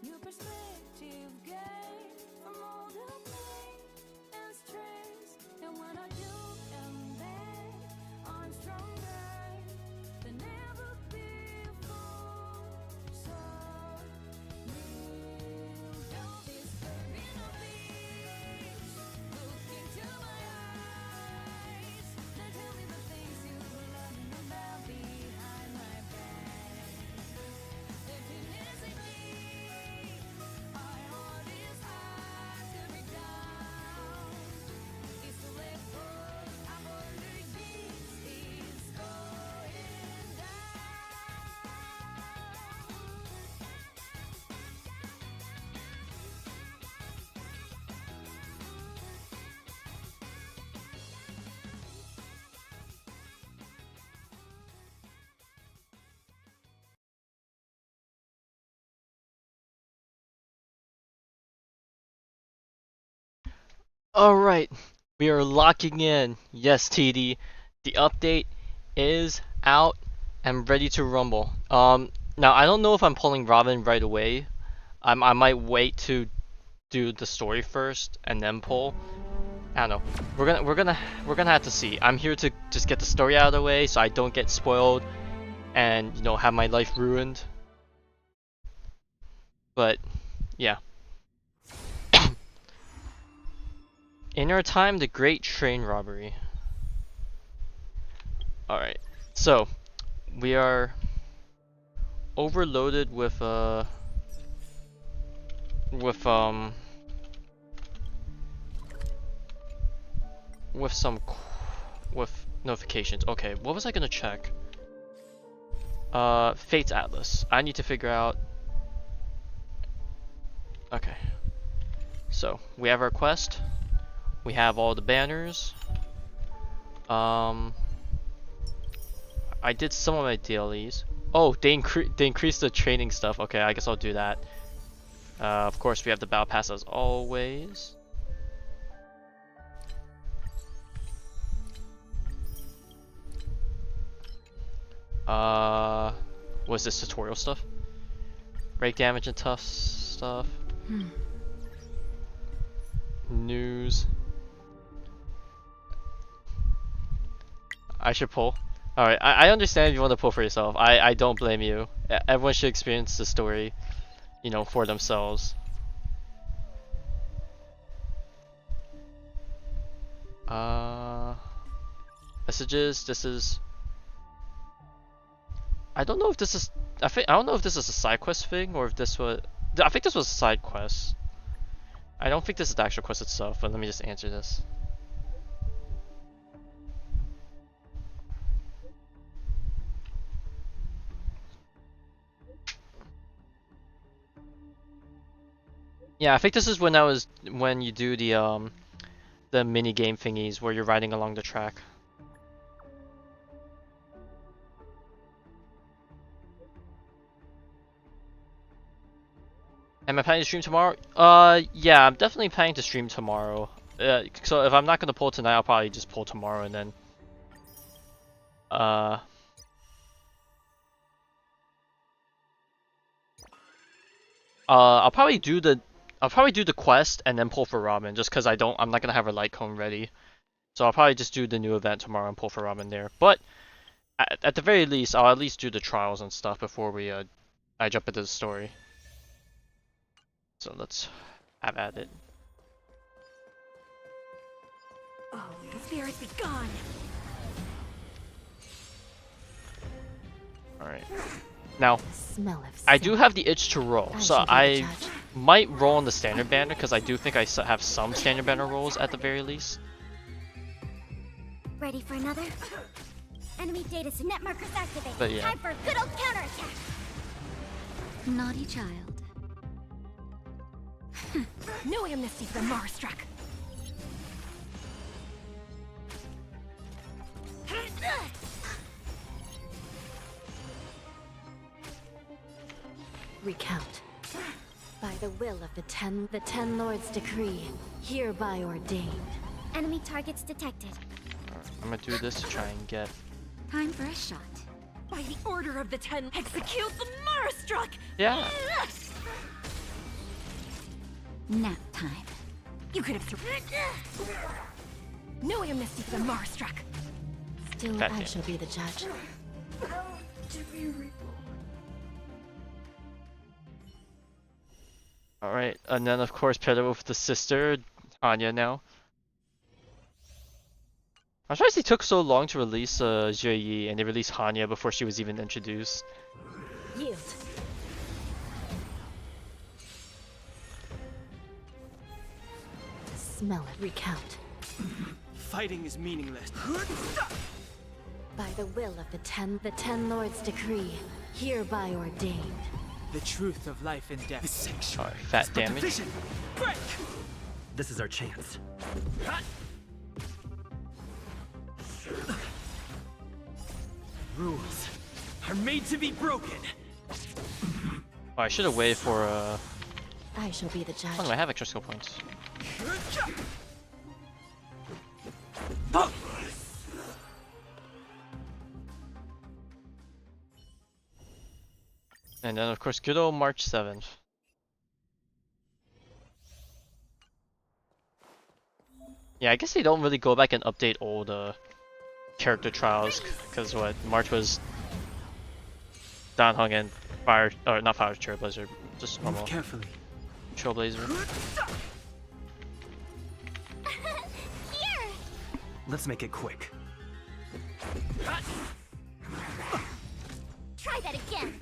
New perspective gained from all the pain and stress. And when I do am back, I'm stronger than ever before. So kneel down this burning of peace. Look into my eyes. Now tell me the things you've learned about behind my back. Emptiness in me. My heart is hard to break down. It's to let go. I'm under this is going down. Alright, we are locking in. Yes, TD, the update is out and ready to rumble. Now I don't know if I'm pulling Robin right away. I might wait to do the story first and then pull. I don't know. We're gonna have to see. I'm here to just get the story out of the way so I don't get spoiled and have my life ruined. But yeah. In our time, the Great Train Robbery. Alright, so we are overloaded with some notifications. Okay, what was I gonna check? Fates Atlas. I need to figure out. Okay, so we have our quest. We have all the banners. I did some of my dailies. Oh, they increased the training stuff. Okay, I guess I'll do that. Of course, we have the battle pass as always. What's this tutorial stuff? Break damage and tough stuff. News. I should pull. Alright, I understand if you want to pull for yourself. I don't blame you. Everyone should experience the story, for themselves. Messages, this is... I don't know if this is... I don't know if this is a side quest thing, or if this was... I think this was a side quest. I don't think this is the actual quest itself, but let me just answer this. Yeah, I think this is when you do the mini game thingies where you're riding along the track. Am I planning to stream tomorrow? Yeah, I'm definitely planning to stream tomorrow. So if I'm not gonna pull tonight, I'll probably just pull tomorrow and then I'll probably do the quest and then pull for Robin, just because I'm not gonna have her light cone ready. So I'll probably just do the new event tomorrow and pull for Robin there. But at the very least, I'll at least do the trials and stuff before I jump into the story. So let's have at it. Oh, the spirits be gone. Alright. Now, I do have the itch to roll, so I might roll on the standard banner, because I do think I have some standard banner rolls at the very least. Ready for another? Enemy data net markers activated. But yeah. Time for a good old counterattack. Naughty child. No amnesty for Marstruck. Recount. By the will of the ten lords' decree, hereby ordained. Enemy targets detected. I'm gonna do this to try and get... Time for a shot. By the order of the 10, execute the Marstruck! Yeah. Nap time. You could have no amnesty for the Marstruck. Still, God I damn. shall be the judge. Alright, and then of course paired up with the sister, Anya now. I'm surprised they took so long to release Jie Yi, and they released Hanya before she was even introduced. Yield. Smell it. Recount. Fighting is meaningless. By the will of the ten lords decree, hereby ordained. The truth of life and death. The sanctuary. Alright, fat is but a damage. vision. Break! This is our chance. Rules are made to be broken. Oh, I should have waited for I shall be the judge. oh no, I have extra skill points. And then of course good old March 7th. Yeah, I guess they don't really go back and update old character trials, because what March was Dan Hong and Fire, or not Fire Trailblazer, just normal Move carefully. Trailblazer. Here! Let's make it quick. Try that again.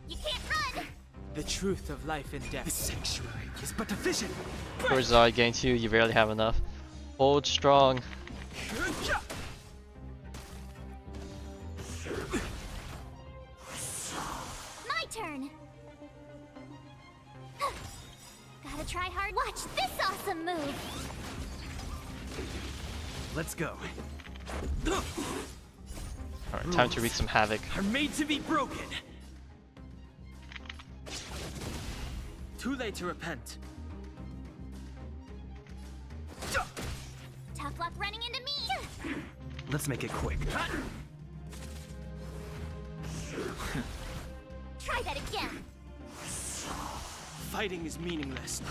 You can't run! The truth of life and death. The sanctuary is but a vision. Poor Zod getting to you, you barely have enough. Hold strong. My turn! Gotta try hard. Watch this awesome move! Let's go. Alright, time to wreak some havoc. Are made to be broken. Too late to repent. Tough luck running into me! Let's make it quick. Try that again! Fighting is meaningless.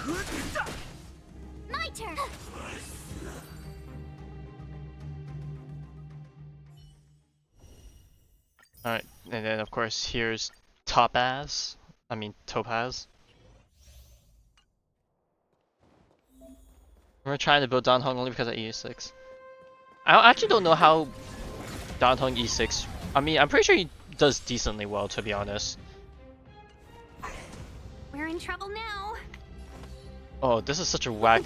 My turn! Alright, and then of course here's Topaz. We're trying to build Dan Hong only because of E6. I actually don't know how Dan Hong E6. I mean, I'm pretty sure he does decently well, to be honest. We're in trouble now. Oh, this is such a whack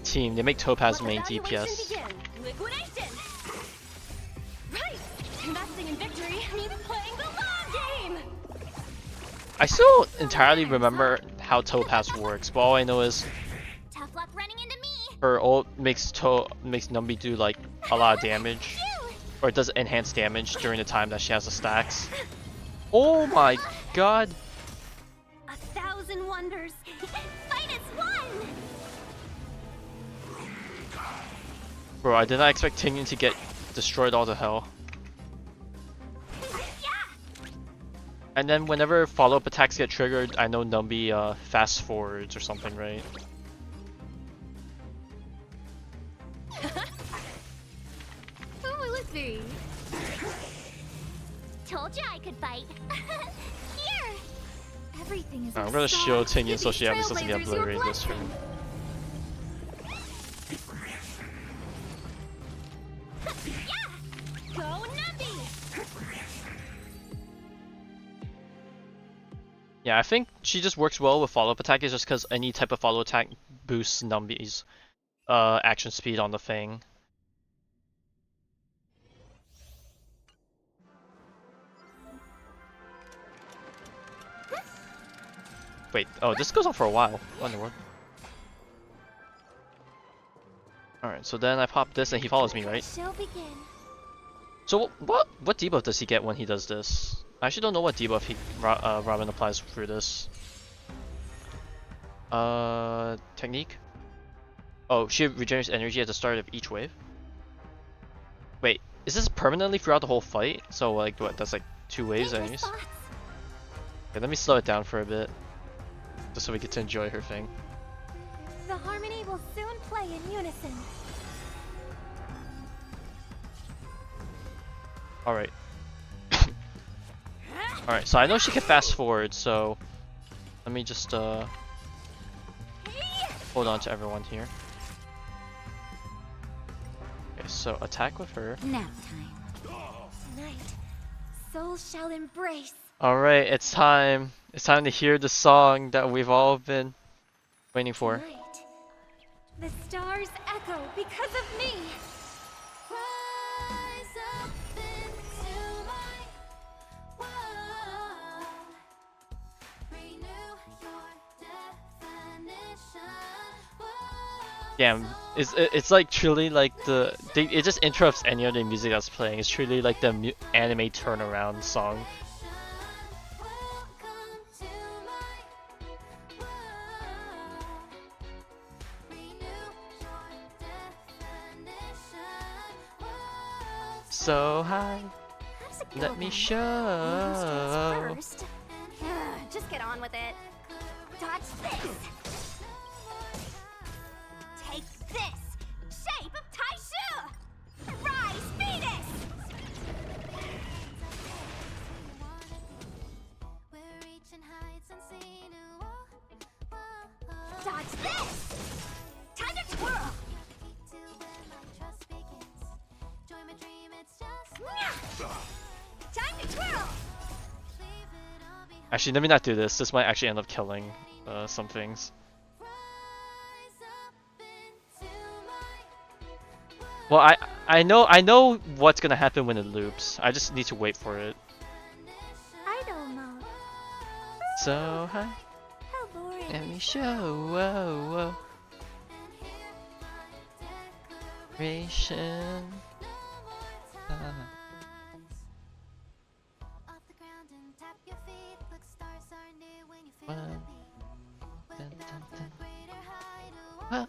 team. They make Topaz Let main evaluation DPS. begin. Liquidation! Right! Investing in victory means playing the long game! I still don't entirely remember how Topaz works, but all I know is Tough luck running into me! her ult makes Numbi do like a lot of damage, or it does enhanced damage during the time that she has the stacks. Oh my god! 1,000 wonders! Fight as one! Bro, I did not expect Tingyan to get destroyed all to hell. Yeah! And then whenever follow-up attacks get triggered, I know Numbi fast forwards or something, right? Who will it be? Told you I could fight. Here! Everything is I'm gonna show Tingyan so she obviously doesn't get Trailblazers, your blurry this blessing. turn. Yeah! Go Numbi! Yeah, I think she just works well with follow-up attack is just because any type of follow attack boosts Numbi's action speed on the thing. Wait, oh, this goes on for a while. What in the world? Alright, so then I pop this and he follows me, right? She'll begin. So what debuff does he get when he does this? I actually don't know what debuff Robin applies through this. Technique? Oh, she regenerates energy at the start of each wave? Wait, is this permanently throughout the whole fight? So like, what, that's like 2 waves Dangerous anyways? thoughts. Okay, let me slow it down for a bit. just so we get to enjoy her thing. The harmony will soon play in unison. Alright. Alright, so I know she can fast forward, so let me just hold on to everyone here. Okay, so attack with her. Nap time. Tonight, souls shall embrace. Alright, it's time. It's time to hear the song that we've all been waiting for. Tonight, the stars echo because of me. Rise up into my world. Renew your definition. Damn, it's like truly like it just interrupts any other music that's playing. It's truly like the anime turnaround song. Welcome to my world. Renew your definition. So high, How's it let go me then? show. First. Just get on with it. Dodge this. Take this. Shape of Taishu. Rise, Venus. We're reaching heights unseen. Dodge this. Time to twirl. Till when my trust begins. Join my dream, it's just Time to twirl. leave it all behind. Actually, let me not do this. This might actually end up killing some things. Rise up into my Well, I know what's gonna happen when it loops. I just need to wait for it. I don't know. So high, How boring. let me show. Whoa, Ration. off the ground and tap your feet. Look, stars are near when you feel One. the beat. Waking up to greater height.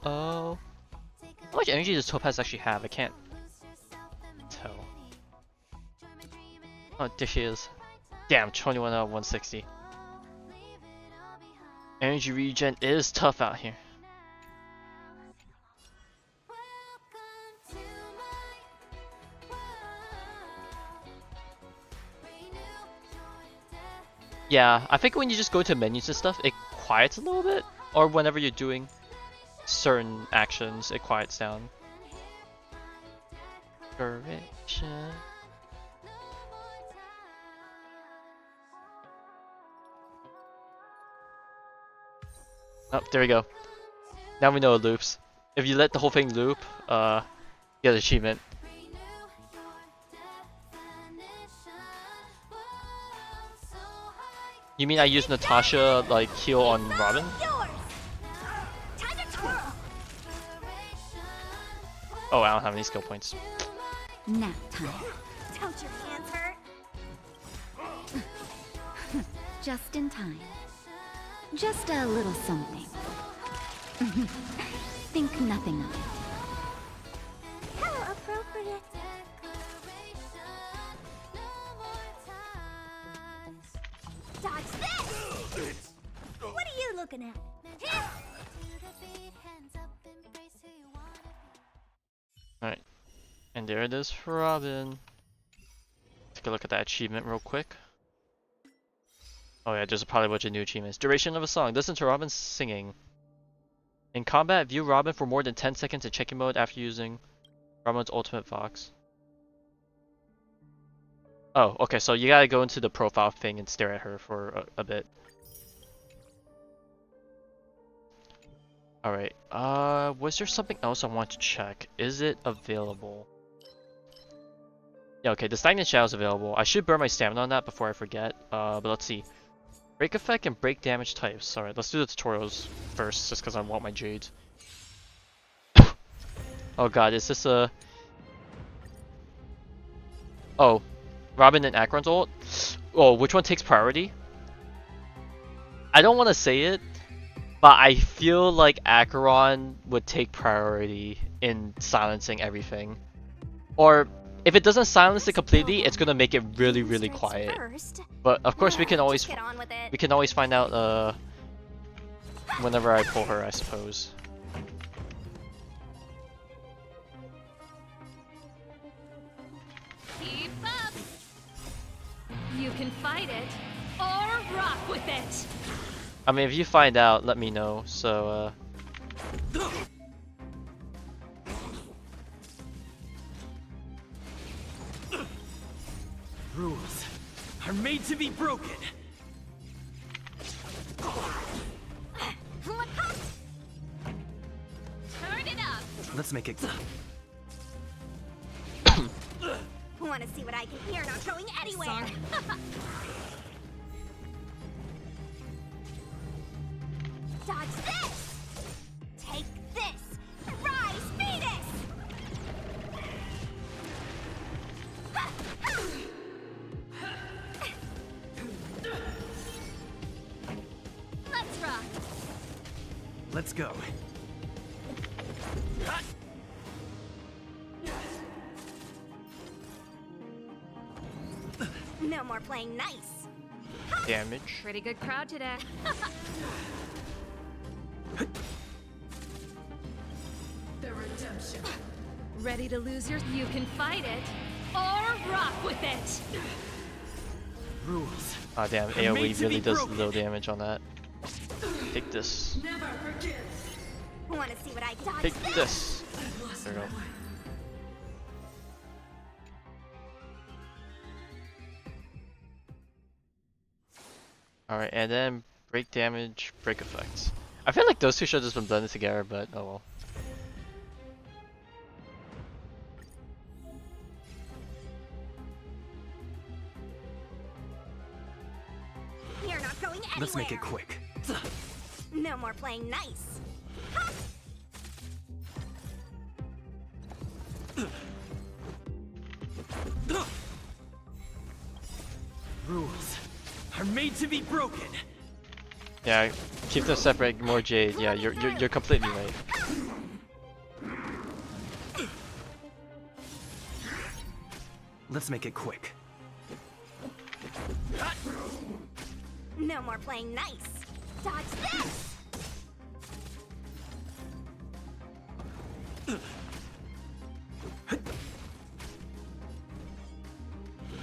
Oh. How much energy does Topaz actually have? I can't Lose yourself in tell. infinity. Join my dream, it Oh, there she is. Damn, 21 out of 160. leave it all behind. Energy regen is tough out here. Welcome to my world. Renew your Yeah, I think when you just go to menus and stuff, it quiets a little bit. Or whenever you're doing certain actions, it quiets down. Correction. Oh, there we go. Now we know it loops. If you let the whole thing loop, you get an achievement. You mean I use Natasha like heal on Robin? Yours. Time to twirl. Oh, I don't have any skill points. Nap time. Don't your hands hurt? Just in time. Just a little something. Think nothing of it. How appropriate. Dodge this. What are you looking at? Alright. And there it is for Robin. Take a look at that achievement real quick. Oh yeah, there's probably a bunch of new achievements. Duration of a song. Listen to Robin singing. In combat, view Robin for more than 10 seconds in checking mode after using Robin's ultimate Vox. Oh, okay, so you gotta go into the profile thing and stare at her for a bit. Alright, was there something else I want to check? Is it available? Yeah, okay, the Stagnant Shadow is available. I should burn my stamina on that before I forget, but let's see. Break effect and break damage types. Alright, let's do the tutorials first, just because I want my jades. Oh god, is this a... Oh, Robin and Akron's ult? Oh, which one takes priority? I don't want to say it, but I feel like Acheron would take priority in silencing everything. Or if it doesn't silence it completely, it's gonna make it really, really quiet. First. But of course, we can always Just get on with it. find out whenever I pull her, I suppose. Keep up. You can fight it or rock with it. I mean, if you find out, let me know. So Rules are made to be broken. Turn it up. Let's make it. Want to see what I can hear? Not going anywhere. Dodge this. Take this. Rise, Venus. Let's rock. Let's go. No more playing nice. damage. Pretty good crowd today. The redemption. Ready to lose your... You can fight it or rock with it. Rules. Ah, damn, are made AoE to really be does broken. low damage on that. Take this. Never forgive. Want to see what I can dodge? Take this. Lost There we my go. way. Alright, and then break damage, break effects. I feel like those two should have just been blended together, but oh well. You're not going anywhere. Let's make it quick. No more playing nice. Rules are made to be broken. Yeah, keep them separate, more Jade. Yeah, you're completely right. Let's make it quick. No more playing nice. Dodge this.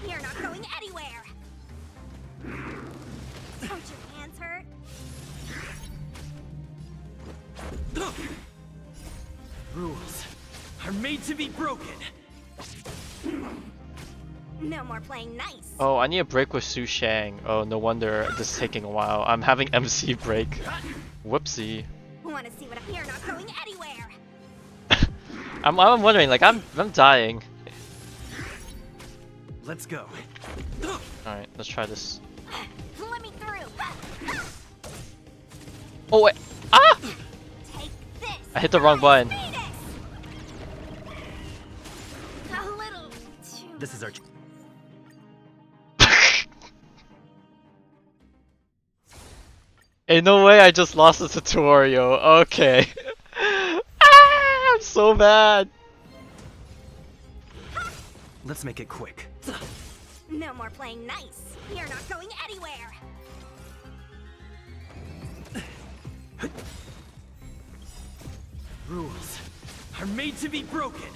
You're not going anywhere. Don't your hands hurt? Rules are made to be broken. No more playing nice. Oh, I need a break with Su Shang. Oh, no wonder this is taking a while. I'm having MC break. Whoopsie. Want to see what you're not going anywhere. I'm wondering, like I'm dying. Let's go. Alright, let's try this. Let me through. Oh wait! Ah! Take this. I hit the wrong button. Venus. A little too. This is our. Ain't no way I just lost the tutorial. Okay. Ah, I'm so bad. Let's make it quick. No more playing nice. You're not going anywhere. Rules are made to be broken.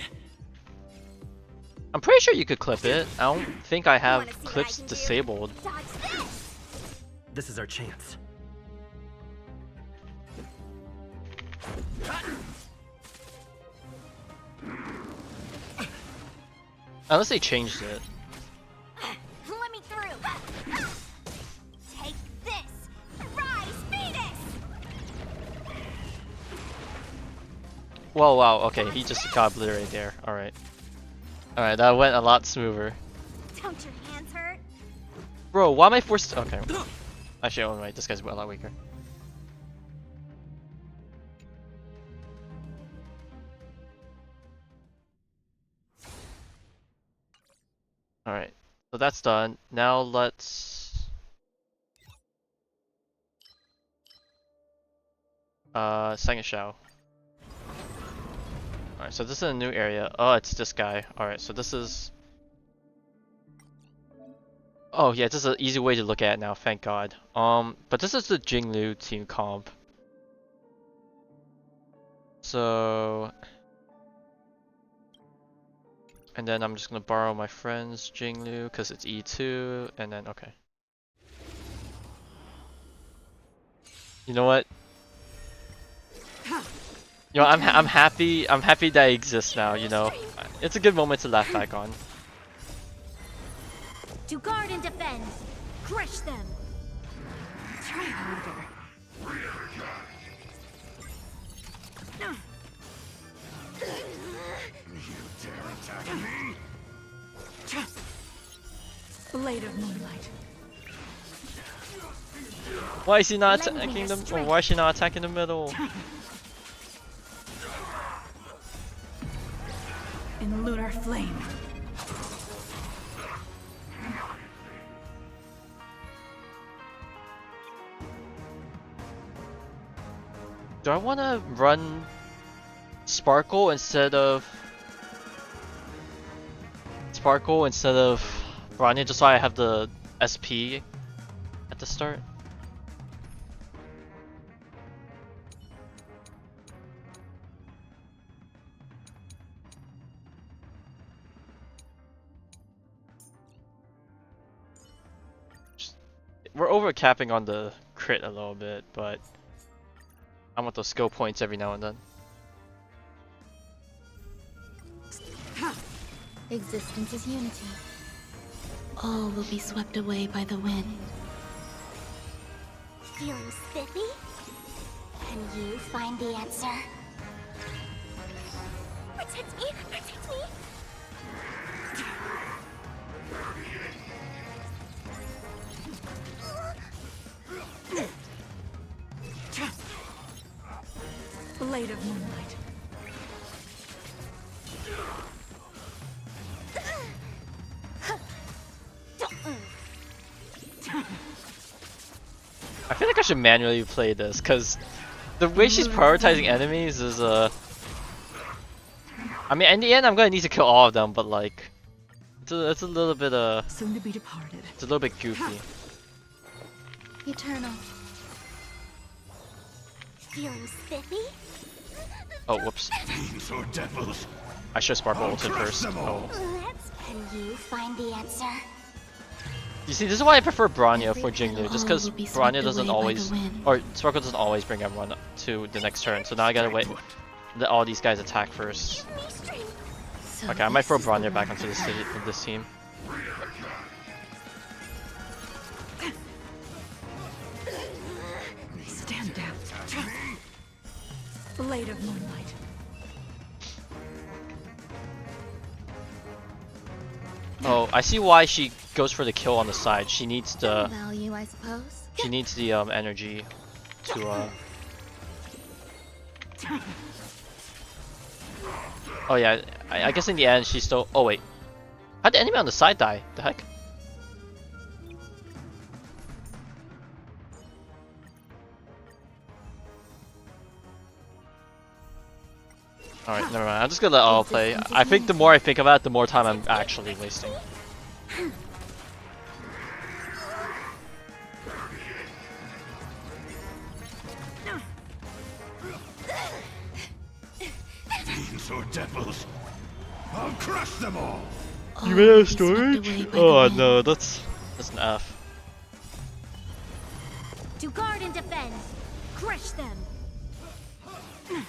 I'm pretty sure you could clip it. I don't think I have Wanna see what I clips can do? disabled. Dodge this. This is our chance. Unless they changed it. Let me through. Take this. Rise, Venus. Whoa, wow, okay, he just got obliterated there. Alright. Alright, that went a lot smoother. Don't your hands hurt? Bro, why am I forced to... Okay. Actually, oh wait, this guy's a lot weaker. Alright, so that's done. Now let's... second show. Alright, so this is a new area. Oh, it's this guy. Alright, so this is Oh yeah, this is an easy way to look at it now, thank God. But this is the Jinglu team comp. So, and then I'm just gonna borrow my friend's Jinglu because it's E2, and then okay. You know what? You know, I'm happy that I exist now. You know, it's a good moment to laugh back on. To guard and defend. Crush them. Try harder. Blade of moonlight. Why is he not attacking them? Or why is she not attacking the middle? In lunar flame. Do I want to run Sparkle instead of Bronya just so I have the SP at the start? We're over capping on the crit a little bit, but I want those skill points every now and then. Existence is unity. All will be swept away by the wind. Feeling spiffy? Can you find the answer? Protect me! Protect me! Blade of moonlight. I feel like I should manually play this, cause the way she's prioritizing enemies is I mean, in the end, I'm gonna need to kill all of them, but like, it's a little bit Soon to be departed. it's a little bit goofy. Eternal. Feeling spiffy? Oh, whoops. Fiends or devils. I should Sparkle ulted first. Oh. Can you find the answer? You see, this is why I prefer Bronya for Jinglu, just because All will be swept Bronya doesn't away by always, the wind. or Sparkle doesn't always bring everyone to the next turn. So now I gotta wait, let all these guys attack first. So Okay, I might throw this is the Bronya back one. onto this team. Stand down. Blade of moonlight. Oh, I see why she goes for the kill on the side. She needs the Value, I suppose. energy to Oh yeah, I guess in the end she still. Oh wait, how'd the enemy on the side die? The heck? Alright, never mind. I'm just gonna let all play. I think the more I think about it, the more time I'm actually wasting. Fiends or devils. I'll crush them all. All will be swept away by the Oh wind. no, that's an F. To guard and defend. Crush them.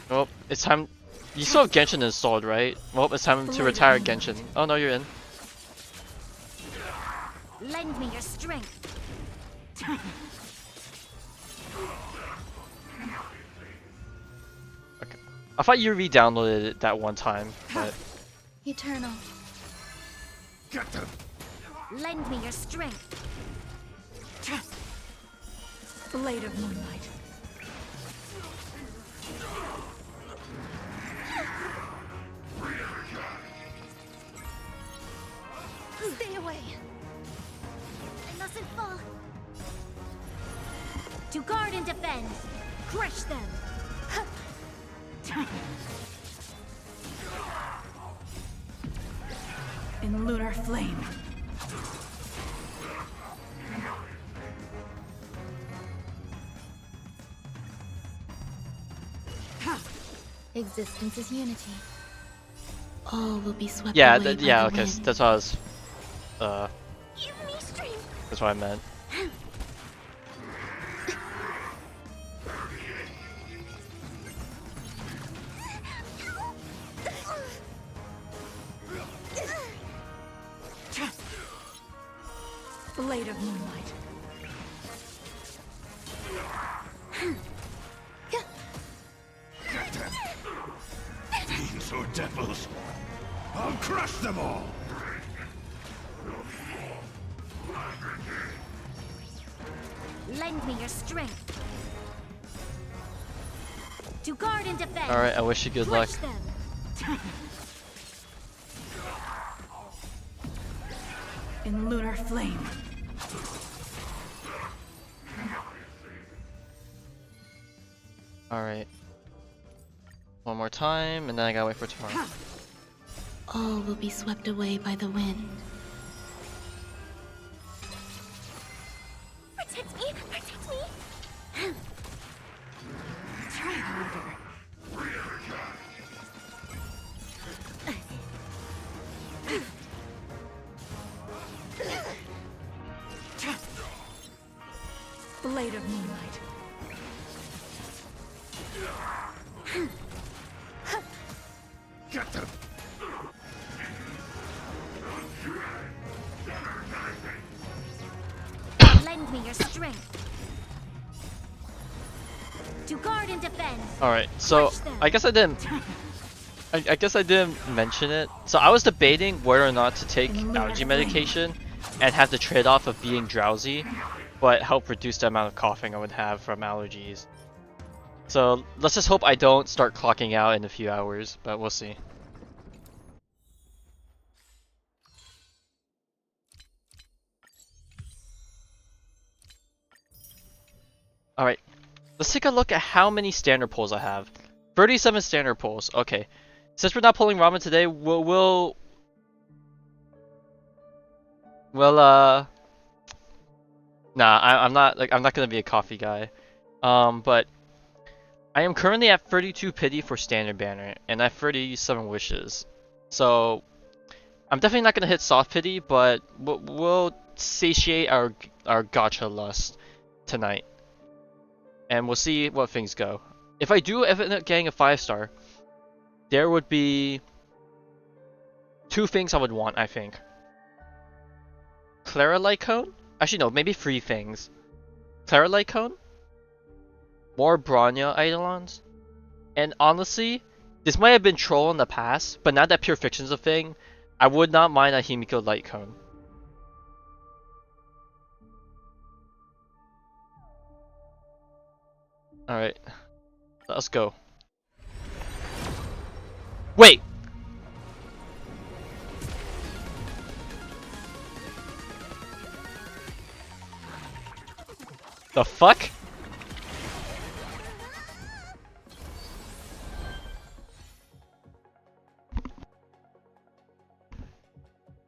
Oh, it's time. You still have Genshin installed, right? Well, it's time to retire Genshin. Oh no, you're in. Lend me your strength. Okay. I thought you re-downloaded it that one time, but Eternal. Get them. Lend me your strength. Blade of moonlight. Stay away. I mustn't fall. To guard and defend. Crush them. In lunar flame. Existence is unity. All will be swept Yeah, away by yeah, the okay, wind. that's what I was, Give me strength. that's what I meant. Blade of moonlight. Fiends or devils, I'll crush them all! Lend me your strength. To guard and defend. Alright, I wish you good luck. Crush them. In lunar flame. Alright. One more time, and then I gotta wait for tomorrow. All will be swept away by the wind. Protect me. Protect me. Try harder. Blade of moonlight. Get them! Lend me your strength. To guard and defend. Alright, so Crush them. I guess I didn't. I guess I didn't mention it. So I was debating whether or not to take allergy medication and have the trade-off of being drowsy, but help reduce the amount of coughing I would have from allergies. So let's just hope I don't start clocking out in a few hours, but we'll see. Alright, let's take a look at how many standard pulls I have. 37 standard pulls, okay. Since we're not pulling ramen today, we'll nah, I'm not gonna be a coffee guy. But I am currently at 32 pity for standard banner, and I have 37 wishes. So I'm definitely not gonna hit soft pity, but we'll satiate our gacha lust tonight, and we'll see what things go. If I do end up getting a 5-star, there would be 2 things I would want, I think. Clara Light Cone? Actually no, maybe 3 things. Clara Light Cone? More Bronya Eidolons? And honestly, this might have been troll in the past, but now that Pure Fiction's a thing, I would not mind a Himiko Light Cone. Alright, let's go. Wait! The fuck?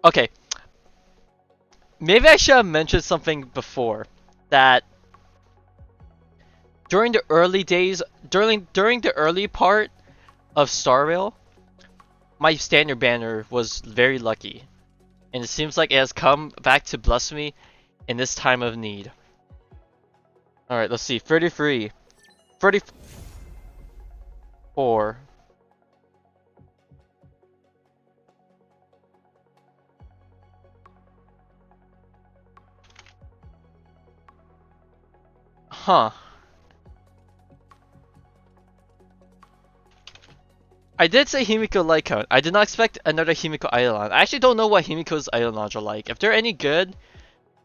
Okay. Maybe I should have mentioned something before. That during the early days, during the early part of Star Rail, my standard banner was very lucky. And it seems like it has come back to bless me in this time of need. Alright, let's see. 33. 34. Huh. I did say Himiko Light Cone. I did not expect another Himiko Eidolon. I actually don't know what Himiko's Eidolons are like. If they're any good,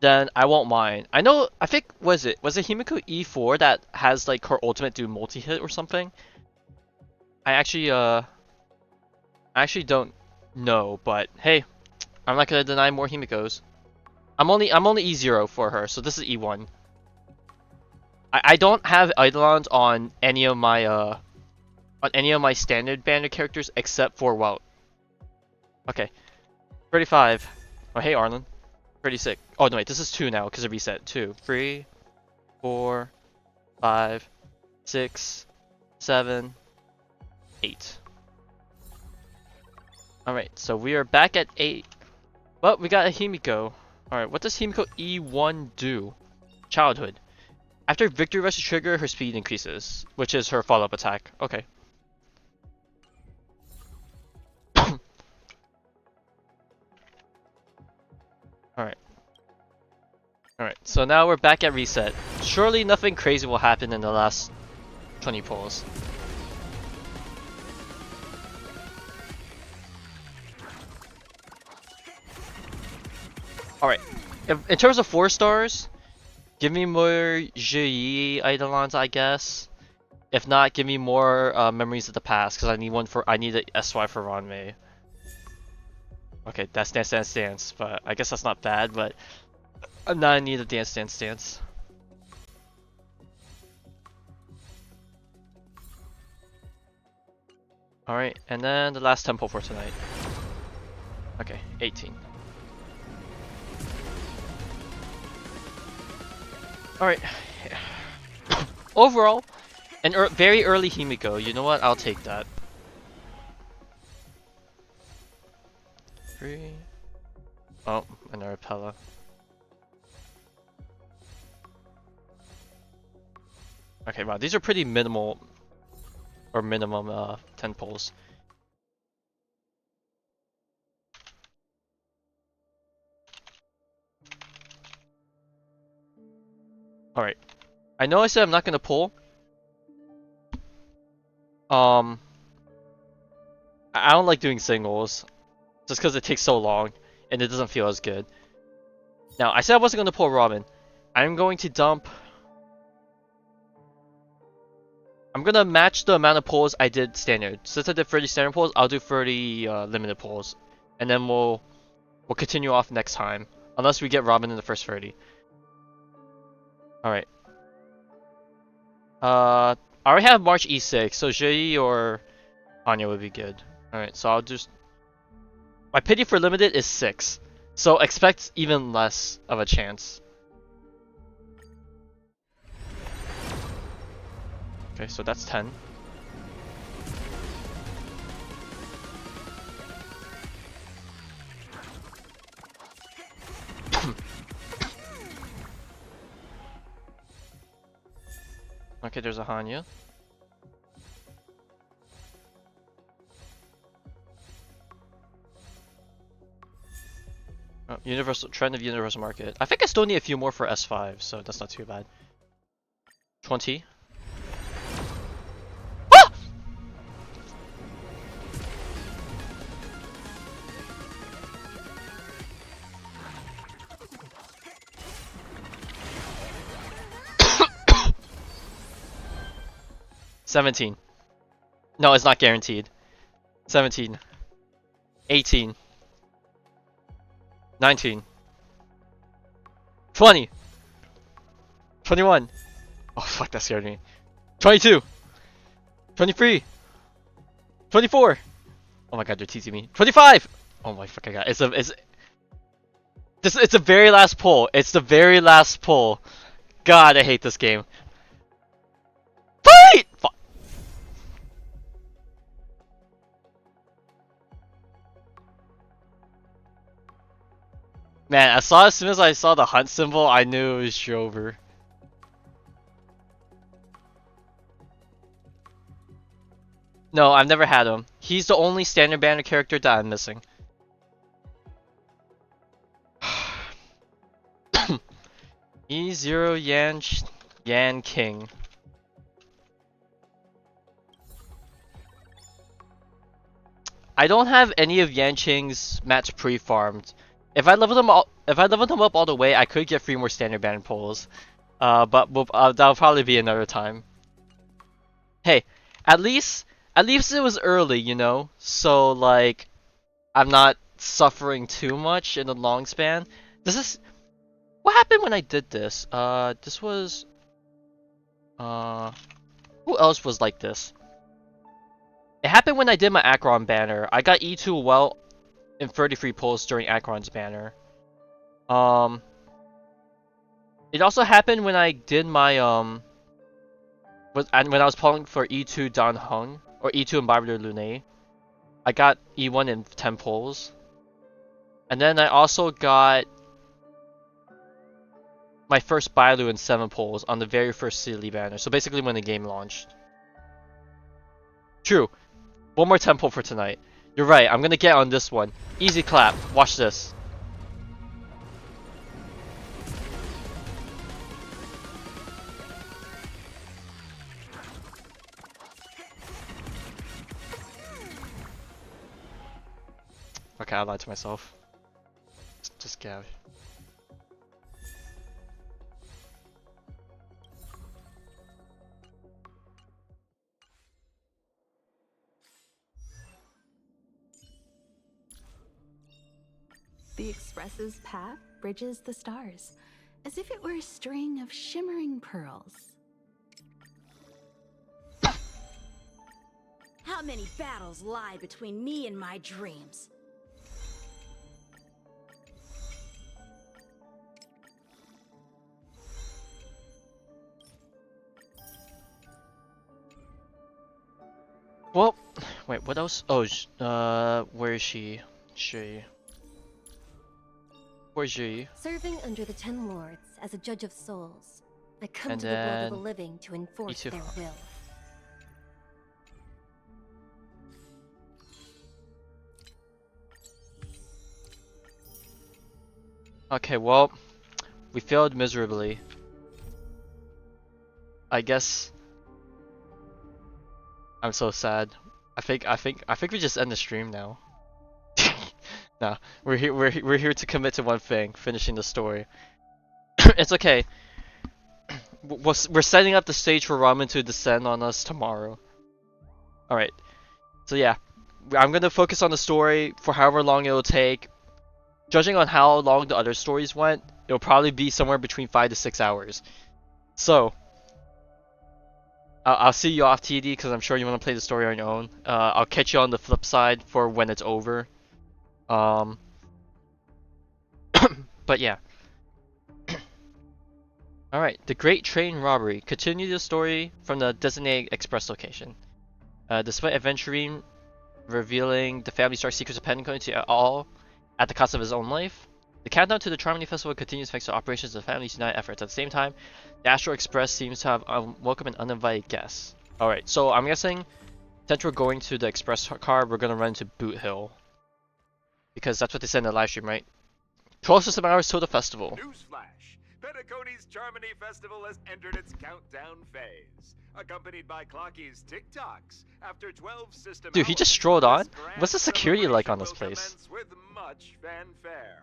then I won't mind. I think, was it Himiko E4 that has like her ultimate do multi-hit or something? I actually don't know, but hey, I'm not gonna deny more Himikos. I'm only E0 for her, so this is E1. I don't have Eidolons on any of my standard banner characters except for Wout. Okay. 35. Oh hey Arlen. 36. Oh no wait, this is 2 now because it reset. 2, 3, 4, 5, 6, 7, 8. Alright, so we are back at 8. But we got a Himiko. Alright, what does Himiko E1 do? Childhood. After victory rush trigger, her speed increases, which is her follow-up attack. Okay. Alright. Alright, so now we're back at reset. Surely nothing crazy will happen in the last 20 pulls. Alright, in terms of 4 stars, give me more Ji Eidolons, I guess. If not, give me more memories of the past, because I need a SY for Ranmei. Okay, that's Dance Dance Dance, but I guess that's not bad, but I'm not in need of Dance Dance Dance. Alright, and then the last temple for tonight. Okay, 18. Alright. Overall, an very early Himiko. You know what? I'll take that. 3. Oh, an Arapella. Okay, wow. These are pretty minimal, or minimum 10 pulls. Alright. I know I said I'm not gonna pull. I don't like doing singles. Just because it takes so long. And it doesn't feel as good. Now, I said I wasn't gonna pull Robin. I'm going to dump... I'm gonna match the amount of pulls I did standard. Since I did 30 standard pulls, I'll do 30 limited pulls. And then we'll continue off next time. Unless we get Robin in the first 30. Alright. I already have March E6, so Jei or Anya would be good. Alright, so I'll just... My pity for limited is 6. So expect even less of a chance. Okay, so that's 10. Okay, there's a Hanya. Oh, universal trend of universal market. I think I still need a few more for S5, so that's not too bad. 20. Ah! $17. No, it's not guaranteed. 17. 18. 19. 20. 21. Oh fuck, that scared me. 22. 23. 24. Oh my god, they're teasing me. 25. Oh my fucking god. It's a very last pull. It's the very last pull. God, I hate this game. Fight! Fuck. Man, as soon as I saw the hunt symbol, I knew it was over. No, I've never had him. He's the only standard banner character that I'm missing. E0 Yan King. I don't have any of Yan Qing's mats pre-farmed. If I leveled them up all the way, I could get 3 more standard banner pulls. But that'll probably be another time. Hey, at least it was early, you know? So like I'm not suffering too much in the long span. What happened when I did this? This was who else was like this? It happened when I did my Akron banner. I got E2 well in 33 pulls during Akron's banner. It also happened when I did my when I was pulling for E2 Dan Hung or E2 in Barber Lune. I got E1 in 10 pulls. And then I also got my first Bailu in 7 pulls on the very first City banner. So basically when the game launched. True. One more 10 pull for tonight. You're right, I'm gonna get on this one. Easy clap. Watch this. Okay, I lied to myself. Just gouge. The Express's path bridges the stars, as if it were a string of shimmering pearls. How many battles lie between me and my dreams? Well, wait, what else? Oh, where is she? Where's she? Serving under the Ten Lords as a judge of souls, I come And to the world of then the living to enforce too. their will. Okay, well, we failed miserably. I guess I'm so sad. I think we just end the stream now. Nah, we're here to commit to one thing, finishing the story. It's okay. We're setting up the stage for Ramen to descend on us tomorrow. Alright. So yeah, I'm gonna focus on the story for however long it'll take. Judging on how long the other stories went, it'll probably be somewhere between 5 to 6 hours. So, I'll see you off TD because I'm sure you want to play the story on your own. I'll catch you on the flip side for when it's over. But yeah. Alright, the Great Train Robbery. Continue the story from the designated express location. Despite Aventurine revealing the family star secrets of Penacony to all at the cost of his own life, the countdown to the Charmony Festival continues thanks to operations of the family's united efforts. At the same time, the Astral Express seems to have welcome and uninvited guests. Alright, so I'm guessing since we're going to the express car, we're gonna run to Boot Hill. Because that's what they said in the live stream, right? 12 system hours till the festival. Newsflash! Penacony's Charmony Festival has entered its countdown phase, accompanied by Clocky's TikToks. After 12 system Dude, he hours, just strolled on? this grand What's the security like on this celebration will place? commence with much fanfare.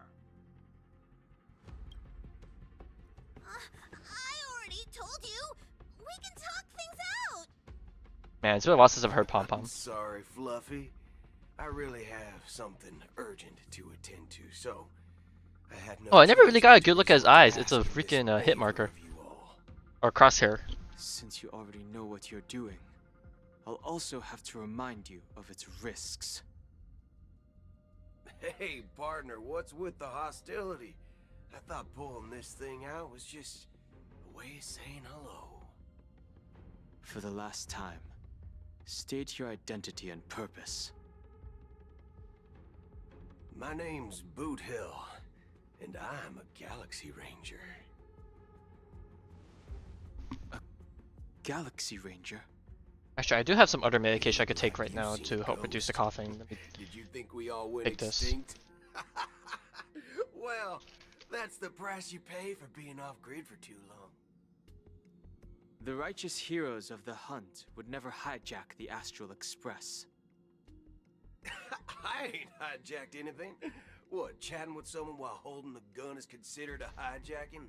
I already told you. We can talk things out. Man, it's been a while since I've heard Pom Pom. Sorry, Fluffy. I really have something urgent to attend to, so I had no Oh, I never really choice got a but good to look at his resort eyes. to It's a asking this freaking hit favor marker. of you all. Or crosshair. Since you already know what you're doing, I'll also have to remind you of its risks. Hey, partner, what's with the hostility? I thought pulling this thing out was just a way of saying hello. For the last time, state your identity and purpose. My name's Boot Hill, and I'm a Galaxy Ranger. Galaxy Ranger? Actually, I do have some other medication I could take right Have now you to seen help reduce the ghosts? coughing. Let me- Did you think we all went Take this. extinct? Well, that's the price you pay for being off-grid for too long. The righteous heroes of the hunt would never hijack the Astral Express. I ain't hijacked anything. What, chatting with someone while holding the gun is considered a hijacking?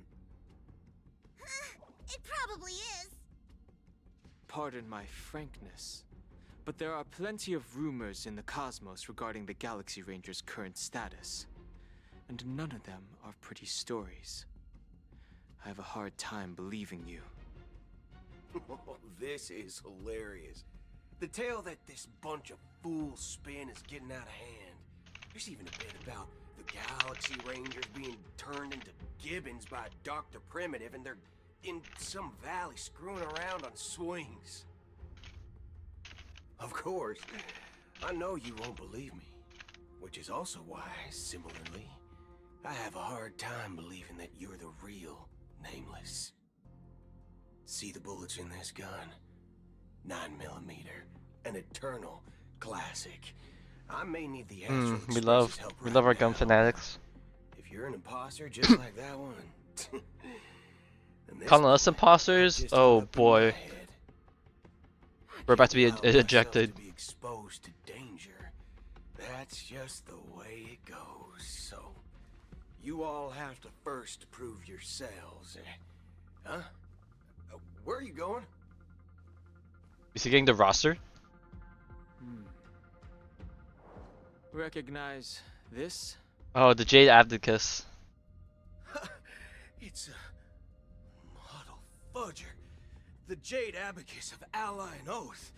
It probably is. Pardon my frankness, but there are plenty of rumors in the cosmos regarding the Galaxy Ranger's current status, and none of them are pretty stories. I have a hard time believing you. This is hilarious. The tale that this bunch of fools spin is getting out of hand. There's even a bit about the Galaxy Rangers being turned into gibbons by Dr. Primitive, and they're in some valley screwing around on swings. Of course. I know you won't believe me. Which is also why, similarly, I have a hard time believing that you're the real Nameless. See the bullets in this gun? 9mm, an eternal classic. I may need the Astral We Express's love help we right love our now, gun fanatics. but if you're an imposter just like that one, then this Calling us moment imposters? just Oh erupted in my boy. head. I We're about to be can't allow myself ejected. to be exposed to danger. That's just the way it goes. So, you all have to first prove yourselves. Huh? Where are you going? Is he getting the roster? Recognize this? Oh, the Jade Abdicus. It's a model fudger. The Jade Abacus of Ally and Oath.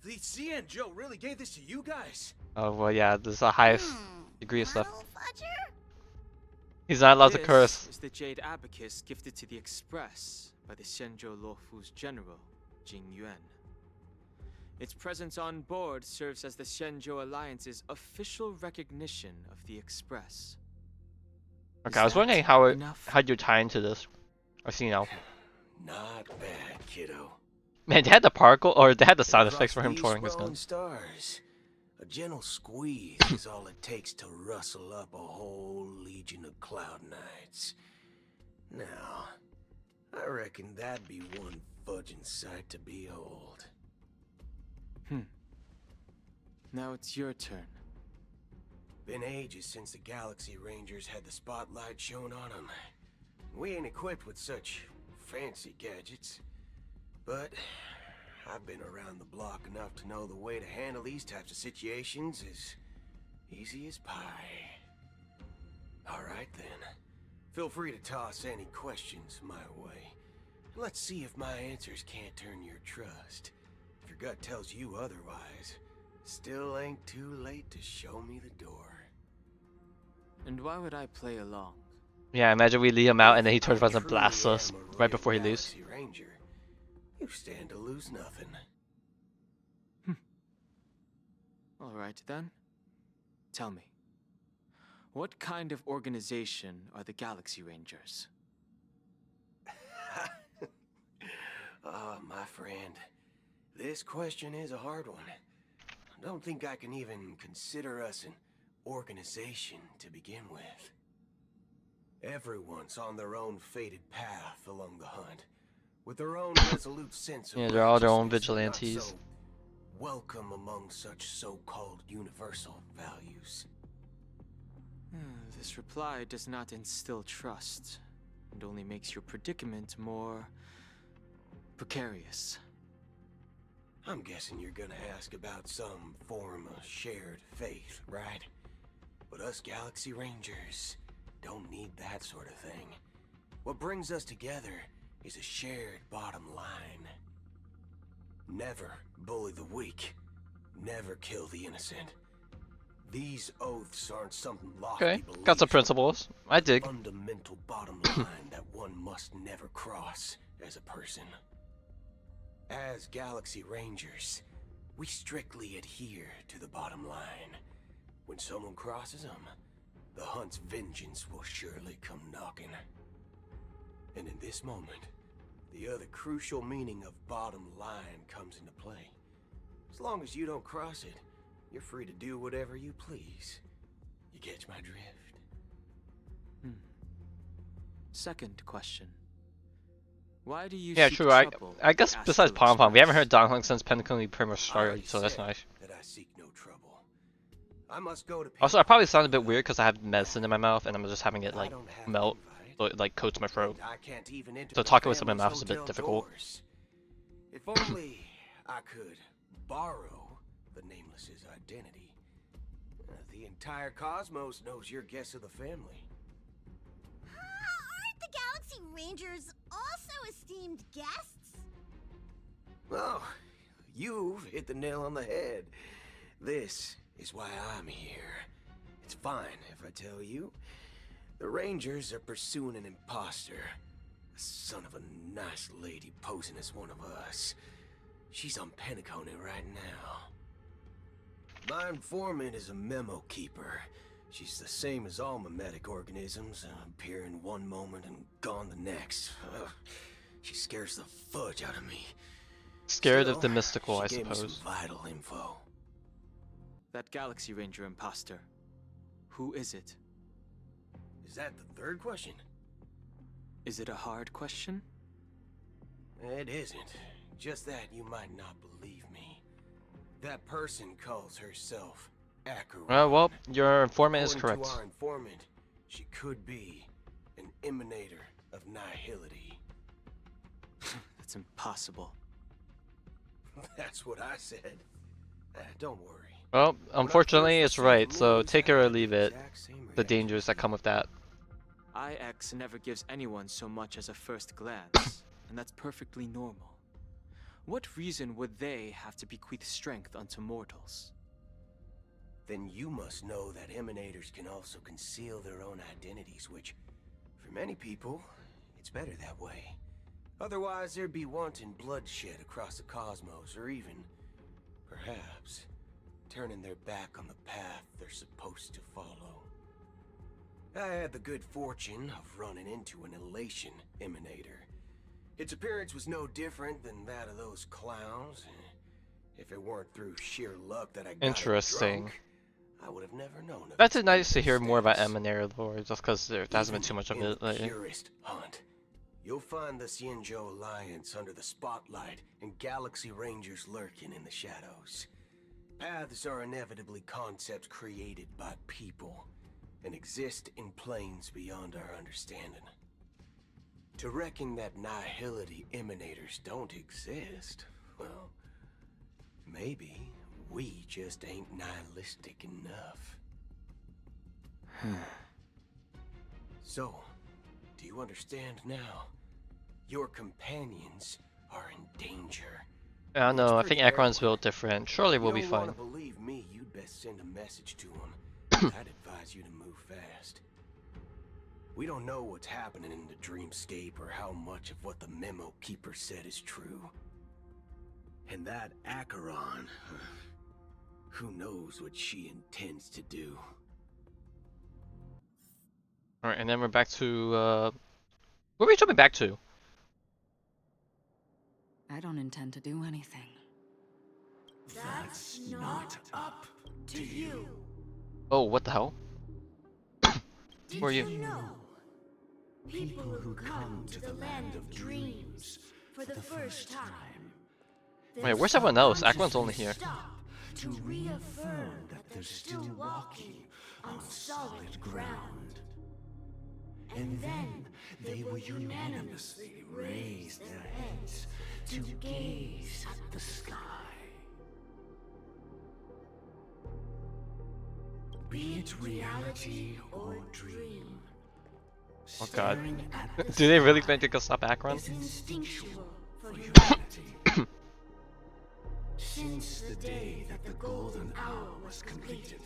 The CN Joe really gave this to you guys? Oh well, yeah. This is the highest degree of stuff. Model fudger? He's not allowed to This curse. is the Jade Abacus gifted to the Express by the Shenzhou Luofu's general, Jing Yuan. Its presence on board serves as the Shenzhou Alliance's official recognition of the Express. Okay, Is I was that wondering how enough? how'd you tie into this. I see now. Not bad, kiddo. Man, they had the particle, or they had the sound Across effects for him these twirling his sprawling gun. stars, a gentle squeeze is all it takes to rustle up a whole legion of Cloud Knights. Now, I reckon that'd be one fudging sight to behold. Now it's your turn. Been ages since the Galaxy Rangers had the spotlight shown on them. We ain't equipped with such fancy gadgets. But I've been around the block enough to know the way to handle these types of situations is easy as pie. Alright then. Feel free to toss any questions my way. Let's see if my answers can't turn your trust. If your gut tells you otherwise, still ain't too late to show me the door. And why would I play along? Yeah, imagine we lead him out and then he turns around and Truly blasts us am a right real before he leaves. Galaxy Ranger. You stand to lose nothing. Alright then. Tell me, what kind of organization are the Galaxy Rangers? Oh, my friend. This question is a hard one. I don't think I can even consider us an organization to begin with. Everyone's on their own fated path along the hunt, with their own resolute sense of Yeah, they're all their own righteousness and not vigilantes. so welcome among such so-called universal values. This reply does not instill trust, and only makes your predicament more precarious. I'm guessing you're gonna ask about some form of shared faith, right? But us Galaxy Rangers don't need that sort of thing. What brings us together is a shared bottom line. Never bully the weak. Never kill the innocent. These oaths aren't some lofty Okay, belief, got some principles. I dig. fundamental bottom line that one must never cross as a person. As Galaxy Rangers, we strictly adhere to the bottom line. When someone crosses them, the hunt's vengeance will surely come knocking. And in this moment, the other crucial meaning of bottom line comes into play. As long as you don't cross it, you're free to do whatever you please. You catch my drift? Second question. Why do you Yeah, seek true. I trouble guess with besides Astral Pom Pom, we haven't heard Express? Don Hung since Penacony pretty much I already started, so that's said nice. that I seek no trouble. I must go to Also, I probably sound a bit weird because I have medicine in my mouth and I'm just having it I like don't have melt, an invite, so it like coats my throat. and I can't even enter So the talking with something in my family's mouth is a bit hotel difficult. doors. If only I could borrow the Nameless's identity. The entire cosmos knows you're guests of the family. Aren't the Galaxy Rangers also esteemed guests? Oh, you've hit the nail on the head. This is why I'm here. It's fine if I tell you. The Rangers are pursuing an imposter. A son of a nice lady posing as one of us. She's on Penacony right now. My informant is a memo keeper. She's the same as all mimetic organisms, appearing one moment and gone the next. Ugh. She scares the fudge out of me. Scared of Still, the mystical, I she gave me some suppose. vital info. That Galaxy Ranger imposter. Who is it? Is that the third question? Is it a hard question? It isn't. Just that you might not believe me. That person calls herself Aventurine. Well, your informant is According correct. to our informant, she could be an emanator of nihility. That's impossible. That's what I said. Don't worry. Well, When I unfortunately, first it's received right, the so news, take it I or had leave the it. exact same The reaction. dangers that come with that. IX never gives anyone so much as a first glance, and that's perfectly normal. What reason would they have to bequeath strength unto mortals? Then you must know that emanators can also conceal their own identities, which, for many people, it's better that way. Otherwise, there'd be wanton bloodshed across the cosmos, or even, perhaps, turning their back on the path they're supposed to follow. I had the good fortune of running into an elation emanator. Its appearance was no different than that of those clowns. If it weren't through sheer luck that I got it Interesting. drunk, I would have never known of That's its nice to imminent hear more about status. Emanator lore, just because there hasn't been too much of Even it in lately. the purest hunt, you'll find the Xianzhou Alliance under the spotlight and Galaxy Rangers lurking in the shadows. Paths are inevitably concepts created by people and exist in planes beyond our understanding. To reckon that nihility emanators don't exist, well, maybe we just ain't nihilistic enough. So, do you understand now? Your companions are in danger. I don't know, I It's think pretty Akron's early. built different. Surely we'll be If you don't fine. want to believe me, you'd best send a message to them. I'd advise you to move fast. We don't know what's happening in the dreamscape or how much of what the memo keeper said is true. And that Acheron, who knows what she intends to do. Alright, and then we're back to, where are we jumping back to? I don't intend to do anything. That's not up to you. Oh, what the hell? Who are Did you? know? People who come to the land of dreams for the first time. Wait, where's everyone else? Akron's only here. Stop to reaffirm that they're still walking on solid ground. And then they will unanimously raise their heads to gaze at the sky. Be it reality or dream. Oh god. Staring at the Do they really sky think they can stop Akron? is instinctual for humanity. Since the day that the golden hour was completed,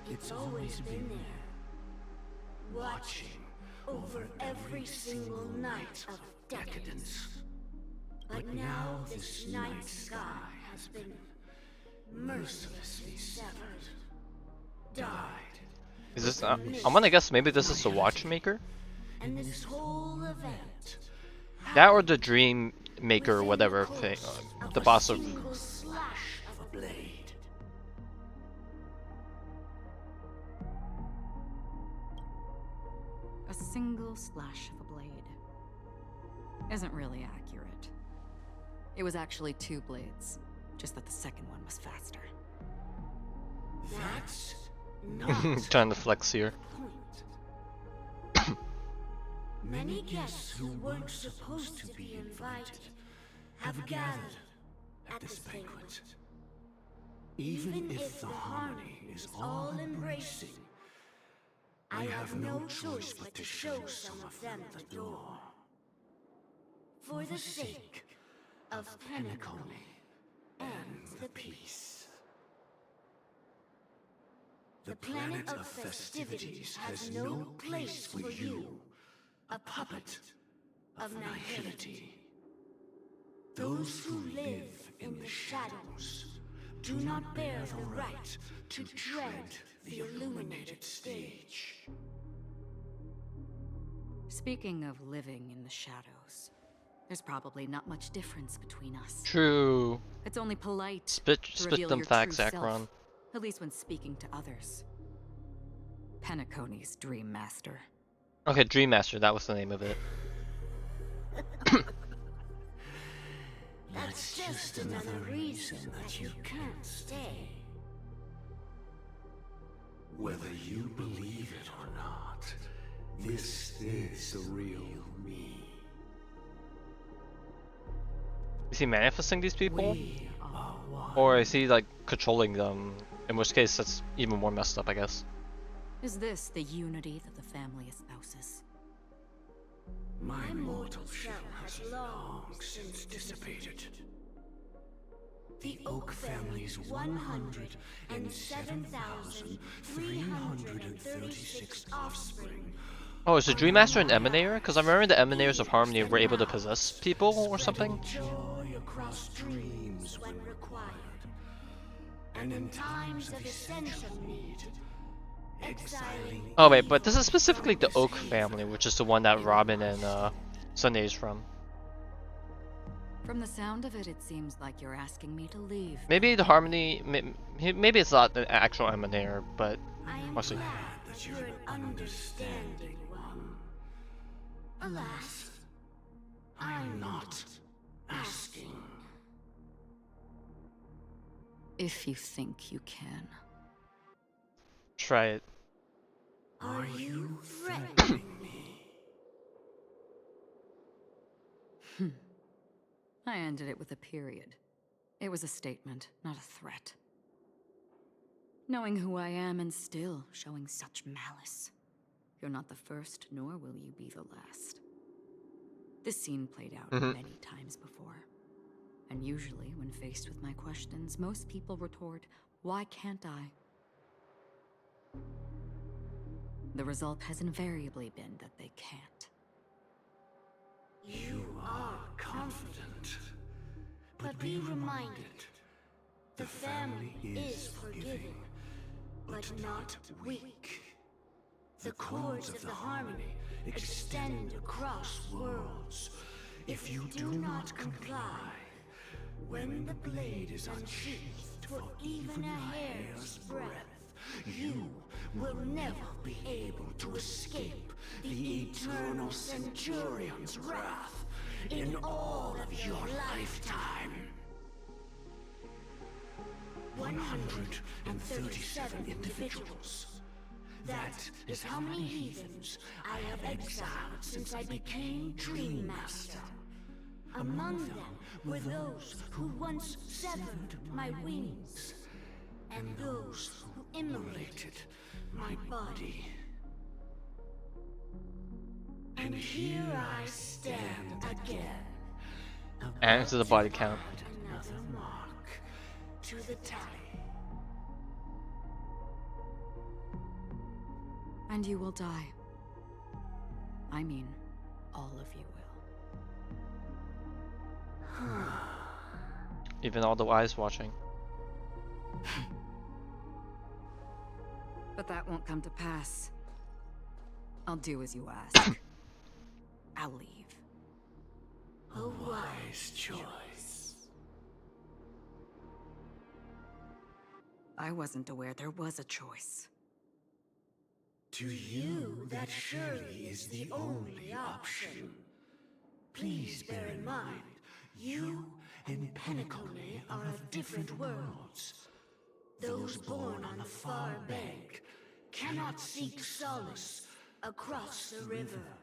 it's always been there, watching over every single night of decadence. But now this night sky has been mercilessly severed, died. Is this, I'm gonna guess maybe this is the Watchmaker? And this whole event, That or the Dream Maker or whatever thing, the boss of... single slash of a blade. A single slash of a blade isn't really accurate. It was actually 2 blades, just that the second one was faster. That's not Trying to flex here. the point. Many guests who weren't supposed to be invited have gathered at this banquet. Even if the harmony is all embracing, I have no choice but to show some of them the door. For the sake of Penacony and the peace. The planet of festivities has no place for you, a puppet of nihility. Those who live in the shadows do not bear the right to tread the illuminated stage. Speaking of living in the shadows, there's probably not much difference between us. True. It's only polite Spit to reveal them your facts, true Akron. self, at least when speaking to others. Penacony's Dream Master. Okay, Dream Master, that was the name of it. That's just another reason that you can't stay. Whether you believe it or not, this is the real me. Is he manifesting these people? We are one. Or is he like controlling them? In which case that's even more messed up, I guess. Is this the unity that the family espouses? My mortal shell has long since dissipated. The Oak family's 107,336 offspring. Oh, is the Dream Master an Emanator? Because I remember the Emanators of Harmony were able to possess people or something. Joy across dreams when required, and in times of essential need, exiling. Oh wait, but this is specifically the Oak family, which is the one that Robin and Sunday is from. From the sound of it, it seems like you're asking me to leave. Maybe the Harmony, maybe it's not the actual Emanator, but I am mostly. glad that you're an understanding one. Alas, I'm not asking. If you think you can. Try it. Are you threatening me? I ended it with a period. It was a statement, not a threat. Knowing who I am and still showing such malice. You're not the first, nor will you be the last. This scene played out many times before. And usually, when faced with my questions, most people retort, "Why can't I?" The result has invariably been that they can't. You are confident, but be reminded, the family is forgiving, but not weak. The cords of the harmony extend across worlds. If you do not comply, when the blade is unsheathed for even a hair's breadth, you will never be able to escape the eternal Centurion's wrath in all of your lifetime. 137 individuals. That is how many heathens I have exiled since I became Dream Master. Among them were those who once severed my wings, and those who immolated my body. And here I stand again. And to the body count. Another mark to the tally. And you will die. I mean, all of you will. Even all the eyes watching. But that won't come to pass. I'll do as you ask. I'll leave. A wise choice. I wasn't aware there was a choice. To you, that surely is the only option. Please bear in mind, you and Penacony are of different worlds. Those born on the far bank cannot seek solace across the river.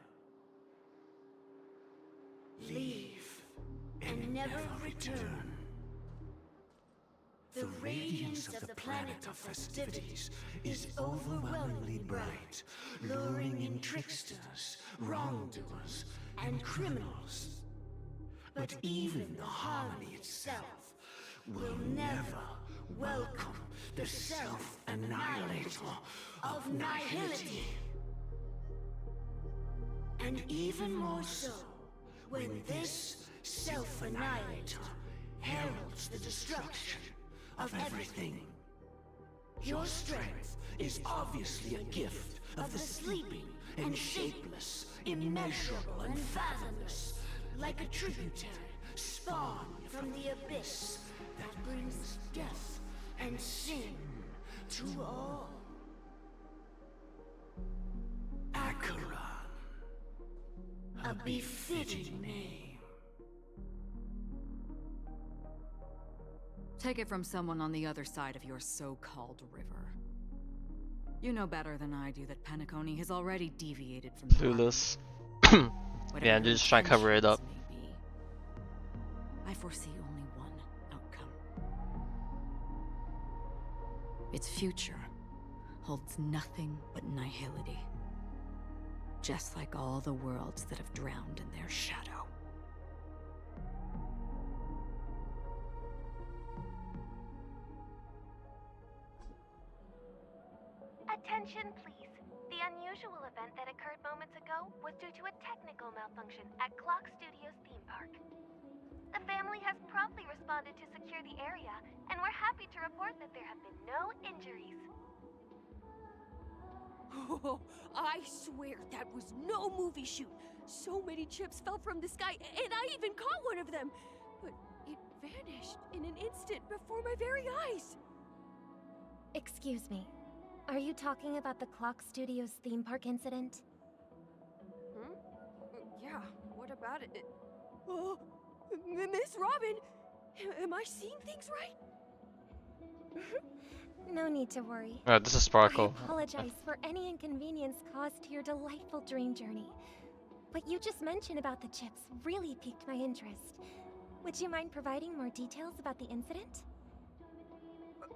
Leave and never return. The radiance of the planet of festivities is overwhelmingly bright, luring in tricksters, wrongdoers, and criminals. But even the harmony itself will never welcome the self-annihilator of nihility. And even more so, when this self-annihilator heralds the destruction of everything. Your strength is obviously a gift of the sleeping and shapeless, immeasurable and fathomless, like a tributary spawned from the abyss that brings death and sin to all. Acheron, a befitting name. Take it from someone on the other side of your so-called river. You know better than I do that Penacony has already deviated from the Clueless. Whatever Yeah, your they're just trying to cover it up. intentions may be, I foresee only one outcome. Its future holds nothing but nihility. Just like all the worlds that have drowned in their shadow. Attention, please. The unusual event that occurred moments ago was due to a technical malfunction at Clock Studios theme park. The family has promptly responded to secure the area, and we're happy to report that there have been no injuries. Oh, I swear that was no movie shoot. So many chips fell from the sky, and I even caught one of them. But it vanished in an instant before my very eyes. Excuse me. Are you talking about the Clock Studios theme park incident? Hmm? Yeah, what about it? Oh, Miss Robin! Am I seeing things right? No need to worry. Alright, this is Sparkle. I apologize for any inconvenience caused to your delightful dream journey. What you just mentioned about the chips really piqued my interest. Would you mind providing more details about the incident?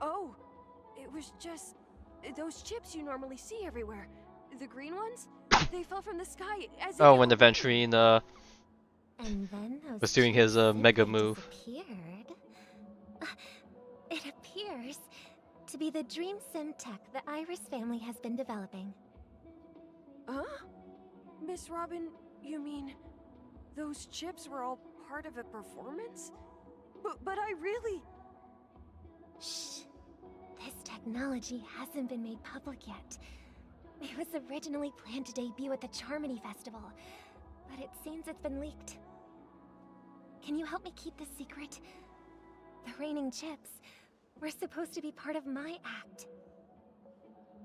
Oh, it was just those chips you normally see everywhere. The green ones? They fell from the sky as Oh, if when they were Aventurine And then those was doing his chips mega simply move. disappeared. It appears to be the dream sim tech the Iris family has been developing. Huh? Miss Robin, you mean those chips were all part of a performance? But I really... Shh. This technology hasn't been made public yet. It was originally planned to debut at the Charmony Festival, but it seems it's been leaked. Can you help me keep this secret? The raining chips were supposed to be part of my act.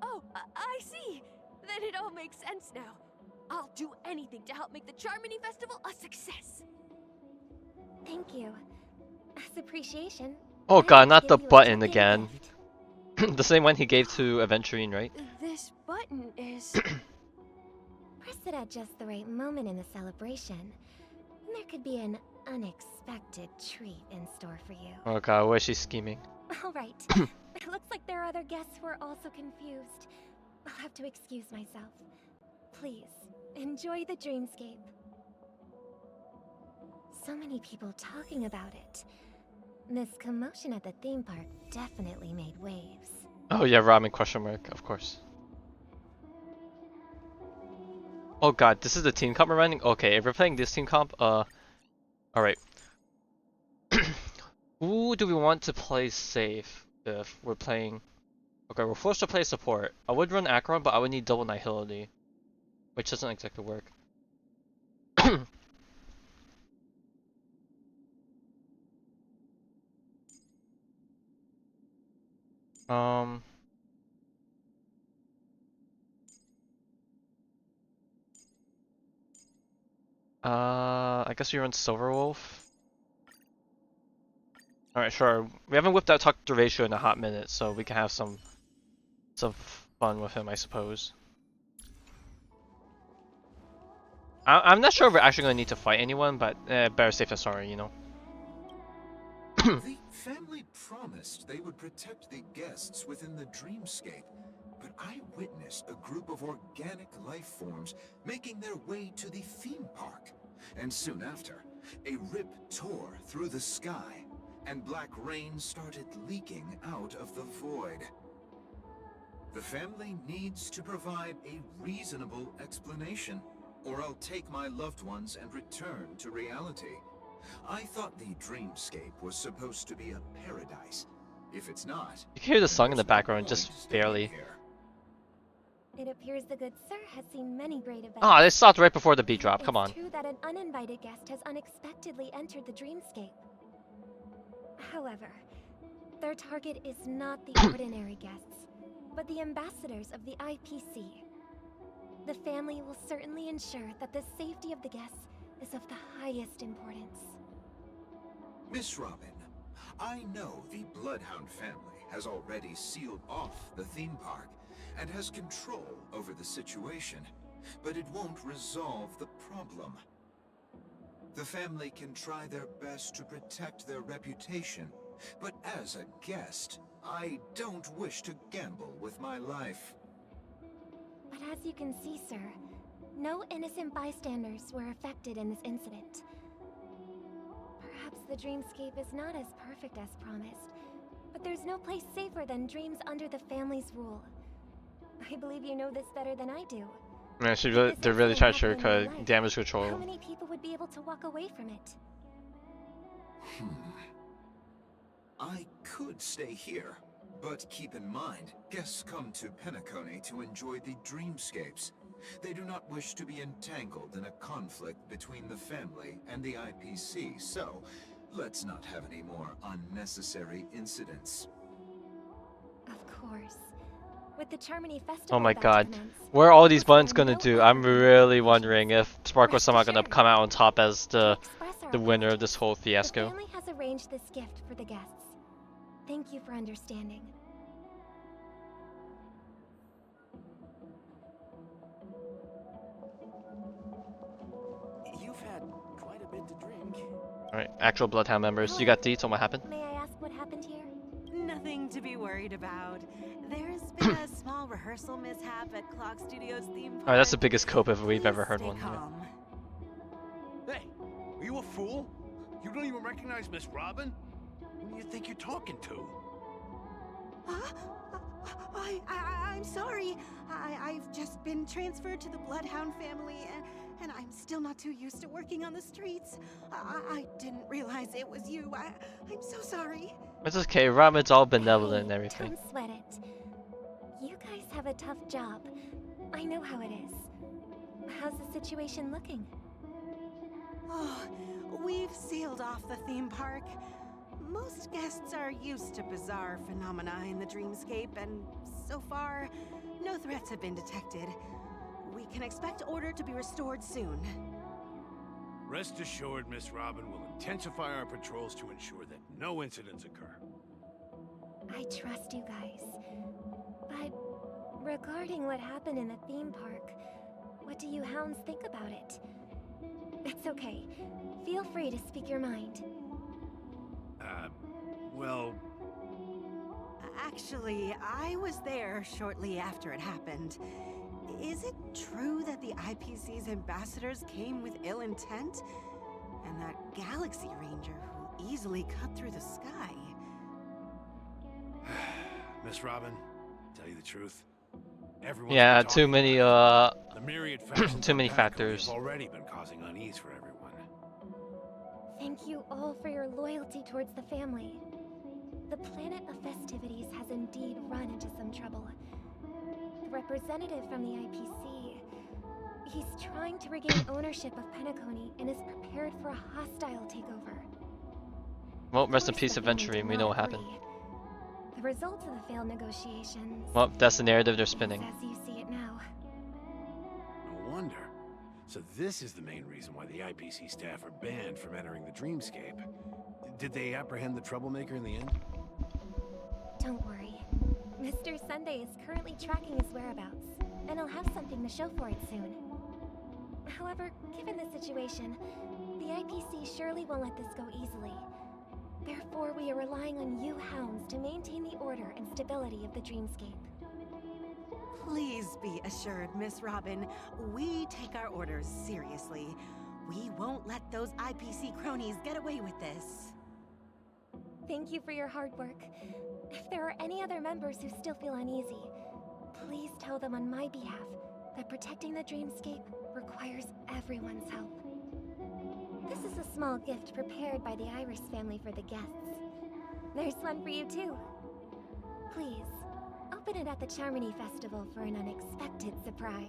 Oh, I see. Then it all makes sense now. I'll do anything to help make the Charmony Festival a success. Thank you. As appreciation, Oh I'd god, like not to the give you a button token again. gift. The same one he gave to Aventurine, right? This button is... Press it at just the right moment in the celebration. And there could be an unexpected treat in store for you. Oh god, where is she scheming? Alright. It looks like there are other guests who are also confused. I'll have to excuse myself. Please, enjoy the dreamscape. So many people talking about it. This commotion at the theme park definitely made waves. Oh yeah, ramen question mark, of course. Oh god, this is the team comp we're running? Okay, if we're playing this team comp, alright. Who do we want to play safe if we're playing... Okay, we're forced to play support. I would run Acheron, but I would need double Nihility, which doesn't exactly work. um... I guess we run Silverwolf. Alright, sure. We haven't whipped out Tuck Ratio in a hot minute, so we can have some fun with him, I suppose. I'm not sure if we're actually going to need to fight anyone, but better safe than sorry, you know. The family promised they would protect the guests within the dreamscape, but I witnessed a group of organic life forms making their way to the theme park. And soon after, a rip tore through the sky, and black rain started leaking out of the void. The family needs to provide a reasonable explanation, or I'll take my loved ones and return to reality. I thought the dreamscape was supposed to be a paradise. If it's not, You can hear the song in the there's no background, point just staying barely. here. It appears the good sir has seen many great events. Ah, they stopped right before the beat drop. Come on. It's true that an uninvited guest has unexpectedly entered the dreamscape. However, their target is not the ordinary guests, but the ambassadors of the IPC. The family will certainly ensure that the safety of the guests is of the highest importance. Miss Robin, I know the Bloodhound family has already sealed off the theme park and has control over the situation, but it won't resolve the problem. The family can try their best to protect their reputation, but as a guest, I don't wish to gamble with my life. But as you can see, sir, no innocent bystanders were affected in this incident. Perhaps the dreamscape is not as perfect as promised, but there's no place safer than dreams under the family's rule. I believe you know this better than I do. Man, If they're this really trying to incident happened in shortcut real life, damage How control. many people would be able to walk away from it? I could stay here, but keep in mind, guests come to Penacony to enjoy the dreamscapes. They do not wish to be entangled in a conflict between the family and the IPC, so let's not have any more unnecessary incidents. Of course. With the Charmony Festival Oh my about to god. commence, What are all these we'll buttons spend gonna no do? other I'm really conversations. wondering if Sparkle's Rest somehow gonna assured, come out on top as to the express our winner of apologies, this whole the fiasco. family has arranged this gift for the guests. Thank you for understanding. You've had quite a bit to drink. Alright, actual Bloodhound members, you got deets on what happened? May I ask what happened here? Nothing to be worried about. There's been a small rehearsal mishap at Clock Studios theme park. Alright, that's the biggest cope if we've Please ever heard stay one. Yeah. calm. Hey, are you a fool? You don't even recognize Miss Robin? Who do you think you're talking to? Huh? I'm sorry. I've just been transferred to the Bloodhound family, and I'm still not too used to working on the streets. I didn't realize it was you. I'm so sorry. It's okay, Robin's all benevolent and Hey, everything. Don't sweat it. You guys have a tough job. I know how it is. How's the situation looking? Oh, we've sealed off the theme park. Most guests are used to bizarre phenomena in the dreamscape, and so far, no threats have been detected. We can expect order to be restored soon. Rest assured, Miss Robin will intensify our patrols to ensure that no incidents occur. I trust you guys. But regarding what happened in the theme park, what do you hounds think about it? It's okay. Feel free to speak your mind. Well, Actually, I was there shortly after it happened. Is it true that the IPC's ambassadors came with ill intent? And that Galaxy Ranger who easily cut through the sky? Miss Robin, tell you the truth, everyone's Yeah, been too talking many about it. The myriad factions too on many Penacony factors. have already been causing unease for everyone. Thank you all for your loyalty towards the family. The planet of festivities has indeed run into some trouble. The representative from the IPC, he's trying to regain ownership of Penacony and is prepared for a hostile takeover. Well, rest in Of course, peace, the family Aventurine. did We know not what happened. agree. The results of the failed negotiations Well, that's the narrative they're is spinning. as you see it now. No wonder. So this is the main reason why the IPC staff are banned from entering the dreamscape. Did they apprehend the troublemaker in the end? Don't worry. Mr. Sunday is currently tracking his whereabouts, and he'll have something to show for it soon. However, given the situation, the IPC surely won't let this go easily. Therefore, we are relying on you hounds to maintain the order and stability of the dreamscape. Please be assured, Miss Robin, we take our orders seriously. We won't let those IPC cronies get away with this. Thank you for your hard work. If there are any other members who still feel uneasy, please tell them on my behalf that protecting the dreamscape requires everyone's help. This is a small gift prepared by the Iris family for the guests. There's one for you too. Please, open it at the Charmony Festival for an unexpected surprise.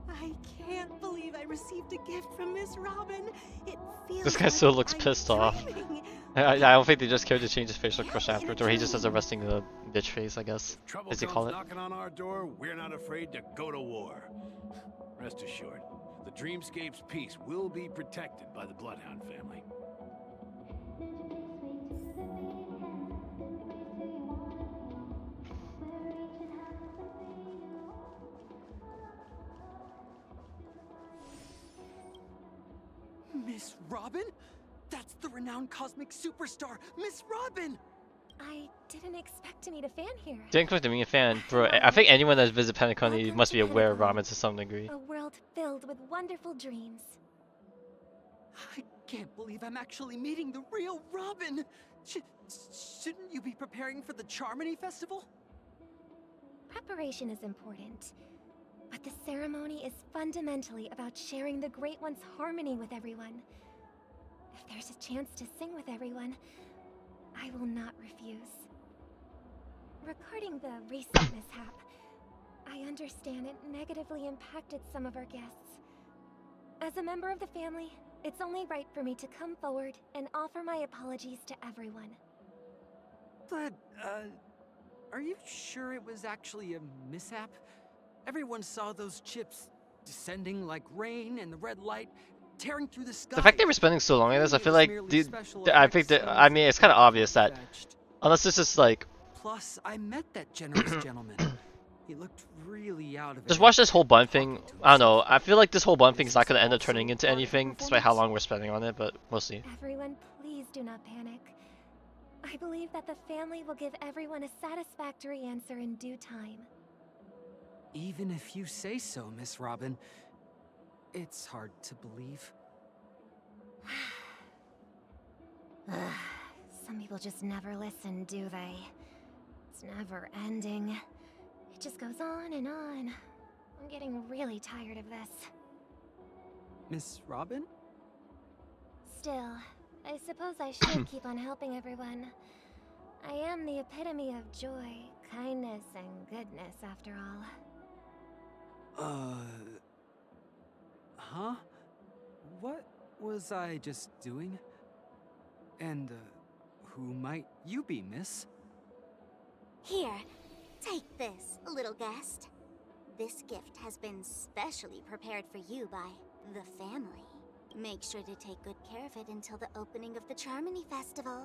I can't believe I received a gift from Miss Robin. It feels This guy like still looks I'm pissed off. dreaming. I don't think they just cared to change his facial expression afterwards, or he just has a resting bitch face, I guess. Trouble As they comes call it. knocking on our door, we're not afraid to go to war. Rest assured, the Dreamscape's peace will be protected by the Bloodhound family. Miss Robin? That's the renowned cosmic superstar, Miss Robin! I didn't expect to meet a fan here. Didn't expect to be a fan, bro. I think anyone that's visited Penacony must be aware of ramen to some degree. A world filled with wonderful dreams. I can't believe I'm actually meeting the real Robin! Shouldn't you be preparing for the Charmony Festival? Preparation is important, but the ceremony is fundamentally about sharing the Great One's harmony with everyone. If there's a chance to sing with everyone, I will not refuse. Regarding the recent mishap, I understand it negatively impacted some of our guests. As a member of the family, it's only right for me to come forward and offer my apologies to everyone. But, are you sure it was actually a mishap? Everyone saw those chips descending like rain and the red light tearing through the sky. The fact they were spending so long on this, I feel like, I think that, I mean, it's kind of obvious that, unless this is like, Plus, I met that generous gentleman. He looked really out of it. just watch this whole bun thing. I don't know. I feel like this whole bun thing is not going to end up turning into anything, despite how long we're spending on it, but we'll see. Everyone, please do not panic. I believe that the family will give everyone a satisfactory answer in due time. Even if you say so, Miss Robin, it's hard to believe. Some people just never listen, do they? It's never ending. It just goes on and on. I'm getting really tired of this. Miss Robin? Still, I suppose I should keep on helping everyone. I am the epitome of joy, kindness, and goodness, after all. Huh? What was I just doing? And, who might you be, miss? Here, take this, little guest. This gift has been specially prepared for you by the family. Make sure to take good care of it until the opening of the Charmony Festival.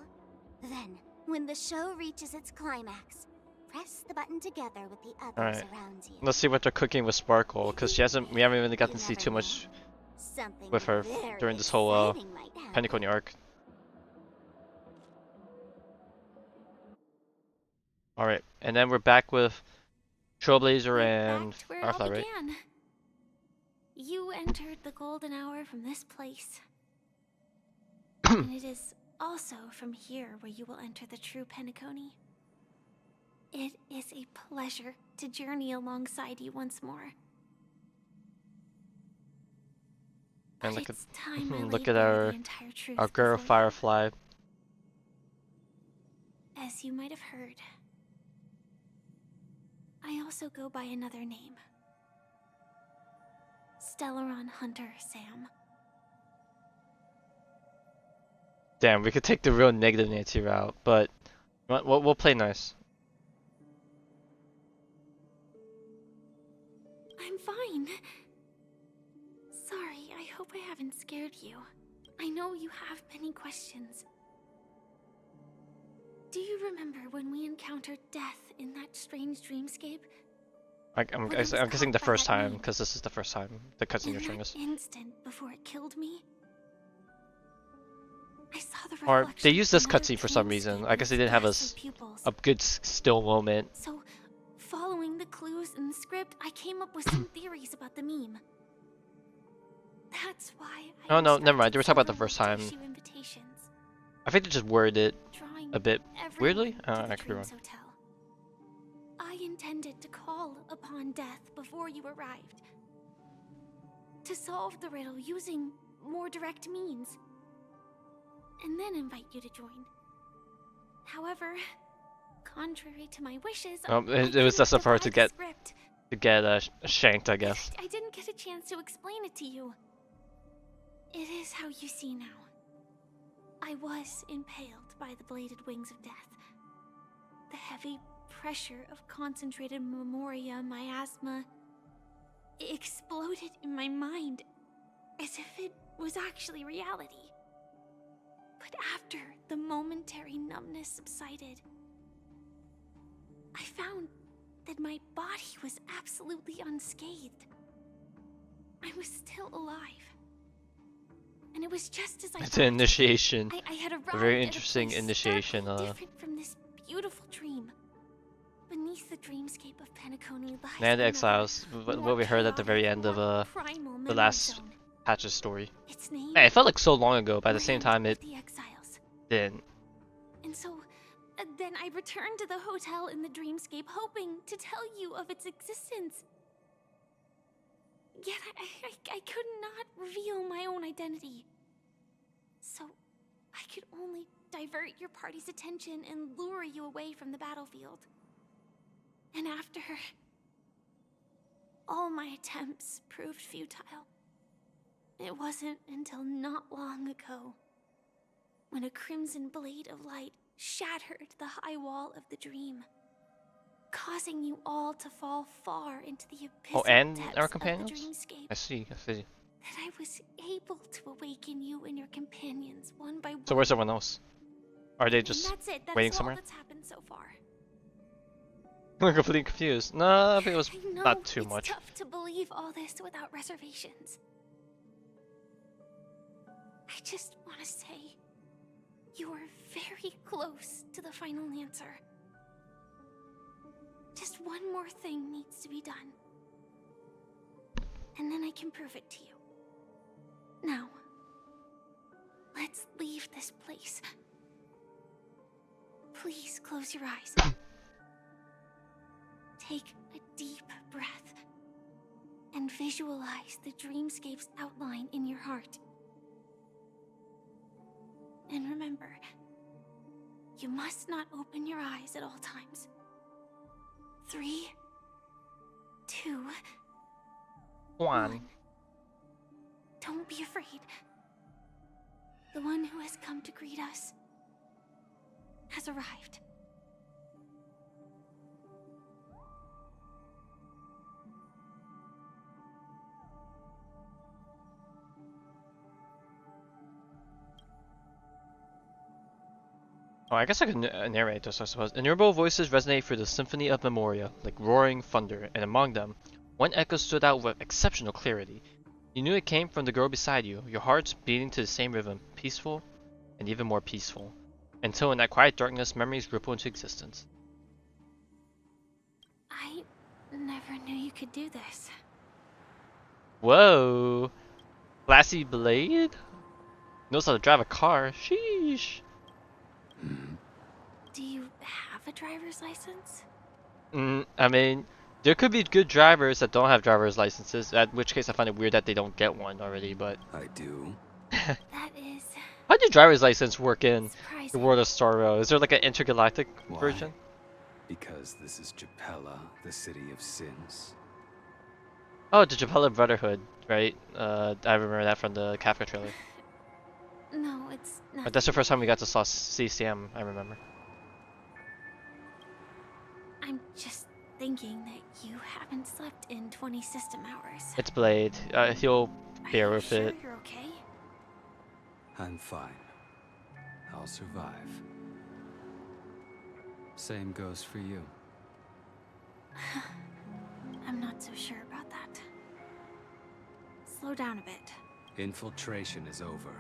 Then, when the show reaches its climax, press the button together with the others Alright, around you. let's see what they're cooking with Sparkle, because we haven't really gotten to see too much with her during this whole Penacony arc. Alright, and then we're back with Trailblazer and Where it all Arthur, right? began. You entered the golden hour from this place. And it is also from here where you will enter the true Penacony. It is a pleasure to journey alongside you once more. And But look it's time I look laid at bare our the entire truth girl before you. Firefly. As you might have heard, I also go by another name. Stellaron Hunter Sam. Damn, we could take the real negative Nancy route, but we'll play nice. I'm fine. Sorry, I hope I haven't scared you. I know you have many questions. Do you remember when we encountered death in that strange dreamscape? I'm guessing the first time, because this is the first time the cutscene you're showing us. Instant before it killed me? I saw the Or reflection they used this from that cutscene for some reason. I guess they didn't have pupils. a good still moment. So, following the clues in the script, I came up with some theories about the meme. That's why Oh no, never mind. They were talking about the first time. issue invitations, I think they just worded it drawing a bit everyone weirdly. to the I could be wrong. Dreams Hotel. I intended to call upon death before you arrived. To solve the riddle using more direct means. And then invite you to join. However, contrary to my wishes, It was just for her to get shanked, I guess. I didn't get a chance to explain it to you. It is how you see now. I was impaled by the bladed wings of death. The heavy pressure of concentrated memoria, miasma, exploded in my mind as if it was actually reality. But after the momentary numbness subsided, I found that my body was absolutely unscathed. I was still alive. And it was just as I It's an initiation. I had arrived A very at interesting a place initiation. starkly different from this beautiful dream. Beneath the dreamscape of Penacony lies And the another, Exiles, what we heard at the very end of primal the memory last zone. patch's story. Its name, Yeah, it felt like so long ago, but at the same Land time of it the Exiles. didn't. And so, then I returned to the hotel in the dreamscape, hoping to tell you of its existence. Yet I could not reveal my own identity. So, I could only divert your party's attention and lure you away from the battlefield. And after all my attempts proved futile, it wasn't until not long ago when a crimson blade of light shattered the high wall of the dream, causing you all to fall far into the abyssal And depths our of the companions? dreamscape. I see. That I was able to awaken you and your companions one by one. So where's everyone else? Are they And just that's it. That waiting is all somewhere? that's happened so far. I'm completely confused. No, I think it was I know not too it's much. tough to believe all this without reservations. I just want to say, you are very close to the final answer. Just one more thing needs to be done. And then I can prove it to you. Now, let's leave this place. Please close your eyes. Take a deep breath and visualize the dreamscape's outline in your heart. And remember, you must not open your eyes at all times. 3, 2, 1. Don't be afraid. The one who has come to greet us has arrived. Oh, I guess I could narrate this, I suppose. Innumerable voices resonate through the symphony of Memoria, like roaring thunder, and among them, one echo stood out with exceptional clarity. You knew it came from the girl beside you, your hearts beating to the same rhythm, peaceful and even more peaceful. Until in that quiet darkness, memories ripple into existence. I never knew you could do this. Whoa! Classy Blade? Knows how to drive a car. Sheesh! Do you have a driver's license? I mean, there could be good drivers that don't have driver's licenses, at which case I find it weird that they don't get one already, but... I do. That is... How does driver's license work in the surprising. world of Star Rail? Is there like an intergalactic version? Because this is Japella, the city of sins. Oh, the Japella Brotherhood, right? I remember that from the Kafka trailer. No, it's not. But that's the first time we got to see Sam, I remember. I'm just thinking that you haven't slept in 20 system hours. It's Blade. He'll bear Are you with sure it. you're okay? I'm fine. I'll survive. Same goes for you. I'm not so sure about that. Slow down a bit. Infiltration is over.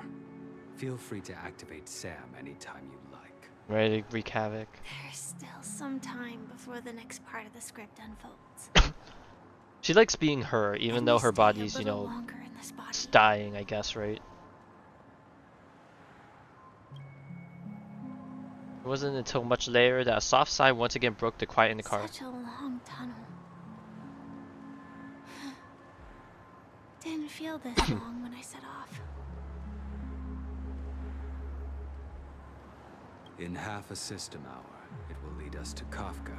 Feel free to activate Sam anytime you like. Ready to wreak havoc. There's still some time before the next part of the script unfolds. She likes being her, even though her body's, you know, longer in this body. dying, I guess, right? It wasn't until much later that a soft sigh once again broke the quiet in the car. Such a long tunnel. Didn't feel this long when I set off. In half a system hour, it will leave lead us to Kafka.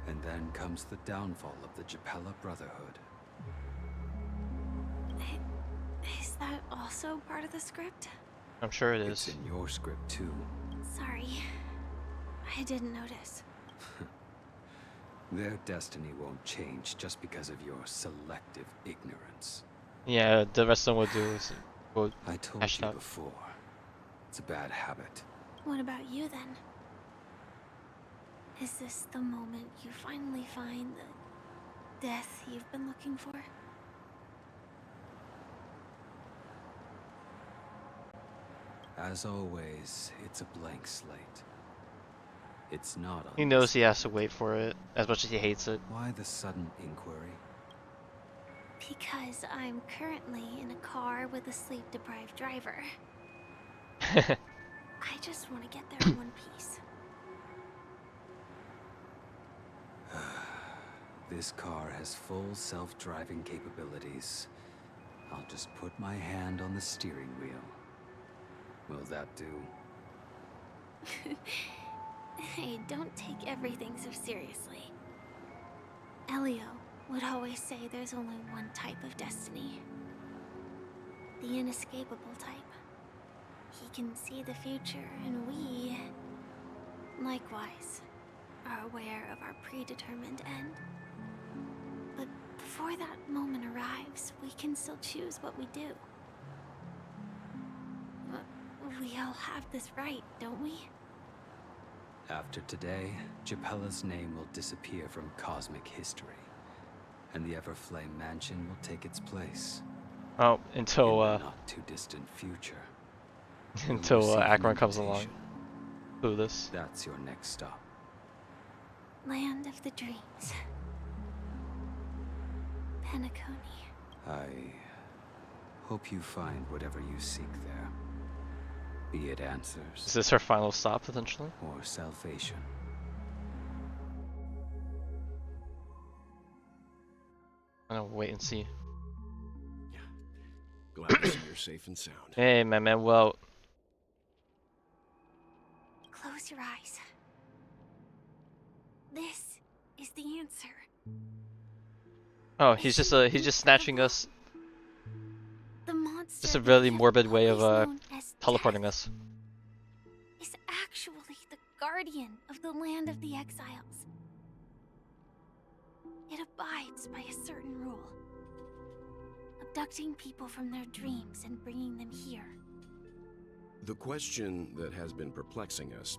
And then comes the downfall of the Japella Brotherhood. Is that also part of the script? I'm sure it is. It's in your script too. Sorry. I didn't notice. Their destiny won't change just because of your selective ignorance. Yeah, the rest of them will do is will I told hash it you out. before. It's a bad habit. What about you then? Is this the moment you finally find the death you've been looking for? As always, it's a blank slate. It's not on He knows he has to wait for it, as much as he hates it. Why the sudden inquiry? Because I'm currently in a car with a sleep-deprived driver. I just want to get there in one piece. This car has full self-driving capabilities. I'll just put my hand on the steering wheel. Will that do? Hey, don't take everything so seriously. Elio would always say there's only one type of destiny. The inescapable type. He can see the future, and we, likewise, are aware of our predetermined end. But before that moment arrives, we can still choose what we do. We all have this right, don't we? After today, Japella's name will disappear from cosmic history, and the Everflame Mansion will take its place. Oh, until in the not too distant future. until Akron comes along. Clueless. That's your next stop. Land of the dreams. Penacony. I hope you find whatever you seek there. Be it answers. Is this her final stop, potentially? Or salvation. I'm gonna wait and see. Glad to see you're safe and sound. Hey, man, well... Close your eyes. This is the answer. Oh, he's just snatching us. The monster Just a really we have morbid way of always known as teleporting death us. is actually the guardian of the land of the exiles. It abides by a certain rule. Abducting people from their dreams and bringing them here. The question that has been perplexing us,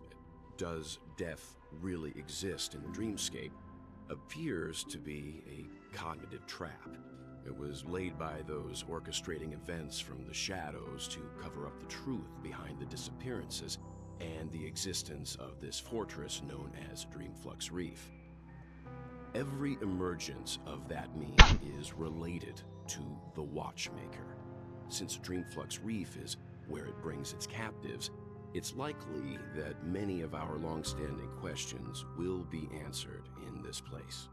does death really exist in the dreamscape, appears to be a cognitive trap. It was laid by those orchestrating events from the shadows to cover up the truth behind the disappearances and the existence of this fortress known as Dreamflux Reef. Every emergence of that meme is related to the Watchmaker. Since Dreamflux Reef is where it brings its captives, it's likely that many of our long-standing questions will be answered in this place.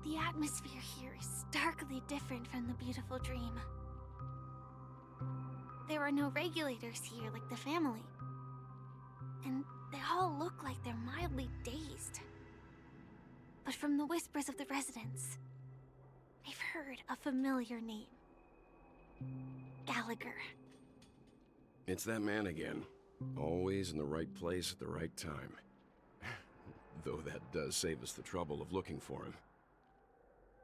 The atmosphere here is starkly different from the beautiful dream. There are no regulators here like the family. And they all look like they're mildly dazed. But from the whispers of the residents, I've heard a familiar name. Gallagher. It's that man again. Always in the right place at the right time. Though that does save us the trouble of looking for him.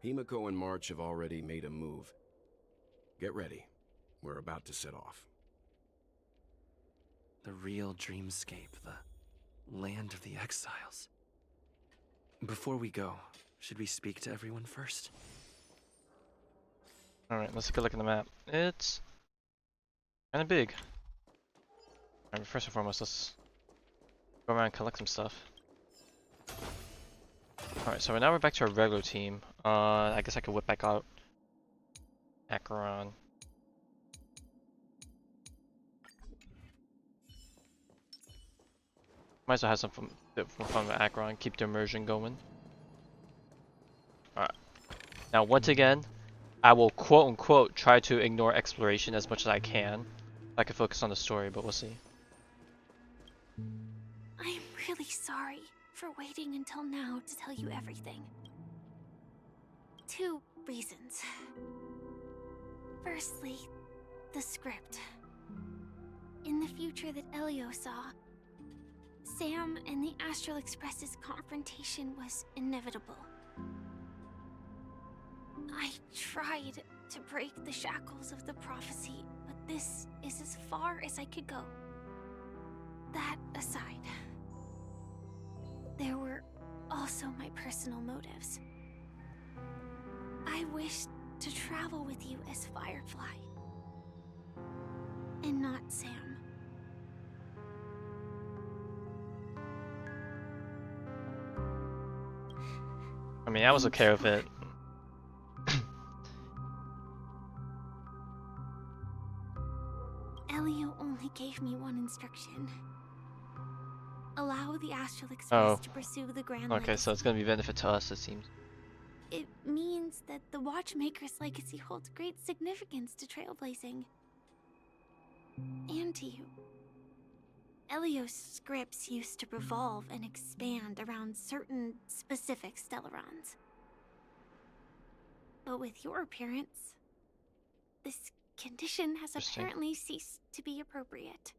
Himiko and March have already made a move. Get ready. We're about to set off. The real dreamscape, the land of the exiles. Before we go, should we speak to everyone first? Alright, let's take a look at the map. It's kinda big. Alright, first and foremost, let's go around and collect some stuff. Alright, so now we're back to our regular team. I guess I could whip back out Acheron. Might as well have some fun with Acheron, keep the immersion going. Alright. Now once again, I will quote unquote try to ignore exploration as much as I can. I can focus on the story, but we'll see. I'm really sorry for waiting until now to tell you everything. 2 reasons. Firstly, the script. In the future that Elio saw, Sam and the Astral Express's confrontation was inevitable. I tried to break the shackles of the prophecy, but this is as far as I could go. That aside, there were also my personal motives. I wished to travel with you as Firefly, and not Sam. I mean, I was okay with it. Elio only gave me one instruction. Allow the Astral Express to pursue the Grand Okay, so it's gonna be benefit to us, it seems. It means that the Watchmaker's legacy holds great significance to Trailblazing. And to you. Elio's scripts used to revolve and expand around certain specific Stellarons. But with your appearance, this condition has apparently ceased to be appropriate.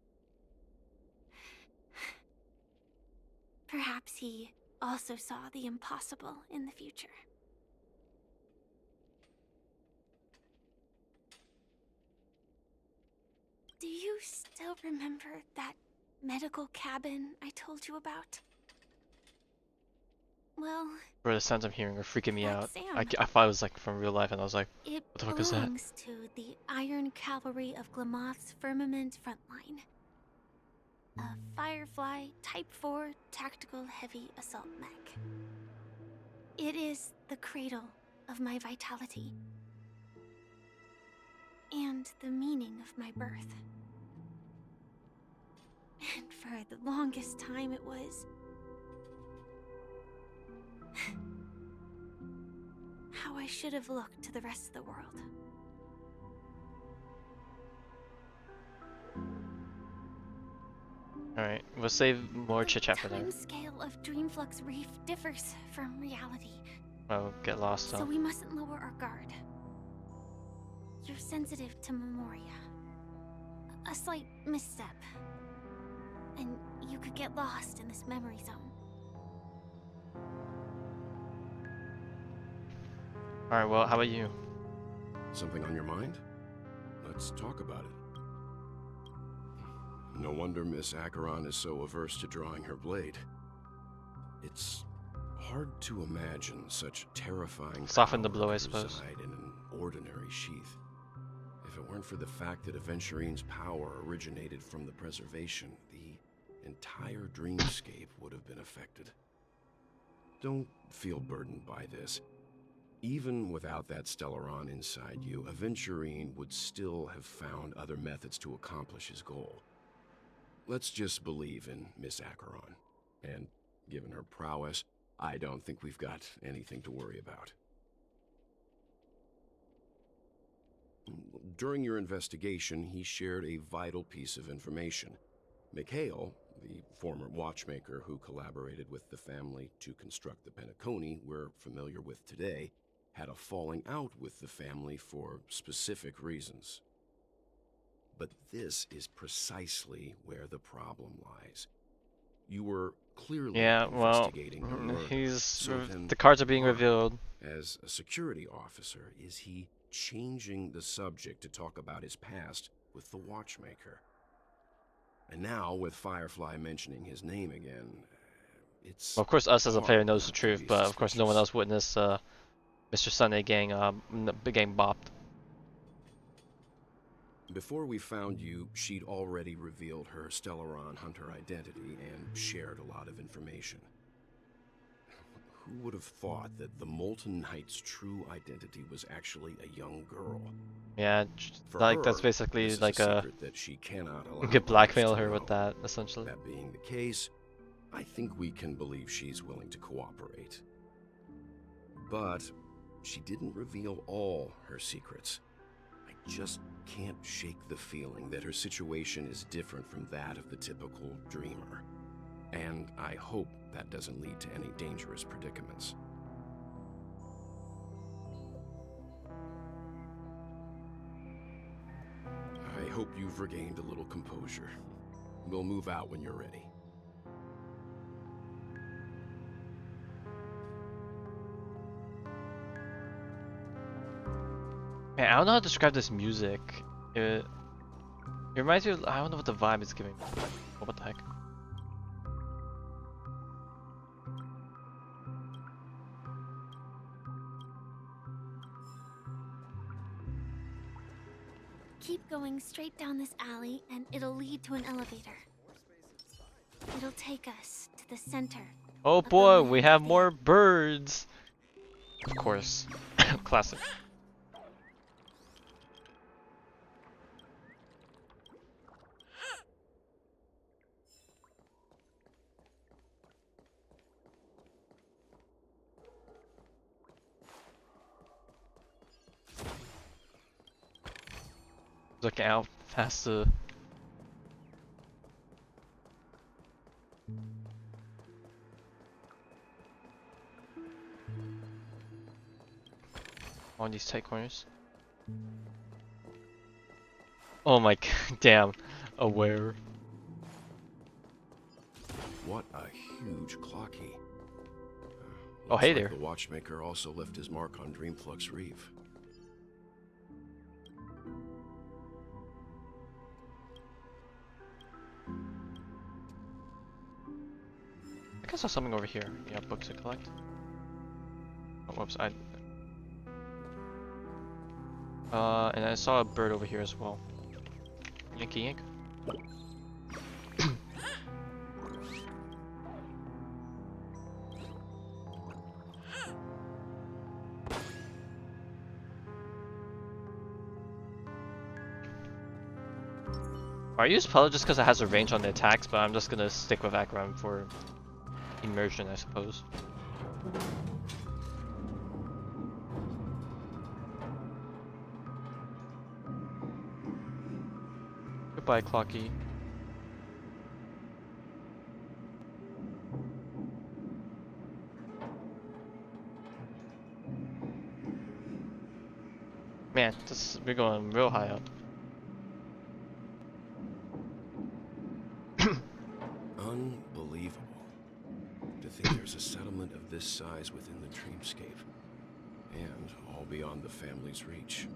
Perhaps he also saw the impossible in the future. Do you still remember that medical cabin I told you about? Well, Bro, the sounds I'm hearing are freaking me out. Sam. I thought it was like from real life, and I was like, It what the fuck is that? belongs to the Iron Cavalry of Glamoth's Firmament Frontline. A Firefly Type 4 Tactical Heavy Assault Mech. It is the cradle of my vitality. And the meaning of my birth. And for the longest time it was how I should have looked to the rest of the world. Alright, we'll save more chit chat for The time that. scale of Dreamflux Reef differs from reality. I'll get lost So on. we mustn't lower our guard. You're sensitive to Memoria. A slight misstep, and you could get lost in this memory zone. Alright, well, how about you? Something on your mind? Let's talk about it. No wonder Miss Acheron is so averse to drawing her blade. It's hard to imagine such terrifying Soften the power blow, I could suppose. reside in an ordinary sheath. If it weren't for the fact that Aventurine's power originated from the preservation, the entire dreamscape would have been affected. Don't feel burdened by this. Even without that Stellaron inside you, Aventurine would still have found other methods to accomplish his goal. Let's just believe in Miss Acheron. And given her prowess, I don't think we've got anything to worry about. During your investigation, he shared a vital piece of information. Mikhail, the former watchmaker who collaborated with the family to construct the Penacony we're familiar with today, had a falling out with the family for specific reasons. But this is precisely where the problem lies. You were clearly investigating the murder. The cards are being revealed. As a security officer, is he changing the subject to talk about his past with the Watchmaker? And now, with Firefly mentioning his name again, it's... Well, of course, us as a player knows the truth, but of course no one else witnessed Mr. Sunday gang getting bopped. Before we found you, she'd already revealed her Stellaron hunter identity and shared a lot of information. Who would have thought that the Molten Knight's true identity was actually a young girl? Yeah, For like her, that's basically this is like a secret that she cannot allow you could blackmail others to her know. with that, essentially. That being the case, I think we can believe she's willing to cooperate. But she didn't reveal all her secrets. I just can't shake the feeling that her situation is different from that of the typical dreamer. And I hope that doesn't lead to any dangerous predicaments. I hope you've regained a little composure. We'll move out when you're ready. Man, I don't know how to describe this music. It reminds me of, I don't know what the vibe is giving me. Oh, what the heck? Keep going straight down this alley and it'll lead to an elevator. It'll take us to the center. Oh boy, we have more birds! Of course. Classic. Looking out faster. On these tight corners. Oh my god, damn. Aware. What a huge clock key. Oh, hey Looks there. like the Watchmaker also left his mark on Dreamflux Reef. I think I saw something over here. Yeah, books to collect. Oh, whoops, and I saw a bird over here as well. Yankee yank. I use Pellet just because it has a range on the attacks, but I'm just gonna stick with Akram for immersion, I suppose. Goodbye, Clocky. Man, we're going real high up. Unbelievable. To think there's a settlement of this size within the dreamscape. And all beyond the family's reach.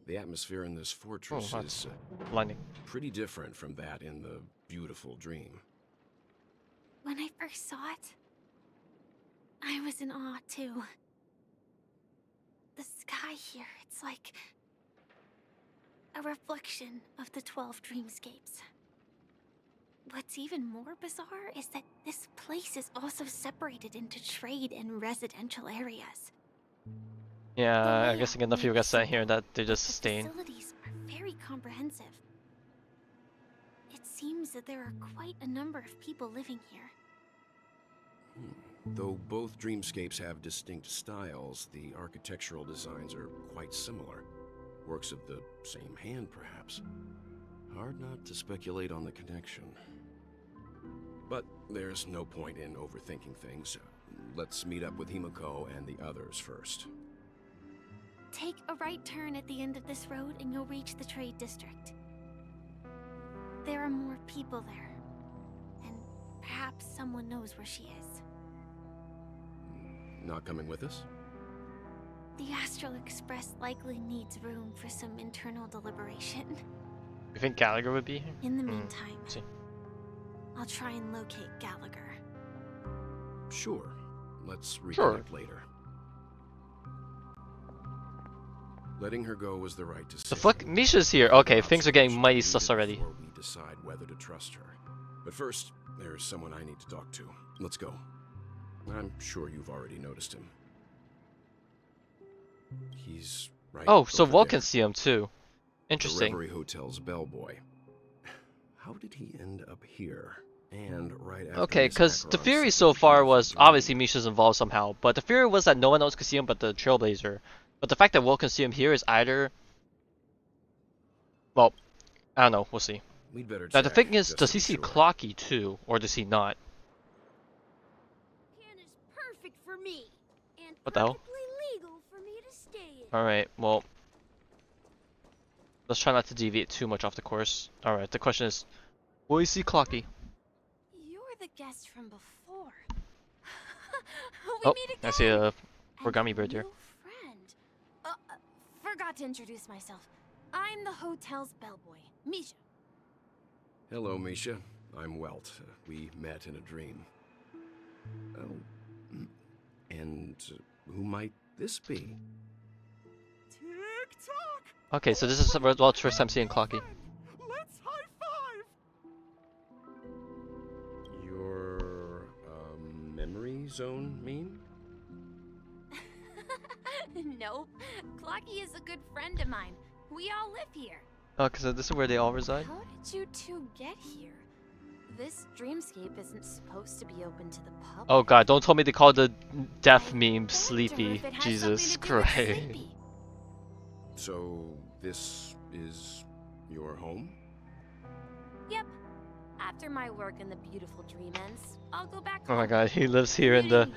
The atmosphere in this fortress is blinding. Pretty different from that in the beautiful dream. When I first saw it, I was in awe too. The sky here, it's like a reflection of the 12 dreamscapes. What's even more bizarre is that this place is also separated into trade and residential areas. Yeah, I guess enough people got sent here that they're just staying. Facilities are very comprehensive. It seems that there are quite a number of people living here. Though both dreamscapes have distinct styles, the architectural designs are quite similar. Works of the same hand, perhaps. Hard not to speculate on the connection. But there's no point in overthinking things. Let's meet up with Himiko and the others first. Take a right turn at the end of this road and you'll reach the trade district. There are more people there. And perhaps someone knows where she is. Not coming with us? The Astral Express likely needs room for some internal deliberation. You think Gallagher would be here? In the meantime, See. I'll try and locate Gallagher. Sure. Let's reconnect later. Letting her go was the right decision. The fuck? Misha's here. Okay, things are getting mighty sus already. Before we decide whether to trust her. But first, there's someone I need to talk to. Let's go. I'm sure you've already noticed him. He's right. Oh, so over Walt there. can see him too. Interesting. The Reverie Hotel's bellboy. How did he end up here? And right after Okay, Miss because the Acheron's theory second so far was the theory so far was obviously Misha's involved somehow, but the theory was that no one else could see him but the Trailblazer. But the fact that Will can see him here is either, well, I don't know. We'll see. We'd better Now the check, thing is, just does to he be see sure. Clocky too, or does he not? Perfect for me. And What the hell? perfectly legal for me to stay in. All right, well, let's try not to deviate too much off the course. All right, the question is, will he see Clocky? You're the guest from before. Oh, I see a origami bird here. Friend. Forgot to introduce myself. I'm the hotel's bellboy, Misha. Hello, Misha. I'm Welt. We met in a dream. Oh, and who might this be? Okay, so this is Walt's first time seeing Clocky. Let's high five! Your memory zone mean? Nope. Clocky is a good friend of mine. We all live here. Oh, so this is where they all reside? How did you two get here? This dreamscape isn't supposed to be open to the public. Oh god, don't tell me they call the death meme Sleepy. Jesus Christ. So, this is your home? Yep. After my work in the beautiful dream ends, I'll go back Oh home. my god, he lives here in the...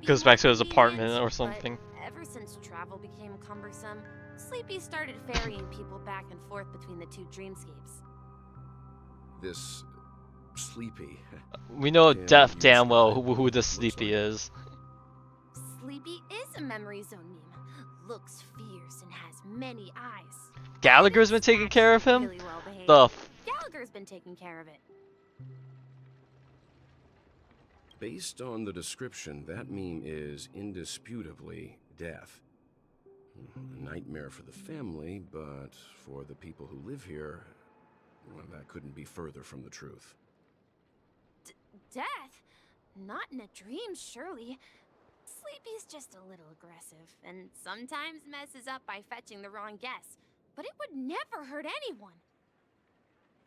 goes back to his apartment or something. But ever since travel became cumbersome, Sleepy started ferrying people back and forth between the two dreamscapes. This Sleepy. We know Can deaf you damn well describe who what this it looks Sleepy like? is. Sleepy is a memory zone meme. Looks fierce and has many eyes. Gallagher's been taking care of him? Really well behaved. The f... Gallagher's been taking care of it. Based on the description, that meme is indisputably death. A nightmare for the family, but for the people who live here, well, that couldn't be further from the truth. Death? Not in a dream, surely. Sleepy's just a little aggressive, and sometimes messes up by fetching the wrong guess. But it would never hurt anyone.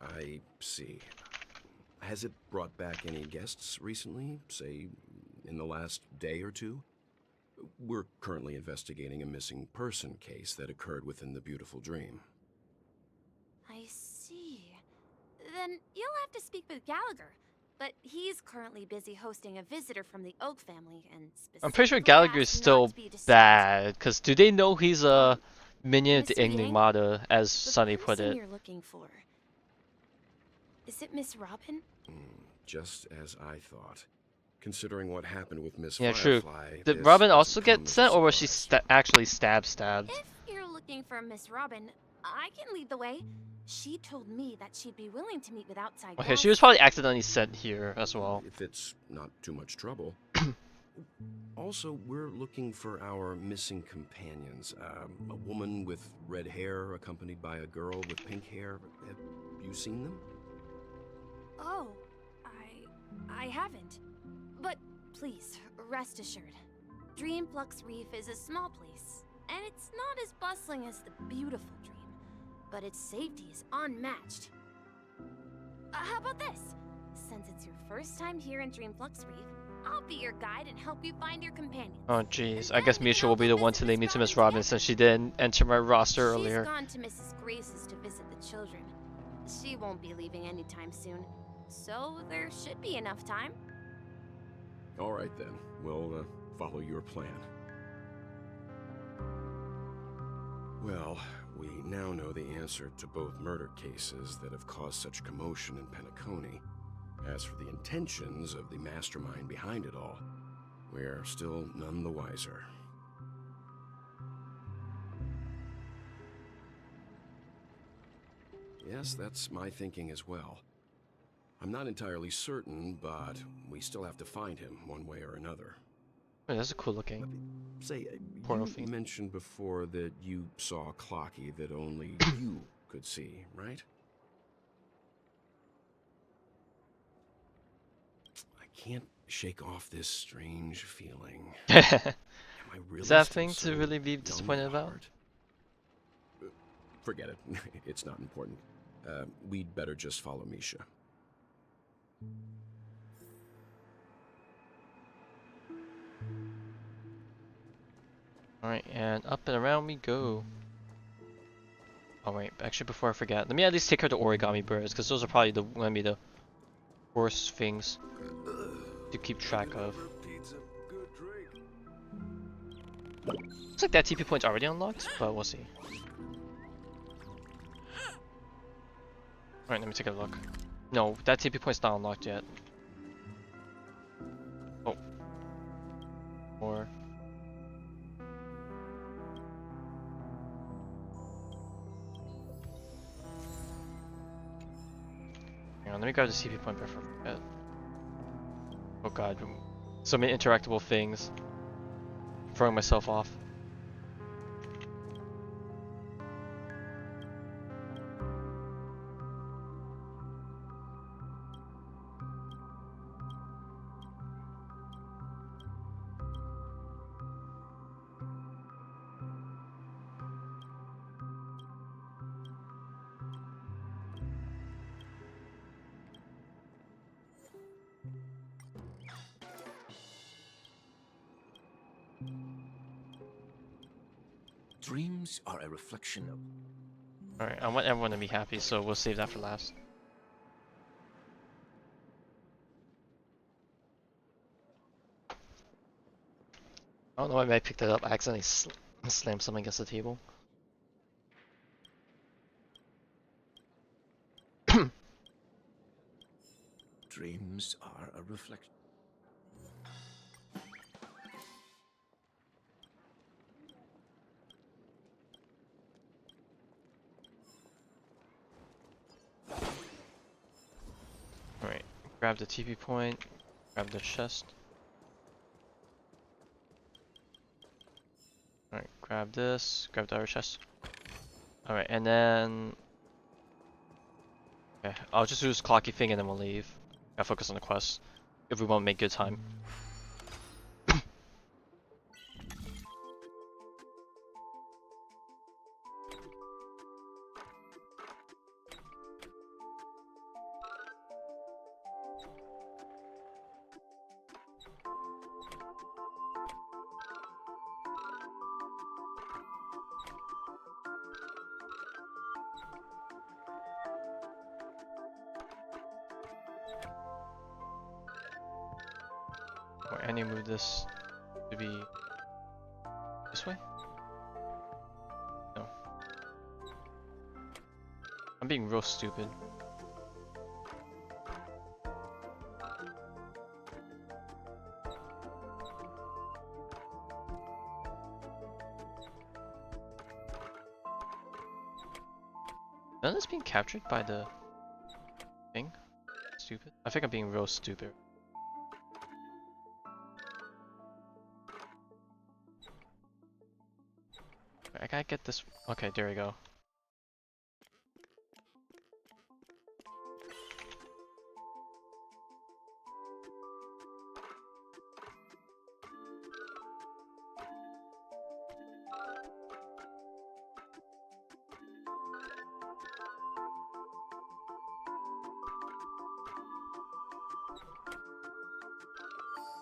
I see. Has it brought back any guests recently, say, in the last day or two? We're currently investigating a missing person case that occurred within the beautiful dream. I see. Then you'll have to speak with Gallagher. But he's currently busy hosting a visitor from the Oak family, and I'm pretty sure specifically Gallagher's asked not still to be disturbed. bad, because do they know he's a minion to Mr. Yang? Enigmata, as The Sunny put person it? you're looking for. Is it Miss Robin? Just as I thought. Considering what happened with Miss Yeah, true. Firefly, Did this Robin doesn't also come get as a sent, or was she surprise. actually stabbed? If you're looking for Miss Robin, I can lead the way. She told me that she'd be willing to meet with outside Okay, guests. she was probably accidentally sent here as well. If it's not too much trouble. Also, we're looking for our missing companions. A woman with red hair accompanied by a girl with pink hair. Have you seen them? Oh, I haven't. But please, rest assured. Dreamflux Reef is a small place, and it's not as bustling as the beautiful dream, but its safety is unmatched. How about this? Since it's your first time here in Dreamflux Reef, I'll be your guide and help you find your companion. Oh jeez, I guess Misha will be the one to lead me to Miss Robin since she didn't enter my roster earlier. She's gone to Mrs. Grace's to visit the children. She won't be leaving anytime soon, so there should be enough time. All right then, we'll follow your plan. Well, we now know the answer to both murder cases that have caused such commotion in Penacony. As for the intentions of the mastermind behind it all, we're still none the wiser. Yes, that's my thinking as well. I'm not entirely certain, but we still have to find him one way or another. Wait, that's a cool looking Say, portal you fiend. mentioned before that you saw Clocky that only you could see, right? I can't shake off this strange feeling. Am I really Is that still thing so to really be young disappointed at about? heart? Forget it. It's not important. We'd better just follow Misha. Alright, and up and around we go. Oh wait, actually before I forget, let me at least take care of the origami birds, because those are probably gonna be the worst things to keep track of. Looks like that TP point's already unlocked, but we'll see. Alright, let me take a look. No, that TP point's not unlocked yet. Oh. Or... Hang on, let me grab the TP point before I forget. Oh god, so many interactable things. Throwing myself off. Dreams are a reflection of... Alright, I want everyone to be happy, so we'll save that for last. I don't know why I picked that up. I accidentally slammed something against the table. Dreams are a reflection. Alright, grab the TP point, grab the chest. Alright, grab this, grab the other chest. Alright, and then... Okay, I'll just do this clocky thing and then we'll leave. Gotta focus on the quest, if we want to make good time. Alright, I need to move this to be this way? No. I'm being real stupid. None of this being captured by the thing? Stupid. I think I'm being real stupid. I gotta get this. Okay, there we go.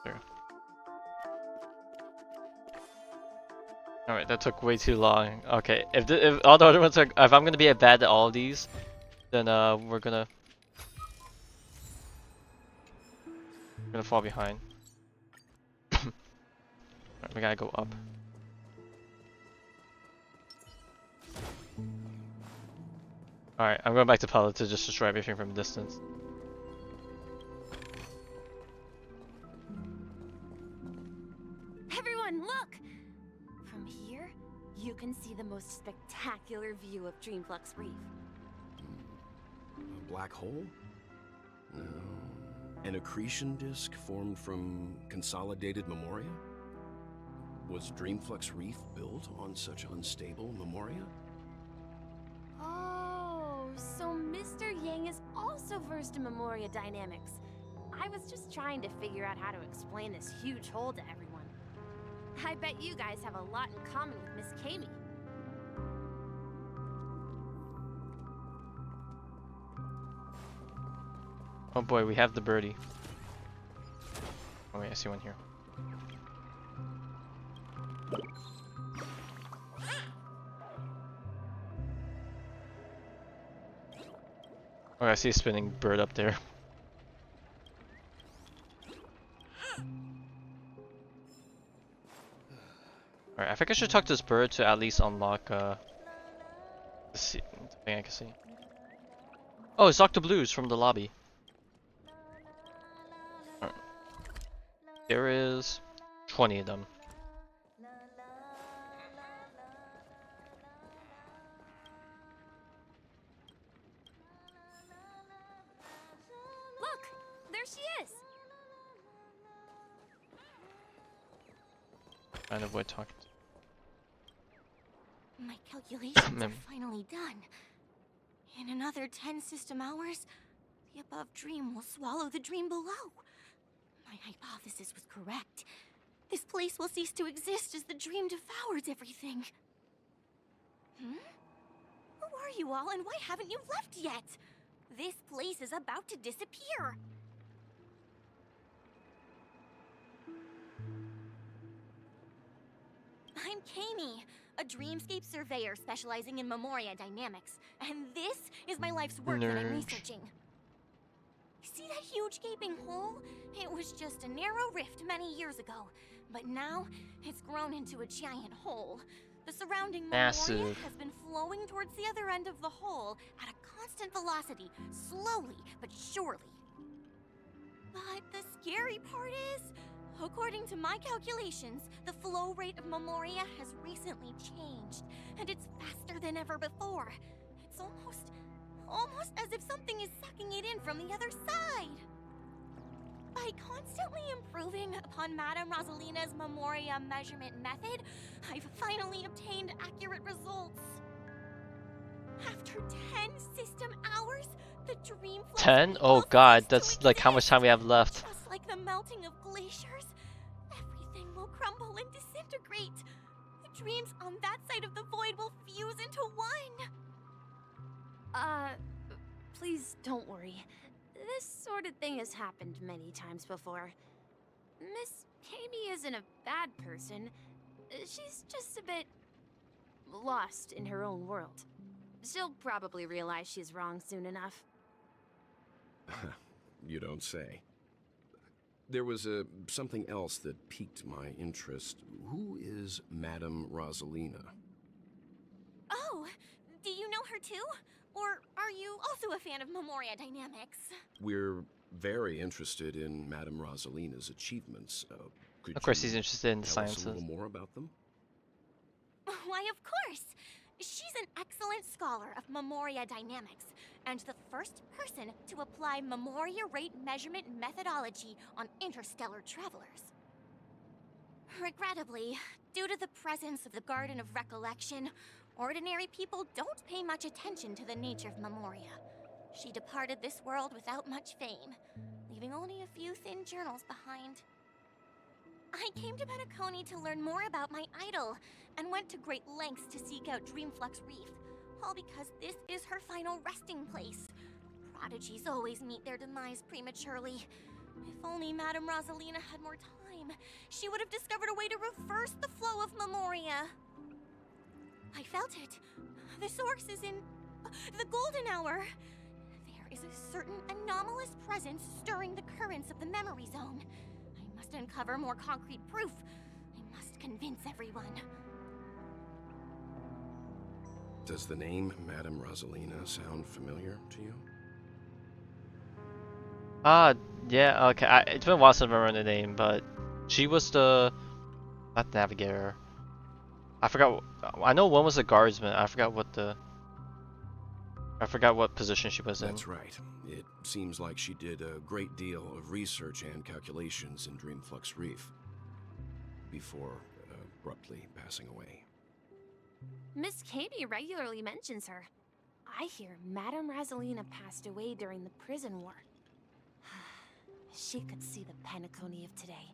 There. Alright, that took way too long. Okay, if all the other ones are, if I'm gonna be bad at all of these, then we're gonna fall behind. Alright, we gotta go up. Alright, I'm going back to Pella to just destroy everything from a distance. Everyone, look! From here, you can see the most spectacular view of Dreamflux Reef. A black hole? No. An accretion disk formed from consolidated memoria? Was Dreamflux Reef built on such unstable memoria? Oh, so Mr. Yang is also versed in Memoria dynamics. I was just trying to figure out how to explain this huge hole to everyone. I bet you guys have a lot in common with Miss Kami. Oh boy, we have the birdie. Oh wait, I see one here. Oh, I see a spinning bird up there. Alright, I think I should talk to this bird to at least unlock the thing I can see. Oh, it's Dr. Blues from the lobby. Alright. There is 20 of them. Look! There she is! Trying to avoid talking to My calculations are finally done. In another 10 system hours, the above dream will swallow the dream below. My hypothesis was correct. This place will cease to exist as the dream devours everything. Who are you all, and why haven't you left yet? This place is about to disappear. I'm Kami, a dreamscape surveyor specializing in Memoria dynamics, and this is my life's work that I'm researching. See that huge gaping hole? It was just a narrow rift many years ago, but now it's grown into a giant hole. The surrounding Memoria has been flowing towards the other end of the hole at a constant velocity, slowly but surely. But the scary part is, according to my calculations, the flow rate of Memoria has recently changed, and it's faster than ever before. It's almost as if something is sucking it in from the other side. By constantly improving upon Madame Rosalina's Memoria measurement method, I've finally obtained accurate results. After 10 system hours, the dream 10? Oh god, that's like how much time we have left. just like the melting of glaciers, everything will crumble and disintegrate. The dreams on that side of the void will fuse into one. Please don't worry. This sort of thing has happened many times before. Miss Kami isn't a bad person. She's just a bit lost in her own world. She'll probably realize she's wrong soon enough. You don't say. There was something else that piqued my interest. Who is Madame Rosalina? Oh, do you know her too? Or are you also a fan of Memoria dynamics? We're very interested in Madame Rosalina's achievements. Of course he's interested in the tell us sciences. a little more about them? Why, of course! She's an excellent scholar of Memoria dynamics, and the first person to apply Memoria rate measurement methodology on interstellar travelers. Regrettably, due to the presence of the Garden of Recollection, ordinary people don't pay much attention to the nature of Memoria. She departed this world without much fame, leaving only a few thin journals behind. I came to Penacony to learn more about my idol, and went to great lengths to seek out Dreamflux Reef, all because this is her final resting place. Prodigies always meet their demise prematurely. If only Madame Rosalina had more time, she would have discovered a way to reverse the flow of Memoria. I felt it. The source is in the golden hour. There is a certain anomalous presence stirring the currents of the memory zone. I must uncover more concrete proof. I must convince everyone. Does the name Madame Rosalina sound familiar to you? Yeah, okay. It's been a while since I remember the name, but she was the... not navigator. I forgot. I know one was a guardsman. I forgot what position she was in. That's right. It seems like she did a great deal of research and calculations in Dreamflux Reef before abruptly passing away. Miss Kami regularly mentions her. I hear Madame Rosalina passed away during the prison war. She could see the Penacony of today.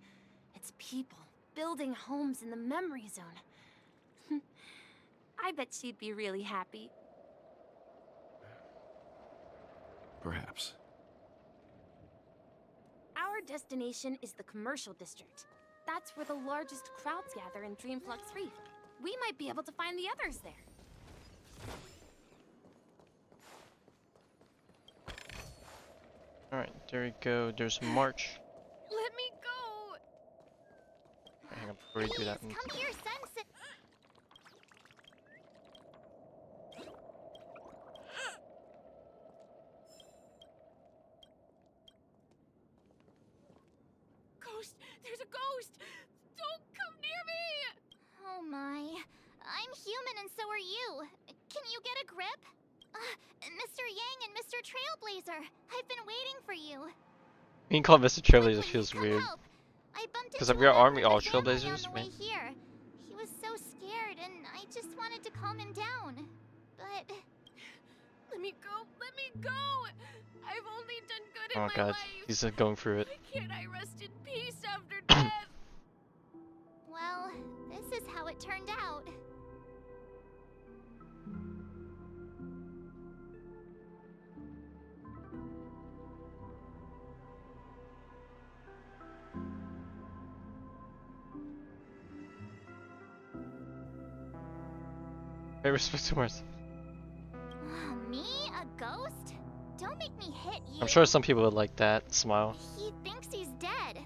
Its people building homes in the memory zone. I bet she'd be really happy. Perhaps. Our destination is the commercial district. That's where the largest crowds gather in Dreamflux Reef. We might be able to find the others there. Alright, there we go. There's March. Let me go. Alright, hang on, before we do that. Come to your senses. Ghost! There's a ghost! Don't come near me! Oh my. I'm human and so are you. Can you get a grip? Mr. Yang and Mr. Trailblazer, I've been waiting for you. Being called Mr. Trailblazer feels weird. I bumped Because into we are a member army of all the family on Trailblazers, the right? way here. He was so scared and I just wanted to calm him down. But Let me go! Let me go! I've only done good in Oh my god, life! he's going through it. Why can't I rest in peace after death? well, this is how it turned out. Hey, respect to Mars. Me? A ghost? Don't make me hit you. I'm sure some people would like that smile. He thinks he's dead.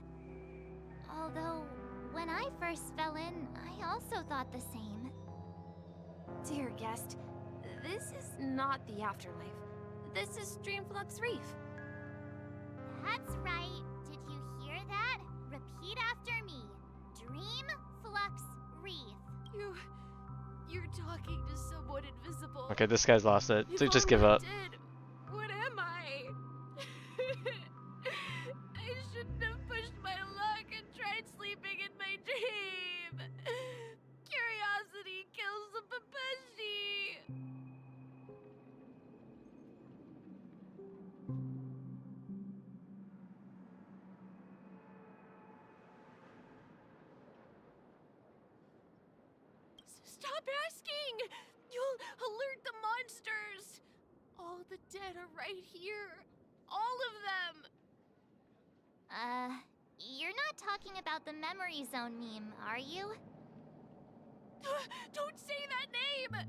Although, when I first fell in, I also thought the same. Dear guest, this is not the afterlife. This is Dreamflux Reef. That's right. Did you hear that? Repeat after me. Dream Flux Reef. You're talking to someone invisible. Okay, this guy's lost it. If So just I'm give not up. dead, what am I? I shouldn't have pushed my luck and tried sleeping in my dream. Curiosity kills the Papeshi. Stop asking! You'll alert the monsters! All the dead are right here. All of them! You're not talking about the memory zone meme, are you? Don't say that name!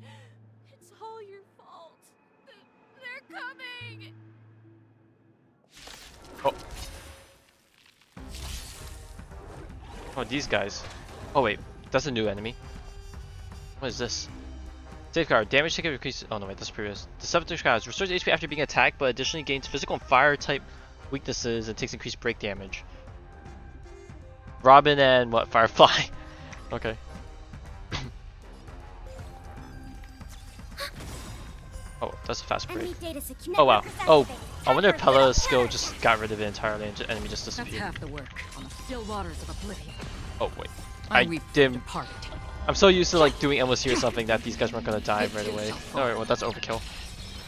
It's all your fault. They're coming! Oh. Oh, these guys. Oh wait, that's a new enemy. What is this? Safeguard. Damage taken increases. Oh no, wait, that's previous. The Substitute Guys restores HP after being attacked, but additionally gains physical and fire type weaknesses and takes increased break damage. Robin and what? Firefly. Okay. Oh, that's a fast break. Oh wow. Oh, I wonder if Pella's skill just got rid of it entirely and the enemy just That's disappeared. half the work on the still waters of oblivion. Oh wait. I I weep didn't. departed. I'm so used to like doing endless here or something that these guys weren't gonna die right away. Alright, well that's overkill.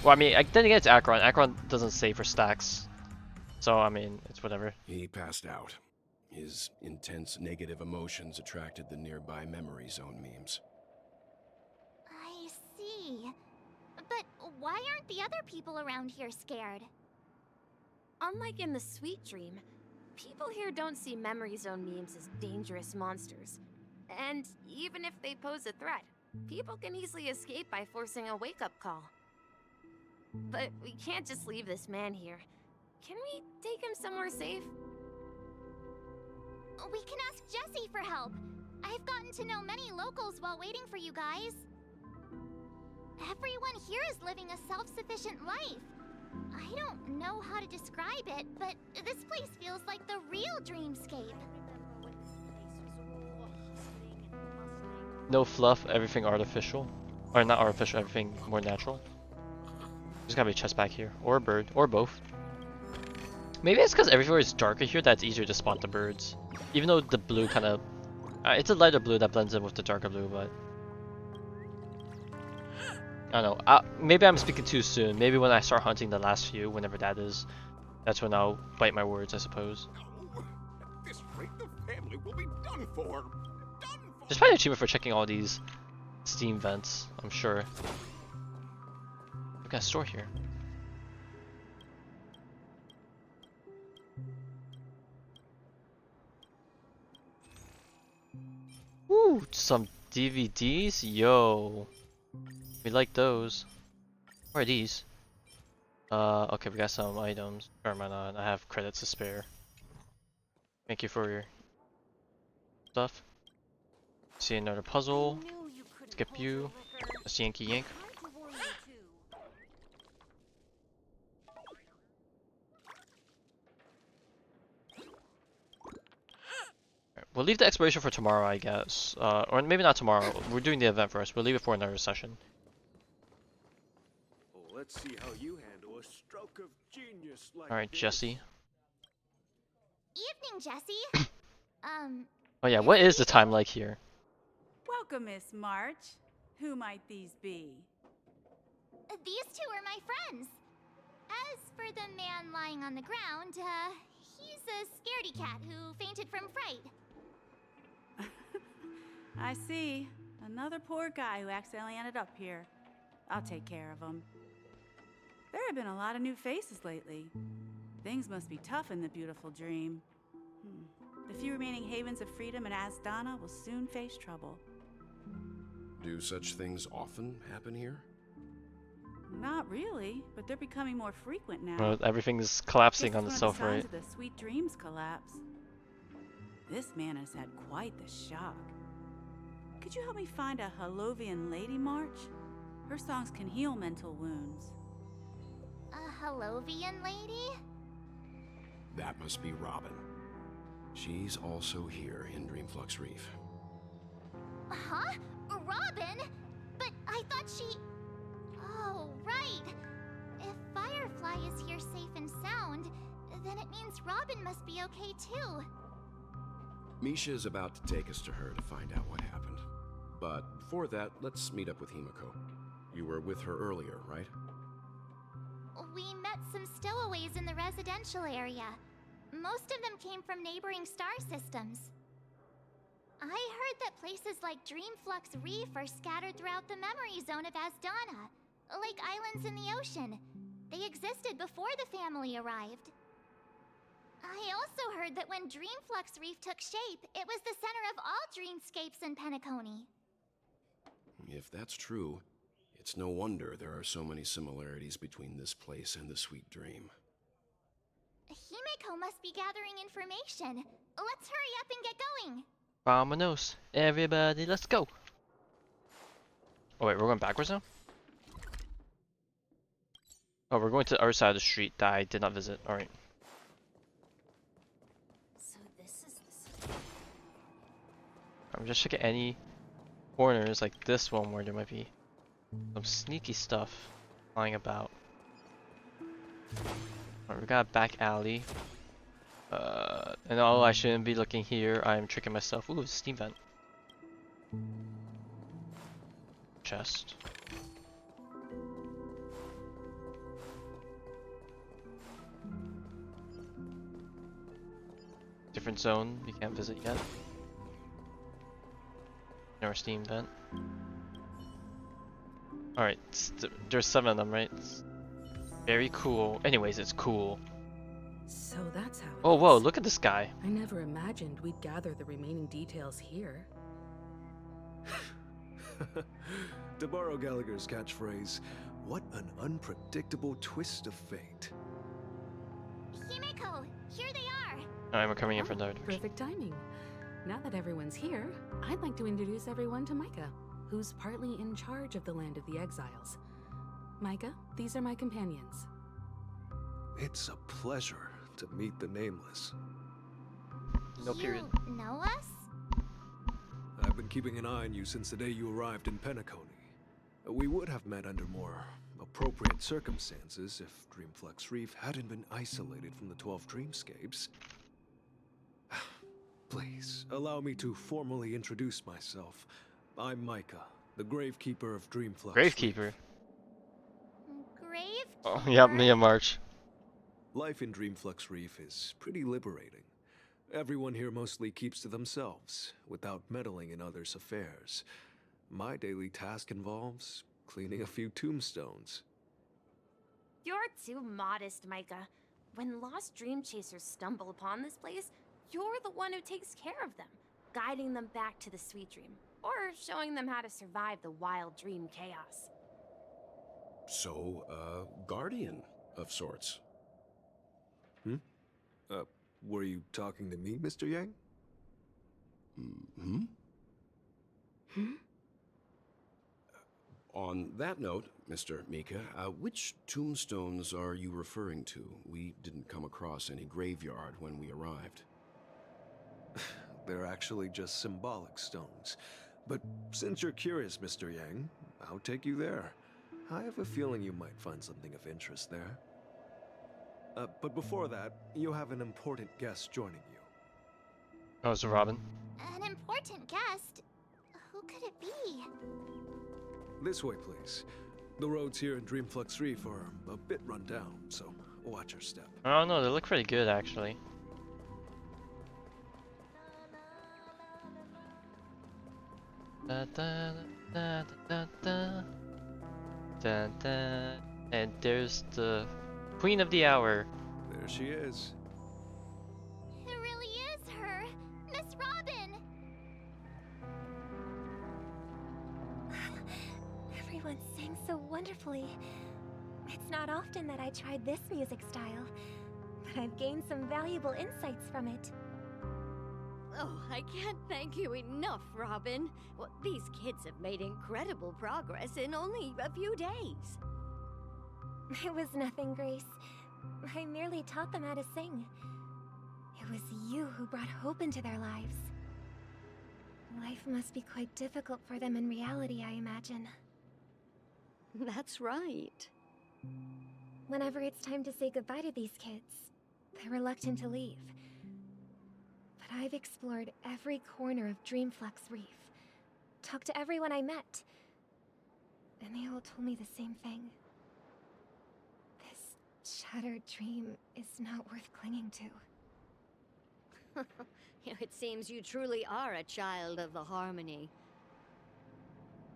Well, I mean, then again, it's Acheron. Acheron doesn't save for stacks. So, I mean, it's whatever. He passed out. His intense negative emotions attracted the nearby memory zone memes. I see. But why aren't the other people around here scared? Unlike in the Sweet Dream, people here don't see memory zone memes as dangerous monsters. And even if they pose a threat, people can easily escape by forcing a wake-up call. But we can't just leave this man here. Can we take him somewhere safe? We can ask Jessie for help. I've gotten to know many locals while waiting for you guys. Everyone here is living a self-sufficient life. I don't know how to describe it, but this place feels like the real dreamscape. No fluff, everything artificial. Or not artificial, everything more natural. There's gotta be a chest back here. Or a bird, or both. Maybe it's because everywhere is darker here that it's easier to spot the birds. Even though the blue kind of... it's a lighter blue that blends in with the darker blue, but... I don't know. Maybe I'm speaking too soon. Maybe when I start hunting the last few, whenever that is, that's when I'll bite my words, I suppose. At this rate, the family will be done for. There's probably an achievement for checking all these Steam vents, I'm sure. We've got a store here. Ooh, some DVDs? Yo. We like those. Where are these? Okay, we got some items. Or am I not? I have credits to spare. Thank you for your stuff. See another puzzle. Skip you. Let's Yankee Yank. Alright, we'll leave the exploration for tomorrow, I guess. Or maybe not tomorrow. We're doing the event first. We'll leave it for another session. Let's see how you handle a stroke of genius like Alright, this. Jesse. Evening, Jesse. Oh yeah, what is the time like here? Welcome, Miss March. Who might these be? These two are my friends. As for the man lying on the ground, he's a scaredy cat who fainted from fright. I see. Another poor guy who accidentally ended up here. I'll take care of him. There have been a lot of new faces lately. Things must be tough in the beautiful dream. The few remaining havens of freedom in Asdana will soon face trouble. Do such things often happen here? Not really, but they're becoming more frequent now. Well, everything's collapsing on It's itself, one of right? the signs of the sweet dreams collapse. This man has had quite the shock. Could you help me find a Halovian lady, March? Her songs can heal mental wounds. A Halovian lady? That must be Robin. She's also here in Dreamflux Reef. Huh? Robin? But I thought she... Oh, right. If Firefly is here safe and sound, then it means Robin must be okay too. Misha is about to take us to her to find out what happened. But before that, let's meet up with Himiko. You were with her earlier, right? We met some stowaways in the residential area. Most of them came from neighboring star systems. I heard that places like Dreamflux Reef are scattered throughout the memory zone of Asdana, like islands in the ocean. They existed before the family arrived. I also heard that when Dreamflux Reef took shape, it was the center of all dreamscapes in Penacony. If that's true, it's no wonder there are so many similarities between this place and the Sweet Dream. Himiko must be gathering information. Let's hurry up and get going. Vamonos. Everybody, let's go. Oh wait, we're going backwards now? Oh, we're going to the other side of the street that I did not visit. Alright. So this is the... I'm just checking any corners like this one where there might be some sneaky stuff lying about. Alright, we got a back alley. And oh, I shouldn't be looking here. I'm tricking myself. Ooh, steam vent. Chest. Different zone we can't visit yet. Our steam vent. Alright, there's 7 of them, right? It's very cool. Anyways, it's cool. So that's how it Oh, whoa, is. look at this guy. I never imagined we'd gather the remaining details here. To borrow Gallagher's catchphrase, what an unpredictable twist of fate. Himiko, here they are. Alright, we're coming in from there. Perfect timing. Now that everyone's here, I'd like to introduce everyone to Micah, who's partly in charge of the Land of the Exiles. Micah, these are my companions. It's a pleasure to meet the Nameless. No period. You know us? I've been keeping an eye on you since the day you arrived in Penacony. We would have met under more appropriate circumstances if Dreamflux Reef hadn't been isolated from the 12 dreamscapes. Please, allow me to formally introduce myself. I'm Micah, the Gravekeeper of Dreamflux Gravekeeper? Grave? Oh, yep, me and March. Life in Dreamflux Reef is pretty liberating. Everyone here mostly keeps to themselves, without meddling in others' affairs. My daily task involves cleaning a few tombstones. You're too modest, Micah. When lost dream chasers stumble upon this place, you're the one who takes care of them, guiding them back to the sweet dream, or showing them how to survive the wild dream chaos. So, Guardian. of sorts. Were you talking to me, Mr. Yang? Hmm? On that note, Mr. Mika, which tombstones are you referring to? We didn't come across any graveyard when we arrived. They're actually just symbolic stones. But since you're curious, Mr. Yang, I'll take you there. I have a feeling you might find something of interest there. But before that, you have an important guest joining you. Oh, it's Robin. An important guest? Who could it be? This way, please. The roads here in Dreamflux Reef are a bit run down, so watch your step. I don't know, they look pretty good actually. Da, da, da, da, da, da, da. And there's the Queen of the Hour. There she is. It really is her! Miss Robin! Everyone sang so wonderfully. It's not often that I tried this music style, but I've gained some valuable insights from it. Oh, I can't thank you enough, Robin. Well, these kids have made incredible progress in only a few days. It was nothing, Grace. I merely taught them how to sing. It was you who brought hope into their lives. Life must be quite difficult for them in reality, I imagine. That's right. Whenever it's time to say goodbye to these kids, they're reluctant to leave. But I've explored every corner of Dreamflux Reef, talked to everyone I met, and they all told me the same thing. This shattered dream is not worth clinging to. It seems you truly are a child of the Harmony.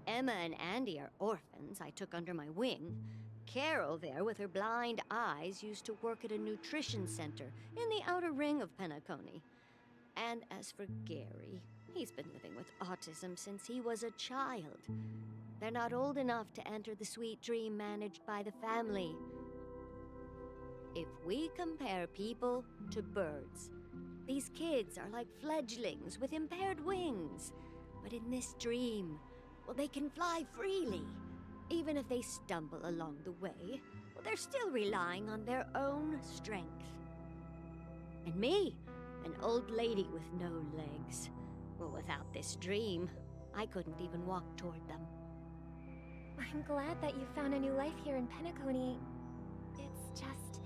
Emma and Andy are orphans I took under my wing. Carol there, with her blind eyes, used to work at a nutrition center in the outer ring of Penacony. And as for Gary, he's been living with autism since he was a child. They're not old enough to enter the sweet dream managed by the family. If we compare people to birds, these kids are like fledglings with impaired wings. But in this dream, well, they can fly freely. Even if they stumble along the way, well, they're still relying on their own strength. And me, an old lady with no legs. Well, without this dream, I couldn't even walk toward them. I'm glad that you found a new life here in Penacony. It's just...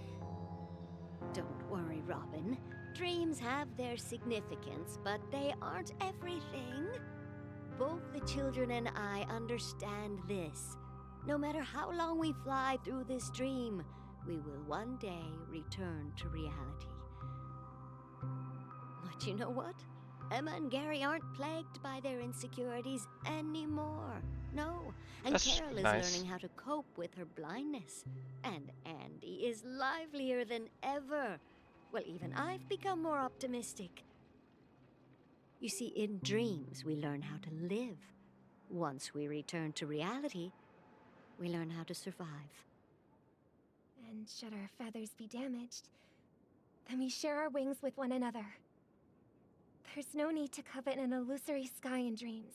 Don't worry, Robin. Dreams have their significance, but they aren't everything. Both the children and I understand this. No matter how long we fly through this dream, we will one day return to reality. But you know what? Emma and Gary aren't plagued by their insecurities anymore. No, and That's Carol is nice. learning how to cope with her blindness. And Andy is livelier than ever. Well, even I've become more optimistic. You see, in dreams, we learn how to live. Once we return to reality, we learn how to survive. And should our feathers be damaged, then we share our wings with one another. There's no need to covet an illusory sky in dreams,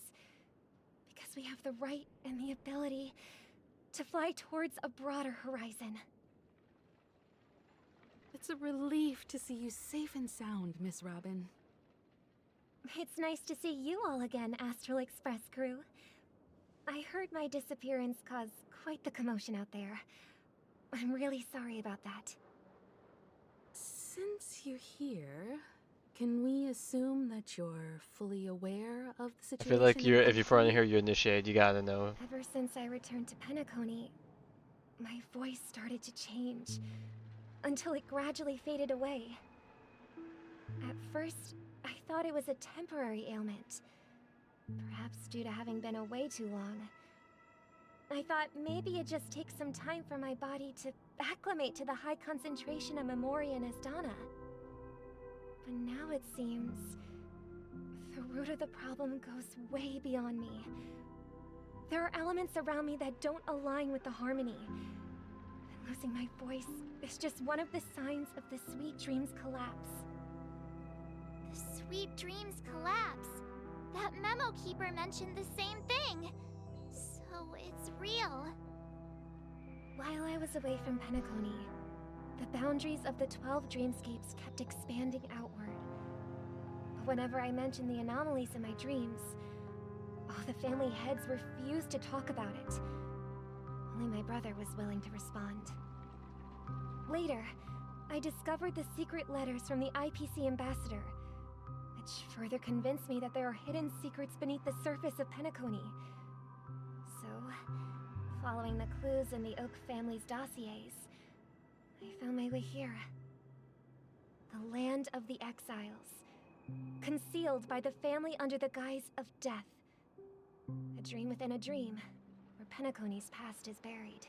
because we have the right and the ability to fly towards a broader horizon. It's a relief to see you safe and sound, Miss Robin. It's nice to see you all again, Astral Express crew. I heard my disappearance caused quite the commotion out there. I'm really sorry about that. Since you're here, can we assume that you're fully aware of the I situation? feel like in you're, if you're Penacony? in here, you initiate, you gotta know. Ever since I returned to Penacony, my voice started to change, until it gradually faded away. At first, I thought it was a temporary ailment, perhaps due to having been away too long. I thought maybe it just takes some time for my body to acclimate to the high concentration of Memoria and Asdana. But now it seems the root of the problem goes way beyond me. There are elements around me that don't align with the harmony. Losing my voice is just one of the signs of the Sweet Dreams collapse. The Sweet Dreams collapse. That memo keeper mentioned the same thing. So it's real. While I was away from Penacony, the boundaries of the 12 dreamscapes kept expanding outward. But whenever I mentioned the anomalies in my dreams, the family heads refused to talk about it. Only my brother was willing to respond. Later, I discovered the secret letters from the IPC ambassador, which further convinced me that there are hidden secrets beneath the surface of Penacony. So, following the clues in the Oak family's dossiers, I found my way here. The land of the exiles, concealed by the family under the guise of death. A dream within a dream, where Penacony's past is buried.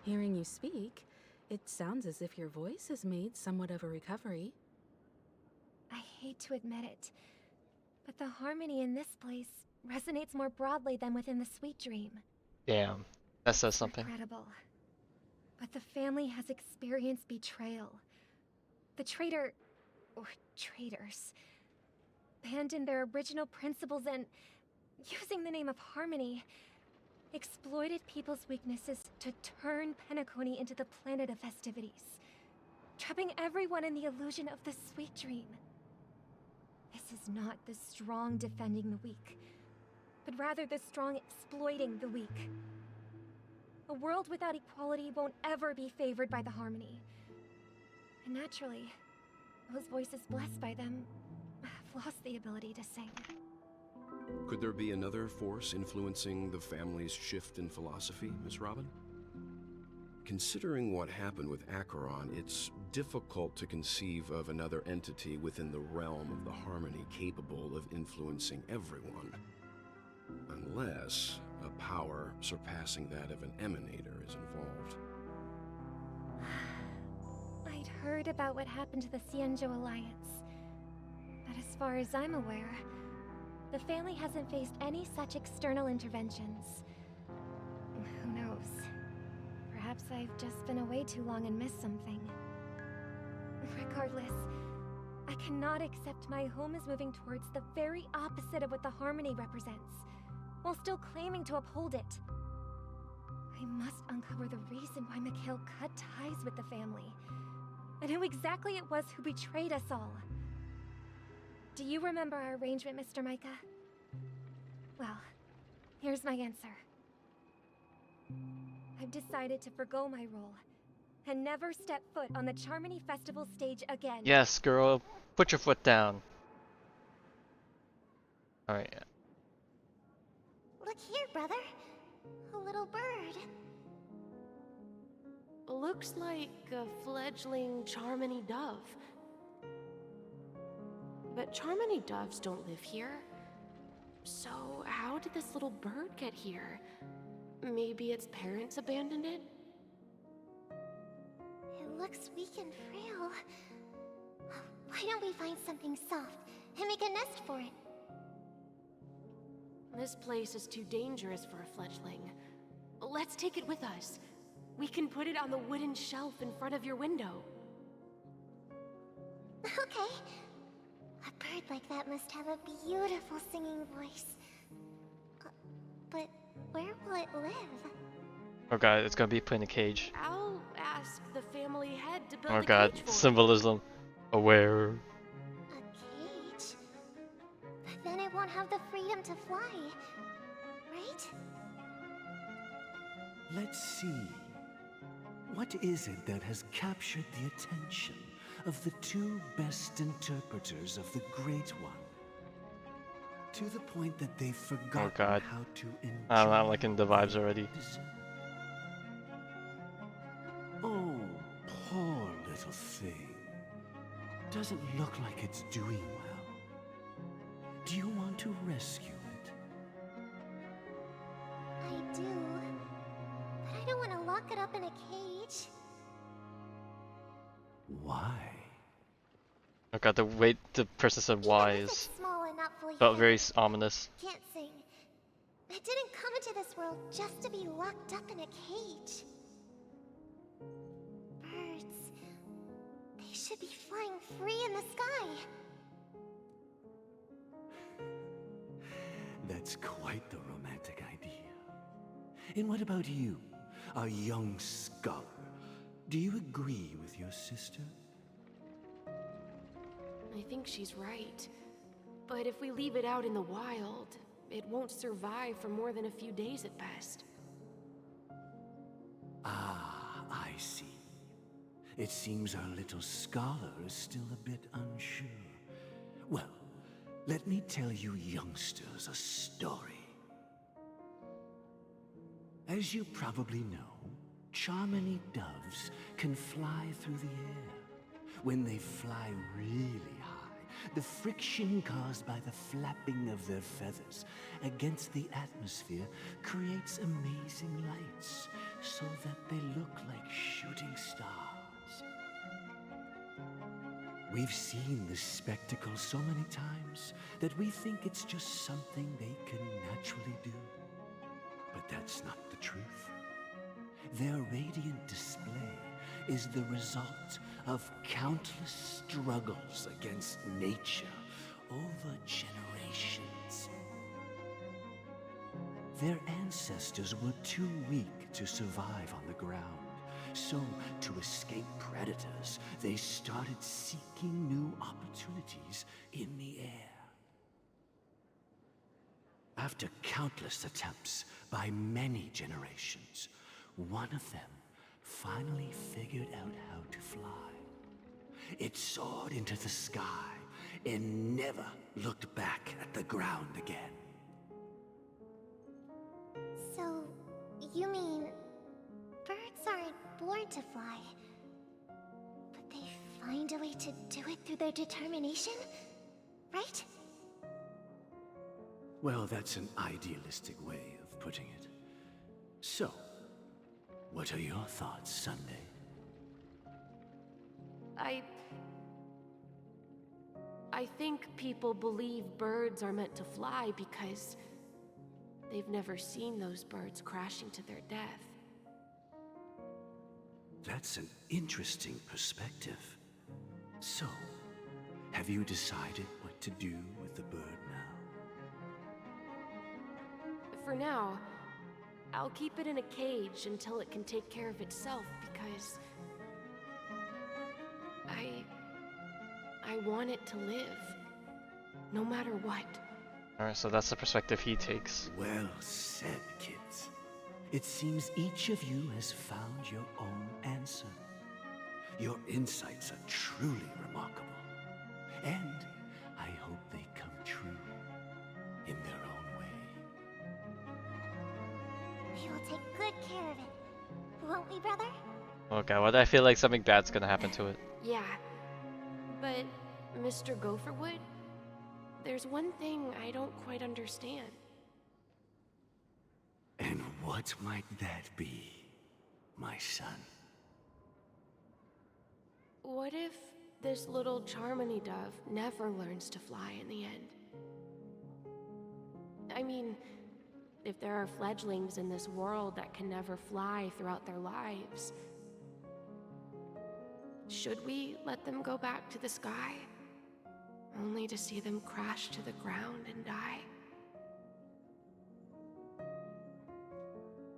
Hearing you speak, it sounds as if your voice has made somewhat of a recovery. I hate to admit it, but the harmony in this place resonates more broadly than within the Sweet Dream. Damn, that says something. Incredible. But the family has experienced betrayal. The traitor, or traitors, abandoned their original principles and, using the name of harmony, exploited people's weaknesses to turn Penacony into the planet of festivities, trapping everyone in the illusion of the Sweet Dream. This is not the strong defending the weak, but rather the strong exploiting the weak. A world without equality won't ever be favored by the harmony. And naturally, those voices blessed by them have lost the ability to sing. Could there be another force influencing the family's shift in philosophy, Miss Robin? Considering what happened with Acheron, it's difficult to conceive of another entity within the realm of the harmony capable of influencing everyone. Unless a power surpassing that of an emanator is involved. I'd heard about what happened to the Cienjo Alliance, but as far as I'm aware, the family hasn't faced any such external interventions. Who knows? Perhaps I've just been away too long and missed something. Regardless, I cannot accept my home is moving towards the very opposite of what the harmony represents, while still claiming to uphold it. I must uncover the reason why Mikhail cut ties with the family, and who exactly it was who betrayed us all. Do you remember our arrangement, Mr. Micah? Well, here's my answer. I've decided to forgo my role, and never step foot on the Charmony Festival stage again. Yes, girl. Put your foot down. Alright. Look here, brother. A little bird. Looks like a fledgling Charmony dove. But Charmony doves don't live here. So how did this little bird get here? Maybe its parents abandoned it? It looks weak and frail. Why don't we find something soft and make a nest for it? This place is too dangerous for a fledgling. Let's take it with us. We can put it on the wooden shelf in front of your window. Okay. A bird like that must have a beautiful singing voice. But where will it live? Oh god, it's gonna be put in a cage. I'll ask the family head to build Oh a god, cage for it. symbolism. Aware. A cage? But then it won't have the freedom to fly, right? Let's see. What is it that has captured the attention of the two best interpreters of the Great One? To the point that they've forgotten Oh god. how to enjoy. I'm liking the vibes already. Oh, poor little thing. Doesn't look like it's doing well. Do you want to rescue it? I do. But I don't want to lock it up in a cage. Why? Oh god, the way the person said why is Small enough for felt you. very ominous. Can't sing. I didn't come into this world just to be locked up in a cage. should be flying free in the sky. That's quite the romantic idea. And what about you, a young scholar? Do you agree with your sister? I think she's right. But if we leave it out in the wild, it won't survive for more than a few days at best. Ah, I see. It seems our little scholar is still a bit unsure. Well, let me tell you youngsters a story. As you probably know, Charmony doves can fly through the air. When they fly really high, the friction caused by the flapping of their feathers against the atmosphere creates amazing lights, so that they look like shooting stars. We've seen this spectacle so many times that we think it's just something they can naturally do. But that's not the truth. Their radiant display is the result of countless struggles against nature over generations. Their ancestors were too weak to survive on the ground, so to escape predators, they started seeking new opportunities in the air. After countless attempts by many generations, one of them finally figured out how to fly. It soared into the sky and never looked back at the ground again. So, you mean birds aren't born to fly, but they find a way to do it through their determination, right? Well, that's an idealistic way of putting it. So, what are your thoughts, Sunday? I think people believe birds are meant to fly because they've never seen those birds crashing to their death. That's an interesting perspective. So, have you decided what to do with the bird now? For now, I'll keep it in a cage until it can take care of itself because I want it to live, no matter what. Alright, so that's the perspective he takes. Well said, kids. It seems each of you has found your own answer. Your insights are truly remarkable, and I hope they come true in their own way. We will take good care of it, won't we, brother? Okay, why do I feel like something bad's gonna happen to it? Yeah, but Mr. Gopherwood, there's one thing I don't quite understand. And what might that be, my son? What if this little Charmony dove never learns to fly in the end? I mean, if there are fledglings in this world that can never fly throughout their lives, should we let them go back to the sky, only to see them crash to the ground and die?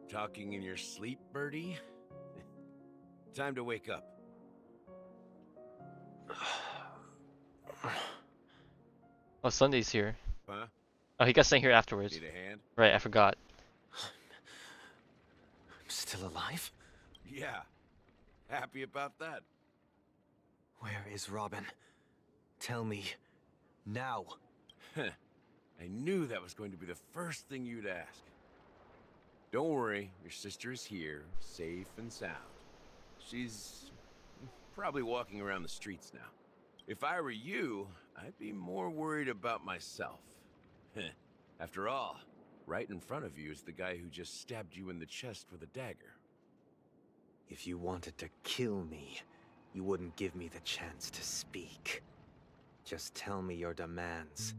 Talking in your sleep, Birdie? Time to wake up. Oh, Sunday's here. Huh? Oh, he got staying here afterwards. Need a hand? Right, I forgot. I'm still alive? Yeah. Happy about that. Where is Robin? Tell me. Now. I knew that was going to be the first thing you'd ask. Don't worry, your sister is here, safe and sound. She's probably walking around the streets now. If I were you, I'd be more worried about myself. After all, right in front of you is the guy who just stabbed you in the chest with a dagger. If you wanted to kill me, you wouldn't give me the chance to speak. Just tell me your demands,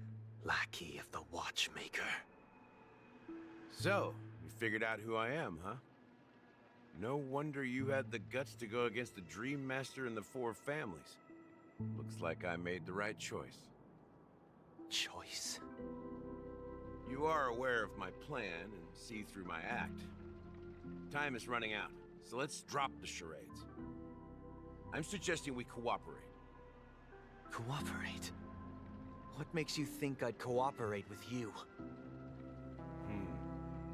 lackey of the Watchmaker. So, you figured out who I am, huh? No wonder you had the guts to go against the Dream Master and the Four Families. Looks like I made the right choice. Choice? You are aware of my plan and see through my act. Time is running out, so let's drop the charades. I'm suggesting we cooperate. Cooperate? What makes you think I'd cooperate with you?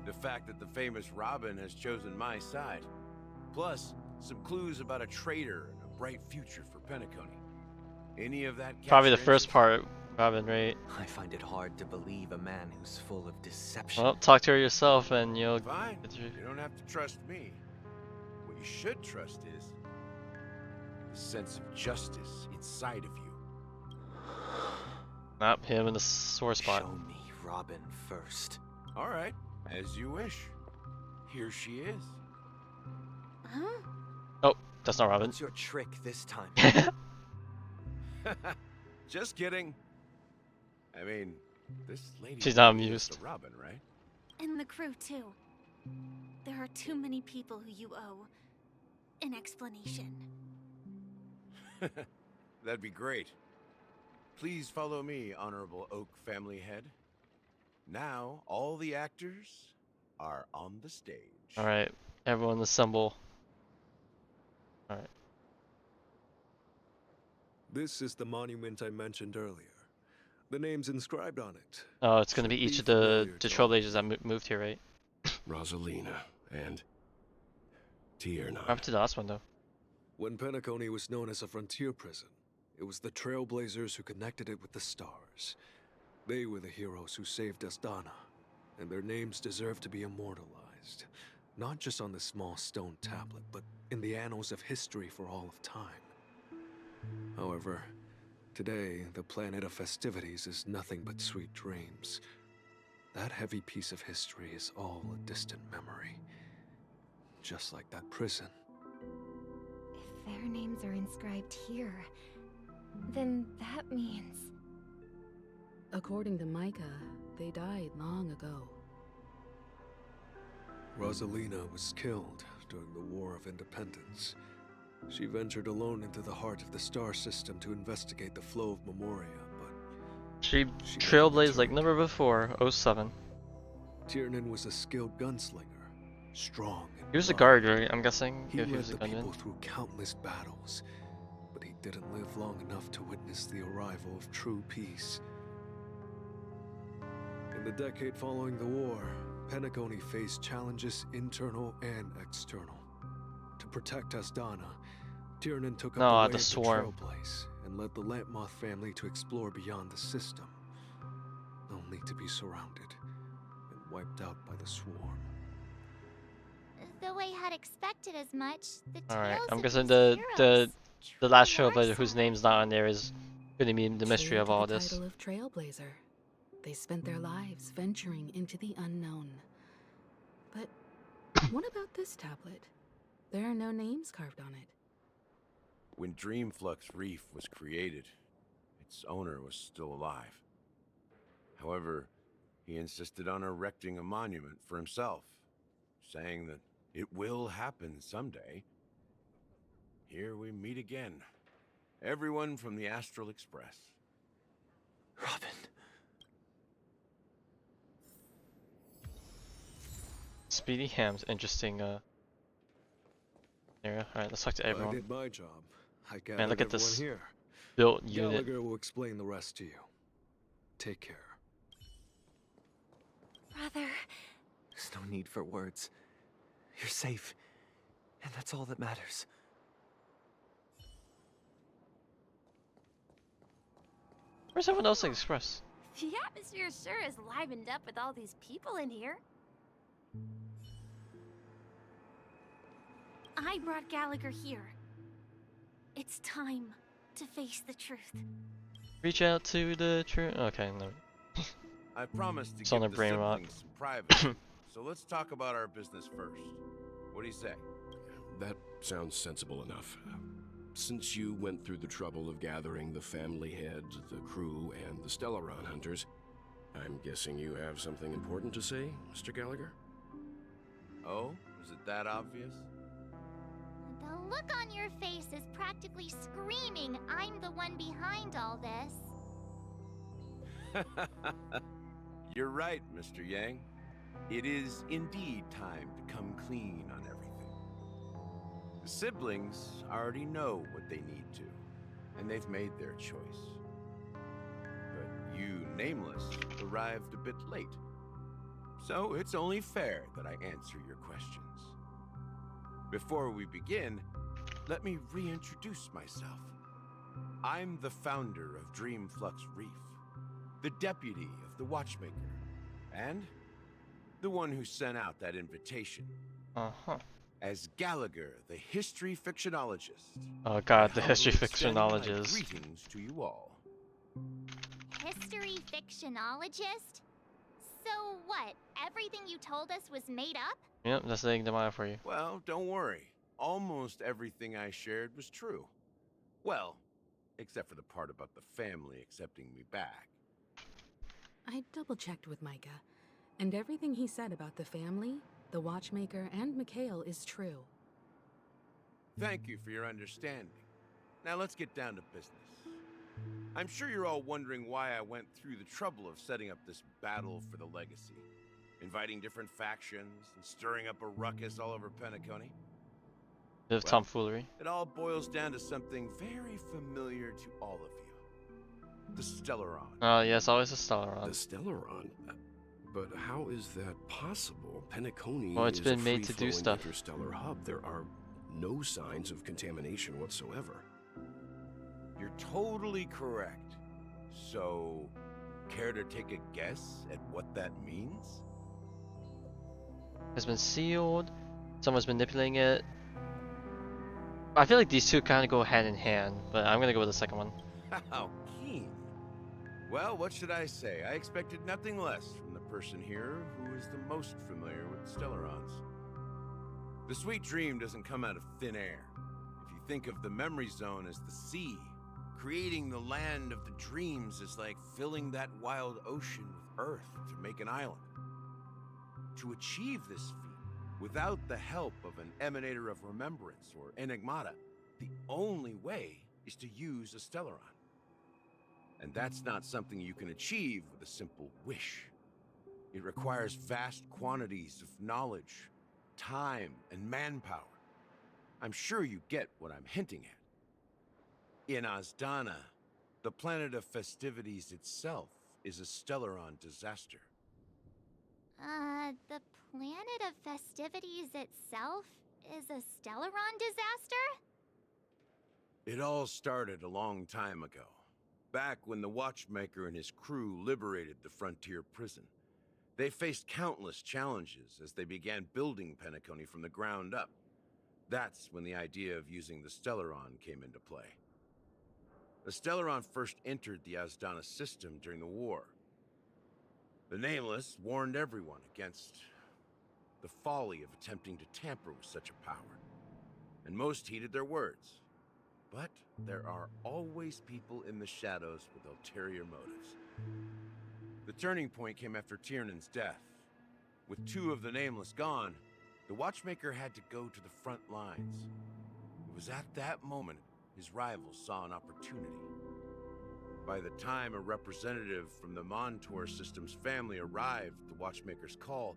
The fact that the famous Robin has chosen my side. Plus, some clues about a traitor and a bright future for Penacony. Any of that Probably the capture first interest? part, Robin, right? I find it hard to believe a man who's full of deception. Well, talk to her yourself and you'll Fine. get through. You don't have to trust me. What you should trust is the sense of justice inside of you. Not him in the sore spot. Show me Robin first. All right, as you wish. Here she is. Huh? Oh, that's not Robin. What's your trick this time? Just kidding. I mean, this lady. She's not is amused. the Robin, right? And the crew, too. There are too many people who you owe an explanation. That'd be great. Please follow me, Honorable Oak family head. Now, all the actors are on the stage. Alright, everyone assemble. Alright. This is the monument I mentioned earlier. The names inscribed on it. Oh, it's gonna be each of the Trailblazers that moved here, right? Rosalina and Tierna. What happened to the last one, though? When Penacony was known as a frontier prison, it was the Trailblazers who connected it with the stars. They were the heroes who saved Astana, and their names deserve to be immortalized. Not just on this small stone tablet, but in the annals of history for all of time. However, today, the planet of festivities is nothing but sweet dreams. That heavy piece of history is all a distant memory. Just like that prison. If their names are inscribed here, then that means... According to Micah, they died long ago. Rosalina was killed during the War of Independence. She ventured alone into the heart of the star system to investigate the flow of Memoria, but... She trailblazed like never before, 07. Tiernan was a skilled gunslinger, strong and He was a rugged. guard, right? I'm guessing He if he led was a the gunman. people through countless battles, but he didn't live long enough to witness the arrival of true peace. In the decade following the war, Penacony faced challenges internal and external. To protect Astana, Tiernan took up No, the way the of swarm. the Trailblaze and led the Lampmoth family to explore beyond the system, only to be surrounded and wiped out by the swarm. Though I had expected as much, the Alright, tales I'm of guessing these the last truly Trailblazer are whose name's not on there is gonna be the mystery True of to all the this. title of Trailblazer. They spent their lives venturing into the unknown. But what about this tablet? There are no names carved on it. When Dreamflux Reef was created, its owner was still alive. However, he insisted on erecting a monument for himself, saying that it will happen someday. Here we meet again. Everyone from the Astral Express. Robin. Speedy Ham's interesting area. Alright, let's talk to I everyone. did my job. I gathered Man, look at everyone this here. built unit. Gallagher will explain the rest to you. Take care. Brother... There's no need for words. You're safe, and that's all that matters. Where's everyone else at Express? The atmosphere sure is livened up with all these people in here. I brought Gallagher here. It's time to face the truth. Reach out to the true. Okay, no. I promised to It's on give the the brain rot. siblings some privacy, so let's talk about our business first. What do you say? That sounds sensible enough. Since you went through the trouble of gathering the family head, the crew, and the Stellaron hunters, I'm guessing you have something important to say, Mr. Gallagher? Oh, is it that obvious? The look on your face is practically screaming, I'm the one behind all this. You're right, Mr. Yang. It is indeed time to come clean on everything. The siblings already know what they need to, and they've made their choice. But you, Nameless, arrived a bit late. So it's only fair that I answer your questions. Before we begin, let me reintroduce myself. I'm the founder of Dreamflux Reef, the deputy of the Watchmaker, and the one who sent out that invitation. As Gallagher, the history fictionologist. Oh god, the I history humbly extend my fictionologist. Greetings to you all. History fictionologist? So what? Everything you told us was made up? Yep, that's the Ignition for you. Well, don't worry. Almost everything I shared was true. Well, except for the part about the family accepting me back. I double-checked with Micah, and everything he said about the family, the Watchmaker, and Mikhail is true. Thank you for your understanding. Now let's get down to business. I'm sure you're all wondering why I went through the trouble of setting up this battle for the legacy, inviting different factions and stirring up a ruckus all over Penacony. Bit of tomfoolery. It all boils down to something very familiar to all of you. The Stellaron. Oh yes, always a Stellaron. The Stellaron? But how is that possible? Penacony Well, it's is been a made to do free-flowing stuff. interstellar hub. There are no signs of contamination whatsoever. You're totally correct. So, care to take a guess at what that means? Has been sealed. Someone's manipulating it. I feel like these two kind of go hand in hand, but I'm gonna go with the second one. How keen. Well, what should I say? I expected nothing less from the person here who is the most familiar with Stellarons. The sweet dream doesn't come out of thin air. If you think of the memory zone as the sea, creating the land of the dreams is like filling that wild ocean with earth to make an island. To achieve this feat, without the help of an emanator of remembrance or enigmata, the only way is to use a Stellaron. And that's not something you can achieve with a simple wish. It requires vast quantities of knowledge, time, and manpower. I'm sure you get what I'm hinting at. In Azdana, the planet of festivities itself is a Stellaron disaster. The planet of festivities itself is a Stellaron disaster? It all started a long time ago, back when the Watchmaker and his crew liberated the frontier prison. They faced countless challenges as they began building Penacony from the ground up. That's when the idea of using the Stellaron came into play. The Stellaron first entered the Azdana system during the war. The Nameless warned everyone against the folly of attempting to tamper with such a power, and most heeded their words. But there are always people in the shadows with ulterior motives. The turning point came after Tiernan's death. With two of the Nameless gone, the Watchmaker had to go to the front lines. It was at that moment his rivals saw an opportunity. By the time a representative from the Montour System's family arrived at the Watchmaker's call,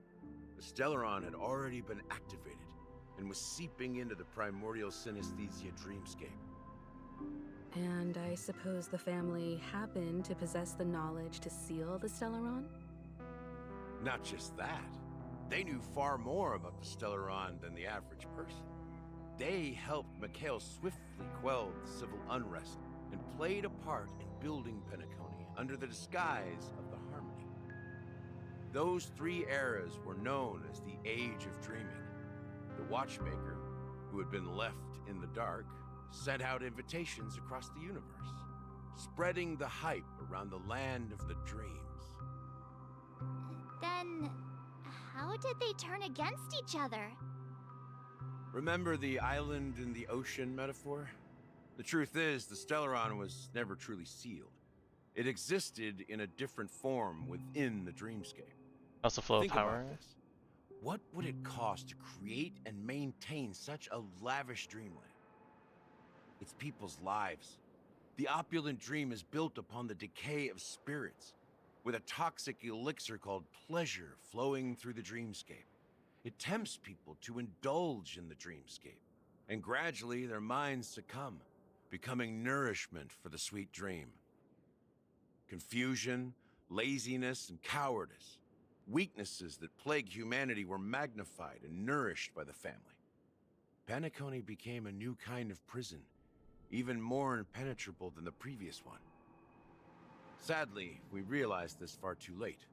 the Stellaron had already been activated and was seeping into the primordial synesthesia dreamscape. And I suppose the family happened to possess the knowledge to seal the Stellaron? Not just that. They knew far more about the Stellaron than the average person. They helped Mikhail swiftly quell the civil unrest and played a part in building Penacony under the disguise of the Harmony. Those three eras were known as the Age of Dreaming. The Watchmaker, who had been left in the dark, sent out invitations across the universe, spreading the hype around the land of the dreams. Then, how did they turn against each other? Remember the island in the ocean metaphor? The truth is, the Stellaron was never truly sealed. It existed in a different form within the dreamscape. That's the flow of Think power. about this. What would it cost to create and maintain such a lavish dreamland? It's people's lives. The opulent dream is built upon the decay of spirits, with a toxic elixir called pleasure flowing through the dreamscape. It tempts people to indulge in the dreamscape, and gradually their minds succumb, becoming nourishment for the sweet dream. Confusion, laziness, and cowardice, weaknesses that plague humanity, were magnified and nourished by the family. Penacony became a new kind of prison, even more impenetrable than the previous one. Sadly, we realized this far too late.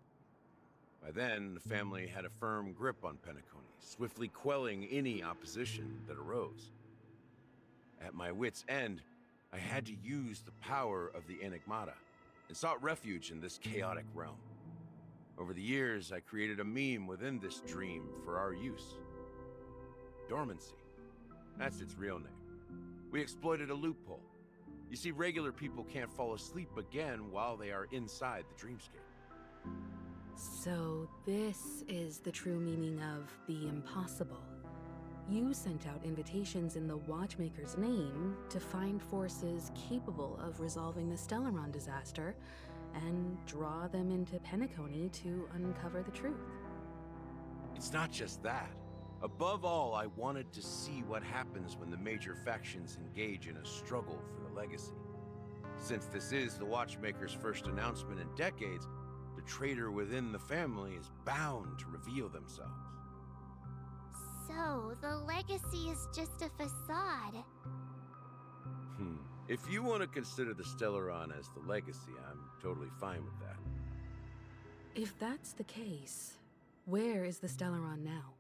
By then, the family had a firm grip on Penacony, swiftly quelling any opposition that arose. At my wit's end, I had to use the power of the Enigmata, and sought refuge in this chaotic realm. Over the years, I created a meme within this dream for our use. Dormancy. That's its real name. We exploited a loophole. You see, regular people can't fall asleep again while they are inside the dreamscape. So this is the true meaning of the impossible. You sent out invitations in the Watchmaker's name to find forces capable of resolving the Stellaron disaster and draw them into Penacony to uncover the truth. It's not just that. Above all, I wanted to see what happens when the major factions engage in a struggle for the legacy. Since this is the Watchmaker's first announcement in decades, the traitor within the family is bound to reveal themselves. So, the legacy is just a facade. If you want to consider the Stellaron as the legacy, I'm totally fine with that. If that's the case, where is the Stellaron now?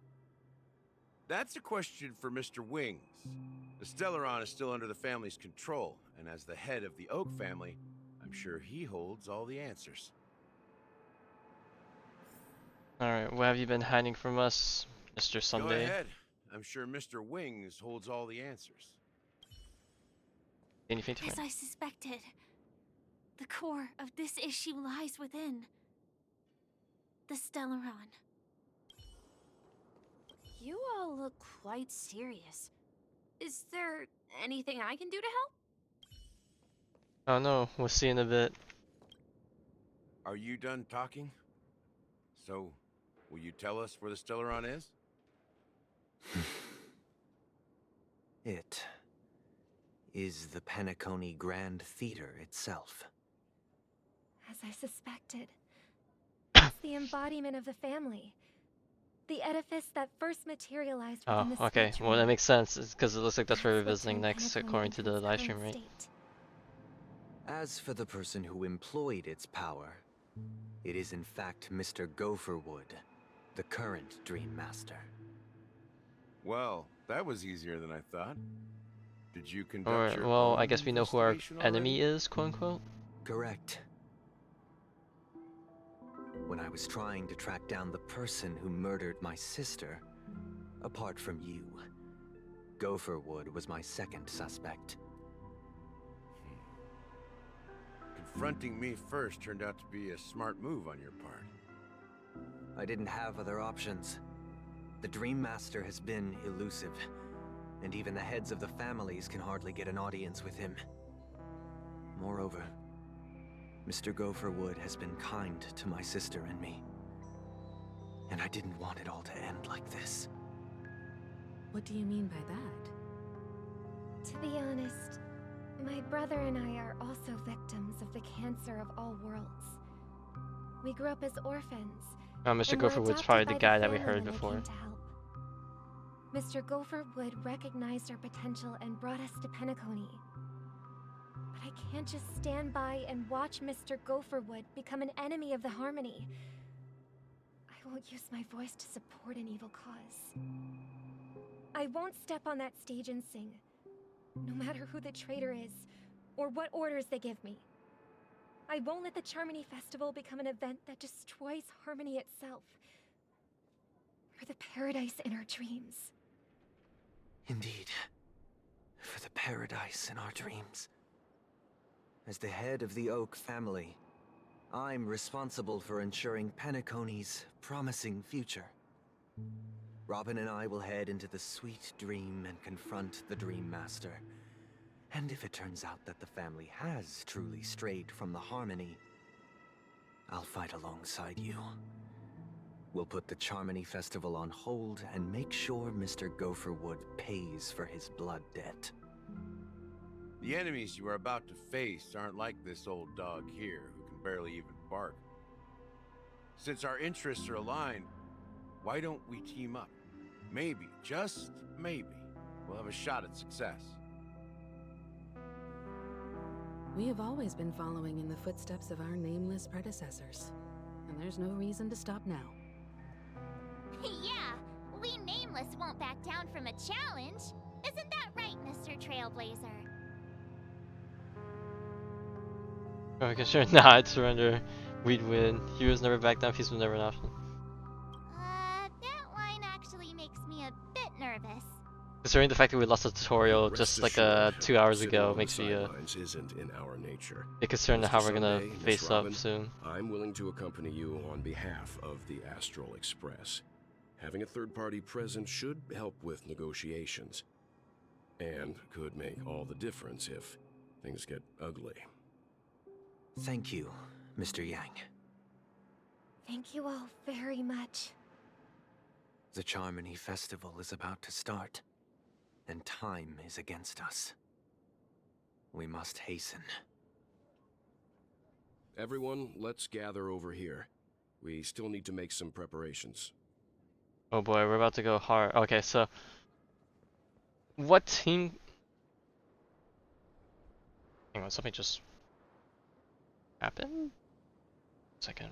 That's a question for Mr. Wings. The Stellaron is still under the family's control, and as the head of the Oak family, I'm sure he holds all the answers. Alright, what have you been hiding from us, Mr. Sunday? Go ahead. I'm sure Mr. Wings holds all the answers. Anything As I suspected, the core of this issue lies within the Stellaron. You all look quite serious. Is there anything I can do to help? Oh no, we'll see in a bit. Are you done talking? So, will you tell us where the Stellaron is? It is the Penacony Grand Theater itself. As I suspected. It's the embodiment of the family. The edifice that first materialized within the okay. sketch Well, that room. makes sense, because it looks like that's where we're That's what visiting turned next, Penacony according to into the its live stream, current right? state. As for the person who employed its power, it is in fact Mr. Gopherwood, the current Dream Master. Well, that was easier than I thought. Did you conduct Alright, your well, own I guess we know who our investigation enemy already? is, quote unquote. Correct. When I was trying to track down the person who murdered my sister, apart from you, Gopherwood was my second suspect. Confronting me first turned out to be a smart move on your part. I didn't have other options. The Dream Master has been elusive, and even the heads of the families can hardly get an audience with him. Moreover, Mr. Gopherwood has been kind to my sister and me. And I didn't want it all to end like this. What do you mean by that? To be honest, my brother and I are also victims of the cancer of all worlds. We grew up as orphans. Mr. and were Gopherwood's adopted probably by the guy that we family heard when I before. came to help. Mr. Gopherwood recognized our potential and brought us to Penacony. But I can't just stand by and watch Mr. Gopherwood become an enemy of the Harmony. I won't use my voice to support an evil cause. I won't step on that stage and sing, no matter who the traitor is, or what orders they give me. I won't let the Charmony Festival become an event that destroys Harmony itself, or the paradise in our dreams. Indeed. For the paradise in our dreams. As the head of the Oak family, I'm responsible for ensuring Penacony's promising future. Robin and I will head into the sweet dream and confront the Dream Master. And if it turns out that the family has truly strayed from the Harmony, I'll fight alongside you. We'll put the Charmony Festival on hold and make sure Mr. Gopherwood pays for his blood debt. The enemies you are about to face aren't like this old dog here, who can barely even bark. Since our interests are aligned, why don't we team up? Maybe, just maybe, we'll have a shot at success. We have always been following in the footsteps of our nameless predecessors, and there's no reason to stop now. Yeah, we Nameless won't back down from a challenge. Isn't that right, Mr. Trailblazer? Oh, okay, sure. Not surrender. We'd win. Heroes never back down. Peace was never an option. That line actually makes me a bit nervous. Considering the fact that we lost a tutorial just like 2 hours ago makes me isn't in our nature. concerned Mr. how we're gonna Sunday, Miss face Robin, up soon. I'm willing to accompany you on behalf of the Astral Express. Having a third party present should help with negotiations, and could make all the difference if things get ugly. Thank you, Mr. Yang. Thank you all very much. The Charmony Festival is about to start, and time is against us. We must hasten. Everyone, let's gather over here. We still need to make some preparations. Oh boy, we're about to go hard. Okay, so what team? Hang on, something just happened. Second.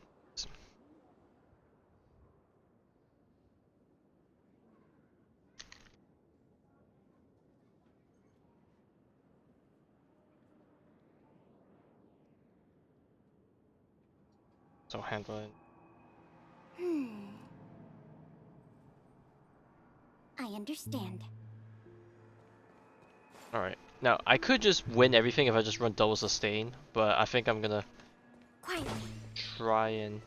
So handle it. I understand. Alright. Now, I could just win everything if I just run double sustain, but I think I'm gonna Quiet. try and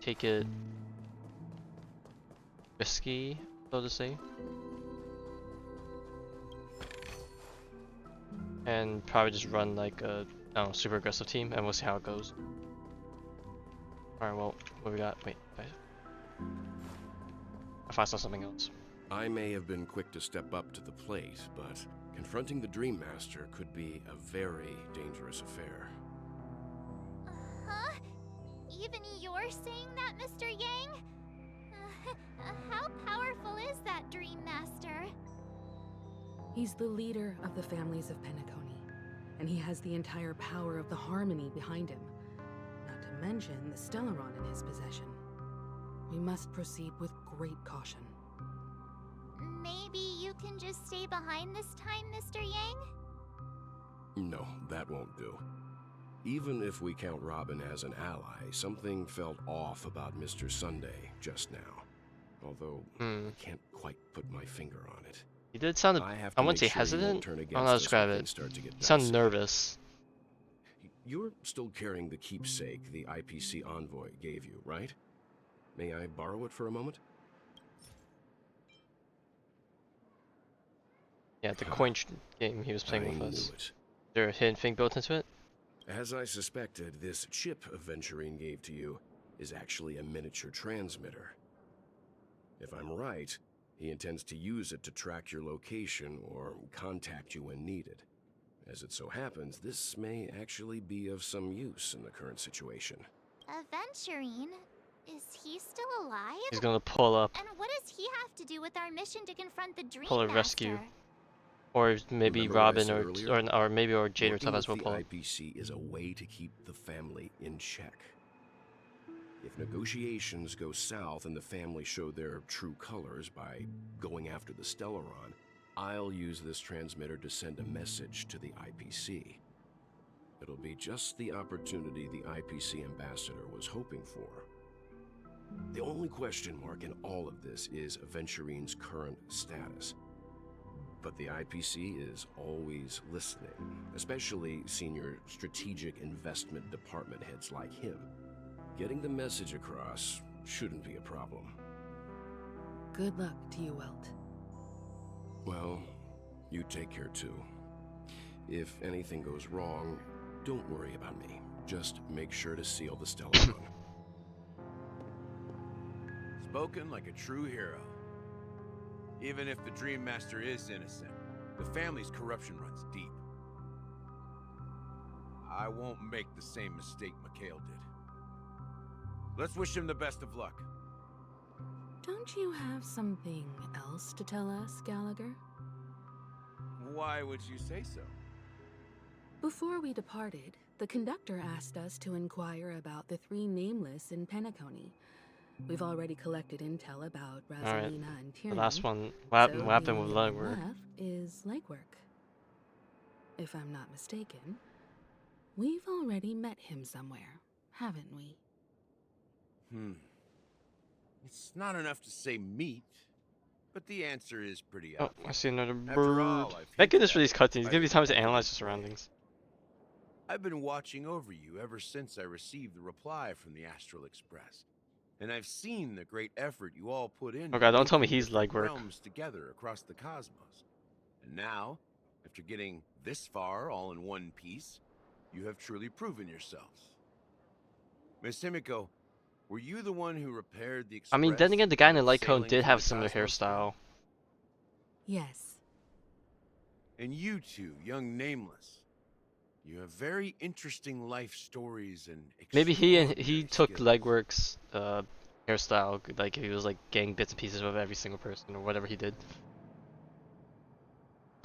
take it risky, so to say. And probably just run like a super aggressive team, and we'll see how it goes. Alright, well, what we got? Wait, I saw something else. I may have been quick to step up to the plate, but confronting the Dream Master could be a very dangerous affair. Huh? Even you're saying that, Mr. Yang? How powerful is that Dream Master? He's the leader of the families of Penacony, and he has the entire power of the Harmony behind him. Not to mention the Stellaron in his possession. We must proceed with great caution. Maybe you can just stay behind this time, Mr. Yang? No, that won't do. Even if we count Robin as an ally, something felt off about Mr. Sunday just now. Although, I can't quite put my finger on it. He did sound, I wouldn't say hesitant, I don't know how to describe it. He sounded nervous. You're still carrying the keepsake the IPC envoy gave you, right? May I borrow it for a moment? Yeah, the coin game he was playing with us. Is there a hidden thing built into it? As I suspected, this chip Aventurine gave to you is actually a miniature transmitter. If I'm right, he intends to use it to track your location or contact you when needed. As it so happens, this may actually be of some use in the current situation. Aventurine? Is he still alive? He's gonna pull up. And what does he have to do with our mission to confront the Dream Pull a Master? rescue. Or maybe Robin or maybe Jade or Topaz will pull up. The IPC is a way to keep the family in check. If negotiations go south and the family show their true colors by going after the Stellaron, I'll use this transmitter to send a message to the IPC. It'll be just the opportunity the IPC ambassador was hoping for. The only question mark in all of this is Aventurine's current status. But the IPC is always listening, especially senior strategic investment department heads like him. Getting the message across shouldn't be a problem. Good luck to you, Welt. Well, you take care too. If anything goes wrong, don't worry about me. Just make sure to seal the Stellar Run. Spoken like a true hero. Even if the Dream Master is innocent, the family's corruption runs deep. I won't make the same mistake Mikhail did. Let's wish him the best of luck. Don't you have something else to tell us, Gallagher? Why would you say so? Before we departed, the conductor asked us to inquire about the 3 nameless in Penacony. We've already collected intel about Rosalina and The Tierney. last one, what happened with the only one legwork? left is legwork. If I'm not mistaken, we've already met him somewhere, haven't we? It's not enough to say meet, but the answer is pretty Oh, obvious. I see another After bird. all, I've Thank goodness hinted for these at it cutscenes. by Give me the time to end of analyze the the surroundings. I've been watching over you ever since I received the reply from the Astral Express. And I've seen the great effort you all put in. Okay, don't tell me linking he's different legwork. realms together across the cosmos. And now, after getting this far all in one piece, you have truly proven yourselves. Miss Himiko, were you the one who repaired the Express? I mean, then again, the guy in the light cone sailing did through have the similar cosmos? hairstyle. Yes. And you two, young Nameless, you have very interesting life stories and Maybe he extraordinary took skills. legwork's hairstyle, like he was like getting bits and pieces of every single person or whatever he did.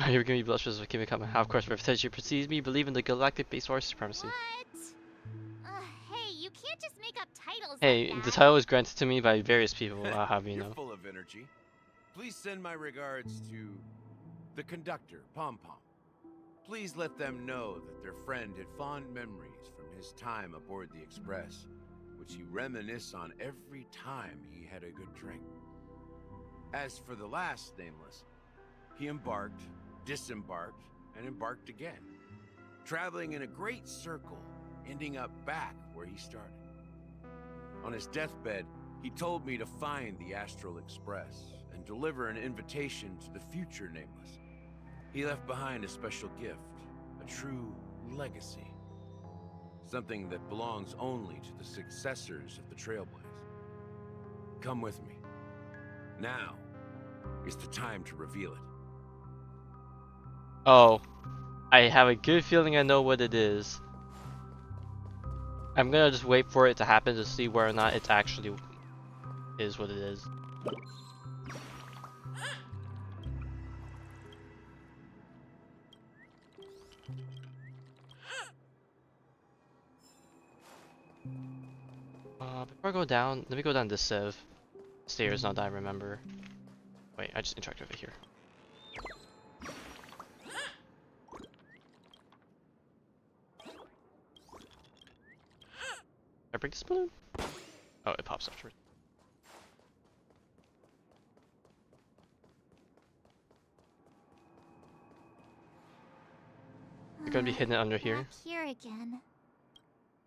You're gonna be blushes with keeping coming. Of course, reputation precedes me. Believe in the galactic base force supremacy. Hey, you can't just make up titles Hey, like the that. title was granted to me by various people. I'll have you You're know. full of energy. Please send my regards to the conductor, Pom Pom. Please let them know that their friend had fond memories from his time aboard the Express, which he reminisced on every time he had a good drink. As for the last Nameless, he embarked, disembarked, and embarked again, traveling in a great circle, ending up back where he started. On his deathbed, he told me to find the Astral Express and deliver an invitation to the future Nameless. He left behind a special gift, a true legacy. Something that belongs only to the successors of the Trailblaze. Come with me. Now is the time to reveal it. Oh, I have a good feeling I know what it is. I'm gonna just wait for it to happen to see whether or not it actually is what it is. Before I go down, let me go down this stairs now that I remember. Wait, I just interacted over here. I break this balloon? Oh, it pops afterwards. You're gonna be hidden under here. Back here again.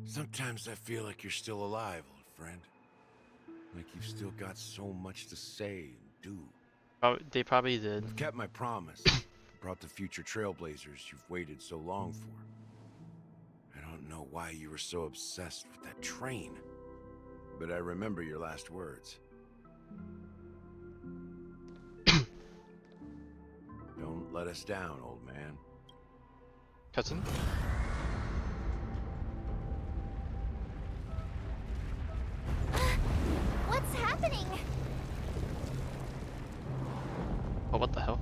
Sometimes I feel like you're still alive, old friend. Like you've still got so much to say and do. Oh, they probably did. I've kept my promise. Brought the future Trailblazers you've waited so long for. I don't know why you were so obsessed with that train, but I remember your last words. Don't let us down, old man. Cousin? What's happening? Oh, what the hell?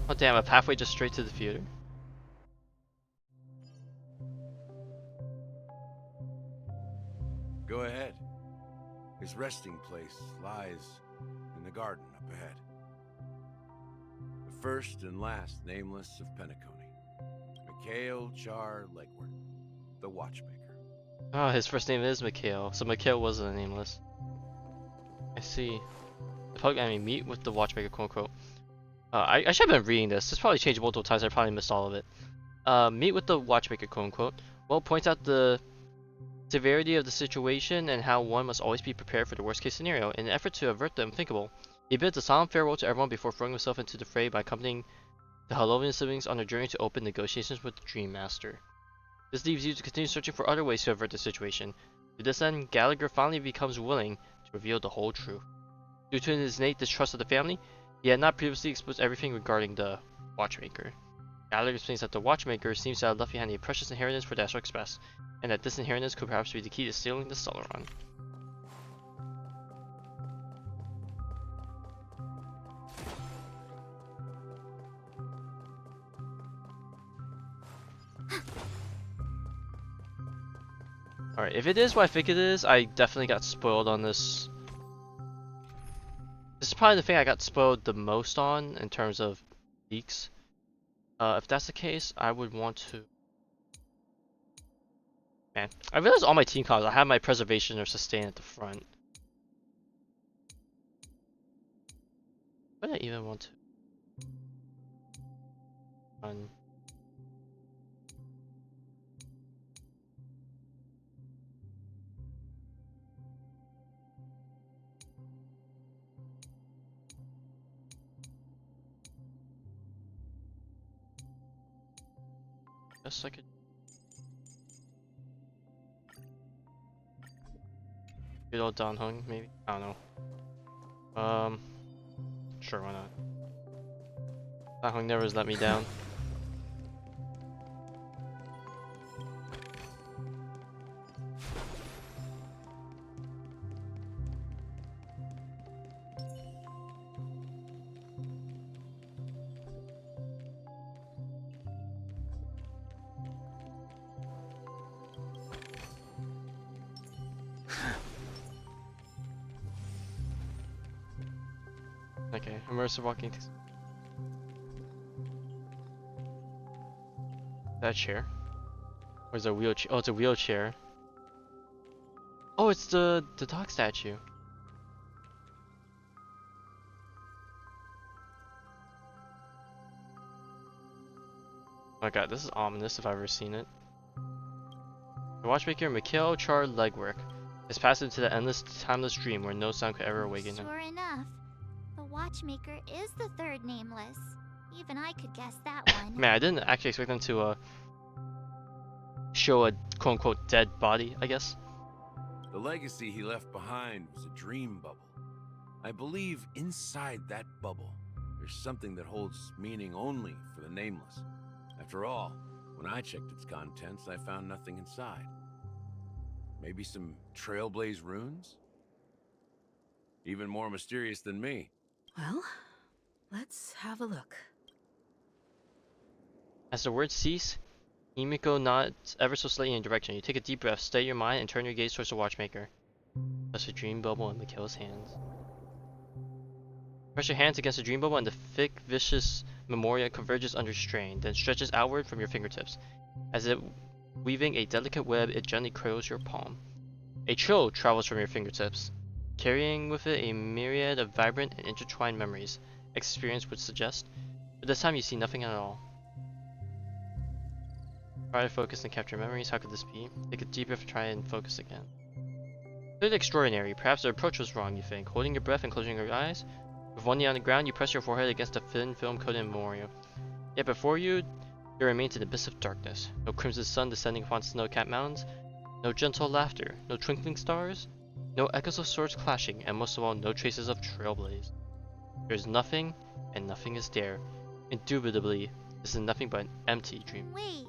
Oh damn, a pathway just straight to the theater? Go ahead. His resting place lies in the garden up ahead. The first and last Nameless of Penacony. Mikhail Char Legward, the Watchmaker. Oh, his first name is Mikhail, so Mikhail wasn't a nameless. see. The public enemy, meet with the Watchmaker, quote unquote. I should have been reading this. This probably changed multiple times. I probably missed all of it. Meet with the Watchmaker, quote unquote. Well, points out the severity of the situation and how one must always be prepared for the worst case scenario in an effort to avert the unthinkable. He bids a solemn farewell to everyone before throwing himself into the fray by accompanying the Halovian siblings on their journey to open negotiations with the Dream Master. This leaves you to continue searching for other ways to avert the situation. To this end, Gallagher finally becomes willing to reveal the whole truth. Due to his innate distrust of the family, he had not previously exposed everything regarding the Watchmaker. Gallagher explains that the Watchmaker seems to have left behind a precious inheritance for the Astral Express, and that this inheritance could perhaps be the key to stealing the Celeron. Alright, if it is what I think it is, I definitely got spoiled on this. This is probably the thing I got spoiled the most on in terms of leaks. If that's the case, I would want to... Man, I realized all my team cards, I have my preservation or sustain at the front. Would I even want to run? Guess I could. Good old Don Hung, maybe? I don't know. Sure, why not? Don Hung never has let me down. Okay, immersive walking. That chair? Or is it a wheelchair? Oh, it's a wheelchair. Oh, it's the dog statue. Oh my god, this is ominous if I've ever seen it. The Watchmaker Mikhail Char legwork is passed into the endless, timeless dream where no sound could ever awaken him. Sure enough, the Watchmaker is the third nameless. Even I could guess that one. Man, I didn't actually expect them to show a quote-unquote dead body, I guess. The legacy he left behind was a dream bubble. I believe inside that bubble, there's something that holds meaning only for the nameless. After all, when I checked its contents, I found nothing inside. Maybe some Trailblaze runes? Even more mysterious than me. Well, let's have a look. As the words cease, Himiko nods ever so slightly in a direction. You take a deep breath, steady your mind, and turn your gaze towards the Watchmaker. Touch the dream bubble in Mikhail's hands. Press your hands against the dream bubble and the thick, vicious memoria converges under strain, then stretches outward from your fingertips. As if weaving a delicate web, it gently cradles your palm. A chill travels from your fingertips, carrying with it a myriad of vibrant and intertwined memories. Experience would suggest, but this time you see nothing at all. Try to focus and capture memories. How could this be? Take a deep breath and try and focus again. Bit extraordinary. Perhaps the approach was wrong, you think. Holding your breath and closing your eyes. With one knee on the ground, you press your forehead against a thin film-coated memoria. Yet before you, there remains an abyss of darkness. No crimson sun descending upon snow-capped mountains. No gentle laughter. No twinkling stars. No echoes of swords clashing. And most of all, no traces of Trailblaze. There is nothing, and nothing is there. Indubitably, this is nothing but an empty dream. Wait,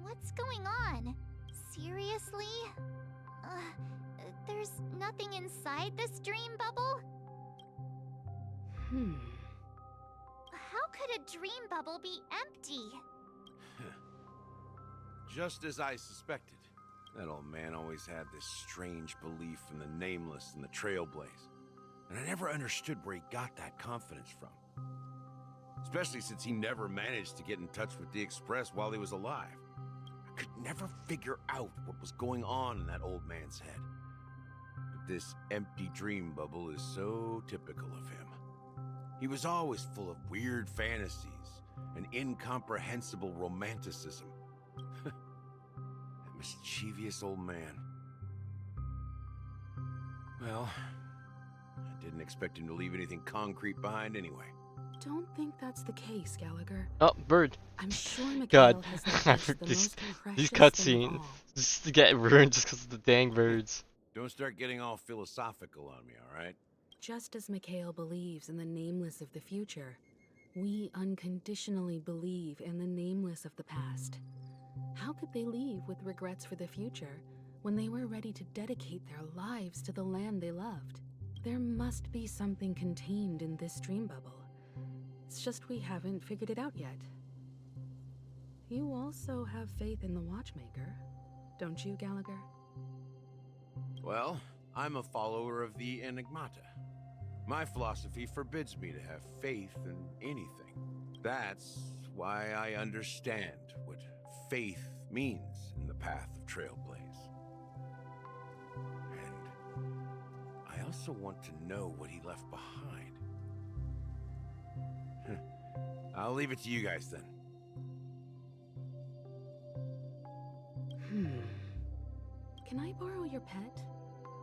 what's going on? Seriously? There's nothing inside this dream bubble? How could a dream bubble be empty? Just as I suspected. That old man always had this strange belief in the nameless and the Trailblaze. And I never understood where he got that confidence from. Especially since he never managed to get in touch with the Express while he was alive. I could never figure out what was going on in that old man's head. this empty dream bubble is so typical of him. He was always full of weird fantasies and incomprehensible romanticism. That mischievous old man. Well, I didn't expect him to leave anything concrete behind anyway. Don't think that's the case, Gallagher. Oh, bird. I'm sure Mikhail God, has left us the these most precious cutscenes thing of all. just get ruined just because of the dang birds. Don't start getting all philosophical on me, all right? Just as Mikhail believes in the nameless of the future, we unconditionally believe in the nameless of the past. How could they leave with regrets for the future when they were ready to dedicate their lives to the land they loved? There must be something contained in this dream bubble. It's just we haven't figured it out yet. You also have faith in the Watchmaker, don't you, Gallagher? Well, I'm a follower of the Enigmata. My philosophy forbids me to have faith in anything. That's why I understand what faith means in the path of Trailblaze. And I also want to know what he left behind. I'll leave it to you guys then. Can I borrow your pet?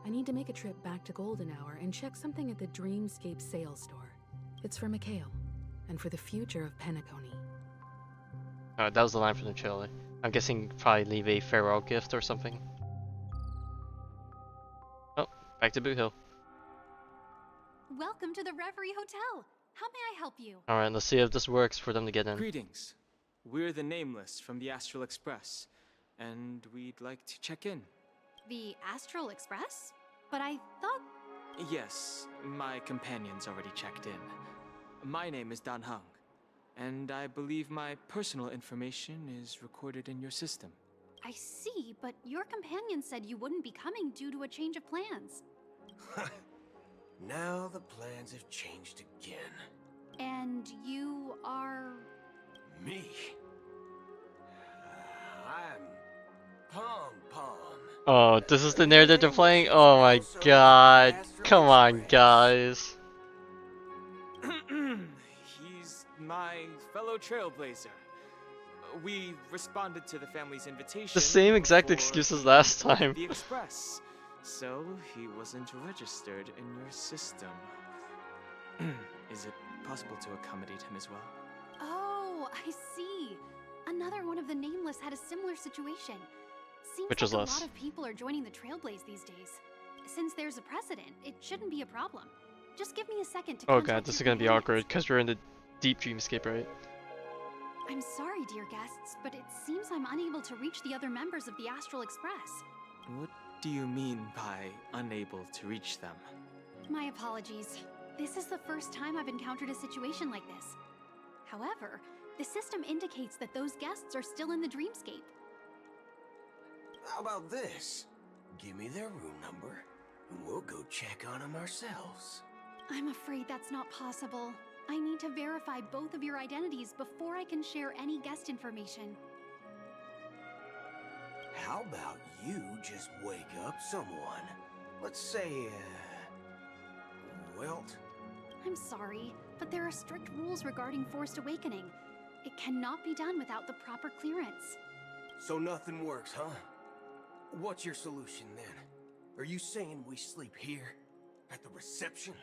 I need to make a trip back to Golden Hour and check something at the Dreamscape sales store. It's for Mikhail, and for the future of Penacony. That was the line from the trailer. I'm guessing probably leave a farewell gift or something. Oh, back to Boot Hill. Welcome to the Reverie Hotel. How may I help you? Alright, let's see if this works for them to get in. Greetings. We're the Nameless from the Astral Express, and we'd like to check in. The Astral Express? But I thought... Yes, my companion's already checked in. My name is Dan Hung, and I believe my personal information is recorded in your system. I see, but your companion said you wouldn't be coming due to a change of plans. Now the plans have changed again. And you are... Me? I'm Pom Pom. Oh, this is the narrative they're playing? Oh my god. Come on, guys. He's my fellow Trailblazer. We responded to the family's invitation. The same exact for excuse as last time. The Express. So he wasn't registered in your system. Is it possible to accommodate him as well? Oh, I see. Another one of the Nameless had a similar situation. Seems Which like is a less. lot of people are joining the Trailblaze these days. Since there's a precedent, it shouldn't be a problem. Just give me a second to Oh contact god, this is your gonna be companions. awkward because we're in the deep dreamscape, right? I'm sorry, dear guests, but it seems I'm unable to reach the other members of the Astral Express. What do you mean by unable to reach them? My apologies. This is the first time I've encountered a situation like this. However, the system indicates that those guests are still in the dreamscape. How about this? Give me their room number, and we'll go check on them ourselves. I'm afraid that's not possible. I need to verify both of your identities before I can share any guest information. How about you just wake up someone? Let's say, Welt? I'm sorry, but there are strict rules regarding forced awakening. It cannot be done without the proper clearance. So nothing works, huh? What's your solution then? Are you saying we sleep here? At the reception?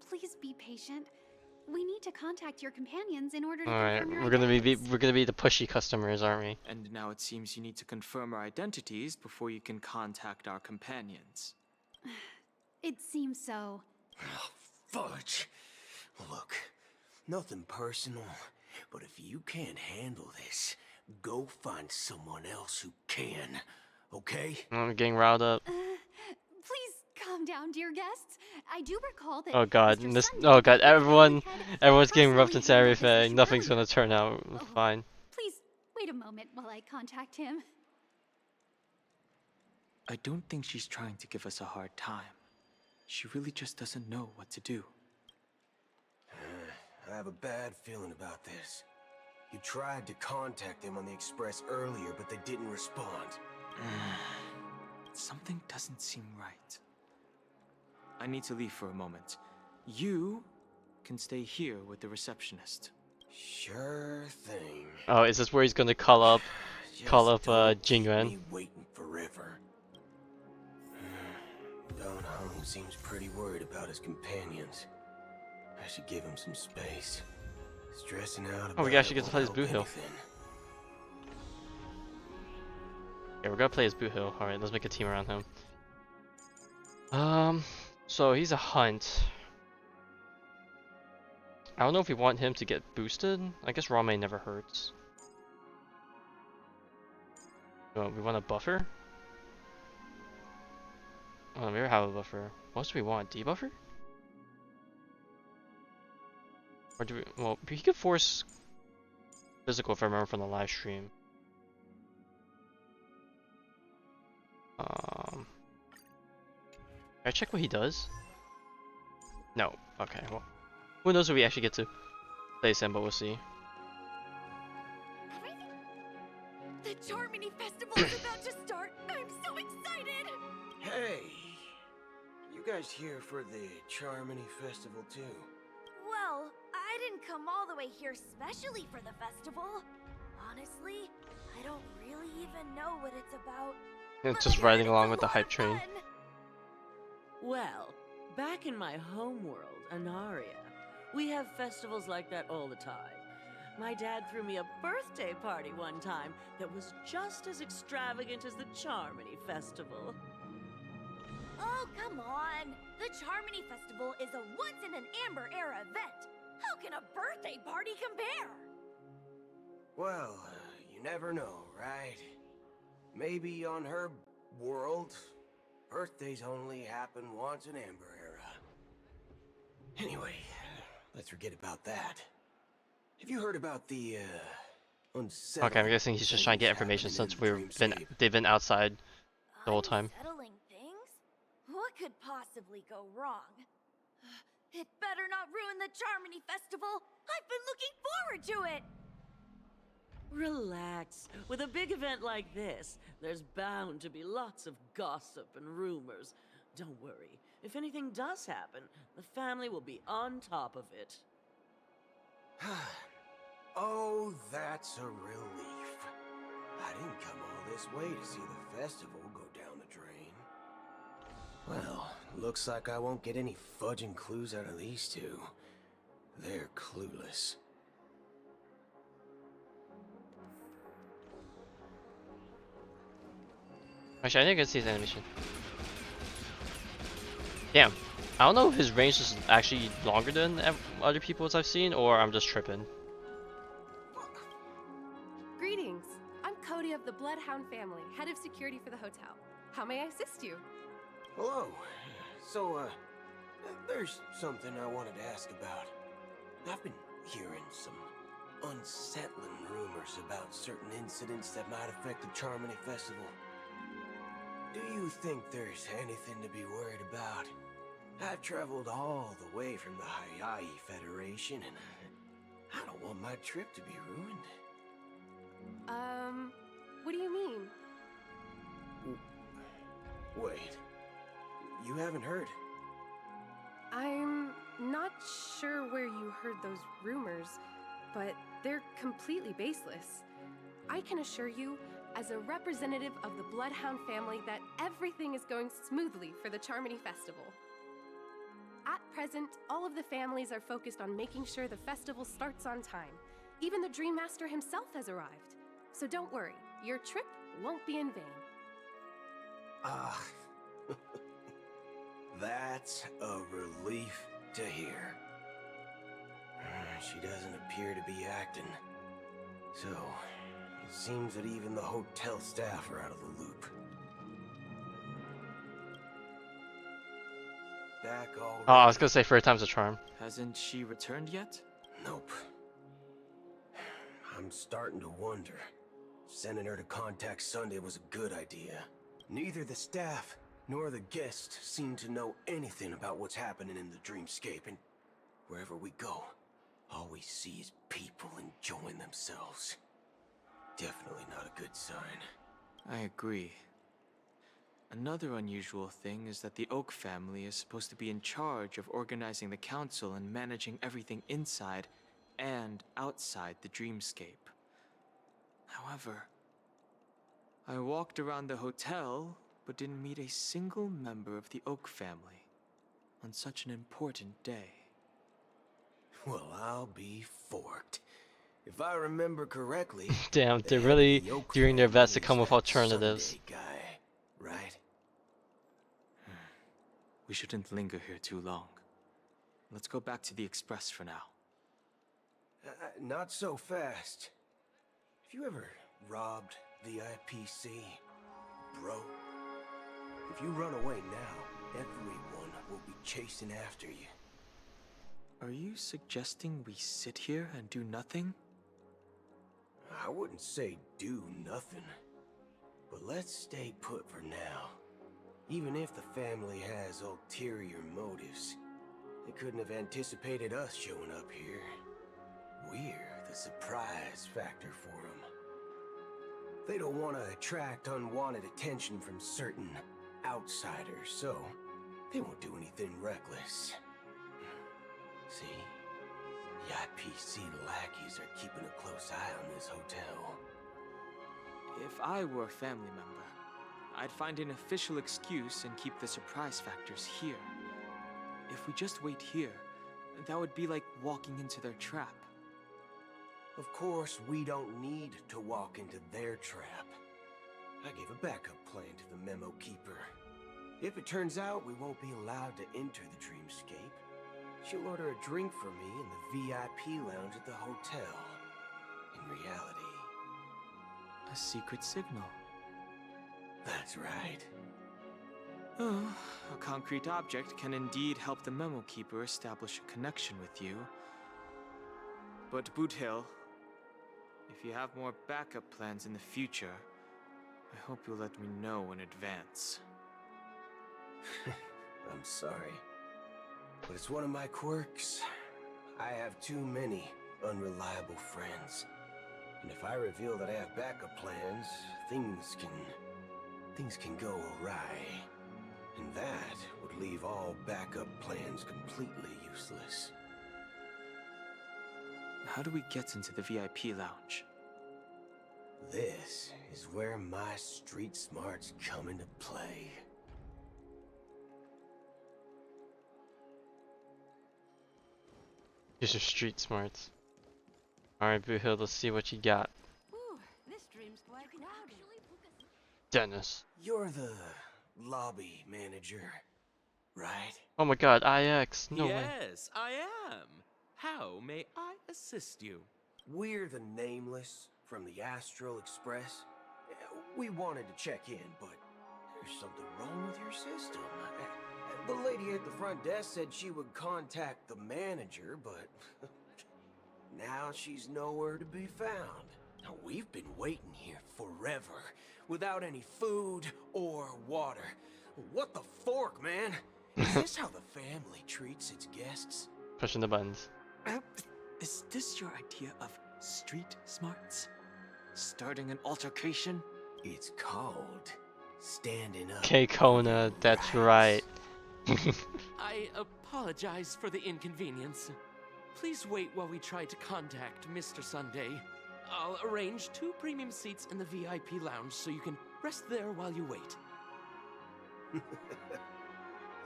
Please be patient. We need to contact your companions in order to Alright, confirm your we're gonna be identities. we're gonna be the pushy customers, aren't we? And now it seems you need to confirm our identities before you can contact our companions. It seems so. Oh, fudge. Look, nothing personal, but if you can't handle this, go find someone else who can, okay? I'm getting riled up. Please calm down, dear guests. I do recall that. Oh god, Mr. and this Sunday oh god, had everyone's getting roughed in personally Santa handled this Fe. issue Nothing's earlier. gonna turn out fine. Please wait a moment while I contact him. I don't think she's trying to give us a hard time. She really just doesn't know what to do. I have a bad feeling about this. You tried to contact them on the Express earlier, but they didn't respond. Something doesn't seem right. I need to leave for a moment. You can stay here with the receptionist. Sure thing. Oh, is this where he's gonna call up Jingwen? Me waiting forever. Don Hung seems pretty worried about his companions. I should give him some space. Stressing out about Oh, we actually get to play as Blue Hill. anything. Yeah, we're gonna play as Blue Hill. Alright, let's make a team around him. So he's a hunt. I don't know if we want him to get boosted. I guess Rame never hurts. Oh, we want a buffer? Oh, we already have a buffer. What else do we want? Debuffer? Or do we... Well, he could force physical if I remember from the live stream. Can I check what he does? No. Okay, well. Who knows if we actually get to place him, but we'll see. The Charmony Festival is about to start! I'm so excited! Hey, you guys here for the Charmony Festival too? Well, I didn't come all the way here specially for the festival. Honestly, I don't really even know what it's about. It's just riding along with the hype train. Well, back in my home world, Anaria, we have festivals like that all the time. My dad threw me a birthday party one time that was just as extravagant as the Charmony Festival. Oh, come on! The Charmony Festival is a once-in-an-amber-era event. How can a birthday party compare? Well, you never know, right? Maybe on her world, birthdays only happen once in Amber Era. Anyway, let's forget about that. Have you heard about the, unsettling... Okay, I'm guessing he's just trying to get information since they've been outside the whole time. Unsettling things? What could possibly go wrong? It better not ruin the Charmony Festival! I've been looking forward to it! Relax. With a big event like this, there's bound to be lots of gossip and rumors. Don't worry. If anything does happen, the family will be on top of it. Oh, that's a relief. I didn't come all this way to see the festival go down the drain. Well, looks like I won't get any fudging clues out of these two. They're clueless. Actually, I think I can see his animation. Damn. I don't know if his range is actually longer than other people's I've seen, or I'm just tripping. Greetings. I'm Cody of the Bloodhound family, head of security for the hotel. How may I assist you? Hello. So, there's something I wanted to ask about. I've been hearing some unsettling rumors about certain incidents that might affect the Charmony Festival. Do you think there's anything to be worried about? I've traveled all the way from the Hayaii Federation, and I don't want my trip to be ruined. What do you mean? Wait, you haven't heard? I'm not sure where you heard those rumors, but they're completely baseless. I can assure you, as a representative of the Bloodhound family, that everything is going smoothly for the Charmony Festival. At present, all of the families are focused on making sure the festival starts on time. Even the Dream Master himself has arrived. So don't worry, your trip won't be in vain. Ah, that's a relief to hear. She doesn't appear to be acting. So, it seems that even the hotel staff are out of the loop. Back already? Oh, I was gonna say third time's a charm. Hasn't she returned yet? Nope. I'm starting to wonder. Sending her to contact Sunday was a good idea. Neither the staff nor the guests seem to know anything about what's happening in the dreamscape, and wherever we go, all we see is people enjoying themselves. Definitely not a good sign. I agree. Another unusual thing is that the Oak family is supposed to be in charge of organizing the council and managing everything inside and outside the dreamscape. However, I walked around the hotel but didn't meet a single member of the Oak family on such an important day. Well, I'll be forked. If I remember correctly, Damn, the they're head of really the Oak doing their best to family come is with that alternatives. Sunday guy, right? We shouldn't linger here too long. Let's go back to the Express for now. Not so fast. Have you ever robbed the IPC, bro? If you run away now, everyone will be chasing after you. Are you suggesting we sit here and do nothing? I wouldn't say do nothing, but let's stay put for now. Even if the family has ulterior motives, they couldn't have anticipated us showing up here. We're the surprise factor for them. They don't want to attract unwanted attention from certain outsiders, so they won't do anything reckless. See? The IPC lackeys are keeping a close eye on this hotel. If I were a family member, I'd find an official excuse and keep the surprise factors here. If we just wait here, that would be like walking into their trap. Of course, we don't need to walk into their trap. I gave a backup plan to the memo keeper. If it turns out we won't be allowed to enter the dreamscape, she'll order a drink for me in the VIP lounge at the hotel. In reality, a secret signal. That's right. Oh, a concrete object can indeed help the memo keeper establish a connection with you. But Boot Hill, if you have more backup plans in the future, I hope you'll let me know in advance. I'm sorry, but it's one of my quirks. I have too many unreliable friends. And if I reveal that I have backup plans, things can go awry. And that would leave all backup plans completely useless. How do we get into the VIP lounge? This is where my street smarts come into play. These are street smarts. Alright, Boo Hill, let's see what you got. Ooh, this dream's quite crowded. Dennis. You're the lobby manager, right? Oh my god, IX. No way. Yes, I am. How may I assist you? We're the Nameless from the Astral Express. We wanted to check in, but there's something wrong with your system. The lady at the front desk said she would contact the manager, but now she's nowhere to be found. Now, we've been waiting here forever, without any food or water. What the fork, man? Is this how the family treats its guests? Pushing the buttons. Is this your idea of street smarts? Starting an altercation? It's called standing up. K Kona, that's right. I apologize for the inconvenience. Please wait while we try to contact Mr. Sunday. I'll arrange 2 premium seats in the VIP lounge so you can rest there while you wait.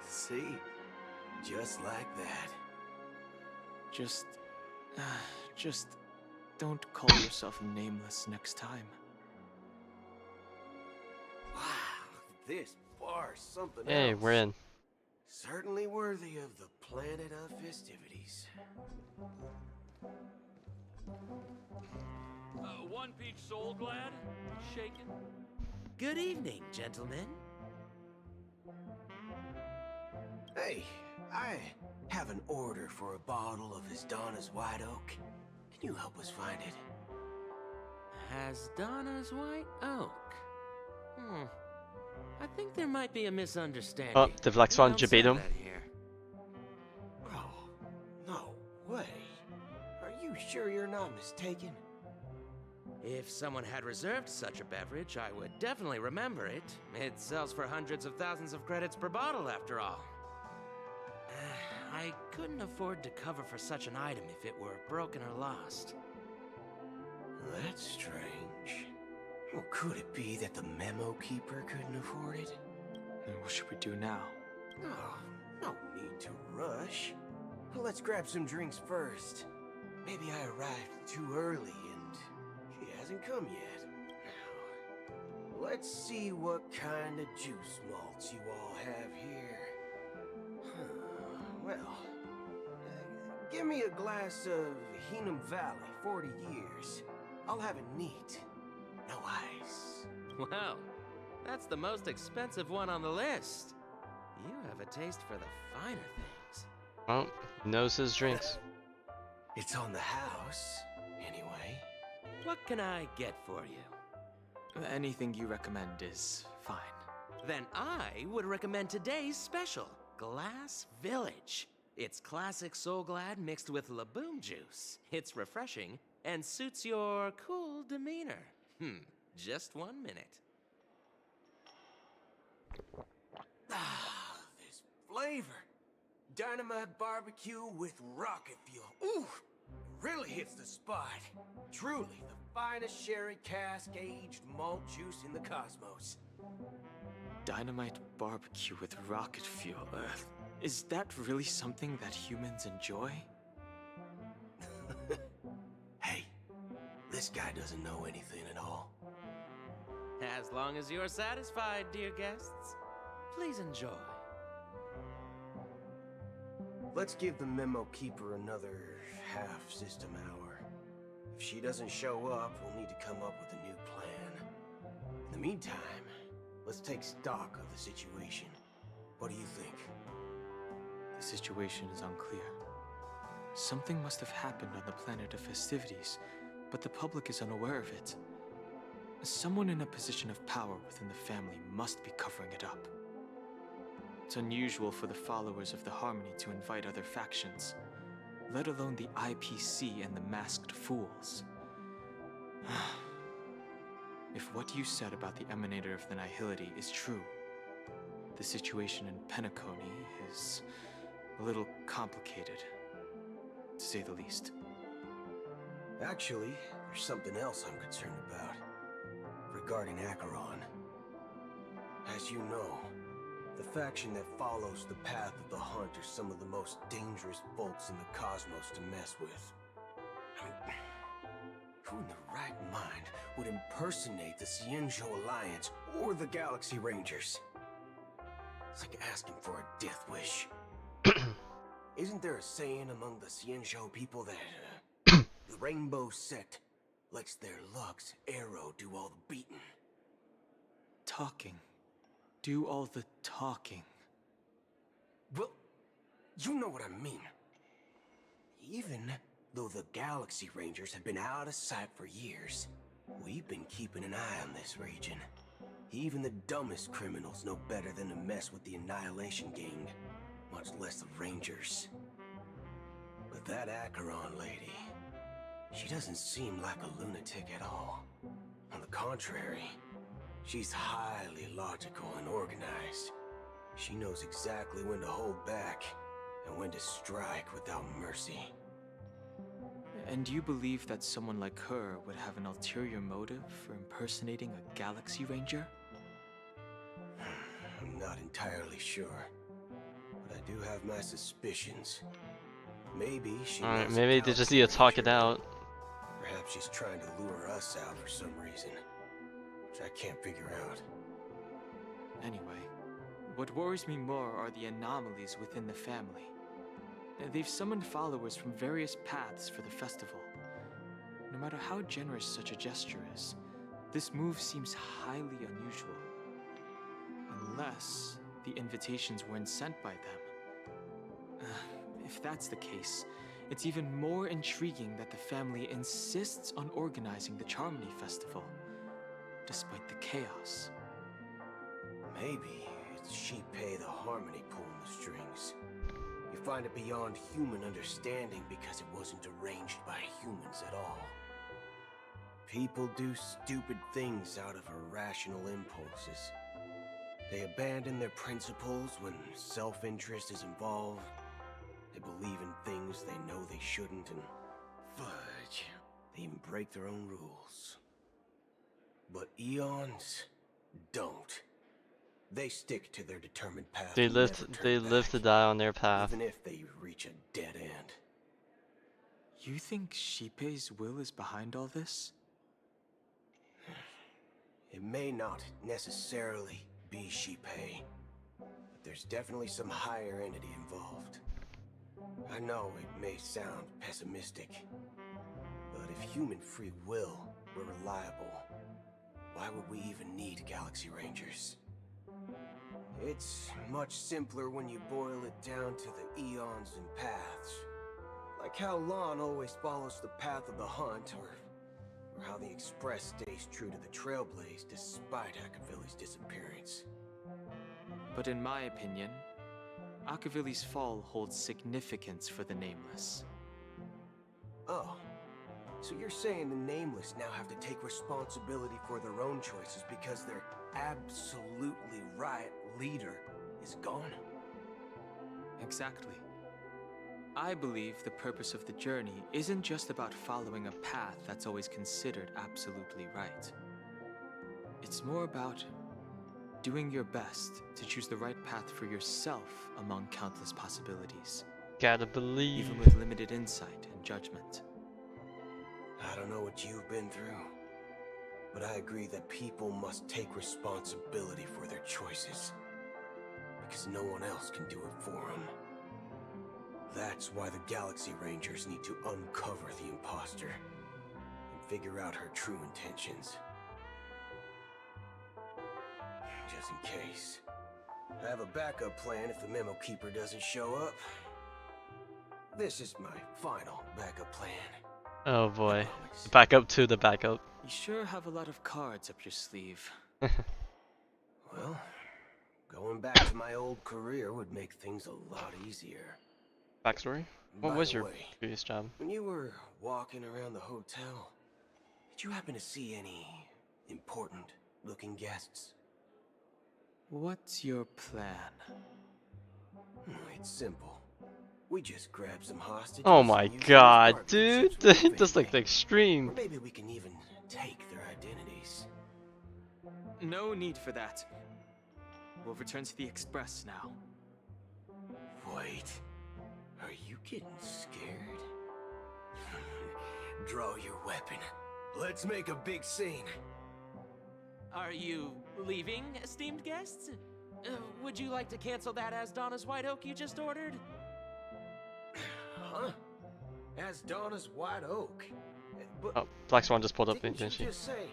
See? Just like that. Just don't call yourself Nameless next time. Wow, this bar's something Hey, else. we're in. Certainly worthy of the planet of festivities. 1 peach soul glad? Shaken? Good evening, gentlemen. Hey, I have an order for a bottle of His Donna's White Oak. Can you help us find it? Has Donna's White Oak? I think there might be a misunderstanding. Oh, the Black Swan We don't Jabetum. sell that here. Oh, no way. Are you sure you're not mistaken? If someone had reserved such a beverage, I would definitely remember it. It sells for hundreds of thousands of credits per bottle, after all. I couldn't afford to cover for such an item if it were broken or lost. That's strange. Well, could it be that the memo keeper couldn't afford it? Then what should we do now? Oh, no need to rush. Well, let's grab some drinks first. Maybe I arrived too early and she hasn't come yet. Now, let's see what kind of juice malts you all have here. Well, give me a glass of Heenum Valley, 40 years. I'll have it neat. No ice. Wow, that's the most expensive one on the list. You have a taste for the finer things. Well, he knows his drinks. It's on the house, anyway. What can I get for you? Anything you recommend is fine. Then I would recommend today's special, Glass Village. It's classic Soul Glad mixed with Laboom juice. It's refreshing and suits your cool demeanor. Just 1 minute. Ah, this flavor. Dynamite barbecue with rocket fuel. Ooh, really hits the spot. Truly the finest sherry cask-aged malt juice in the cosmos. Dynamite barbecue with rocket fuel. Is that really something that humans enjoy? Hey, this guy doesn't know anything at all. As long as you're satisfied, dear guests, please enjoy. Let's give the memo keeper another half-system hour. If she doesn't show up, we'll need to come up with a new plan. In the meantime, let's take stock of the situation. What do you think? The situation is unclear. Something must have happened on the planet of festivities, but the public is unaware of it. Someone in a position of power within the family must be covering it up. It's unusual for the followers of the Harmony to invite other factions, let alone the IPC and the Masked Fools. If what you said about the Emanator of the Nihility is true, the situation in Penacony is a little complicated, to say the least. Actually, there's something else I'm concerned about. Regarding Acheron. As you know, the faction that follows the path of the Hunt are some of the most dangerous folks in the cosmos to mess with. I mean, who in the right mind would impersonate the Cienjo Alliance or the Galaxy Rangers? It's like asking for a death wish. Isn't there a saying among the Cienjo people that the Rainbow Sect lets their Lux Arrow do all the beating? Talking. Do all the talking. Well, you know what I mean. Even though the Galaxy Rangers have been out of sight for years, we've been keeping an eye on this region. Even the dumbest criminals know better than to mess with the Annihilation Gang, much less the Rangers. But that Acheron lady, she doesn't seem like a lunatic at all. On the contrary, she's highly logical and organized. She knows exactly when to hold back and when to strike without mercy. And you believe that someone like her would have an ulterior motive for impersonating a Galaxy Ranger? I'm not entirely sure, but I do have my suspicions. Maybe she Alright, knows maybe a they just Galaxy need to talk it Ranger. out. Perhaps she's trying to lure us out for some reason, which I can't figure out. Anyway, what worries me more are the anomalies within the family. They've summoned followers from various paths for the festival. No matter how generous such a gesture is, this move seems highly unusual. Unless the invitations weren't sent by them. If that's the case, it's even more intriguing that the family insists on organizing the Charmony Festival, despite the chaos. Maybe it's she pay the Harmony pulling the strings. You find it beyond human understanding because it wasn't arranged by humans at all. People do stupid things out of irrational impulses. They abandon their principles when self-interest is involved. They believe in things they know they shouldn't, and fudge, they even break their own rules. But eons don't. They stick to their determined path. They and live. never turn They live back, to die on their path. even if they reach a dead end. You think Shippei's will is behind all this? It may not necessarily be Shippei, but there's definitely some higher entity involved. I know it may sound pessimistic, but if human free will were reliable, why would we even need Galaxy Rangers? It's much simpler when you boil it down to the eons and paths. Like how Lon always follows the path of the hunt, or how the Express stays true to the Trailblaze despite Akavili's disappearance. But in my opinion, Akavili's fall holds significance for the Nameless. Oh, so you're saying the Nameless now have to take responsibility for their own choices because their absolutely right leader is gone? Exactly. I believe the purpose of the journey isn't just about following a path that's always considered absolutely right. It's more about doing your best to choose the right path for yourself among countless possibilities. Gotta believe. Even with limited insight and judgment. I don't know what you've been through, but I agree that people must take responsibility for their choices, because no one else can do it for them. That's why the Galaxy Rangers need to uncover the imposter and figure out her true intentions. Just in case, I have a backup plan if the Memo Keeper doesn't show up. This is my final backup plan. Oh boy. Back up to the backup. You sure have a lot of cards up your sleeve. Well, going back to my old career would make things a lot easier. Backstory? What By was the your way, previous job? when you were walking around the hotel, did you happen to see any important looking guests? What's your plan? It's simple. We just grab some hostages. Oh my and use them as god, bargaining dude! chips with That's like the Or extreme. maybe we can even take their identities. No need for that. We'll return to the Express now. Wait, are you getting scared? Draw your weapon. Let's make a big scene. Are you leaving, esteemed guests? Would you like to cancel that as Donna's White Oak you just ordered? Huh? As Donna's White Oak. But Oh, Black Swan just pulled up, didn't didn't she? you just say?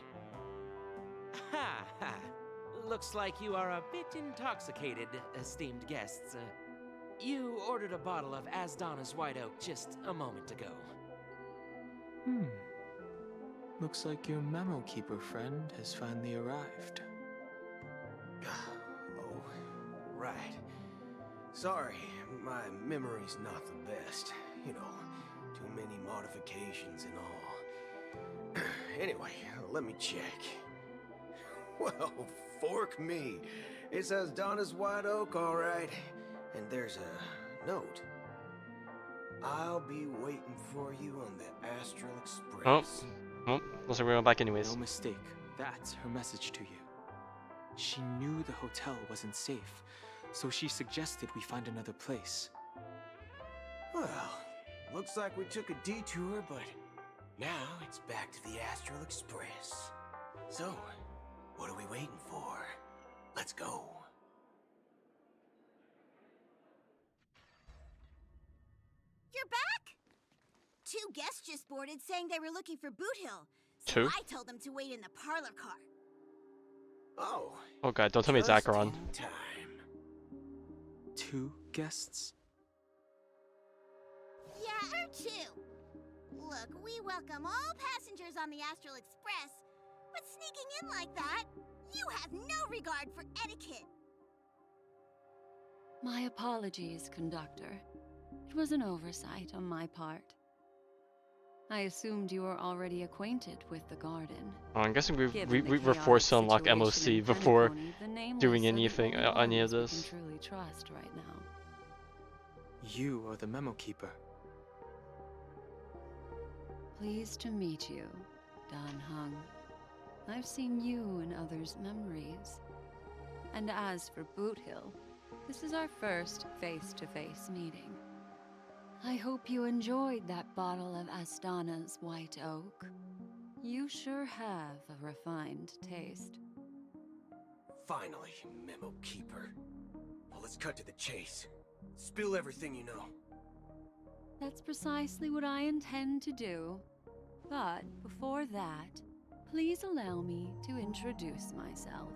Ha ha. Looks like you are a bit intoxicated, esteemed guests. You ordered a bottle of As Donna's White Oak just a moment ago. Looks like your Memo Keeper friend has finally arrived. Oh, right. Sorry, my memory's not the best. You know, too many modifications and all. Anyway, let me check. Well, fork me. It says Donna's White Oak, all right. And there's a note. I'll be waiting for you on the Astral Express. Oh, looks like we're going back anyways. No mistake. That's her message to you. She knew the hotel wasn't safe, so she suggested we find another place. Well, looks like we took a detour, but now it's back to the Astral Express. So, what are we waiting for? Let's go. You're back? Two guests just boarded saying they were looking for Boot Hill. So Two? I told them to wait in the parlor car. Oh. Oh god, don't tell me it's just Acheron. in time. 2 guests? Yeah, or two. Look, we welcome all passengers on the Astral Express, but sneaking in like that, you have no regard for etiquette. My apologies, conductor. It was an oversight on my part. I assumed you were already acquainted with the garden. Oh, I'm guessing Given the we're forced to chaotic unlock situation MOC in before Penacony, the nameless doing are the anything, only any of ones we this. can truly trust right now. You are the memo keeper. Pleased to meet you, Dan Hung. I've seen you in others' memories. And as for Boot Hill, this is our first face-to-face meeting. I hope you enjoyed that bottle of Astana's white oak. You sure have a refined taste. Finally, memo keeper. Well, let's cut to the chase. Spill everything you know. That's precisely what I intend to do. But before that, please allow me to introduce myself.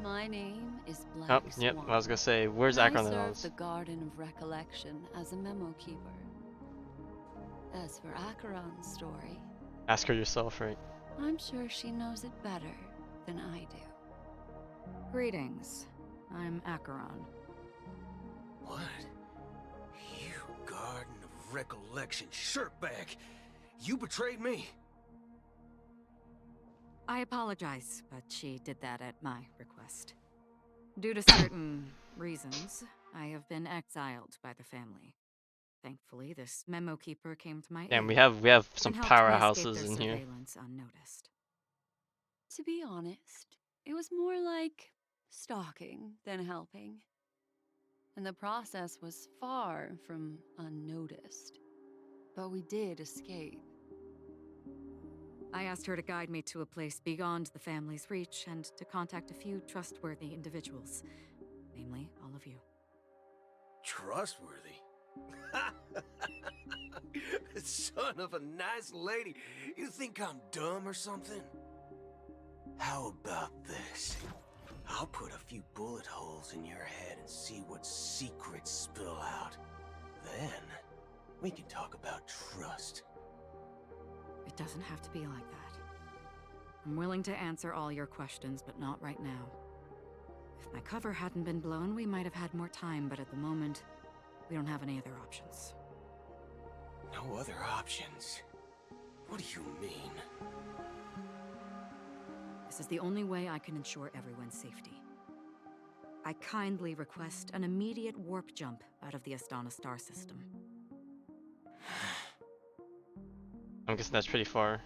My name is Black Oh, yep, Swan, I was gonna say, where's and Akron I in all serve this? the Garden of Recollection as a memo keeper. As for Acheron's story, Ask her yourself, right? I'm sure she knows it better than I do. Greetings. I'm Acheron. What? You Garden of Recollection shirtbag! You betrayed me! I apologize, but she did that at my request. Due to certain reasons, I have been exiled by the family. Thankfully, this memo keeper came to my Damn, aid we have some and helped me escape powerhouses their in here. surveillance unnoticed. To be honest, it was more like stalking than helping. And the process was far from unnoticed. But we did escape. I asked her to guide me to a place beyond the family's reach and to contact a few trustworthy individuals, namely all of you. Trustworthy? Son of a nice lady. You think I'm dumb or something? How about this? I'll put a few bullet holes in your head and see what secrets spill out. Then, we can talk about trust. It doesn't have to be like that. I'm willing to answer all your questions, but not right now. If my cover hadn't been blown, we might have had more time, but at the moment, we don't have any other options. No other options? What do you mean? This is the only way I can ensure everyone's safety. I kindly request an immediate warp jump out of the Astana star system. I'm guessing that's pretty far.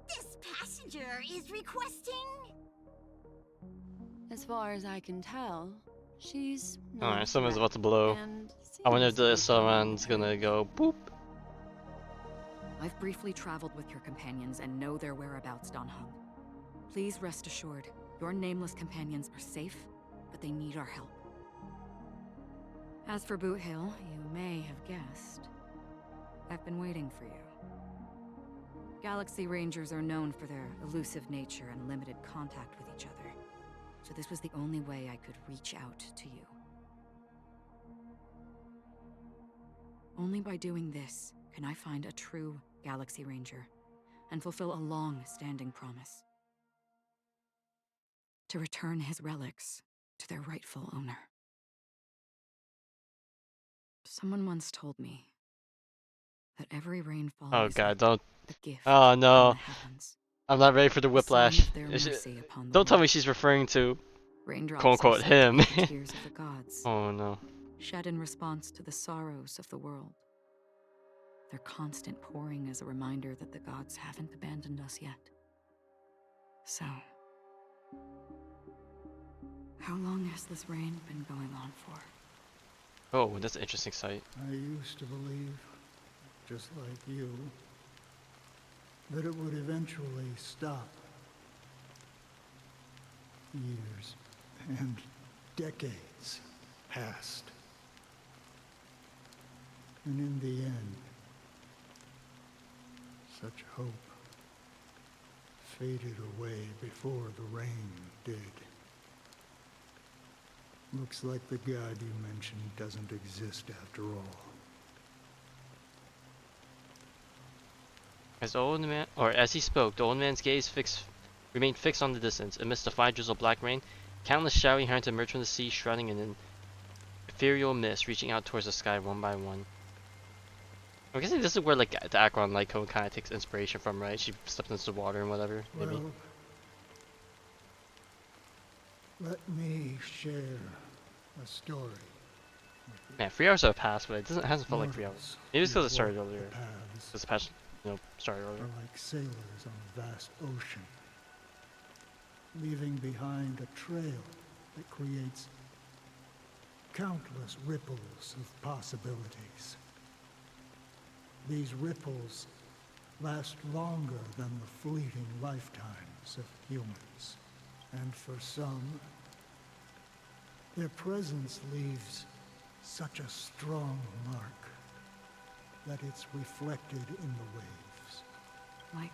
This passenger is requesting... As far as I can tell, she's not Alright, a someone's threat, about to blow. and I wonder if seems to be someone's gonna go boop. I've briefly traveled with your companions and know their whereabouts, Dan Hung. Please rest assured, your nameless companions are safe, but they need our help. As for Boot Hill, you may have guessed. I've been waiting for you. Galaxy Rangers are known for their elusive nature and limited contact with each other, so this was the only way I could reach out to you. Only by doing this can I find a true Galaxy Ranger and fulfill a long-standing promise. To return his relics to their rightful owner. Someone once told me that every rainfall Oh is god, like don't. a gift Oh from no. the heavens. I'm not ready for the A sign whiplash. of their mercy upon the Don't tell me world. she's referring to Raindrops quote are unquote said to him. be the tears of the gods, Oh no. shed in response to the sorrows of the world. Their constant pouring is a reminder that the gods haven't abandoned us yet. So, how long has this rain been going on for? Oh, that's an interesting sight. I used to believe, just like you, that it would eventually stop. Years and decades passed. And in the end, such hope faded away before the rain did. Looks like the god you mentioned doesn't exist after all. As he spoke, the old man's gaze remained fixed on the distance. Amidst the fine drizzle of black rain, countless showering herons emerged from the sea, shrouding in an ethereal mist, reaching out towards the sky one by one. I'm guessing this is where like the Acheron Light Cone kind of takes inspiration from, right? She stepped into the water and whatever, maybe. Well, let me share a story. Man, 3 hours have passed, but it hasn't felt like 3 hours. Maybe it's because it started earlier. Because the patch, started earlier. Are like sailors on a vast ocean, leaving behind a trail that creates countless ripples of possibilities. These ripples last longer than the fleeting lifetimes of humans. And for some, their presence leaves such a strong mark that it's reflected in the waves. Like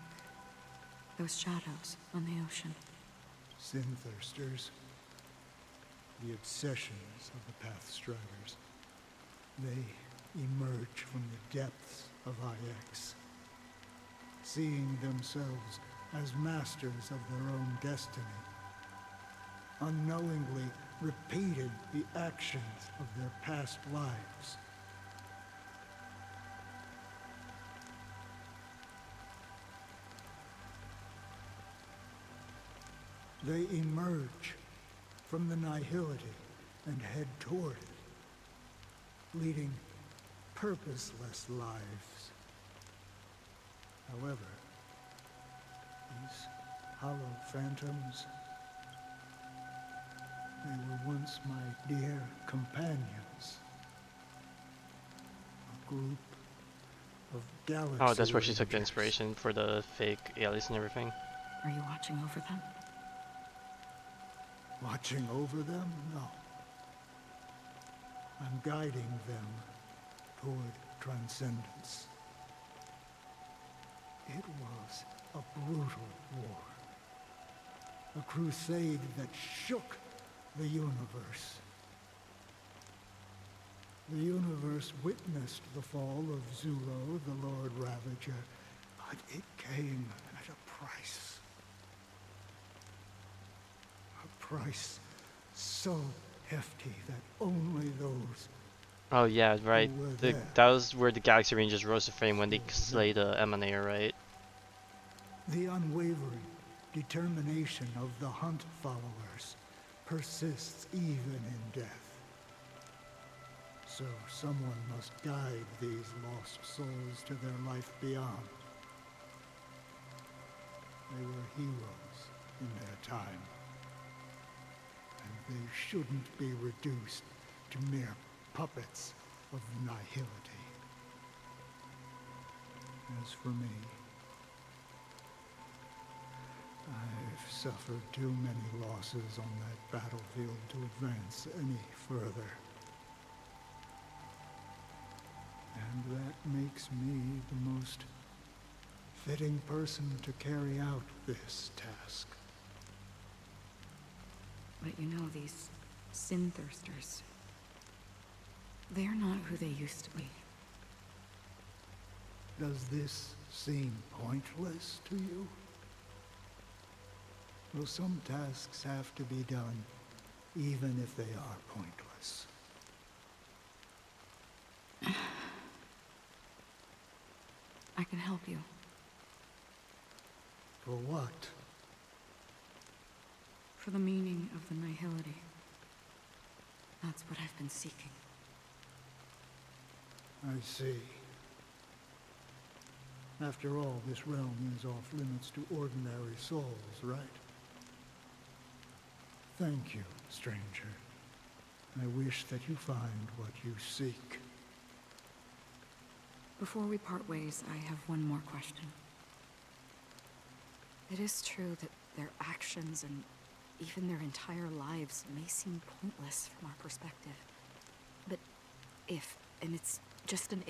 those shadows on the ocean. Sin-thirsters, the obsessions of the Pathstriders. They emerge from the depths of IX, seeing themselves as masters of their own destiny, unknowingly repeating the actions of their past lives. They emerge from the nihility and head toward it, leading purposeless lives. However, these hollow phantoms, they were once my dear companions. A group of galaxy Oh, that's where she took the rangers. inspiration for the fake alias and everything. Are you watching over them? Watching over them? No. I'm guiding them toward transcendence. It was a brutal war. A crusade that shook the universe. The universe witnessed the fall of Zulo, the Lord Ravager, but it came at a price. A price so hefty that only those Oh yeah, right. who were there That was where the Galaxy Rangers rose to fame when they slayed the Emanator, right? The unwavering determination of the Hunt followers persists even in death. So someone must guide these lost souls to their life beyond. They were heroes in their time, and they shouldn't be reduced to mere puppets of nihility. As for me, I've suffered too many losses on that battlefield to advance any further. And that makes me the most fitting person to carry out this task. But you know, these sin-thirsters, they're not who they used to be. Does this seem pointless to you? Well, some tasks have to be done, even if they are pointless. I can help you. For what? For the meaning of the nihility. That's what I've been seeking. I see. After all, this realm is off limits to ordinary souls, right? Thank you, stranger. I wish that you find what you seek. Before we part ways, I have one more question. It is true that their actions and even their entire lives may seem pointless from our perspective. But if, and it's just an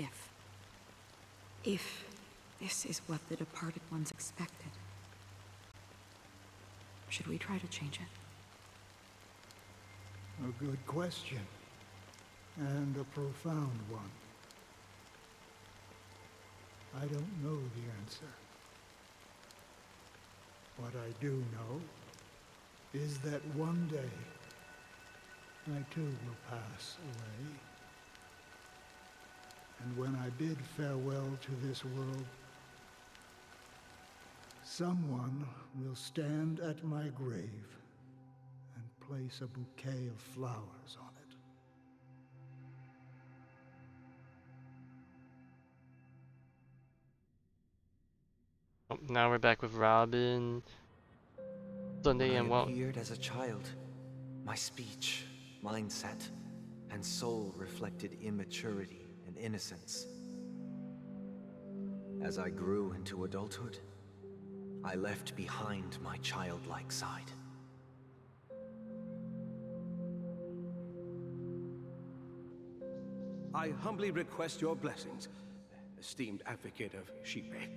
if this is what the departed ones expected, should we try to change it? A good question, and a profound one. I don't know the answer. What I do know is that one day, I too will pass away. And when I bid farewell to this world, someone will stand at my grave and place a bouquet of flowers on it. Oh, now we're back with Robin, Sunday, When I and well, appeared as a child, my speech, mindset, and soul reflected immaturity and innocence. As I grew into adulthood, I left behind my childlike side. I humbly request your blessings, esteemed advocate of Shipe.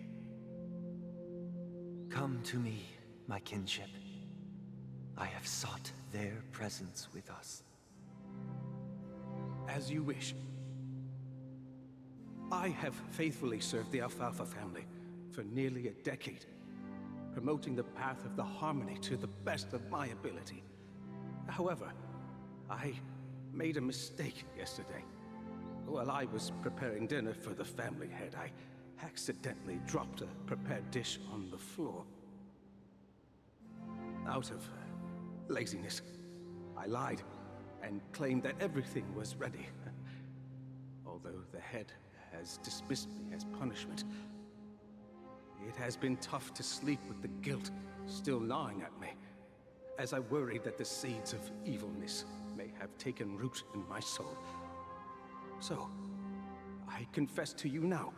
Come to me, my kinship. I have sought their presence with us. As you wish. I have faithfully served the Alfalfa family for nearly a decade, promoting the path of the harmony to the best of my ability. However, I made a mistake yesterday. While I was preparing dinner for the family head, I accidentally dropped a prepared dish on the floor. Out of laziness, I lied and claimed that everything was ready. Although the head has dismissed me as punishment, it has been tough to sleep with the guilt still gnawing at me, as I worried that the seeds of evilness may have taken root in my soul. So, I confess to you now,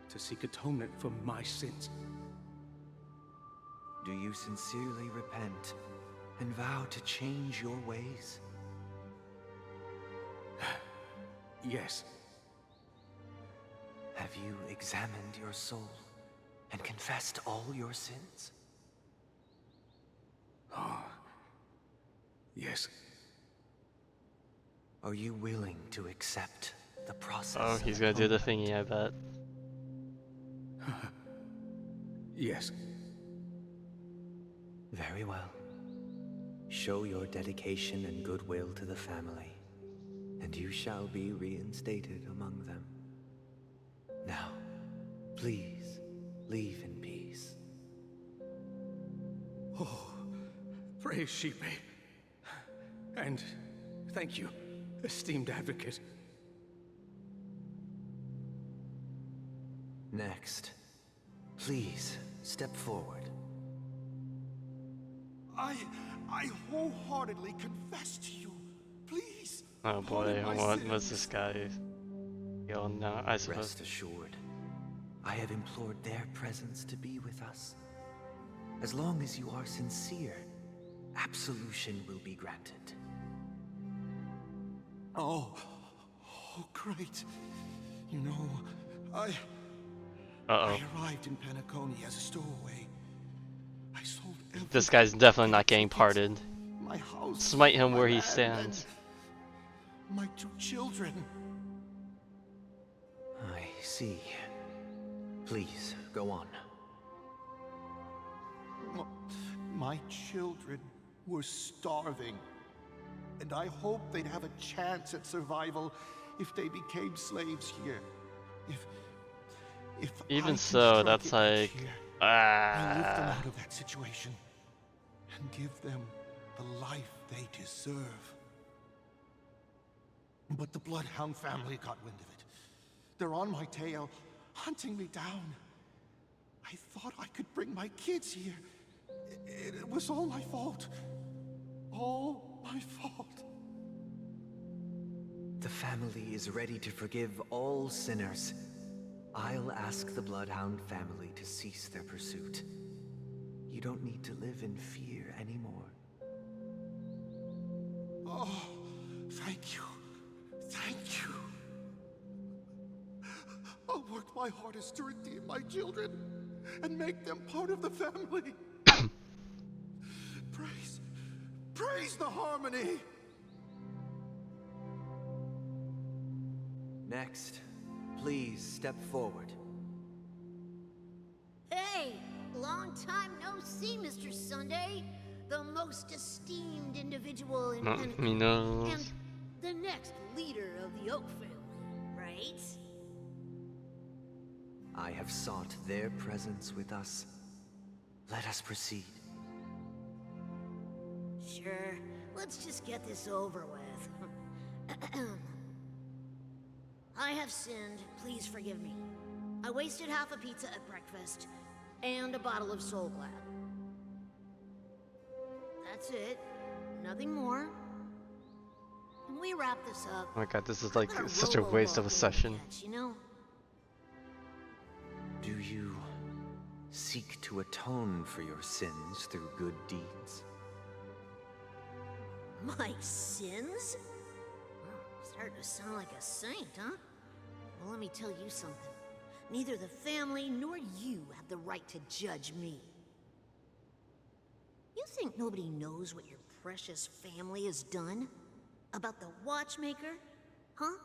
to seek atonement for my sins. Do you sincerely repent and vow to change your ways? Yes. Have you examined your soul and confessed all your sins? Oh, yes. Are you willing to accept the process? oh, he's gonna do the thingy, I bet. Yes. Very well. Show your dedication and goodwill to the family, and you shall be reinstated among them. Now, please, leave in peace. Oh, praise Shipe. And thank you, esteemed advocate. Next, please step forward. I wholeheartedly confess to you. Please. Oh boy, what's this guy? Yo, no, I suppose. Rest assured, I have implored their presence to be with us. As long as you are sincere, absolution will be granted. Oh, great. You know, I arrived in Penacony as a stowaway. I sold everything. This guy's definitely not getting parted. My house, Smite him my where he land, stands. and my 2 children. I see. Please, go on. My children were starving, and I hoped they'd have a chance at survival if they became slaves here. If Even I so, can that's strike it like, here, I'll lift them out of that situation and give them the life they deserve. But the Bloodhound family got wind of it. They're on my tail, hunting me down. I thought I could bring my kids here. It was all my fault. All my fault. The family is ready to forgive all sinners. I'll ask the Bloodhound family to cease their pursuit. You don't need to live in fear anymore. Oh, thank you. Thank you. I'll work my hardest to redeem my children and make them part of the family. Praise the harmony. Next, please step forward. Hey, long time no see, Mr. Sunday. The most esteemed individual in Penacony, knows. and the next leader of the Oak family, right? I have sought their presence with us. Let us proceed. Sure, let's just get this over with. I have sinned, please forgive me. I wasted half a pizza at breakfast, and a bottle of Soul Glad. That's it. Nothing more. Can we wrap this up? Oh my god, this is I'm like gonna such a waste of a robo-walk session. Cats, you know? Do you seek to atone for your sins through good deeds? My sins? Starting to sound like a saint, huh? Well, let me tell you something. Neither the family nor you have the right to judge me. You think nobody knows what your precious family has done? About the Watchmaker? Huh?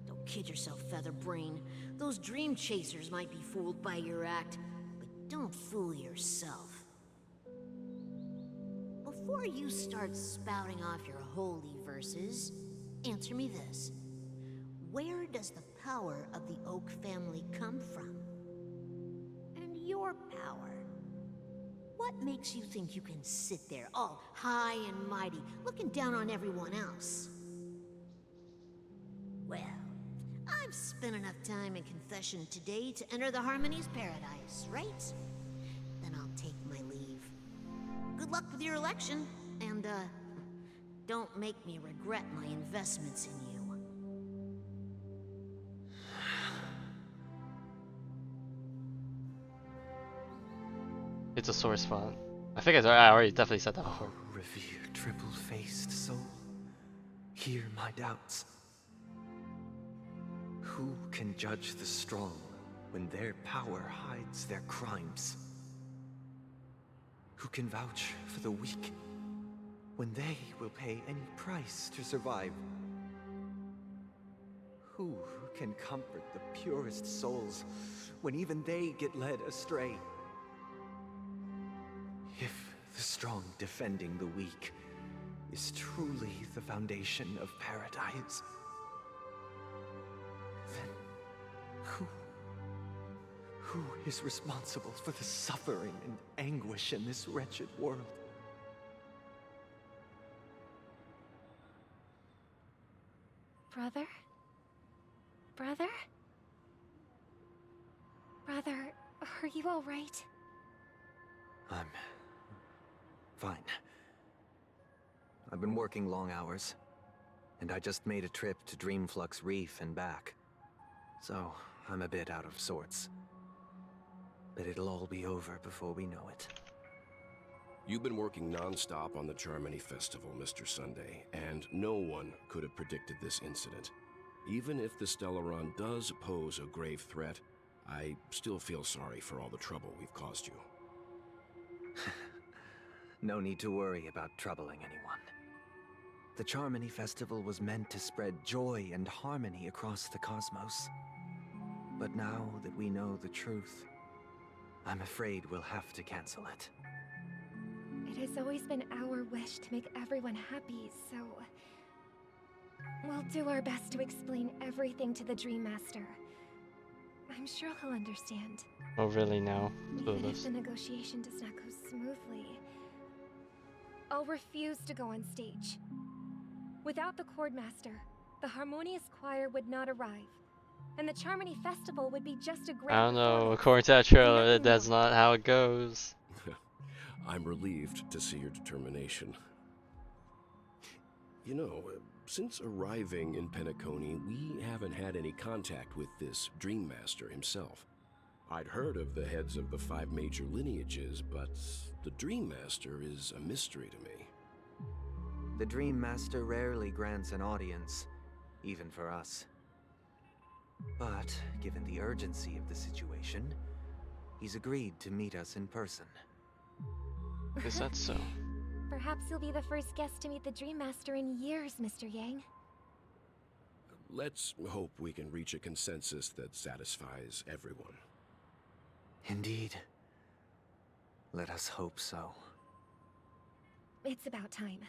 Don't kid yourself, Featherbrain. Those dream chasers might be fooled by your act, but don't fool yourself. Before you start spouting off your holy verses, answer me this. Where does the power of the Oak family come from? And your power? What makes you think you can sit there, all high and mighty, looking down on everyone else? Well, I've spent enough time in confession today to enter the Harmony's paradise, right? Then I'll take my leave. Good luck with your election, and, don't make me regret my investments in you. It's a source font. I think I already definitely said that before. Revered triple-faced soul, hear my doubts. Who can judge the strong when their power hides their crimes? Who can vouch for the weak when they will pay any price to survive? Who can comfort the purest souls when even they get led astray? If the strong defending the weak is truly the foundation of paradise, then who is responsible for the suffering and anguish in this wretched world? Brother? Brother? Brother, are you all right? I'm fine. I've been working long hours, and I just made a trip to Dreamflux Reef and back. So, I'm a bit out of sorts. But it'll all be over before we know it. You've been working non-stop on the Charmony Festival, Mr. Sunday, and no one could have predicted this incident. Even if the Stellaron does pose a grave threat, I still feel sorry for all the trouble we've caused you. No need to worry about troubling anyone. The Charmony Festival was meant to spread joy and harmony across the cosmos. But now that we know the truth, I'm afraid we'll have to cancel it. It has always been our wish to make everyone happy, so... we'll do our best to explain everything to the Dream Master. I'm sure he'll understand. Oh really now? Even if the negotiation does not go smoothly, I'll refuse to go on stage. Without the Chord Master, the Harmonious Choir would not arrive, and the Charmony Festival would be just a great I don't know, according to that trailer, that's not how it goes. I'm relieved to see your determination. You know, since arriving in Penacony, we haven't had any contact with this Dream Master himself. I'd heard of the heads of the 5 major lineages, but the Dream Master is a mystery to me. The Dream Master rarely grants an audience, even for us. But, given the urgency of the situation, he's agreed to meet us in person. Is that so? Perhaps you'll be the first guest to meet the Dream Master in years, Mr. Yang. Let's hope we can reach a consensus that satisfies everyone. Indeed. Let us hope so. It's about time.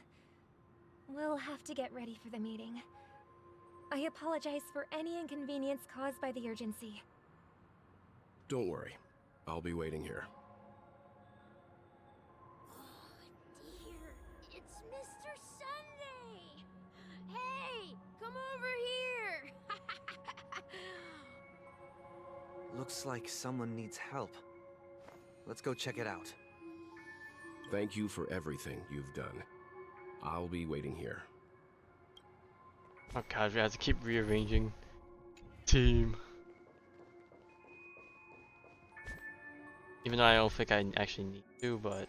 We'll have to get ready for the meeting. I apologize for any inconvenience caused by the urgency. Don't worry. I'll be waiting here. Dear, it's Mr. Sunday! Hey, come over here! Looks like someone needs help. Let's go check it out. Thank you for everything you've done. I'll be waiting here. Oh god, we have to keep rearranging. Team. Even though I don't think I actually need to, but...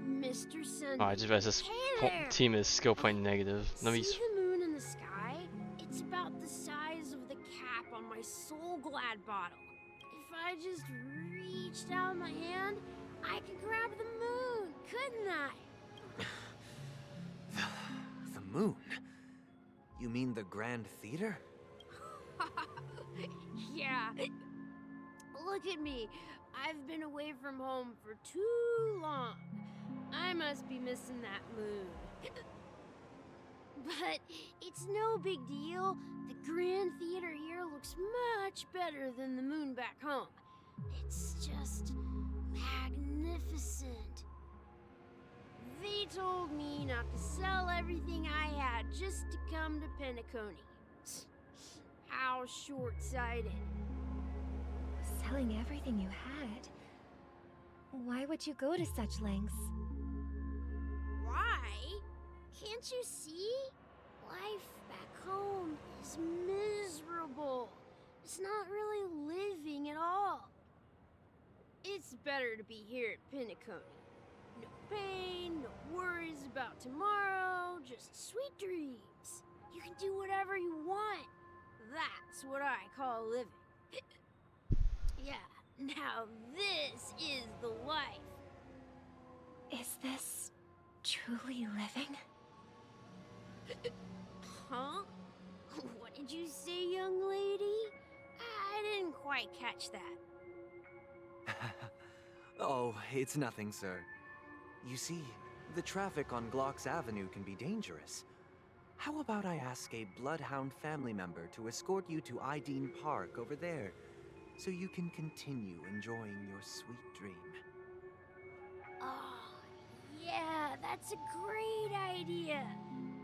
Mr. Sunday. Oh, I just realized this Hey there! team is skill point negative. Let me... See the moon in the sky? It's about the size of the cap on my Soul Glad bottle. If I just reached out my hand, I could grab the moon, couldn't I? The moon? You mean the Grand Theater? Yeah. Look at me. I've been away from home for too long. I must be missing that moon. But it's no big deal. The Grand Theater here looks much better than the moon back home. It's just magnificent. They told me not to sell everything I had just to come to Penacony. How short-sighted. Selling everything you had? Why would you go to such lengths? Why? Can't you see? Life back home is miserable. It's not really living at all. It's better to be here at Penacony. No pain, no worries about tomorrow, just sweet dreams. You can do whatever you want. That's what I call living. Yeah, now this is the life. Is this truly living? Huh? What did you say, young lady? I didn't quite catch that. Oh, it's nothing, sir. You see, the traffic on Glock's Avenue can be dangerous. How about I ask a Bloodhound family member to escort you to Ideen Park over there, so you can continue enjoying your sweet dream? Oh, yeah, that's a great idea.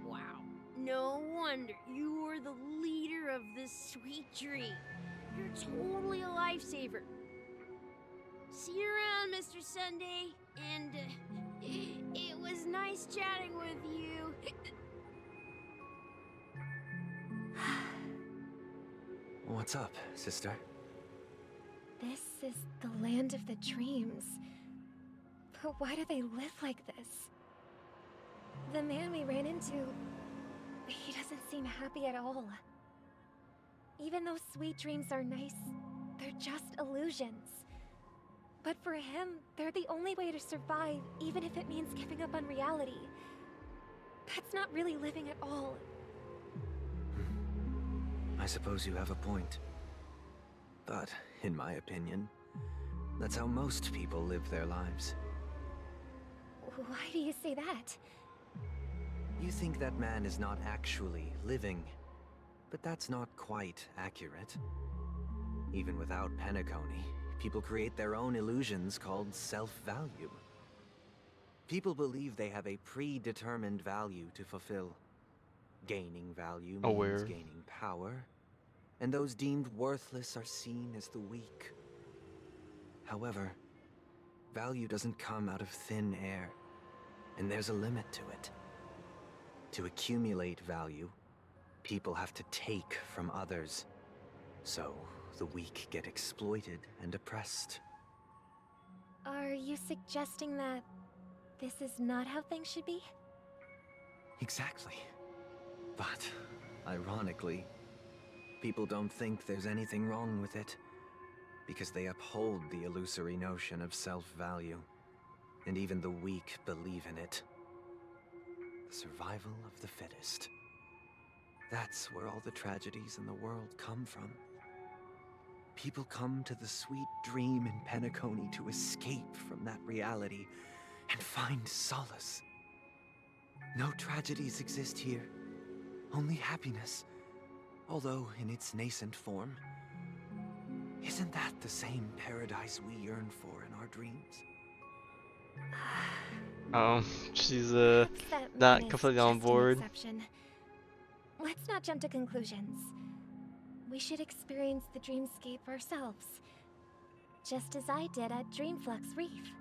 Wow, no wonder you were the leader of this sweet dream. You're totally a lifesaver. See you around, Mr. Sunday, and it was nice chatting with you. What's up, sister? This is the land of the dreams. But why do they live like this? The man we ran into, he doesn't seem happy at all. Even though sweet dreams are nice, they're just illusions. But for him, they're the only way to survive, even if it means giving up on reality. That's not really living at all. I suppose you have a point. But, in my opinion, that's how most people live their lives. Why do you say that? You think that man is not actually living, but that's not quite accurate. Even without Penacony, people create their own illusions called self-value. People believe they have a predetermined value to fulfill. Gaining value means gaining power, and those deemed worthless are seen as the weak. However, value doesn't come out of thin air, and there's a limit to it. To accumulate value, people have to take from others. So, the weak get exploited and oppressed. Are you suggesting that this is not how things should be? Exactly. But, ironically, people don't think there's anything wrong with it, because they uphold the illusory notion of self-value, and even the weak believe in it. The survival of the fittest. That's where all the tragedies in the world come from. People come to the sweet dream in Penacony to escape from that reality and find solace. No tragedies exist here, only happiness, although in its nascent form. Isn't that the same paradise we yearn for in our dreams? She's Perhaps that not man is completely on just an board. exception. Let's not jump to conclusions. We should experience the dreamscape ourselves, just as I did at Dreamflux Reef.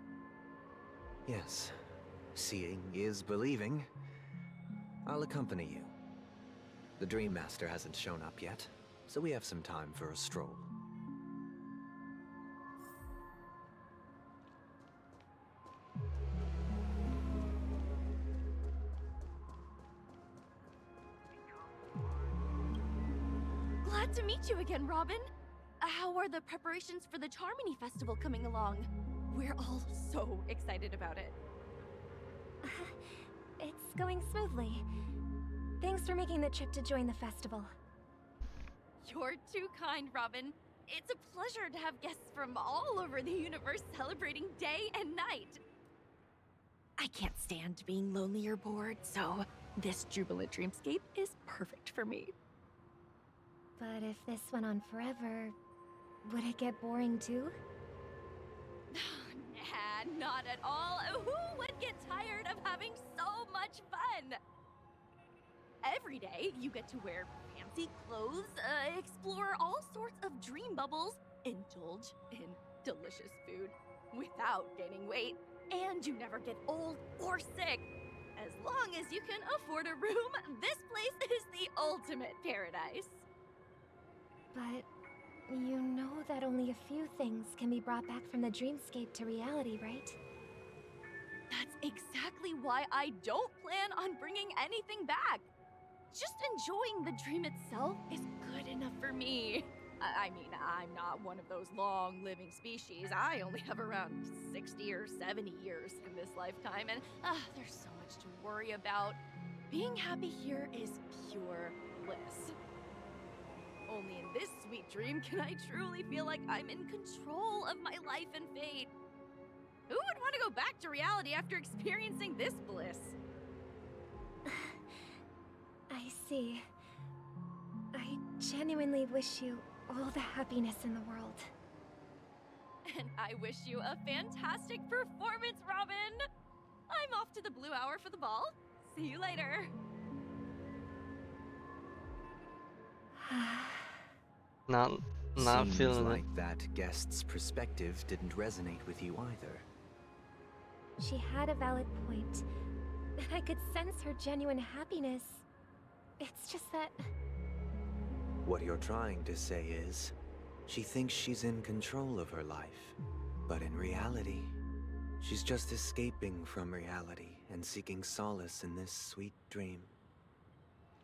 Yes, seeing is believing. I'll accompany you. The Dream Master hasn't shown up yet, so we have some time for a stroll. Glad to meet you again, Robin. How are the preparations for the Charmony Festival coming along? We're all so excited about it. It's going smoothly. Thanks for making the trip to join the festival. You're too kind, Robin. It's a pleasure to have guests from all over the universe celebrating day and night. I can't stand being lonely or bored, so this jubilant dreamscape is perfect for me. But if this went on forever, would it get boring too? Nah, not at all. Who would get tired of having so much fun? Every day, you get to wear fancy clothes, explore all sorts of dream bubbles, indulge in delicious food without gaining weight, and you never get old or sick. As long as you can afford a room, this place is the ultimate paradise. But you know that only a few things can be brought back from the dreamscape to reality, right? That's exactly why I don't plan on bringing anything back. Just enjoying the dream itself is good enough for me. I mean, I'm not one of those long-living species. I only have around 60 or 70 years in this lifetime, and there's so much to worry about. Being happy here is pure bliss. Only in this sweet dream can I truly feel like I'm in control of my life and fate. Who would want to go back to reality after experiencing this bliss? I see. I genuinely wish you all the happiness in the world. And I wish you a fantastic performance, Robin! I'm off to the Blue Hour for the ball. See you later. Not Seems feeling like it. that guest's perspective didn't resonate with you either. She had a valid point. And I could sense her genuine happiness. It's just that... What you're trying to say is, she thinks she's in control of her life. But in reality, she's just escaping from reality and seeking solace in this sweet dream.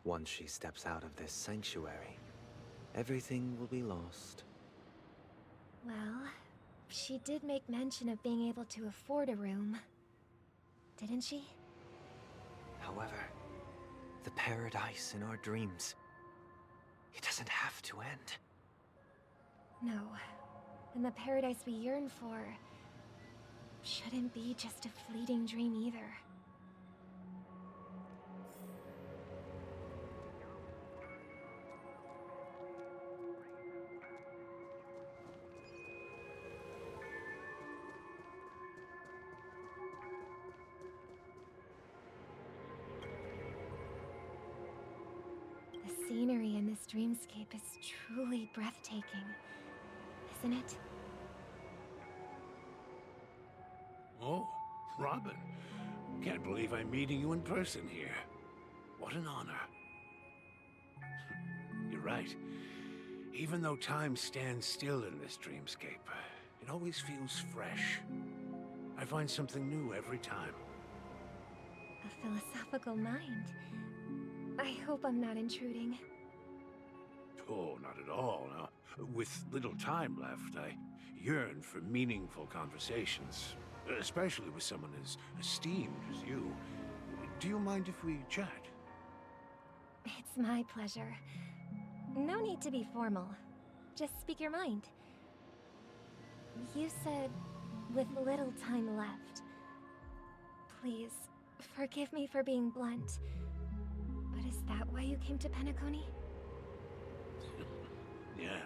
Once she steps out of this sanctuary, everything will be lost. Well, she did make mention of being able to afford a room. Didn't she? However, the paradise in our dreams, it doesn't have to end. No. And the paradise we yearn for shouldn't be just a fleeting dream either. The scenery in this dreamscape is truly breathtaking, isn't it? Oh, Robin. Can't believe I'm meeting you in person here. What an honor. You're right. Even though time stands still in this dreamscape, it always feels fresh. I find something new every time. A philosophical mind. I hope I'm not intruding. Oh, not at all. Now, with little time left, I yearn for meaningful conversations, especially with someone as esteemed as you. Do you mind if we chat? It's my pleasure. No need to be formal. Just speak your mind. You said, with little time left. Please, Forgive me for being blunt, but is that why you came to Penacony? Yeah.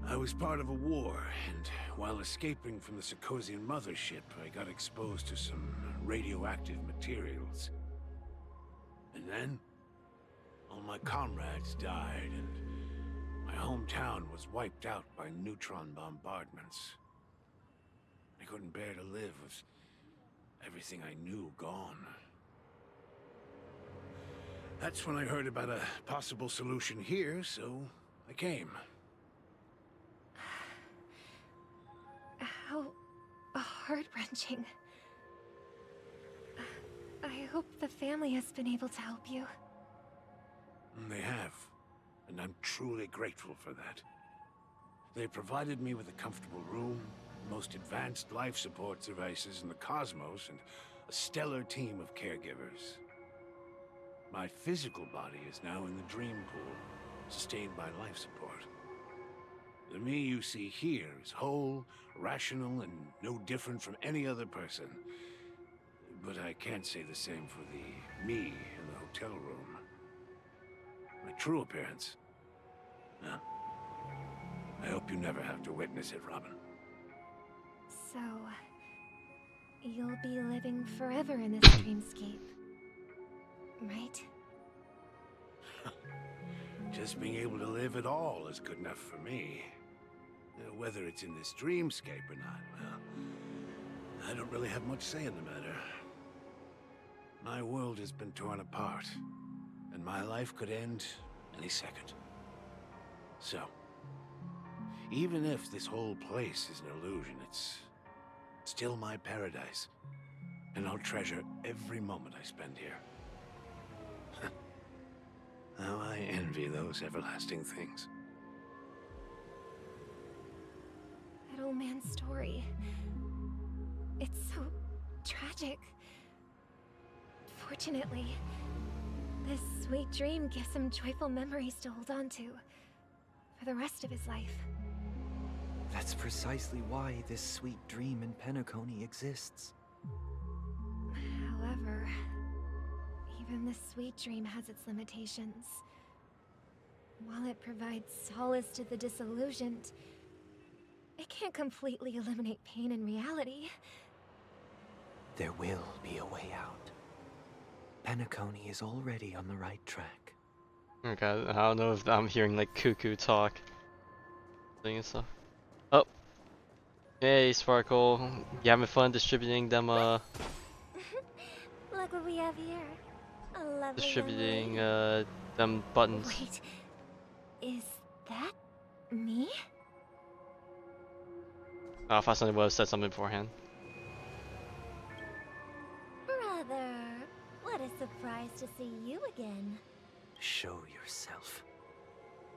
I was part of a war, and while escaping from the Sarkosian mothership, I got exposed to some radioactive materials. And then, all my comrades died, and my hometown was wiped out by neutron bombardments. I couldn't bear to live with everything I knew gone. That's when I heard about a possible solution here, so I came. How heart-wrenching. I hope the family has been able to help you. They have, and I'm truly grateful for that. They provided me with a comfortable room, the most advanced life support devices in the cosmos, and a stellar team of caregivers. My physical body is now in the dream pool, sustained by life support. The me you see here is whole, rational, and no different from any other person. But I can't say the same for the me in the hotel room. My true appearance? No. I hope you never have to witness it, Robin. So, you'll be living forever in this dreamscape, right? Just being able to live at all is good enough for me. Whether it's in this dreamscape or not, well, I don't really have much say in the matter. My world has been torn apart, and my life could end any second. So, even if this whole place is an illusion, it's still my paradise, and I'll treasure every moment I spend here. How I envy those everlasting things. That old man's story. It's so tragic. Fortunately, this sweet dream gives him joyful memories to hold on to for the rest of his life. That's precisely why this sweet dream in Penacony exists. However, even this sweet dream has its limitations. While it provides solace to the disillusioned, it can't completely eliminate pain in reality. There will be a way out. Penacony is already on the right track. Okay, I don't know if I'm hearing like cuckoo talk. And stuff. Oh. Hey, Sparkle. You having fun distributing them, Look what we have here. A lovely distributing, young lady. them buttons. Wait, is that me? Oh, I thought somebody would have said something beforehand. Brother, what a surprise to see you again. Show yourself.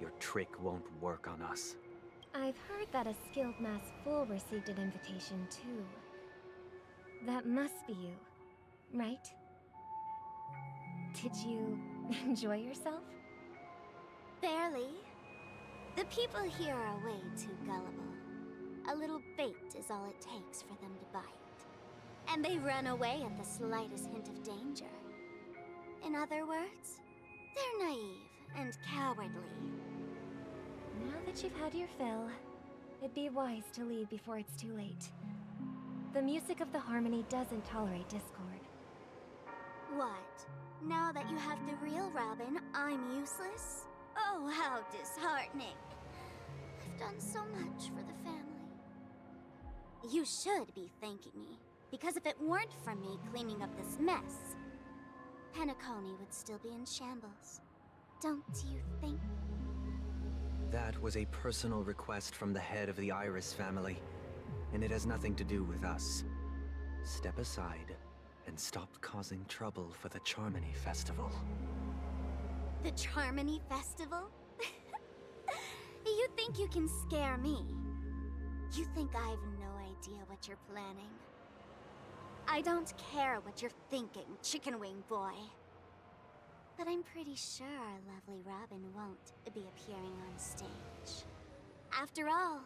Your trick won't work on us. I've heard that a skilled mass fool received an invitation too. That must be you, right? Did you enjoy yourself? Barely. The people here are way too gullible. A little bait is all it takes for them to bite. And they run away at the slightest hint of danger. In other words, they're naive and cowardly. Now that you've had your fill, it'd be wise to leave before it's too late. The music of the harmony doesn't tolerate discord. What? Now that you have the real Robin, I'm useless? Oh, how disheartening. I've done so much for the family. You should be thanking me, because if it weren't for me cleaning up this mess, Penacony would still be in shambles. Don't you think? That was a personal request from the head of the Iris family, and it has nothing to do with us. Step aside and stop causing trouble for the Charmony Festival. The Charmony Festival? You think you can scare me? You think I have no idea what you're planning? I don't care what you're thinking, chicken wing boy. But I'm pretty sure our lovely Robin won't be appearing on stage. After all,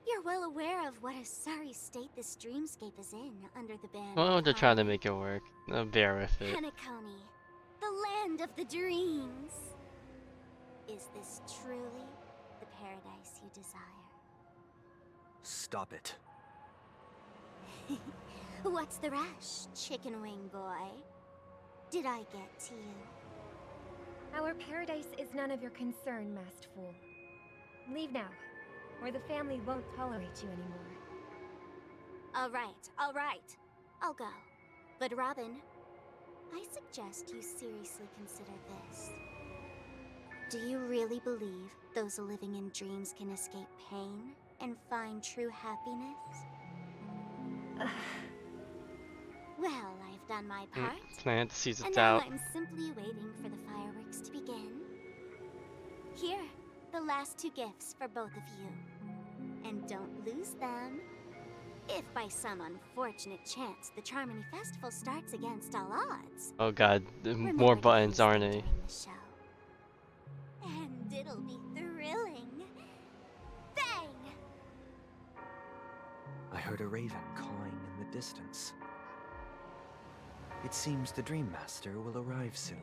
You're well aware of what a sorry state this dreamscape is in under the ban Well, of they're trying to harmony. make it work. I'll bear with it. Penacony, the land of the dreams. Is this truly the paradise you desire? Stop it. What's the rush, chicken wing boy? Did I get to you? Our paradise is none of your concern, masked fool. Leave now, or the family won't tolerate you anymore. All right. I'll go. But Robin, I suggest you seriously consider this. Do you really believe those living in dreams can escape pain and find true happiness? Well, I've done my part. Plant sees And it now out. I'm simply waiting for the fireworks to begin. Here, the last 2 gifts for both of you. And don't lose them. If by some unfortunate chance the Charmony Festival starts against all odds, Oh god, remember more to buttons, use aren't them they? during the show. And it'll be thrilling. Bang! I heard a raven cawing in the distance. It seems the Dream Master will arrive soon.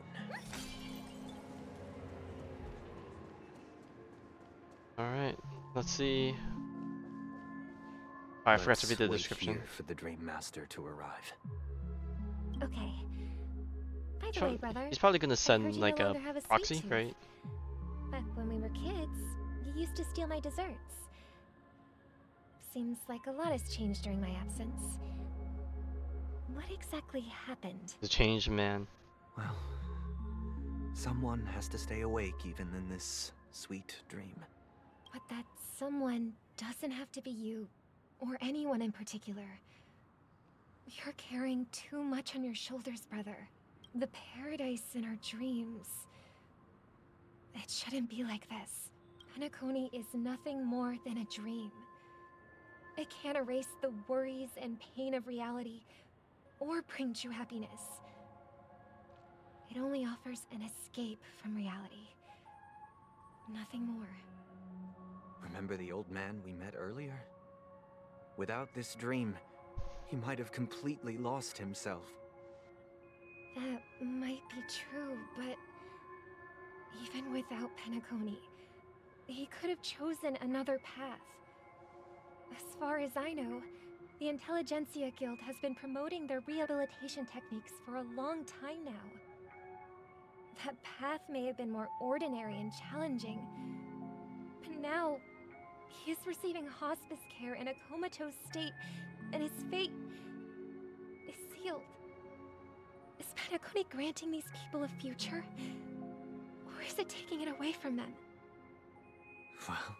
Alright, let's see. I forgot to read the Let's wait description. here for the Dream Master to arrive. Okay. By the way, brother, He's probably gonna I heard send you like no a longer have sweet proxy, tooth. right? Back when we were kids, you used to steal my desserts. Seems like a lot has changed during my absence. What exactly happened? The changed man. Well, someone has to stay awake even in this sweet dream. But that someone doesn't have to be you, or anyone in particular. You're carrying too much on your shoulders, brother. The paradise in our dreams. It shouldn't be like this. Penacony is nothing more than a dream. It can't erase the worries and pain of reality, or bring true happiness. It only offers an escape from reality. Nothing more. Remember the old man we met earlier? Without this dream, he might have completely lost himself. That might be true, but even without Penacony, he could have chosen another path. As far as I know, the Intelligentsia Guild has been promoting their rehabilitation techniques for a long time now. That path may have been more ordinary and challenging, but now he is receiving hospice care in a comatose state, and his fate is sealed. Is Penacony granting these people a future? Or is it taking it away from them? Well,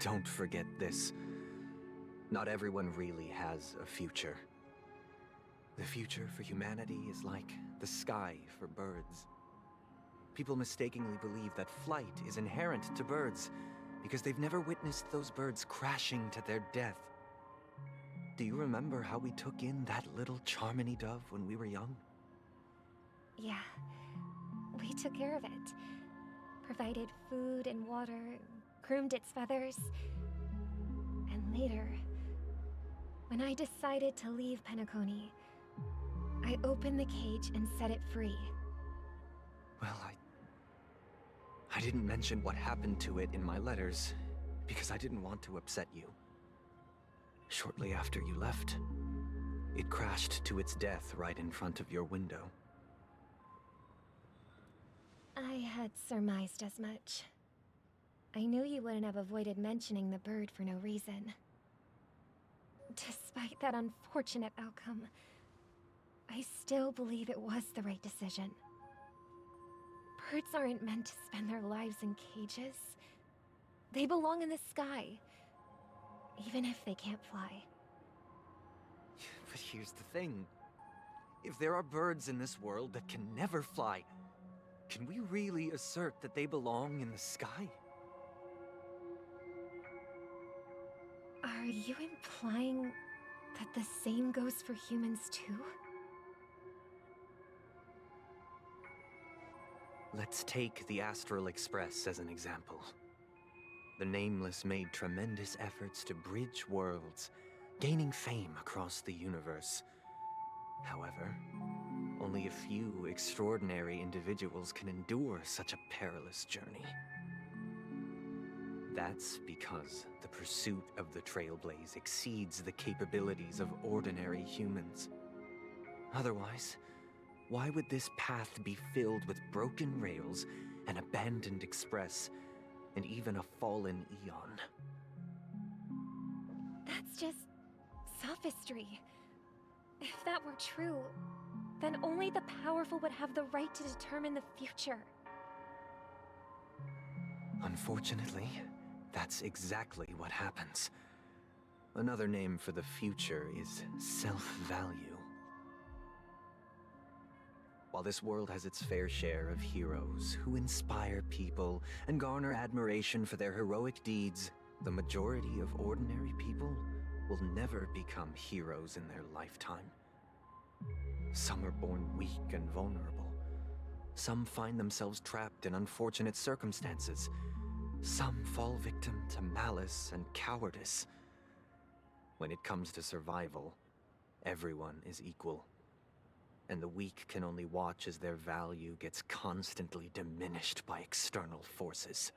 don't forget this. Not everyone really has a future. The future for humanity is like the sky for birds. People mistakenly believe that flight is inherent to birds because they've never witnessed those birds crashing to their death. Do you remember how we took in that little Charmony dove when we were young? Yeah, we took care of it. Provided food and water, groomed its feathers. And later, when I decided to leave Penacony, I opened the cage and set it free. Well, I didn't mention what happened to it in my letters because I didn't want to upset you. Shortly after you left, it crashed to its death right in front of your window. I had surmised as much. I knew you wouldn't have avoided mentioning the bird for no reason. Despite that unfortunate outcome, I still believe it was the right decision. Birds aren't meant to spend their lives in cages. They belong in the sky, even if they can't fly. But here's the thing. If there are birds in this world that can never fly, can we really assert that they belong in the sky? Are you implying that the same goes for humans too? Let's take the Astral Express as an example. the Nameless made tremendous efforts to bridge worlds, gaining fame across the universe. However, only a few extraordinary individuals can endure such a perilous journey. That's because the pursuit of the Trailblaze exceeds the capabilities of ordinary humans. Otherwise, why would this path be filled with broken rails, an abandoned express, and even a fallen Eon? That's just sophistry. If that were true, then only the powerful would have the right to determine the future. Unfortunately, that's exactly what happens. Another name for the future is self-value. While this world has its fair share of heroes who inspire people and garner admiration for their heroic deeds, the majority of ordinary people will never become heroes in their lifetime. Some are born weak and vulnerable. Some find themselves trapped in unfortunate circumstances. Some fall victim to malice and cowardice. When it comes to survival, everyone is equal. And the weak can only watch as their value gets constantly diminished by external forces.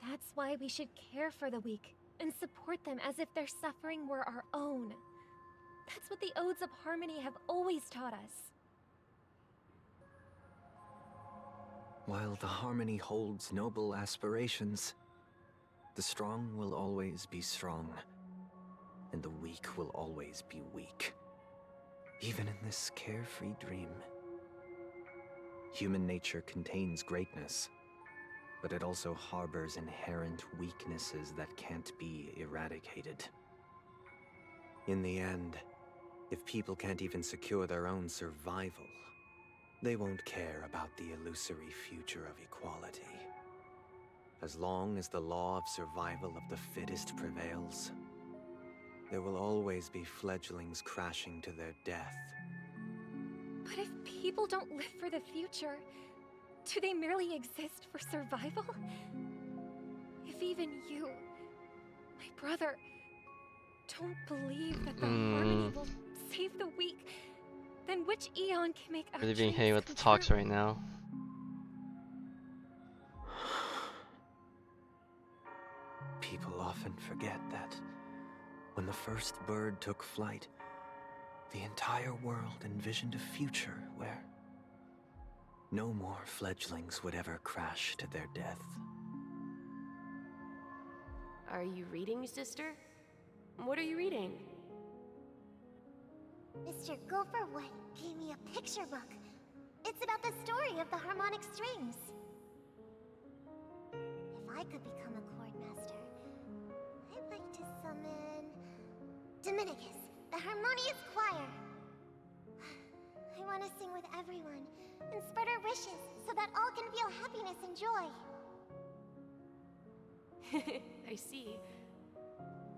That's why we should care for the weak and support them as if their suffering were our own. That's what the Odes of Harmony have always taught us. While the Harmony holds noble aspirations, the strong will always be strong, and the weak will always be weak. Even in this carefree dream. Human nature contains greatness, but it also harbors inherent weaknesses that can't be eradicated. In the end, if people can't even secure their own survival, they won't care about the illusory future of equality. As long as the law of survival of the fittest prevails, there will always be fledglings crashing to their death. But if people don't live for the future, do they merely exist for survival? If even you, my brother, don't believe that the Harmony will save the weak, then which Eon can make our Really being dreams hitting with come the talks true? right now. People often forget that when the first bird took flight, the entire world envisioned a future where no more fledglings would ever crash to their death. Are you reading, sister? What are you reading? Mr. Gopherwood gave me a picture book. It's about the story of the harmonic strings. If I could become a chord master, I'd like to summon Dominicus, the harmonious choir. I want to sing with everyone and spread our wishes so that all can feel happiness and joy. I see.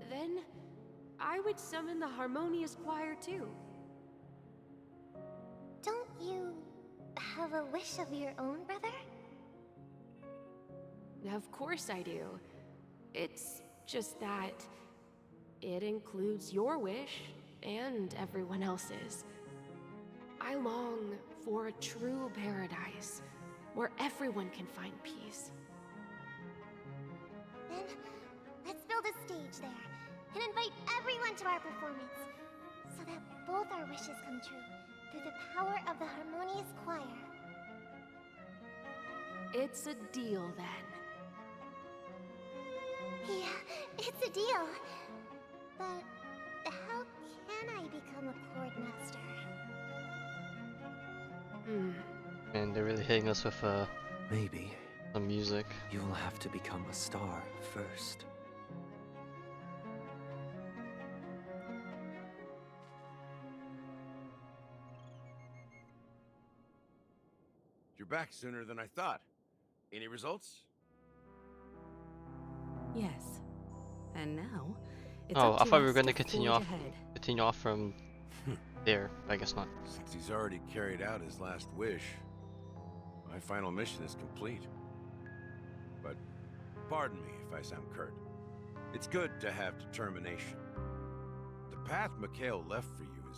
Then, I would summon the harmonious choir too. Don't you have a wish of your own, brother? Of course I do. It's just that it includes your wish and everyone else's. I long for a true paradise where everyone can find peace. Then, let's build a stage there and invite everyone to our performance so that both our wishes come true through the power of the harmonious choir. It's a deal then. Yeah, it's a deal. But how can I become a chord master? Man, they're really hitting us with Maybe some music. you will have to become a star first. You're back sooner than I thought. Any results? Yes. And now, it's Oh, up I to thought we were us going to to continue forge off, ahead. from there. I guess not. Since he's already carried out his last wish, my final mission is complete. But Pardon me if I sound curt. It's good to have determination. The path Mikhail left for you is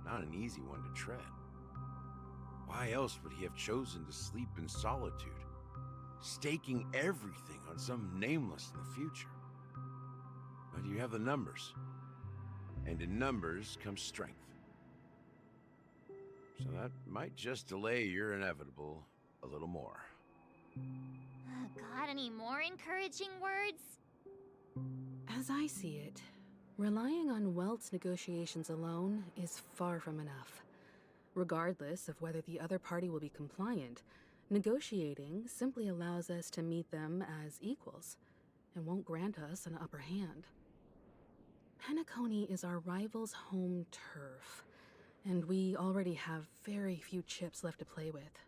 not an easy one to tread. Why else would he have chosen to sleep in solitude, staking everything on some nameless in the future? But you have the numbers, and in numbers comes strength. So that might just delay your inevitable a little more. Got any more encouraging words? As I see it, relying on Welt's negotiations alone is far from enough. Regardless of whether the other party will be compliant, negotiating simply allows us to meet them as equals and won't grant us an upper hand. Penacony is our rival's home turf, and we already have very few chips left to play with.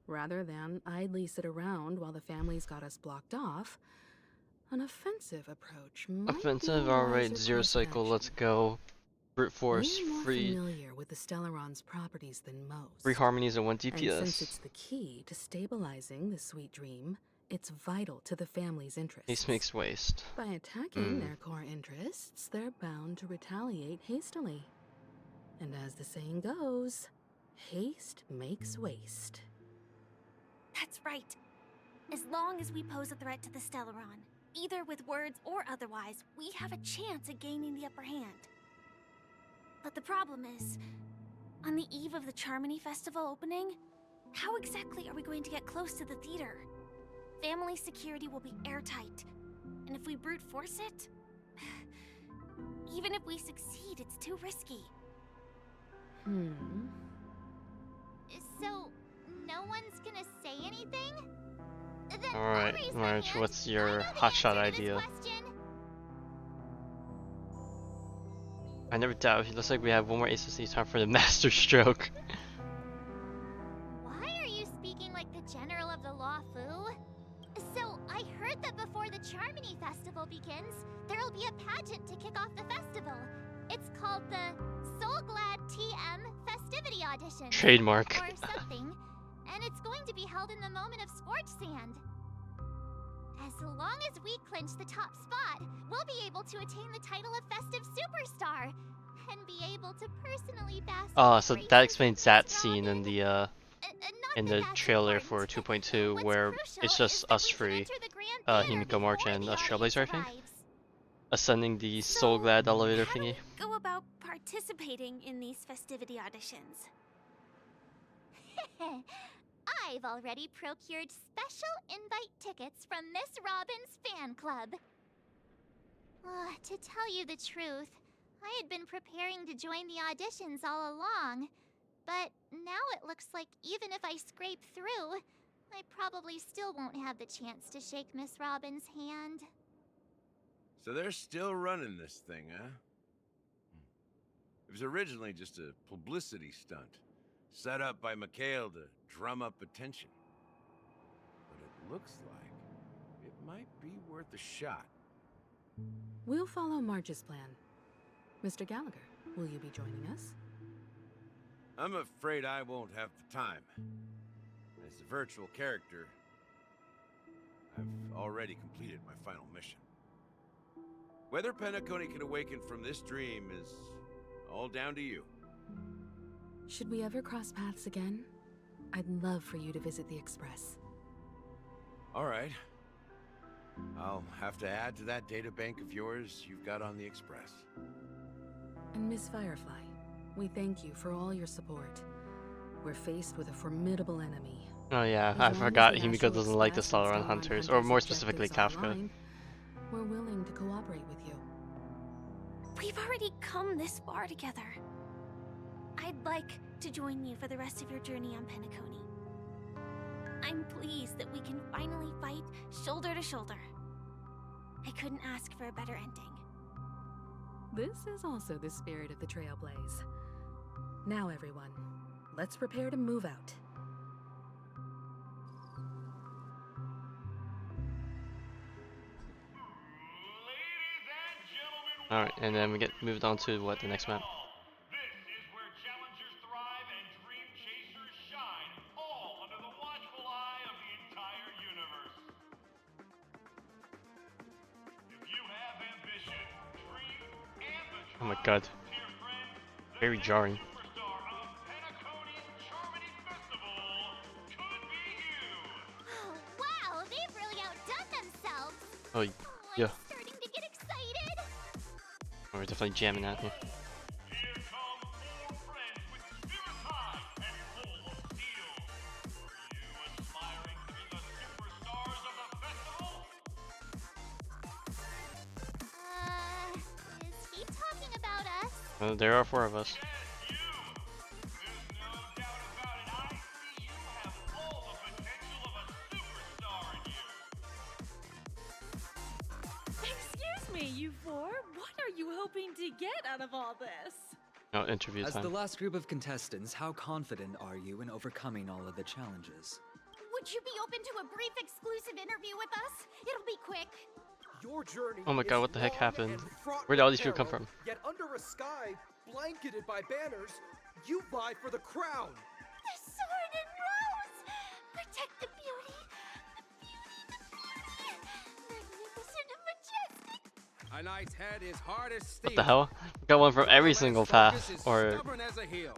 Rather than idly sit around while the family's got us blocked off, an offensive approach might Offensive, be a alright, wiser zero course of cycle, action. let's go. Brute force, We're more free familiar with the Stellaron's properties than most. 3 harmonies and 1 And since DPS. it's the key to stabilizing the sweet dream, it's vital to the family's interests. Haste makes waste. By attacking their core interests, they're bound to retaliate hastily. And as the saying goes, haste makes waste. That's right. As long as we pose a threat to the Stellaron, either with words or otherwise, we have a chance at gaining the upper hand. But the problem is, on the eve of the Charmony Festival opening, how exactly are we going to get close to the theater? Family security will be airtight, and if we brute force it, even if we succeed, it's too risky. So, no one's gonna say anything? Then Alright, I'll raise my Marge, hand. what's your I know the hotshot answer to this idea? question. I never doubt. It looks like we have one more ACC time for the master stroke. Why are you speaking like the general of the Law Fu? So, I heard that before the Charmony Festival begins, there'll be a pageant to kick off the festival. It's called the Soul Glad TM Festivity Audition. Trademark. Or something. And it's going to be held in the moment of Scorch Sand. As long as we clinch the top spot, we'll be able to attain the title of Festive Superstar. And be able to personally bask Oh, in so graces that of explains that scene in the trailer for 2.2 where it's just us three, Himiko, March, and us Trailblazer, I think, ascending the Soul Glad elevator thingy. Go about participating in these festivity auditions. I've already procured special invite tickets from Miss Robin's fan club. To tell you the truth, I had been preparing to join the auditions all along. But now it looks like even if I scrape through, I probably still won't have the chance to shake Miss Robin's hand. So they're still running this thing, huh? It was originally just a publicity stunt, set up by Mikhail to drum up attention. But it looks like it might be worth a shot. We'll follow Marge's plan. Mr. Gallagher, will you be joining us? I'm afraid I won't have the time. As a virtual character, I've already completed my final mission. Whether Penacony can awaken from this dream is all down to you. Should we ever cross paths again? I'd love for you to visit the Express. All right. I'll have to add to that data bank of yours you've got on the Express. And Miss Firefly, we thank you for all your support. We're faced with a formidable enemy. Oh yeah, As I long as forgot the Himiko National doesn't like the Express and Stellaron Stellaron Hunters, or Hunters' more specifically objectives are Kafka. aligned, we're willing to cooperate with you. We've already come this far together. I'd like to join you for the rest of your journey on Penacony. I'm pleased that we can finally fight shoulder to shoulder. I couldn't ask for a better ending. This is also the spirit of the Trailblaze. Now everyone, let's prepare to move out. Alright, and then we get moved on to what, the next map? Oh my god. Very jarring. Oh, wow, they've really outdone themselves. Oh, yeah. I'm starting to get excited. We're definitely jamming out here. Is he talking about us? There are 4 of us. Excuse me, you 4. What are you hoping to get out of all this? No, interview As time. the last group of contestants, how confident are you in overcoming all of the challenges? Would you be open to a brief exclusive interview with us? It'll be quick. Your journey Oh my god, is what the heck long happened? and fraught Where did with all these people come peril, from? Yet under a sky blanketed by banners, you vie for the crown. The sword and rose! Protect the beauty! The beauty! Magnificent and majestic! A knight's head is hard as steel. What the hell? We got one from every single path, or Stubborn as a heel.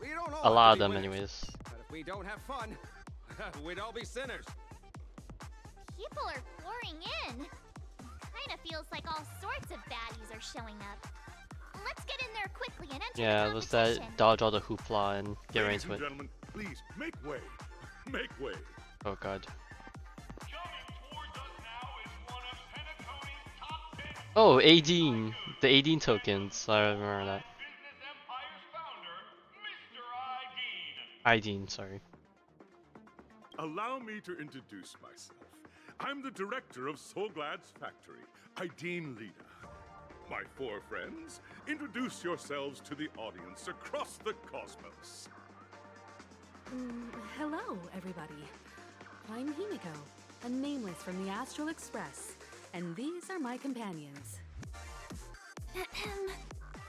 We don't all a lot of have to them be winners, anyways. But if we don't have fun, we'd all be sinners. People are pouring in. Kinda feels like all sorts of baddies are showing up. Let's get in there quickly and enter Yeah, the let's competition. dodge all the hoopla and get right Ladies into and it. gentlemen, please make way. Make way. Oh god. Oh, Aideen! The Aideen tokens. I remember that. Aideen, sorry. Allow me to introduce myself. I'm the director of Soulglad's factory, Aideen Lida. My 4 friends, introduce yourselves to the audience across the cosmos. Hello, everybody. I'm Himiko, a nameless from the Astral Express, and these are my companions.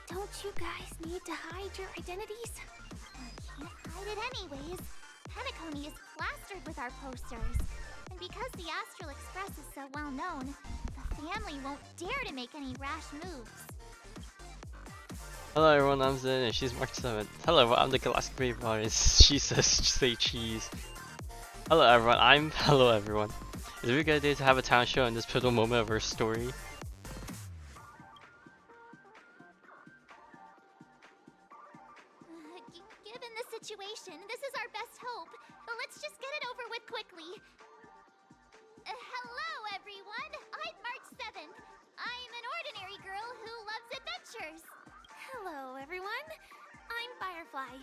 Don't you guys need to hide your identities? We can't hide it anyways. Penacony is plastered with our posters. And because the Astral Express is so well known, the family won't dare to make any rash moves. Hello everyone, I'm Zen and she's March 7th. Hello everyone, I'm the Galactic Brave Boys. She says say cheese. Hello everyone, hello everyone. It's a really good day to have a talent show in this pivotal moment of her story. Given the situation, this is our best hope. Let's just get it over with quickly. Hello, everyone. I'm March 7th. I'm an ordinary girl who loves adventures. Hello, everyone. I'm Firefly.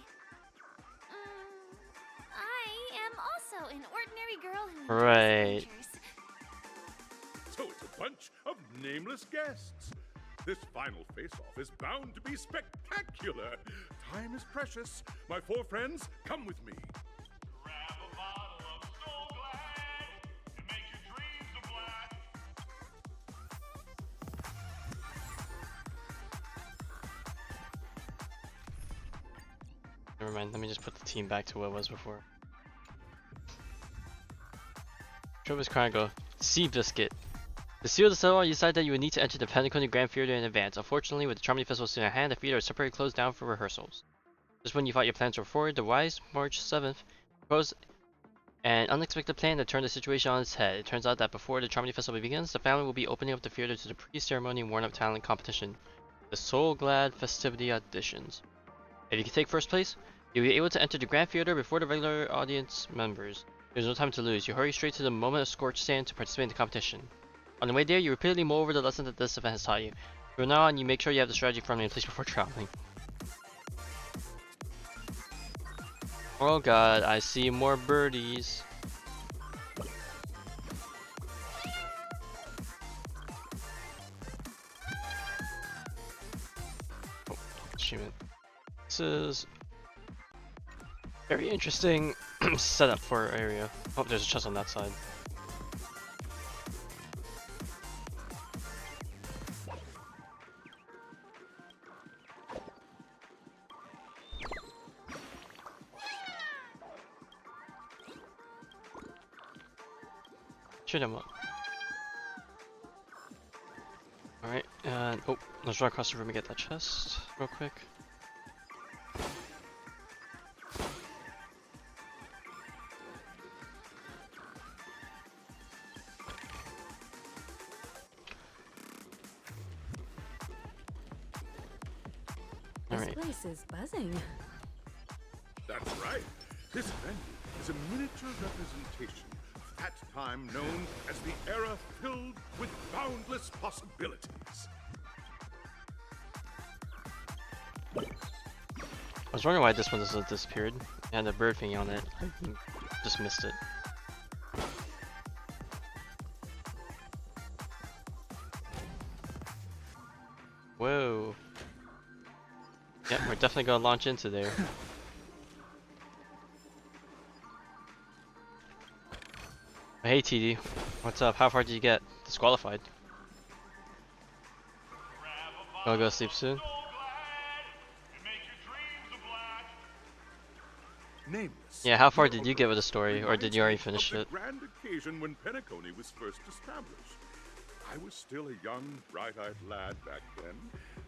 I am also an ordinary girl who Right. adventures. So it's a bunch of nameless guests. This final face-off is bound to be spectacular. Time is precious. My 4 friends, come with me. Never mind, let me just put the team back to what it was before. Trailblaze Chronicle. Sea Biscuit. To seal the ceremony, you decided that you would need to enter the Penacony Grand Theater in advance. Unfortunately, with the Charmony Festival still in hand, the theater is separately closed down for rehearsals. Just when you thought your plans were forward, the wise March 7th proposed an unexpected plan that turned the situation on its head. It turns out that before the Charmony Festival begins, the family will be opening up the theater to the pre-ceremony warm-up talent competition, the Soulglad Festivity Auditions. If you can take first place, you'll be able to enter the Grand Theater before the regular audience members. There's no time to lose. You hurry straight to the moment of scorched sand to participate in the competition. On the way there, you repeatedly mull over the lesson that this event has taught you. From now on, you make sure you have the strategy firmly in place before traveling. Oh god, I see more birdies. Oh, achievement. This is very interesting setup for our area. Oh, there's a chest on that side. Shoot him up. Alright, And oh, let's run across the room and get that chest real quick. This place is buzzing. That's right. This venue is a miniature representation of that time known as the era filled with boundless possibilities. I was wondering why this one just disappeared. It had a bird thing on it. I just missed it. Whoa. Yep, we're definitely gonna launch into there. Hey TD, what's up? How far did you get? Disqualified. Gonna go sleep soon? Nameless. Yeah, how far did you get with the story, or did you already finish it? The grand occasion when Penacony was first established. I was still a young, bright-eyed lad back then,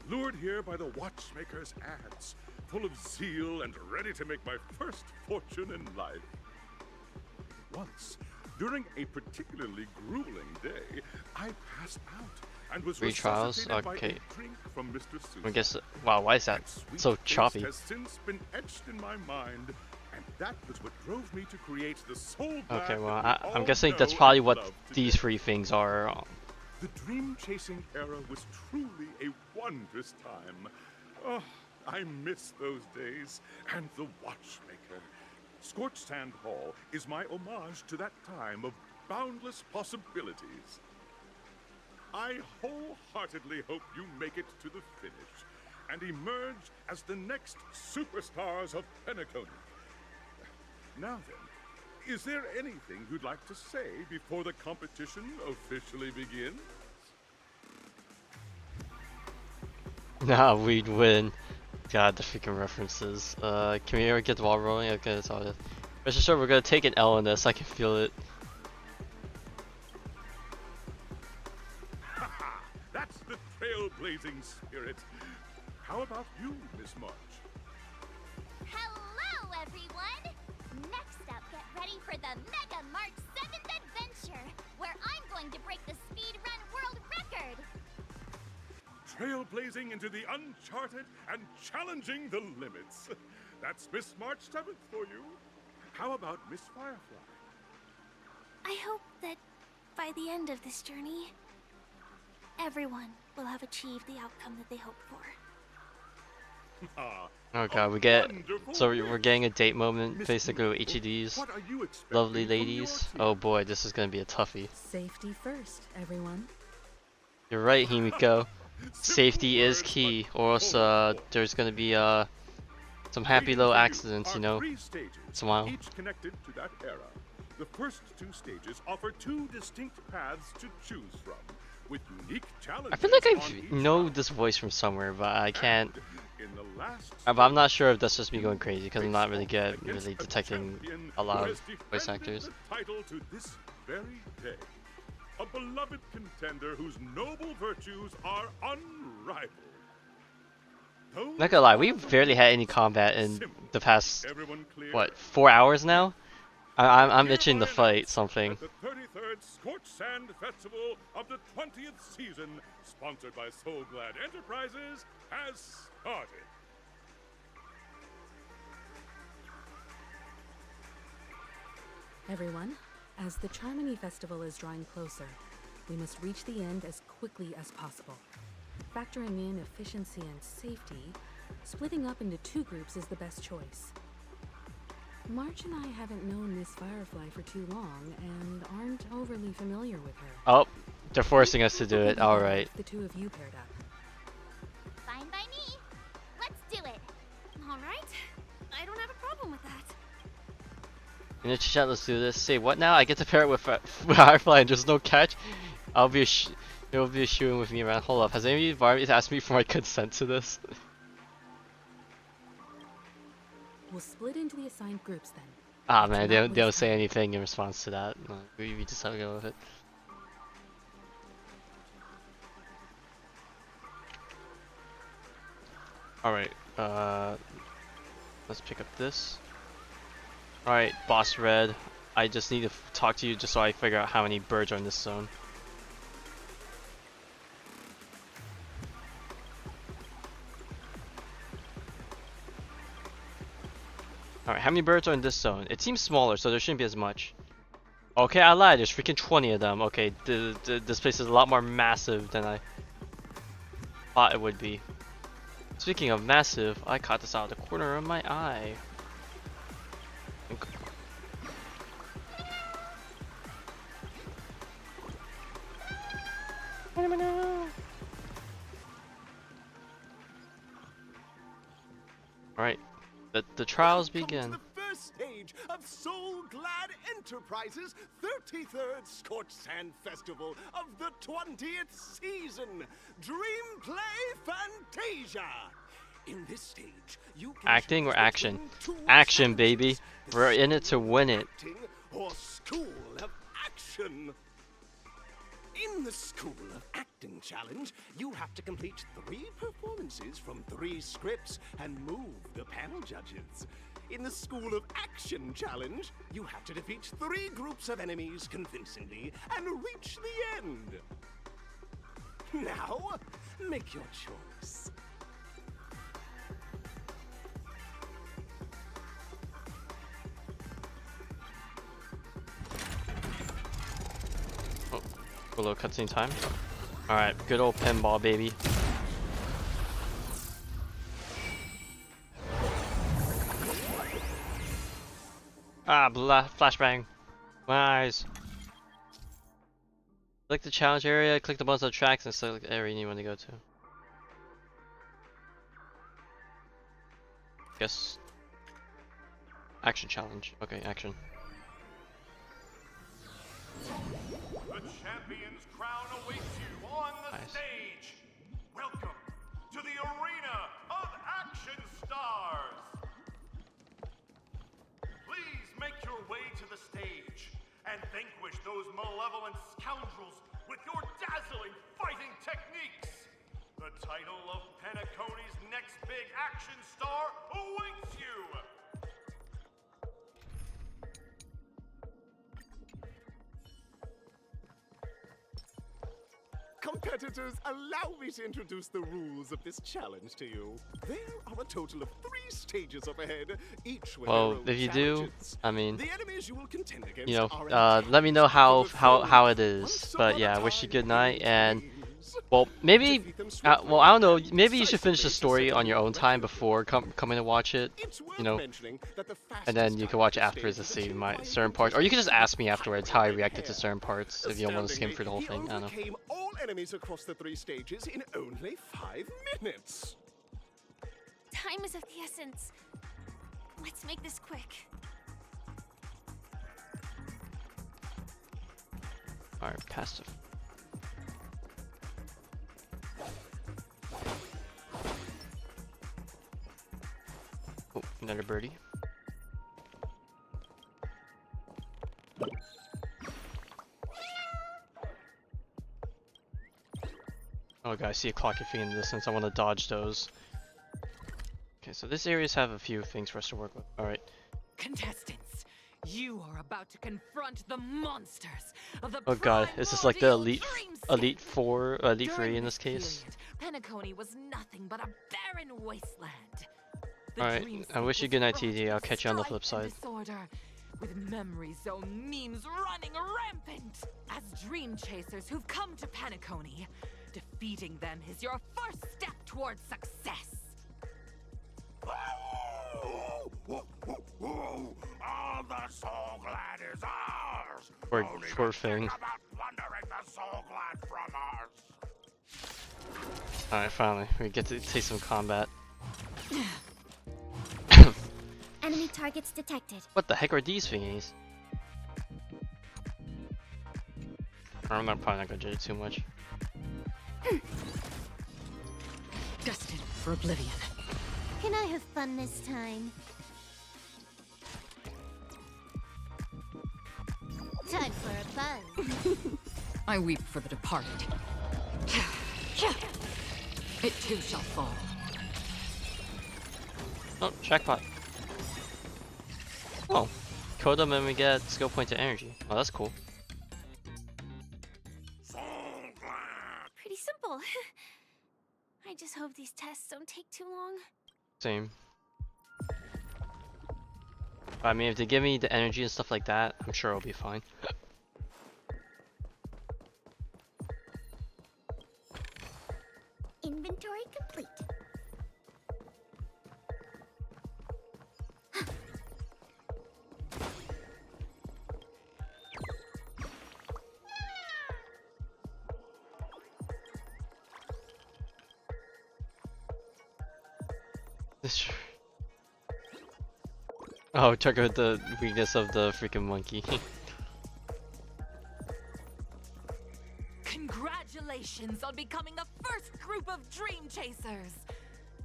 lured here by the Watchmaker's ads, full of zeal and ready to make my first fortune in life. Once, during a particularly grueling day, I passed out and was Retrials? resuscitated by Okay. a drink from Mr. Susan. I guess. Wow, why is that so Sweet choppy? taste has since been etched in my mind, and that was what drove me to create the soul blast Okay, well, that we I'm all guessing that's know probably and what love these today. three things are. The dream-chasing era was truly a wondrous time. Oh, I miss those days and the Watchmaker. Scorched Sand Hall is my homage to that time of boundless possibilities. I wholeheartedly hope you make it to the finish and emerge as the next superstars of Penacony. Now then, is there anything you'd like to say before the competition officially begins? Nah, we'd win. God, the freaking references. Can we ever get the ball rolling? Okay, that's all it is. Rest assured, we're gonna take an L in this. I can feel it. That's the trailblazing spirit. How about you, Miss March? Hello, everyone! Next up, get ready for the Mega March 7th adventure, where I'm going to break the speedrun world record! Trailblazing into the uncharted and challenging the limits. That's Miss March 7th for you. How about Miss Firefly? I hope that by the end of this journey, everyone will have achieved the outcome that they hoped for. Oh god, we get. So we're getting a date moment basically with each of these lovely ladies. Oh boy, this is gonna be a toughie. Safety first, everyone. You're right, Himiko. Safety is key, or else there's gonna be some happy little accidents, you know. Smile. Each connected to that era. The first two stages offer two distinct paths to choose from, with unique challenges. I feel like on I each know this voice from somewhere, but I can't. In the last But I'm not sure if that's just me going crazy because I'm not really good at really detecting a lot of voice actors. the title to this very day. A beloved contender whose noble virtues are unrivaled. Not gonna lie, we've barely had any combat in the past, what, 4 hours now? I'm itching to fight something. The 33rd Scorched Sand Festival of the 20th season, sponsored by Soul Glad Enterprises, has started. Everyone, as the Charmony Festival is drawing closer, we must reach the end as quickly as possible. Factoring in efficiency and safety, splitting up into 2 groups is the best choice. March and I haven't known Miss Firefly for too long and aren't overly familiar with her. Oh, they're forcing us to do it. Alright. The 2 of you paired up. Fine by me. Let's do it. All right. I don't have a problem with that. In the chat, let's do this. Say what now? I get to pair it with Firefly and there's no catch? It'll be a shooing with me around. Hold up, has any of you asked me for my consent to this? We'll split into the assigned groups then. Ah man, they don't say anything in response to that. No, we just have to go with it. Alright, let's pick up this. Alright, Boss Red. I just need to talk to you just so I figure out how many birds are in this zone. Alright, how many birds are in this zone? It seems smaller, so there shouldn't be as much. Okay, I lied. There's freaking 20 of them. Okay, this place is a lot more massive than I thought it would be. Speaking of massive, I caught this out of the corner of my eye. Alright, the trials begin. The first stage of Soul Glad Enterprises' 33rd Scorched Sand Festival of the 20th season, Dream Play Fantasia. In this stage, you can Acting or action? Action, baby. We're in it to win it. acting or School of Action. In the School of Acting Challenge, you have to complete 3 performances from 3 scripts and move the panel judges. In the School of Action Challenge, you have to defeat 3 groups of enemies convincingly and reach the end. Now, make your choice. A little cutscene time. Alright, good old pinball, baby. Ah, flashbang. My eyes. Click the challenge area, click the buttons on tracks, and select the area you want to go to. Guess. Action challenge. Okay, action. The champion's crown awaits you on the stage. Welcome to the arena of action stars. Please make your way to the stage and vanquish those malevolent scoundrels with your dazzling fighting techniques. The title of Penacony's next big action star awaits you. Competitors, allow me to introduce the rules of this challenge to you. There are a total of 3 stages up ahead, each with Well, their own if you do, challenges. I mean, The enemies you will contend against you know, are let me know how it is. But yeah, I wish you good night, and well, maybe, well, I don't know, maybe you should finish the story on your own time before coming to watch it, you know, and then you can watch it afterwards to see my certain parts, or you can just ask me afterwards how I reacted to certain parts if you don't want to skim through the whole thing. I don't know. overcame all enemies across the 3 stages in only 5 minutes. Time is of the essence. Let's make this quick. Alright, passive. Oh, another birdie. Oh god, I see a clocky thing in the distance. I want to dodge those. Okay, so this areas have a few things for us to work with. Alright. Contestants, you are about to confront the monsters of the Oh god, is this like the Elite 4, Elite 3 in this case? Penacony was nothing but a barren wasteland. Alright, I wish you good night, TD. I'll catch you on the flip side. Disorder, with memory zone memes running rampant. As dream chasers who've come to Penacony, defeating them is your first step towards success. All the Soul Glad is ours. Poor thing. About plundering the Soul Glad from us. Alright, finally, we get to take some combat. Enemy targets detected. What the heck are these thingies? I'm probably not gonna judge it too much. Destined for oblivion. Can I have fun this time? Time for a buzz. I weep for the departed. It too shall fall. Oh, jackpot. Oh, kill them and we get skill points of energy. Oh, that's cool. Pretty simple. I just hope these tests don't take too long. Same. But, I mean, if they give me the energy and stuff like that, I'm sure it'll be fine. Inventory complete. Oh, check out the weakness of the freaking monkey. Congratulations on becoming the first group of Dream Chasers!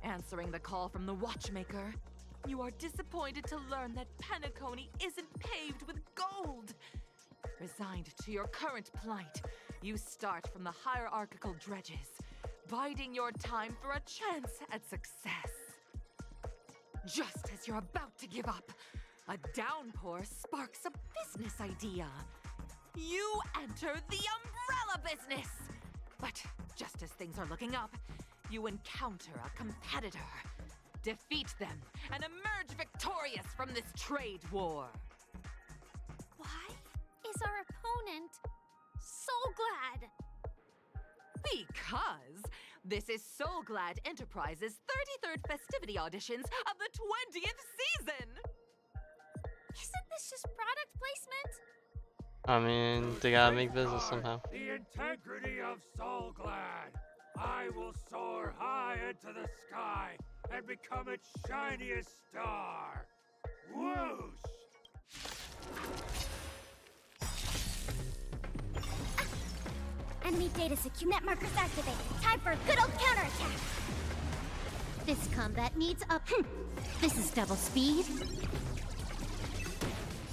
Answering the call from the Watchmaker, you are disappointed to learn that Penacony isn't paved with gold. Resigned to your current plight, you start from the hierarchical dredges, biding your time for a chance at success. Just as you're about to give up, a downpour sparks a business idea. You enter the umbrella business! But just as things are looking up, you encounter a competitor. Defeat them and emerge victorious from this trade war. Why is our opponent so glad? Because this is Soul Glad Enterprises' 33rd festivity auditions of the 20th season! Isn't this just product placement? I mean, they gotta make business somehow. The integrity of Soul Glad. I will soar high into the sky and become its shiniest star. Whoosh! Enemy data secure. Net markers activated. Time for a good old counterattack. This combat needs up. This is double speed.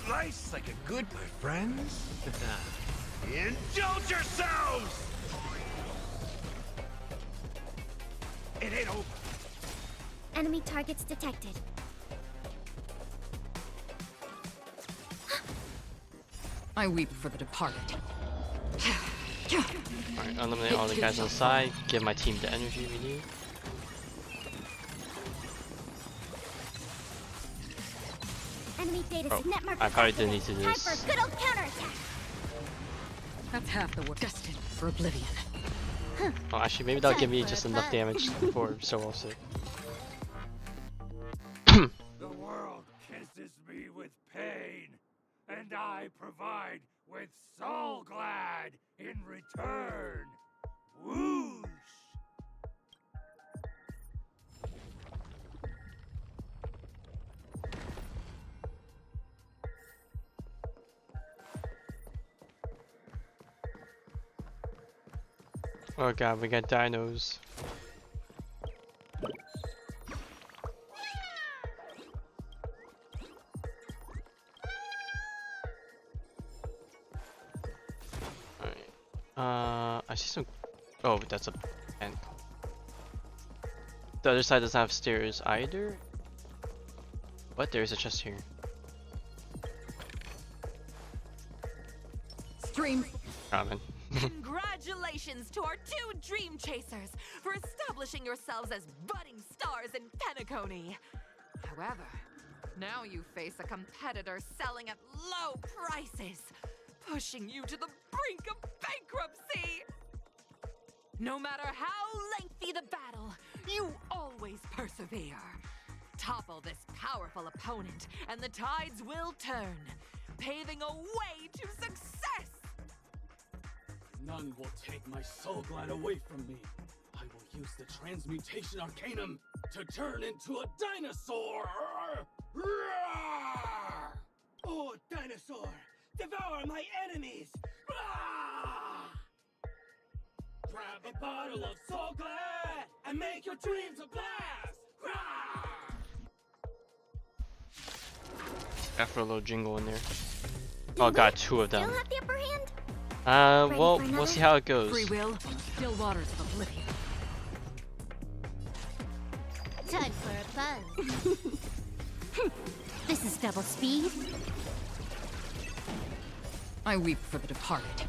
Slice like a good, my friends. Indulge yourselves! It ain't over. Enemy targets detected. I weep for the departed. Alright, eliminate all the guys on the side, give my team the energy we need. Enemy data Oh, net markers I probably didn't need to do Time this. for a good old counterattack. That's half the work. Destined for oblivion. Oh, actually, maybe that'll give me Time just for a enough fun. damage for so I'll sit. The world kisses me with pain, and I provide with Soul Glad in return. Whoosh! Oh god, we got dinos. Alright. I see some. Oh, that's a pen. The other side doesn't have stairs either. What? There's a chest here. Stream. Ramen. Congratulations to our two Dream Chasers for establishing yourselves as budding stars in Penacony. However, now you face a competitor selling at low prices, pushing you to the brink of bankruptcy. No matter how lengthy the battle, you always persevere. Topple this powerful opponent, and the tides will turn, paving a way to success. None will take my Soul Glad away from me. I will use the Transmutation Arcanum to turn into a dinosaur! Oh, dinosaur! Devour my enemies! Grab a bottle of Soul Glad and make your dreams a blast! After a little jingle in there. Oh god, two of them. Still have the upper hand? Well, Ready for we'll see how it goes. Free will, still waters of oblivion. Time for a buzz. This is double speed. I weep for the departed.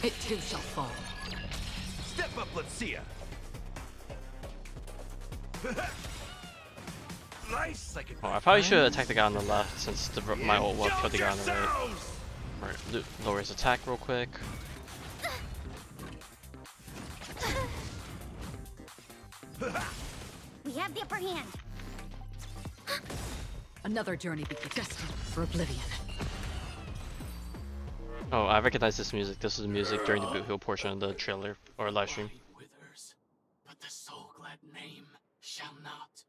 It too shall fall. Step up, let's see ya. Nice, like Oh, I probably should have attacked the guy on the left since my ult will kill the guy on the right. Alright, lower his attack real quick. We have the upper hand. Another journey begins, destined for oblivion. Oh, I recognize this music. This is the music during the boot hill portion of the trailer or live stream. Withers, but the Soulglad name shall not.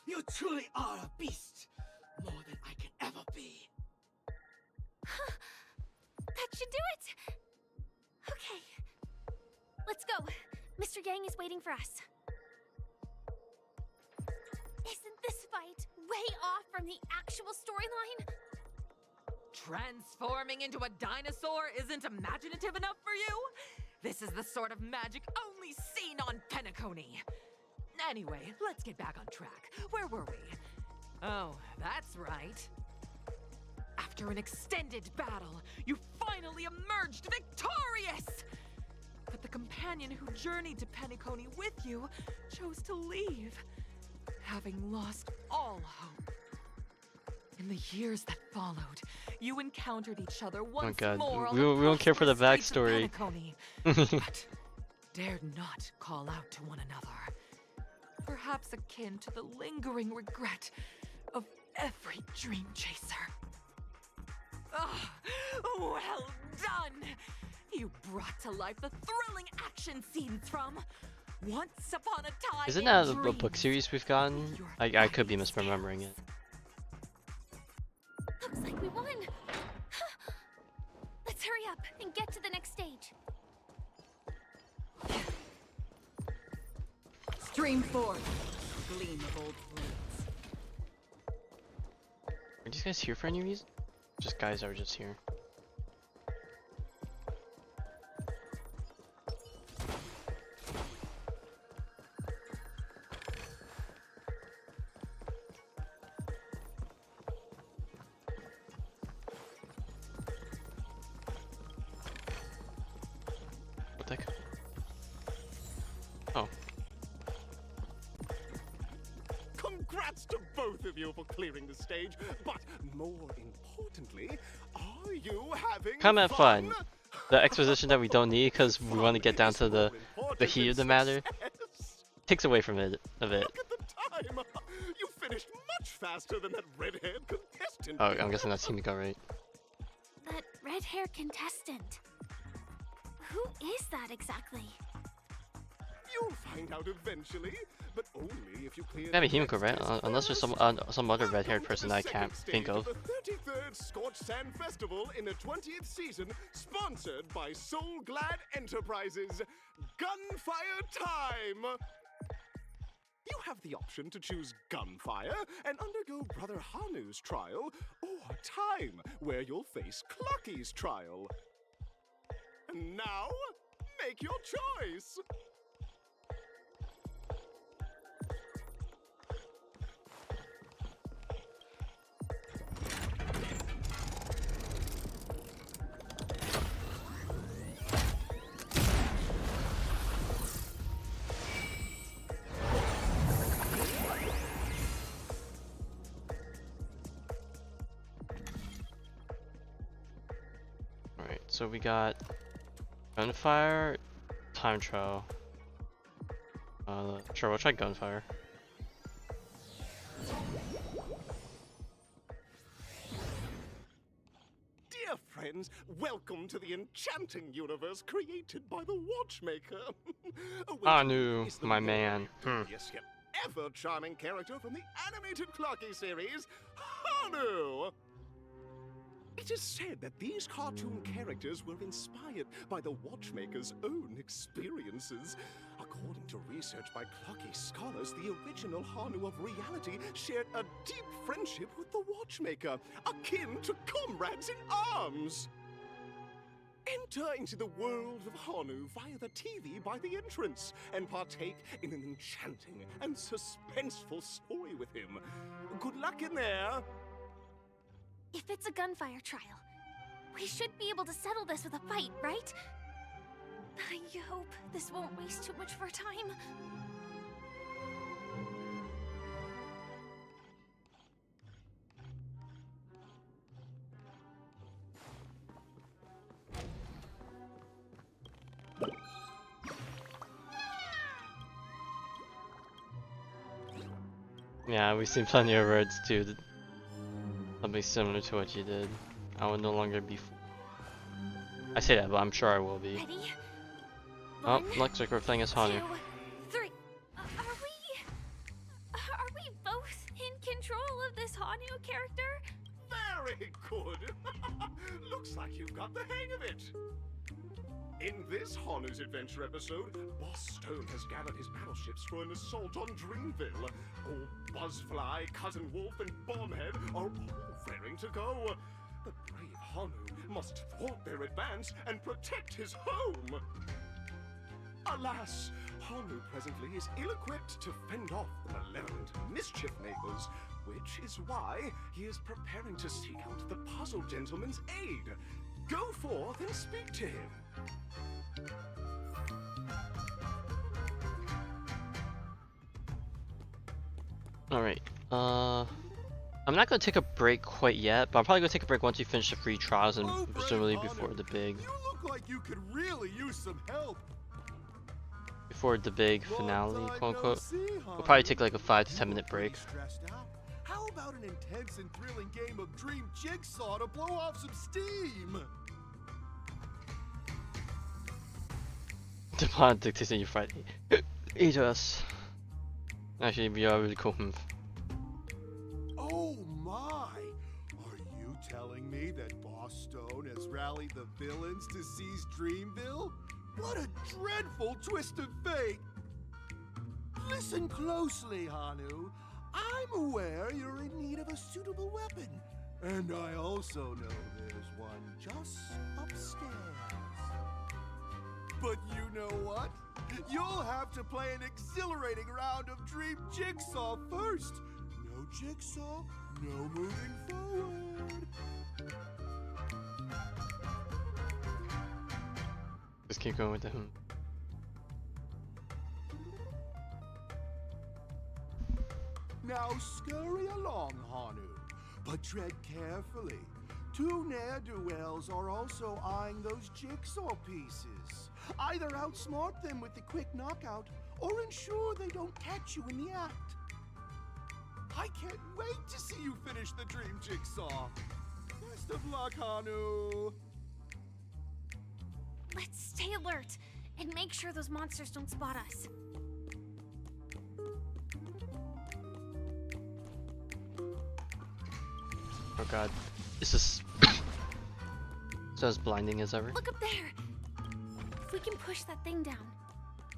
You truly are a beast, more than I can ever be. That should do it! Okay. Let's go. Mr. Yang is waiting for us. Isn't this fight way off from the actual storyline? Transforming into a dinosaur isn't imaginative enough for you? This is the sort of magic only seen on Penacony. Anyway, let's get back on track. Where were we? Oh, that's right. After an extended battle, you finally emerged victorious! But the companion who journeyed to Penacony with you chose to leave, having lost all hope. In the years that followed, you encountered each other once more on we don't care for the backstory. but dared not call out to one another. Perhaps akin to the lingering regret of every dream chaser. Ah, well done! You brought to life the thrilling action scenes from Once Upon a Time. Isn't that a book series we've gotten? I could be misremembering it. Looks like we won. Let's hurry up and get to the next stage. Stream forth, gleam of old flames. Are these guys here for any reason? Just guys are just here. What the heck? Oh. Congrats to both of you for clearing the stage, but more importantly, are you having Kinda fun. The exposition that we don't need because we want to get down to the heat of the matter takes away from it a bit. Look at the time! You finished much faster than that red-haired contestant. Oh, I'm guessing that's Himiko, right? That red-haired contestant. Who is that exactly? You'll find out eventually, but only if you clear. Gotta be Himiko, right? Unless there's some other red-haired person I can't think of. The 33rd Scorched Sand Festival in the 20th season, sponsored by Soulglad Enterprises. Gunfire time! You have the option to choose Gunfire and undergo Brother Hanu's trial, or Time, where you'll face Clucky's trial. And now, make your choice! Alright, so we got Gunfire, Time Trial. Sure, we'll try Gunfire. Dear friends, welcome to the enchanting universe created by the Watchmaker. Hanu, my man. Yes, yet ever charming character from the animated Clocky series, Hanu. It is said that these cartoon characters were inspired by the Watchmaker's own experiences. According to research by Clocky scholars, the original Hanu of reality shared a deep friendship with the Watchmaker, akin to comrades in arms. Enter into the world of Honu via the TV by the entrance and partake in an enchanting and suspenseful story with him. Good luck in there. If it's a gunfire trial, we should be able to settle this with a fight, right? I hope this won't waste too much of our time. Yeah, we've seen plenty of words too. Something similar to what you did. I will no longer be. I say that, but I'm sure I will be. Ready? Oh, looks like we're playing as Hanu. 2, 3. Are we both in control of this Hanu character? Very good. Looks like you've got the hang of it. In this Hanu's Adventure episode, Boss Stone has gathered his battleships for an assault on Dreamville. Old Buzzfly, Cousin Wolf, and Bombhead are all raring to go. The brave Hanu must thwart their advance and protect his home. Alas, Hanu presently is ill-equipped to fend off the malevolent mischief makers, which is why he is preparing to seek out the Puzzle Gentleman's aid. Go forth and speak to him. Alright, I'm not gonna take a break quite yet, but I'm probably gonna take a break once we finish the free trials and presumably before the big. You look like you could really use some help. Before the big finale, quote unquote. We'll probably take like a 5 to 10 minute break. How about an intense and thrilling game of Dream Jigsaw to blow off some steam? Depon dictates you Friday. Eat us. Actually, we are really cool move. Oh my! Are you telling me that Boss Stone has rallied the villains to seize Dreamville? What a dreadful twist of fate! Listen closely, Hanu. I'm aware you're in need of a suitable weapon. And I also know there's one just upstairs. But you know what? You'll have to play an exhilarating round of Dream Jigsaw first. No Jigsaw, no moving forward. Just keep going with him. Now scurry along, Hanu, but tread carefully. Two ne'er-do-wells are also eyeing those jigsaw pieces. Either outsmart them with the quick knockout, or ensure they don't catch you in the act. I can't wait to see you finish the Dream Jigsaw. Best of luck, Hanu. Let's stay alert and make sure those monsters don't spot us. Oh god. This is so as blinding as ever. Look up there! If we can push that thing down,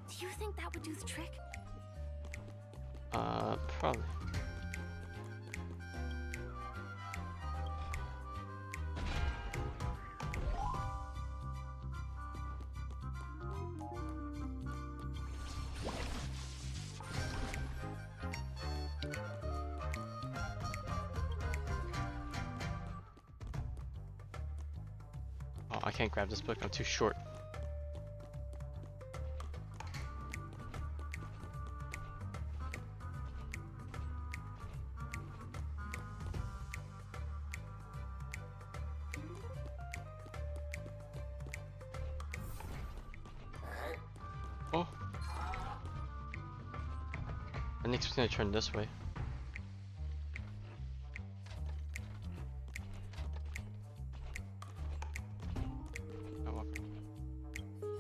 do you think that would do the trick? Probably. Oh, I can't grab this book, I'm too short. Oh. I think it's gonna turn this way.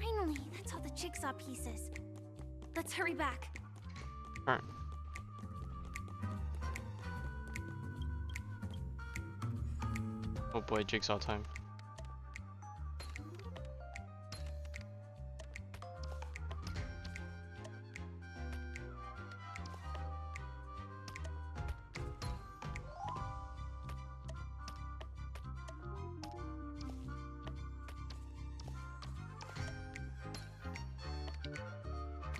Finally, that's all the jigsaw pieces. Let's hurry back. Alright. Oh boy, jigsaw time.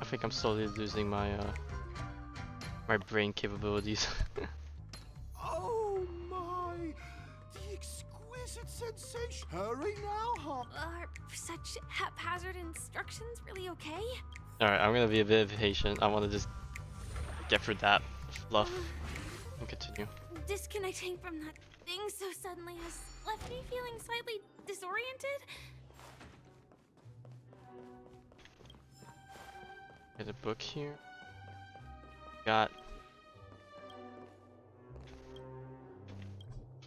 I think I'm slowly losing my my brain capabilities. Oh my! The exquisite sensation! Hurry now, huh? Are such haphazard instructions really okay? Alright, I'm gonna be a bit patient. I wanna just get through that fluff and continue. Disconnecting from that thing so suddenly has left me feeling slightly disoriented. Get a book here. Got.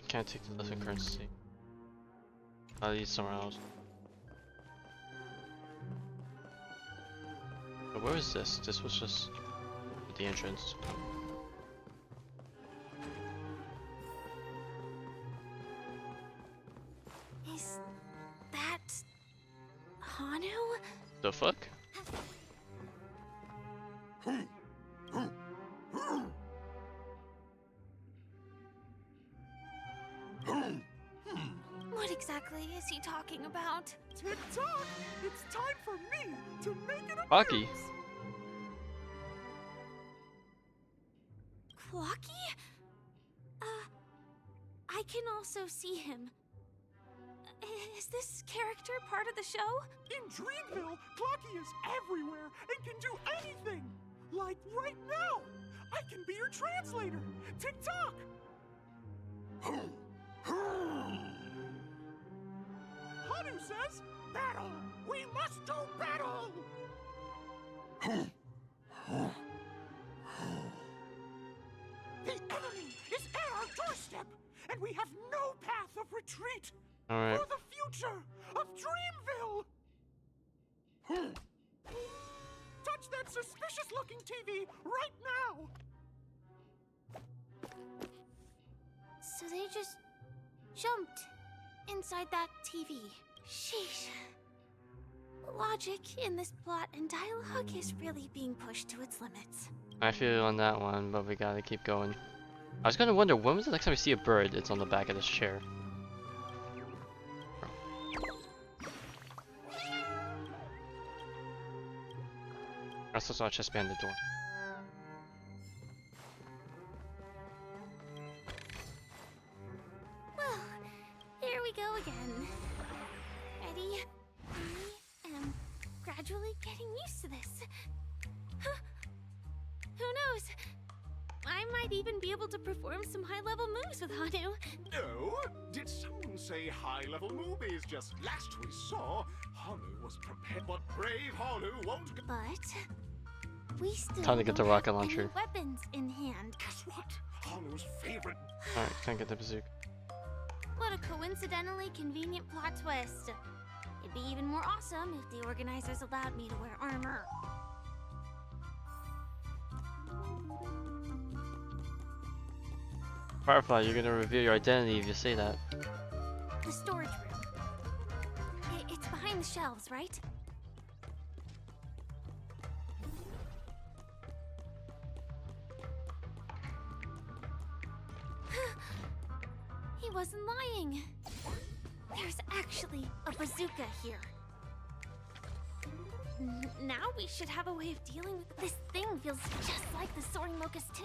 Can't take the lesson currency. I'll use somewhere else. But where is this? This was just the entrance. Is that Hanu? The fuck? What exactly is he talking about? Tick-tock! It's time for me to make an Clocky. appearance! Clocky? I can also see him. Is this character part of the show? In Dreamville, Clocky is everywhere and can do anything! Like right now! I can be your translator! Tick-tock! Hanu says, battle! We must do battle! The enemy is at our doorstep, and we have no path of retreat Alright. for the future of Dreamville! Touch that suspicious-looking TV right now! So they just jumped inside that TV. Sheesh. Logic in this plot and dialogue is really being pushed to its limits. I feel you on that one, but we gotta keep going. I was gonna wonder, when was the next time we see a bird? It's on the back of this chair. I also saw a chest behind the door. Well, here we go again. Ready? I am gradually getting used to this. Huh. Who knows? I might even be able to perform some high-level moves with Hanu. No? Did someone say high-level movies? Just last we saw, Hanu was prepared, but brave Hanu won't. But we still Time to get the don't rocket have any launcher. weapons in hand. Guess what? Hanu's favorite. Alright, can't get the bazooka. What a coincidentally convenient plot twist. It'd be even more awesome if the organizers allowed me to wear armor. Firefly, you're gonna reveal your identity if you say that. The storage room. It's behind the shelves, right? He wasn't lying. There's actually a bazooka here. Now we should have a way of dealing with this thing. Feels just like the soaring locust too.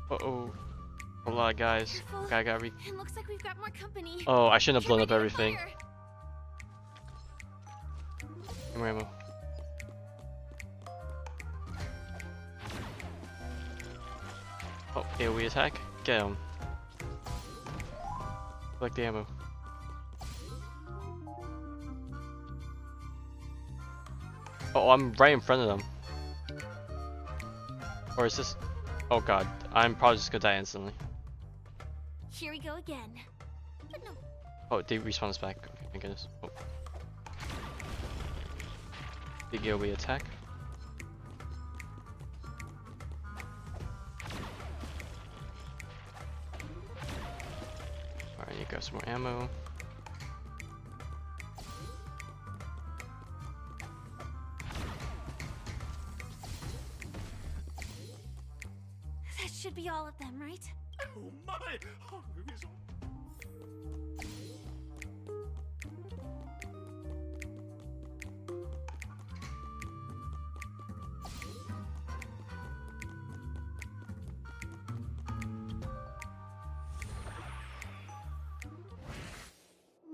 Uh-oh. A lot of guys. Careful. Guy got re- It looks like we've got more company. Oh, I shouldn't have blown up Get ready to everything. fire. Come here, ammo. Oh, AoE attack? Get him. Collect the ammo. Oh, I'm right in front of them. Or is this... Oh god, I'm probably just gonna die instantly. Here we go again. But no. Oh, they respawn us back. Okay, thank goodness. Oh. Big AoE attack. Alright, you grab some more ammo. should be all of them, right? Oh my! Haru is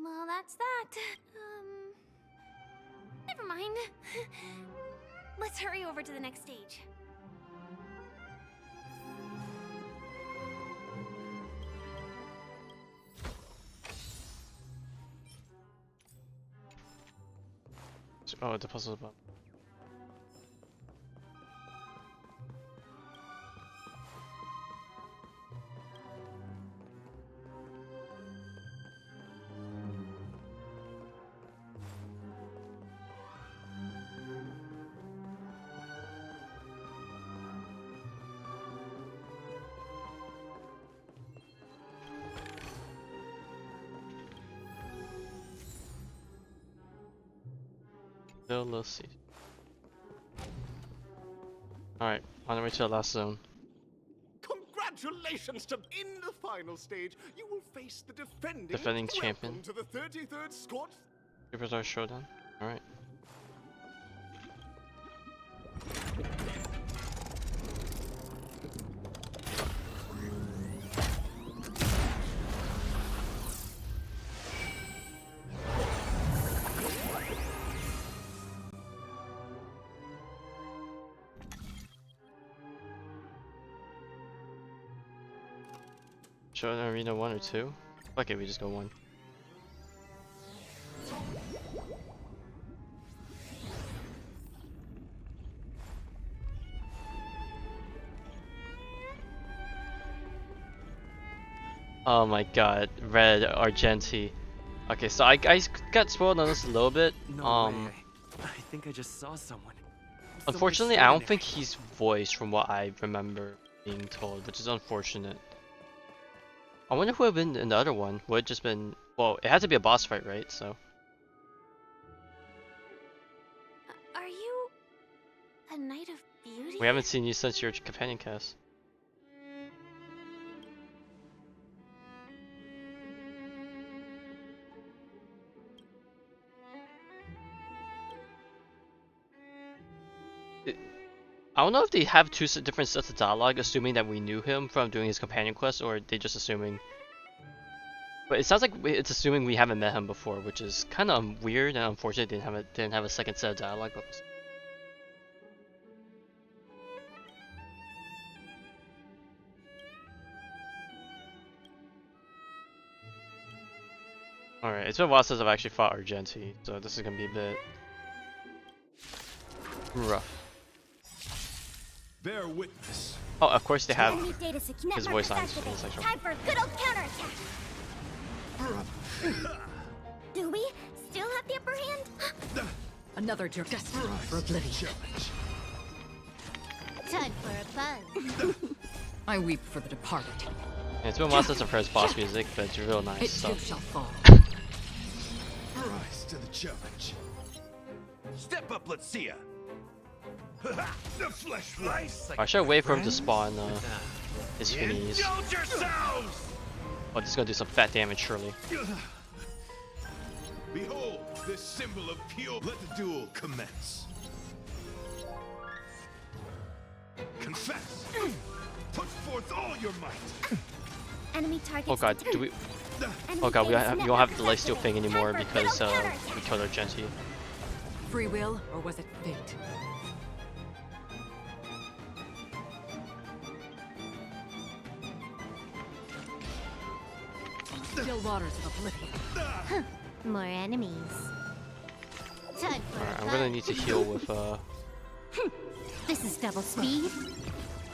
Well, that's that. Never mind. Let's hurry over to the next stage. Oh, the puzzle about. So let's see. Alright, on the way to the last zone. Congratulations to in the final stage. You will face the Defending champion. Welcome to the 33rd Squad. Superstar Showdown. Alright. Showdown Arena 1 or 2? Okay, we just go 1. Oh my god, Red Argenti. Okay, so I got spoiled on this a little bit. No way. I think I just saw someone. Unfortunately, I don't think he's voiced from what I remember being told, which is unfortunate. I wonder who would have been in the other one. Would it just been... Well, it had to be a boss fight, right? So... Are you a Knight of Beauty? We haven't seen you since your companion cast. I don't know if they have two different sets of dialogue, assuming that we knew him from doing his companion quest, or they just assuming. But it sounds like it's assuming we haven't met him before, which is kind of weird and unfortunate. Didn't have a second set of dialogue. All right, it's been a while since I've actually fought Argenti, so this is gonna be a bit rough. Bear witness. Oh, of course they have Enemy data secure his voice lines in this section. Time for a good old counterattack. Do we still have the upper hand? Another jerk destined for oblivion. Time for a buzz. I weep for the departed. Yeah, it's been a while since I've heard boss music, but it's real nice. It So. too shall fall. Rise to the challenge. Step up, let's see ya. The flesh rise. I should wait for him to spawn his finis. Indulge yourselves! Oh, this is gonna do some fat damage, surely. Behold, this symbol of pure. Let the duel commence. Confess. Put forth all your might. Enemy targets. Oh god, do we? Oh god, we don't have the lifesteal thing anymore because we killed Argenti. Free will, or was it fate? Still waters of oblivion. More enemies. Time for Alright, a I'm gonna buzz. need to heal with This is double speed.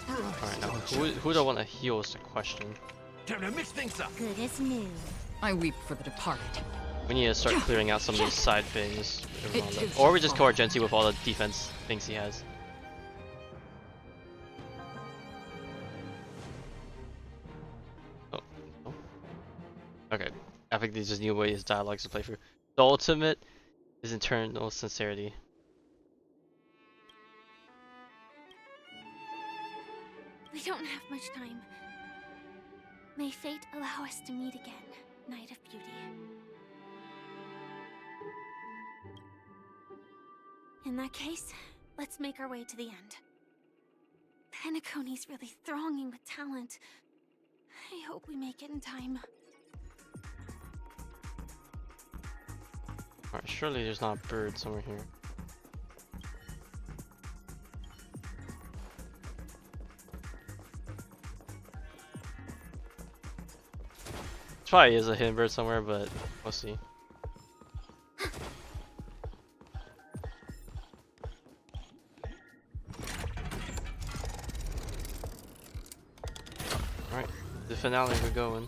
Alright, now who do I want to heal is the question. Time to mix things up. Good as new. I weep for the departed. We need to start clearing out some of these side things. It too Or we shall just kill fall. Argenti with all the defense things he has. Oh. Oh. Okay, I think they just need ways dialogues to play through. The ultimate is internal sincerity. We don't have much time. May fate allow us to meet again, Knight of Beauty. In that case, let's make our way to the end. Penacony's really thronging with talent. I hope we make it in time. Alright, surely there's not a bird somewhere here. Probably is a hidden bird somewhere, but we'll see. Alright, the finale we're going.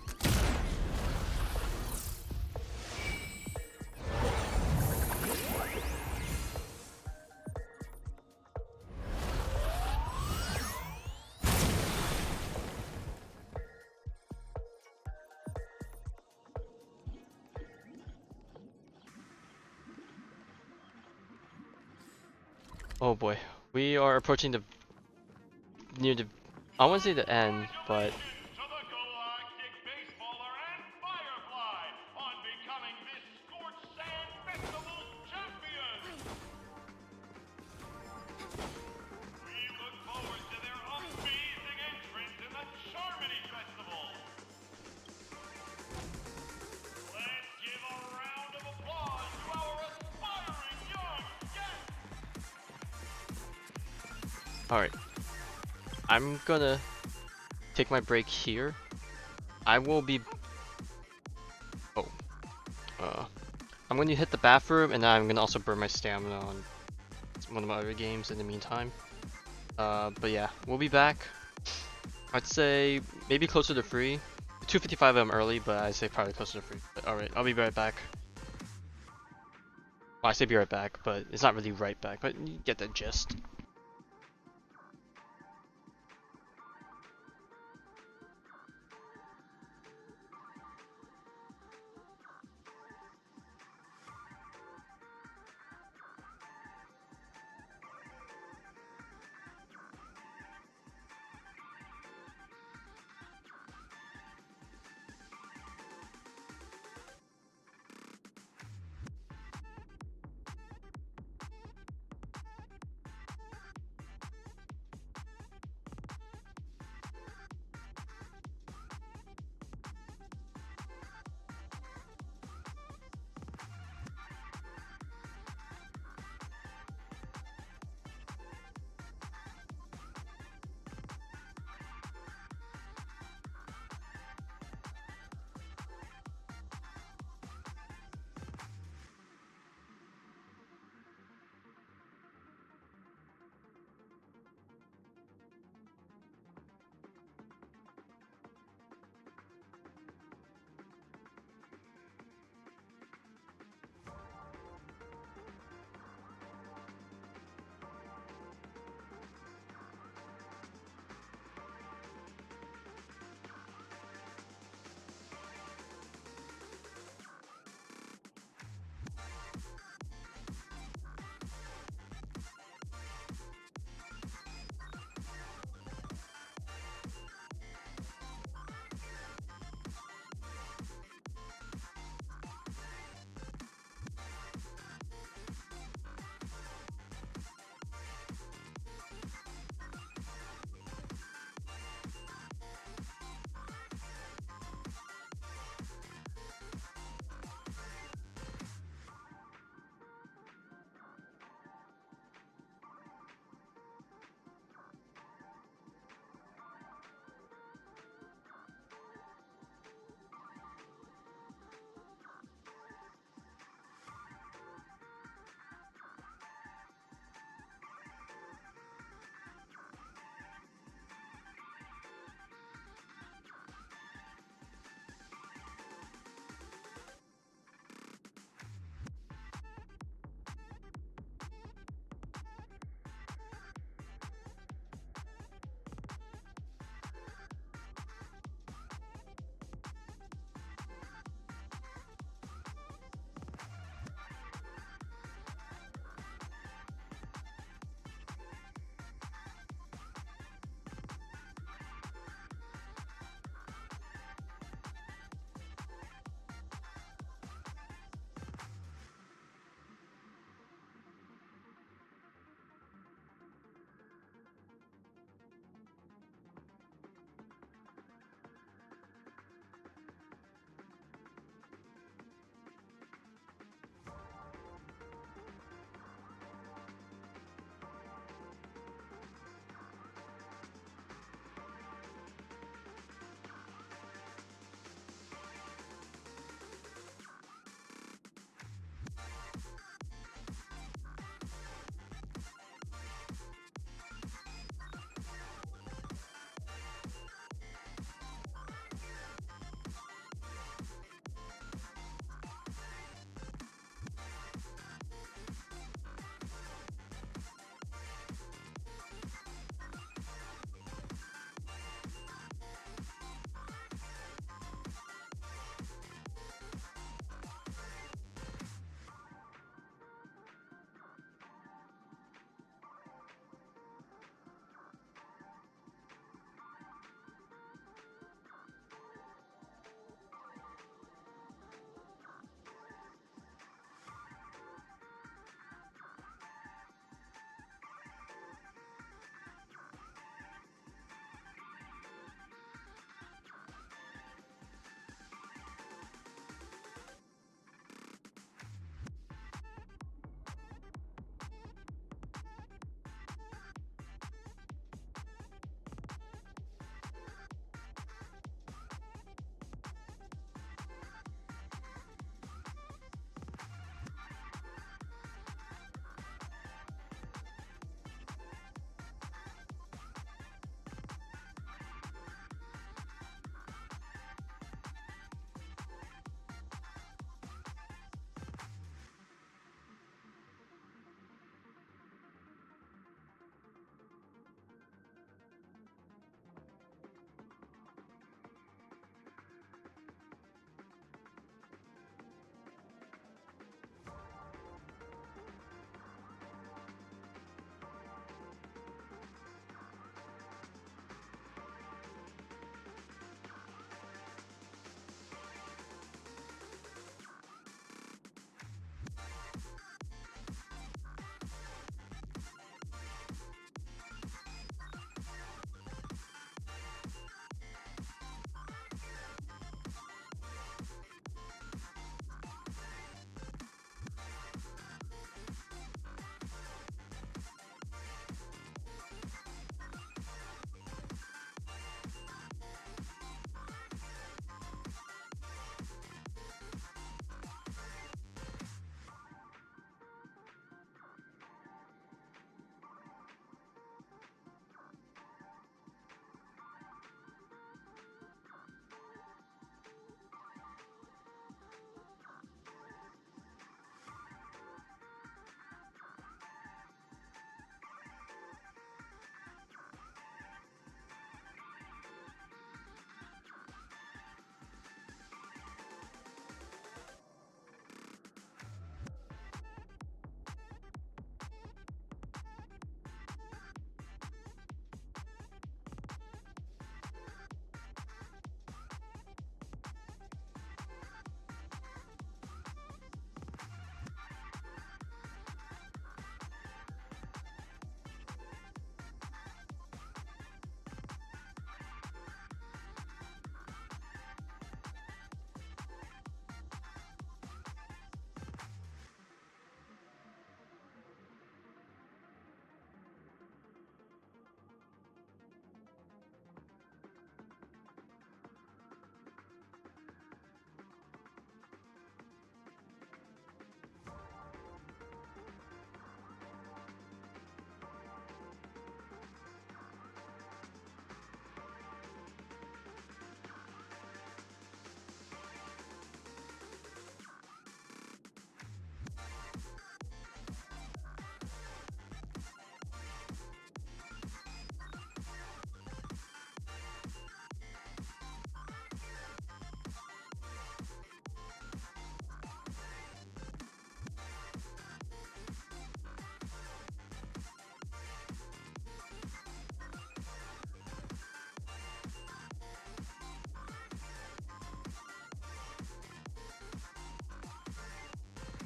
Oh boy, we are approaching the near the I won't say the end, but alright. I'm gonna take my break here. I will be I'm gonna hit the bathroom and then I'm gonna also burn my stamina on one of my other games in the meantime. But yeah, we'll be back. I'd say maybe closer to 3. 2:55 I'm early, but I'd say probably closer to 3. But alright, I'll be right back. Well, I say be right back, but it's not really right back, but you get the gist.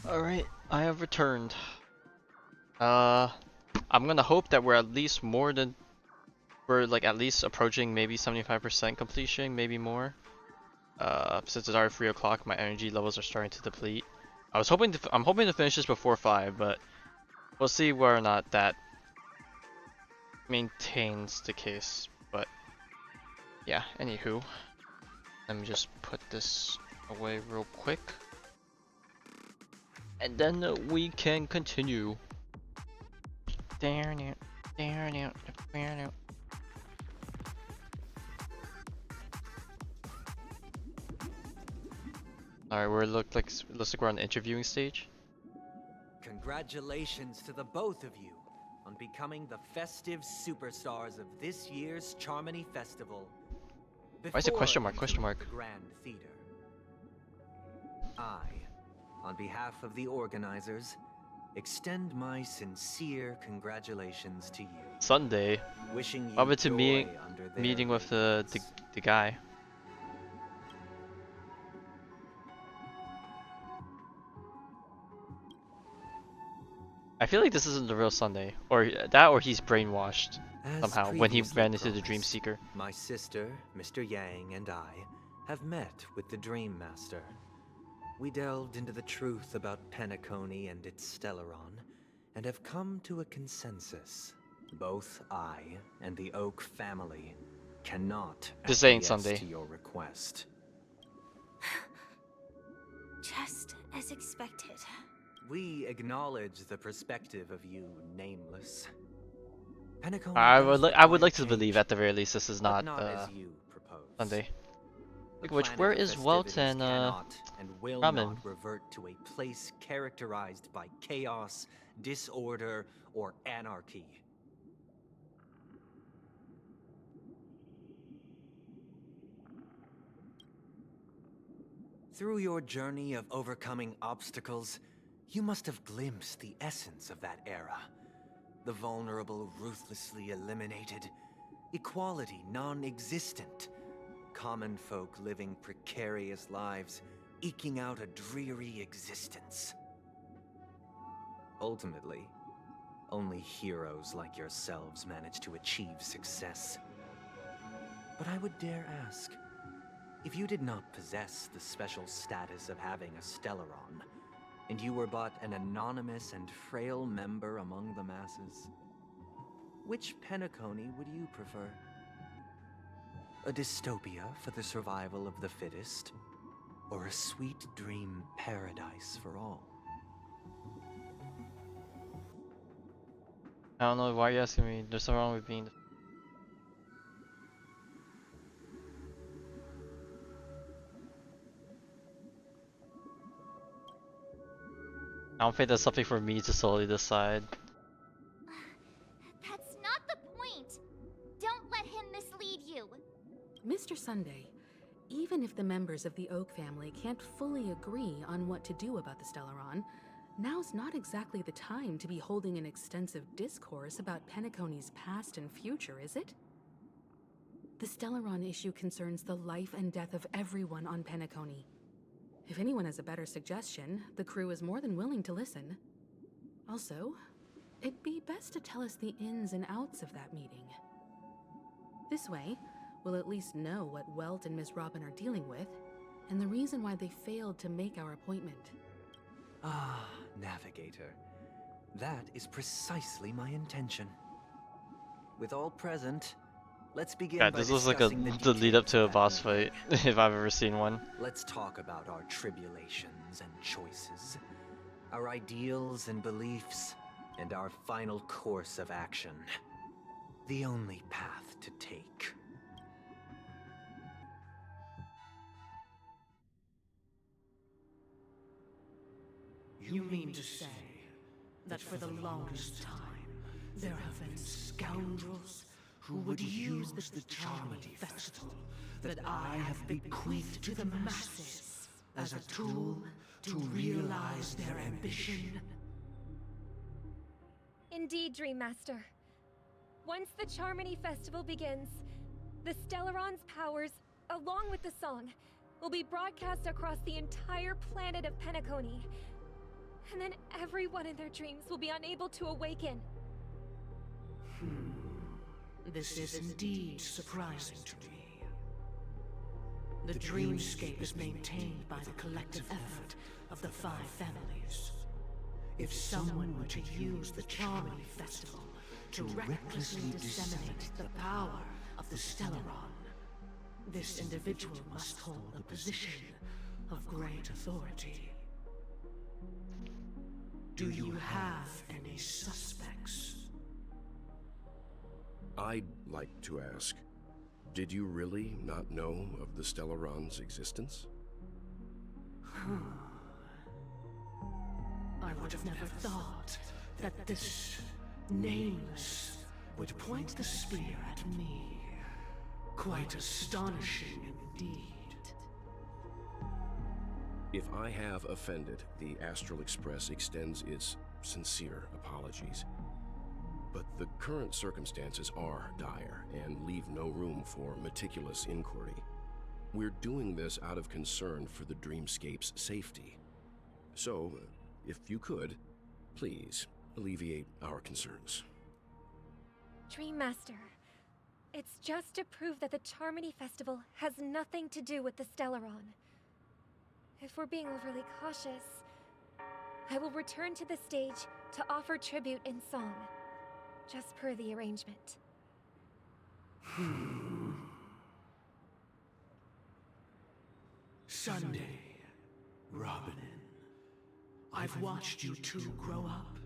Alright, I have returned. I'm gonna hope that we're at least at least approaching maybe 75% completion, maybe more. Since it's already 3 o'clock, my energy levels are starting to deplete. I'm hoping to finish this before 5, but we'll see whether or not that maintains the case. But yeah, anywho, let me just put this away real quick, and then we can continue. Alright, looks like we're on the interviewing stage. Congratulations to the both of you on becoming the festive superstars of this year's Charmony Festival. Why is it question mark? Question mark. The Grand Theater. I, on behalf of the organizers, extend my sincere congratulations to you. Sunday. Wishing you Probably to joy under their meeting with the guy. I feel like this isn't the real Sunday, or he's brainwashed somehow when he ran into the Dream Seeker. My sister, Mr. Yang, and I have met with the Dream Master. We delved into the truth about Penacony and its Stellaron, and have come to a consensus. Both I and the Oak family cannot This ain't acquiesce Sunday. to your request. Just as expected. We acknowledge the perspective of you, Nameless. Penacony I does would like to require believe change, at the very least this is but not as you propose. Sunday. The Which planet where of is Welt festivities and cannot and will Ramen? not revert to a place characterized by chaos, disorder, or anarchy. Through your journey of overcoming obstacles, you must have glimpsed the essence of that era. The vulnerable ruthlessly eliminated, equality non-existent, common folk living precarious lives, eking out a dreary existence. Ultimately, only heroes like yourselves manage to achieve success. But I would dare ask, if you did not possess the special status of having a Stellaron, and you were but an anonymous and frail member among the masses, which Penacony would you prefer? A dystopia for the survival of the fittest, or a sweet dream paradise for all? I don't know why you're asking me. There's something wrong with being. I don't think that's something for me to solely decide. That's not the point! Don't let him mislead you! Mr. Sunday, even if the members of the Oak family can't fully agree on what to do about the Stellaron, now's not exactly the time to be holding an extensive discourse about Penacony's past and future, is it? The Stellaron issue concerns the life and death of everyone on Penacony. If anyone has a better suggestion, the crew is more than willing to listen. Also, it'd be best to tell us the ins and outs of that meeting. This way, we'll at least know what Welt and Miss Robin are dealing with, and the reason why they failed to make our appointment. Ah, Navigator. That is precisely my intention. With all present, let's begin Yeah, by this looks like discussing the lead up to a boss fight, if I've ever seen one. Let's talk about our tribulations and choices, our ideals and beliefs, and our final course of action. The only path to take. You mean to say that for the longest time, there have been scoundrels who would use the Charmony Festival that I have bequeathed to the masses as a tool to realize their ambition? Indeed, Dream Master. Once the Charmony Festival begins, the Stellaron's powers, along with the song, will be broadcast across the entire planet of Penacony. And then everyone in their dreams will be unable to awaken. This is indeed surprising to me. The dreamscape is maintained by the collective effort of the 5 families. If someone were to use the Charmony Festival to recklessly disseminate the power of the Stellaron, this individual must hold a position of great authority. Do you have any suspects? I'd like to ask, did you really not know of the Stellaron's existence? I would have never thought that this nameless would point the spear at me. Quite astonishing indeed. If I have offended, the Astral Express extends its sincere apologies. But the current circumstances are dire and leave no room for meticulous inquiry. We're doing this out of concern for the Dreamscape's safety. So, if you could, please alleviate our concerns. Dreammaster, it's just to prove that the Charmony Festival has nothing to do with the Stellaron. If we're being overly cautious, I will return to the stage to offer tribute in song, just per the arrangement. Sunday, Robin. I've watched you two grow up,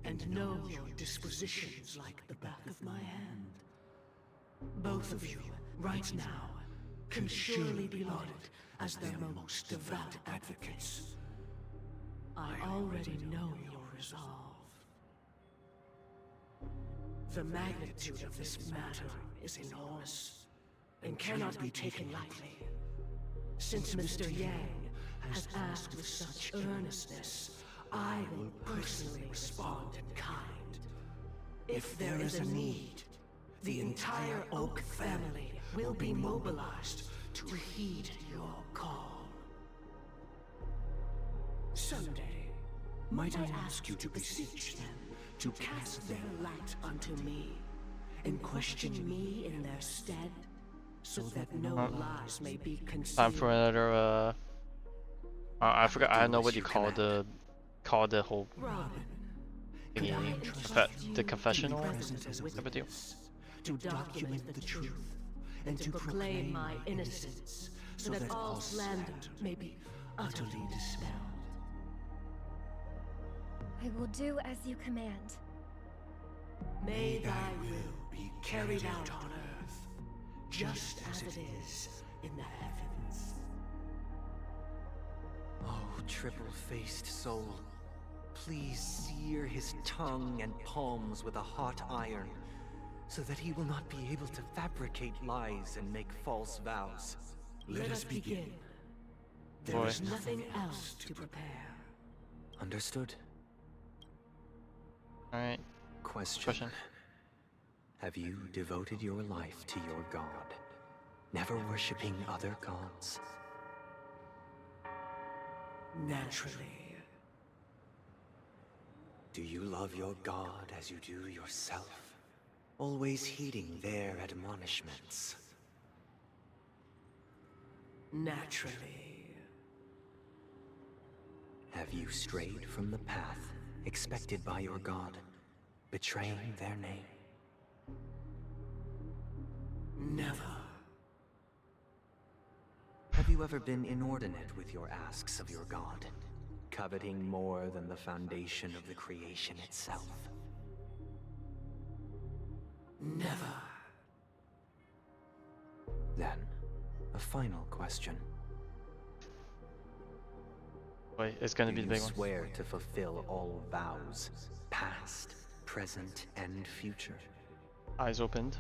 and know your dispositions like the back of my hand. Both of you, right now, can surely be lauded as their most devout advocates. I already know your resolve. The magnitude of this matter is enormous, and cannot be taken lightly. Since Mr. Yang has asked with such earnestness, I will personally respond in kind. If there is a need, the entire Oak family will be mobilized to heed your call. Someday, might I ask you to beseech them to cast their light unto me, and question me in their stead, so that no lies may be concealed. Time for another I forgot. I don't know what you call the whole thingy. The confessional. Everything. To document the truth and to proclaim my innocence, so that all slander may be utterly dispelled. I will do as you command. May thy will be carried out on earth, just as it is in the heavens. Oh, triple-faced soul, please sear his tongue and palms with a hot iron, so that he will not be able to fabricate lies and make false vows. Let us begin. There is nothing else to prepare. Understood. Alright. Question. Have you devoted your life to your god, never worshipping other gods? Naturally. Do you love your god as you do yourself? Always heeding their admonishments? Naturally. Have you strayed from the path expected by your god, betraying their name? Never. Have you ever been inordinate with your asks of your god, coveting more than the foundation of the creation itself? Never. Then, a final question. Wait, it's gonna be the big one. Do you swear to fulfill all vows, past, present, and future? Eyes opened.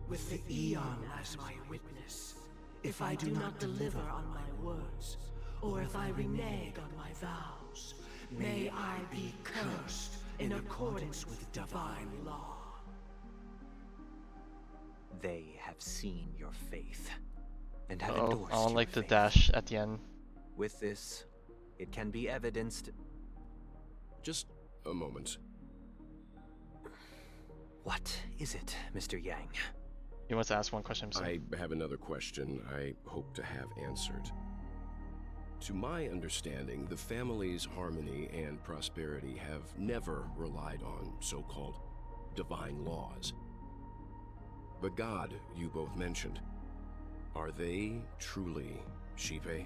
With the Eon as my witness, if I do not deliver on my words, or if I renege on my vows, may I be cursed in accordance with divine law. They have seen your faith, and have I endorsed don't your like the faith. dash at the end. With this, It can be evidenced. Just a moment. What is it, Mr. Yang? He wants to ask one question himself. I have another question I hope to have answered. To my understanding, the family's harmony and prosperity have never relied on so-called divine laws. The god you both mentioned, are they truly Xipe?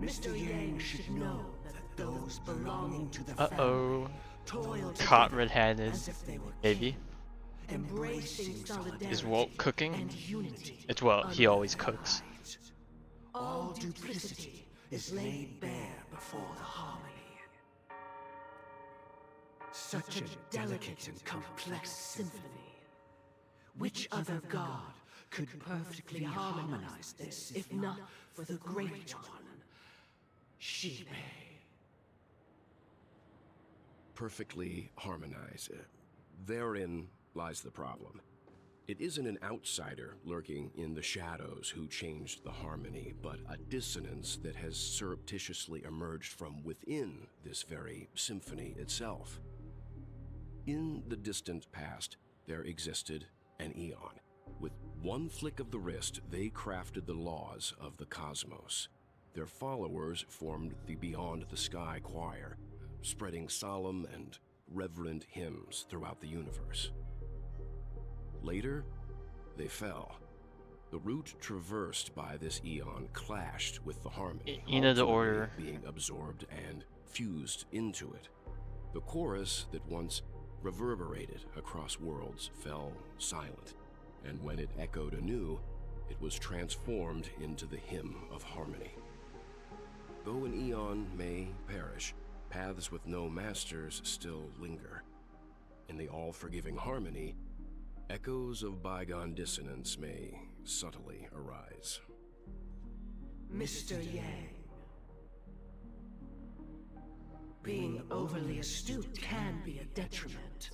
Mr. Yang should know that those belonging to the Uh-oh. toil Caught together red-handed. as if they were Maybe. embracing solidarity Is Walt cooking? and unity. It's Walt. He always cooks. All duplicity is laid bare before the harmony. Such a delicate and complex symphony. Which other god could perfectly harmonize this, if not for the great one, Xipe? Perfectly harmonize. Therein lies the problem. It isn't an outsider lurking in the shadows who changed the harmony, but a dissonance that has surreptitiously emerged from within this very symphony itself. In the distant past, there existed an Eon. With one flick of the wrist, they crafted the laws of the cosmos. Their followers formed the Beyond the Sky Choir, spreading solemn and reverent hymns throughout the universe. Later, they fell. The route traversed by this Eon clashed with the harmony, Ina the ultimately Order. being absorbed and fused into it. The chorus that once reverberated across worlds fell silent, and when it echoed anew, it was transformed into the hymn of harmony. Though an Eon may perish, paths with no masters still linger. In the all-forgiving harmony, echoes of bygone dissonance may subtly arise. Mr. Yang. Being overly astute can be a detriment.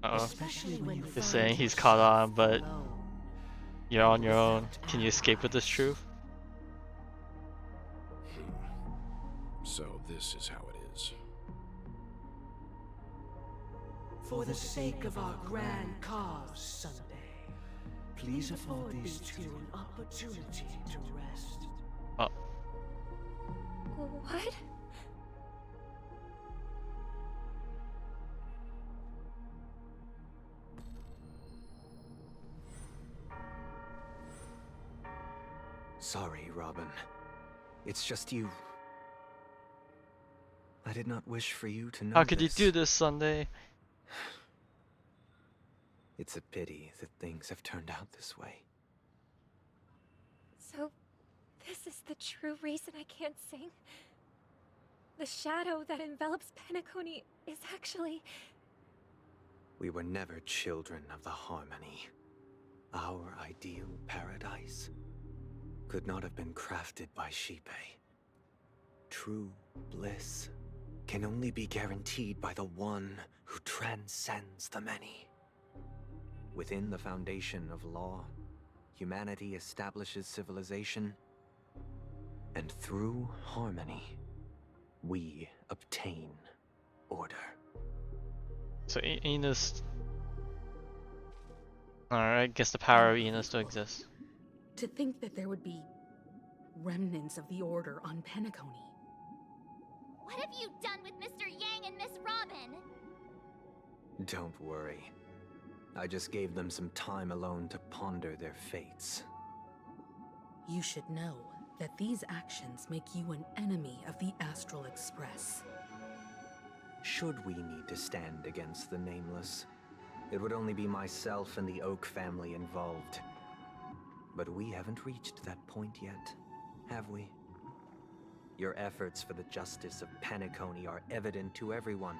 Uh-oh. Especially when you He's find saying he's caught on, but alone. you're on your own. Can you escape with this truth? So this is how it is. For the sake of our grand cause, Sunday, please afford these two an opportunity to rest. Oh. What? Sorry, Robin. It's just you. I did not wish for you to know How could this. you do this, Sunday? It's a pity that things have turned out this way. So, this is the true reason I can't sing? The shadow that envelops Penacony is actually... We were never children of the harmony. Our ideal paradise could not have been crafted by Xipe. True bliss can only be guaranteed by the one who transcends the many. Within the foundation of law, humanity establishes civilization, and through harmony, we obtain order. So Ina's... Alright, guess the power of Ina still exists. To think that there would be remnants of the Order on Penacony. What have you done with Mr. Yang and Miss Robin? Don't worry. I just gave them some time alone to ponder their fates. You should know that these actions make you an enemy of the Astral Express. Should we need to stand against the Nameless, it would only be myself and the Oak family involved. But we haven't reached that point yet, have we? Your efforts for the justice of Penacony are evident to everyone,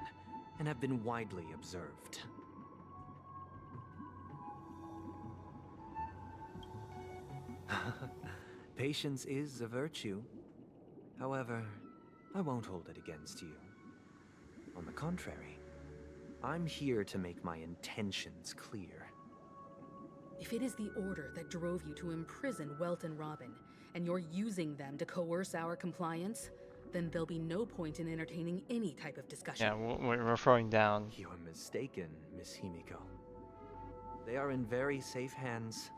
and have been widely observed. Patience is a virtue. However, I won't hold it against you. On the contrary, I'm here to make my intentions clear. If it is the Order that drove you to imprison Welt and Robin, and you're using them to coerce our compliance, then there'll be no point in entertaining any type of discussion. Yeah, we're throwing down. You are mistaken, Miss Himiko. They are in very safe hands,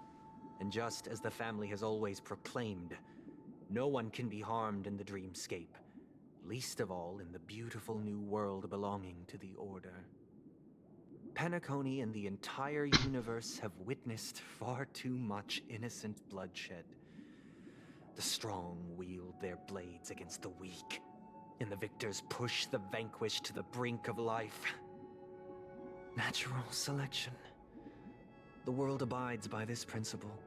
and just as the family has always proclaimed, no one can be harmed in the dreamscape, least of all in the beautiful new world belonging to the Order. Penacony and the entire universe have witnessed far too much innocent bloodshed. The strong wield their blades against the weak, and the victors push the vanquished to the brink of life. Natural selection. The world abides by this principle,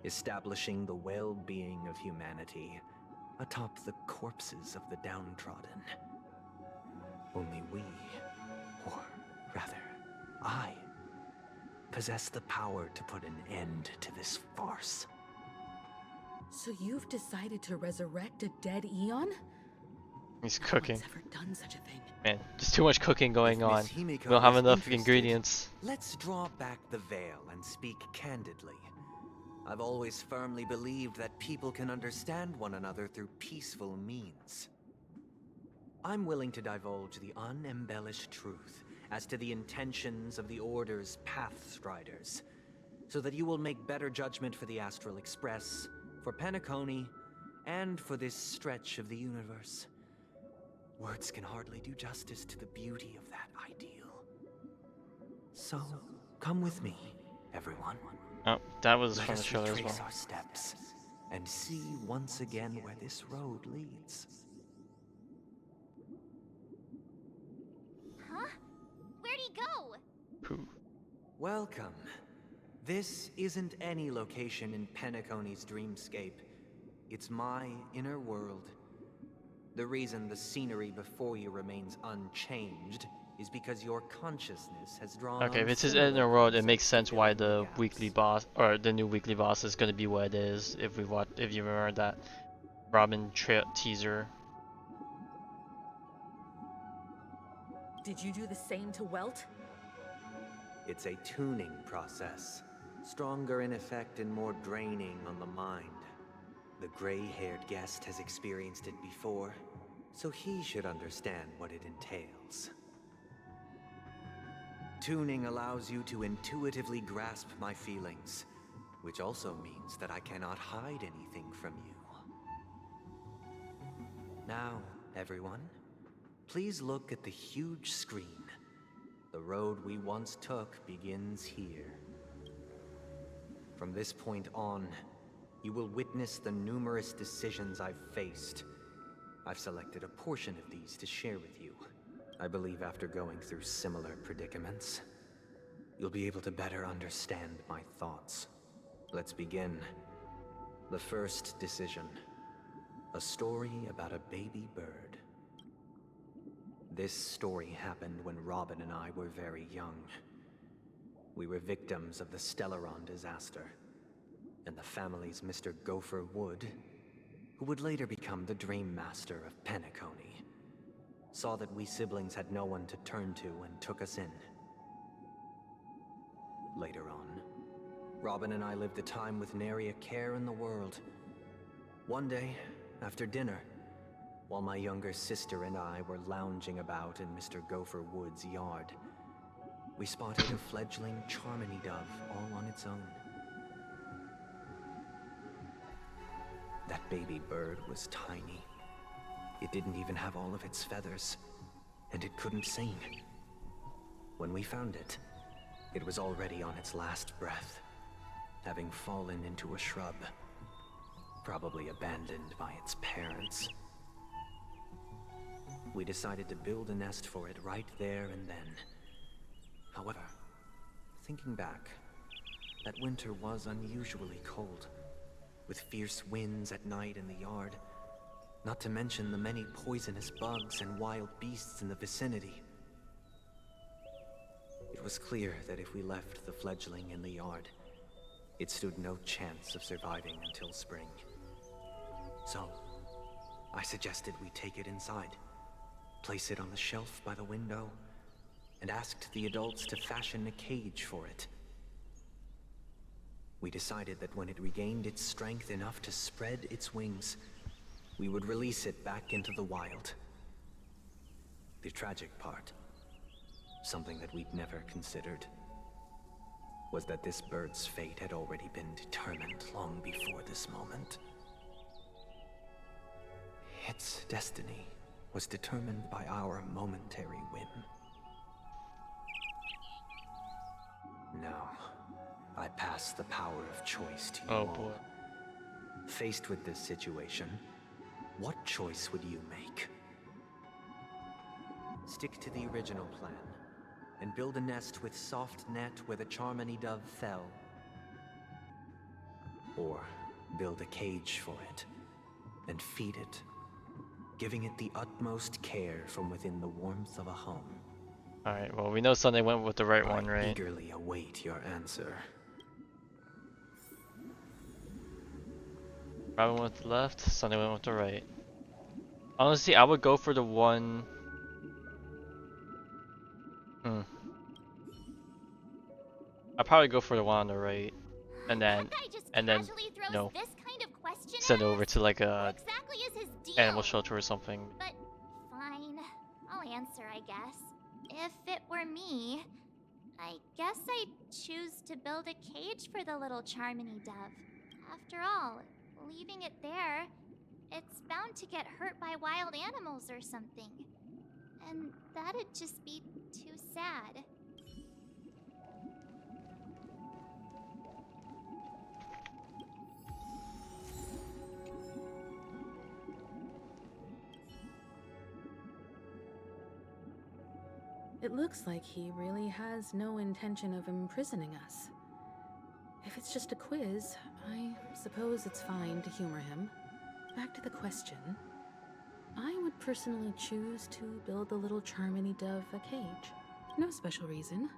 establishing the well-being of humanity atop the corpses of the downtrodden. Only we, or rather, I, possess the power to put an end to this farce. So you've decided to resurrect a dead Eon? He's cooking. No one's ever done such a thing. Man, there's too much cooking going on. If Miss Himiko We don't have is enough interested, ingredients. Let's draw back the veil and speak candidly. I've always firmly believed that people can understand one another through peaceful means. I'm willing to divulge the unembellished truth as to the intentions of the Order's Pathstriders, so that you will make better judgment for the Astral Express, for Penacony, and for this stretch of the universe. Words can hardly do justice to the beauty of that ideal. So, come with me, everyone. Oh, that was Let from the us trailer as retrace well. our steps and see once again where this road leads. Huh? Where'd he go? Pooh. Welcome. This isn't any location in Penacony's dreamscape. It's my inner world. The reason the scenery before you remains unchanged is because your consciousness has drawn Okay, on if it's his similar inner world, it concepts makes to sense fill why in the gaps. weekly boss or the new weekly boss is gonna be what it is. If you remember that Robin teaser. Did you do the same to Welt? It's a tuning process, stronger in effect and more draining on the mind. The gray-haired guest has experienced it before, so he should understand what it entails. Tuning allows you to intuitively grasp my feelings, which also means that I cannot hide anything from you. Now, everyone, please look at the huge screen. The road we once took begins here. From this point on, you will witness the numerous decisions I've faced. I've selected a portion of these to share with you. I believe after going through similar predicaments, you'll be able to better understand my thoughts. Let's begin. The first decision. A story about a baby bird. This story happened when Robin and I were very young. We were victims of the Stellaron disaster, and the family's Mr. Gopher Wood, who would later become the Dream Master of Penacony, saw that we siblings had no one to turn to and took us in. Later on, Robin and I lived a time with nary a care in the world. One day, after dinner, while my younger sister and I were lounging about in Mr. Gopher Wood's yard, we spotted a fledgling Charmony dove all on its own. That baby bird was tiny. It didn't even have all of its feathers, and it couldn't sing. When we found it, it was already on its last breath, having fallen into a shrub, probably abandoned by its parents. We decided to build a nest for it right there and then. However, thinking back, that winter was unusually cold, with fierce winds at night in the yard, not to mention the many poisonous bugs and wild beasts in the vicinity. It was clear that if we left the fledgling in the yard, it stood no chance of surviving until spring. So, I suggested we take it inside, place it on the shelf by the window, and asked the adults to fashion a cage for it. we decided that when it regained its strength enough to spread its wings, we would release it back into the wild. The tragic part, something that we'd never considered, was that this bird's fate had already been determined long before this moment. Its destiny was determined by our momentary whim. Now, I pass the power of choice to you all. Boy. Faced with this situation, what choice would you make? Stick to the original plan and build a nest with soft net where the Charmony dove fell. Or build a cage for it and feed it, giving it the utmost care from within the warmth of a home. Alright, well, we know Sunday went with the right one, I right? eagerly await your answer. Robin went with the left, Sunday went with the right. Honestly, I would go for the one... I'd probably go for the one on the right. And then, you know, send it over to like a animal shelter or something. But fine, I'll answer, I guess. If it were me, I guess I'd choose to build a cage for the little Charmony dove. After all, leaving it there, it's bound to get hurt by wild animals or something. And that'd just be too sad. It looks like he really has no intention of imprisoning us. If it's just a quiz, I suppose it's fine to humor him. Back to the question. I would personally choose to build the little Charmony dove a cage. No special reason.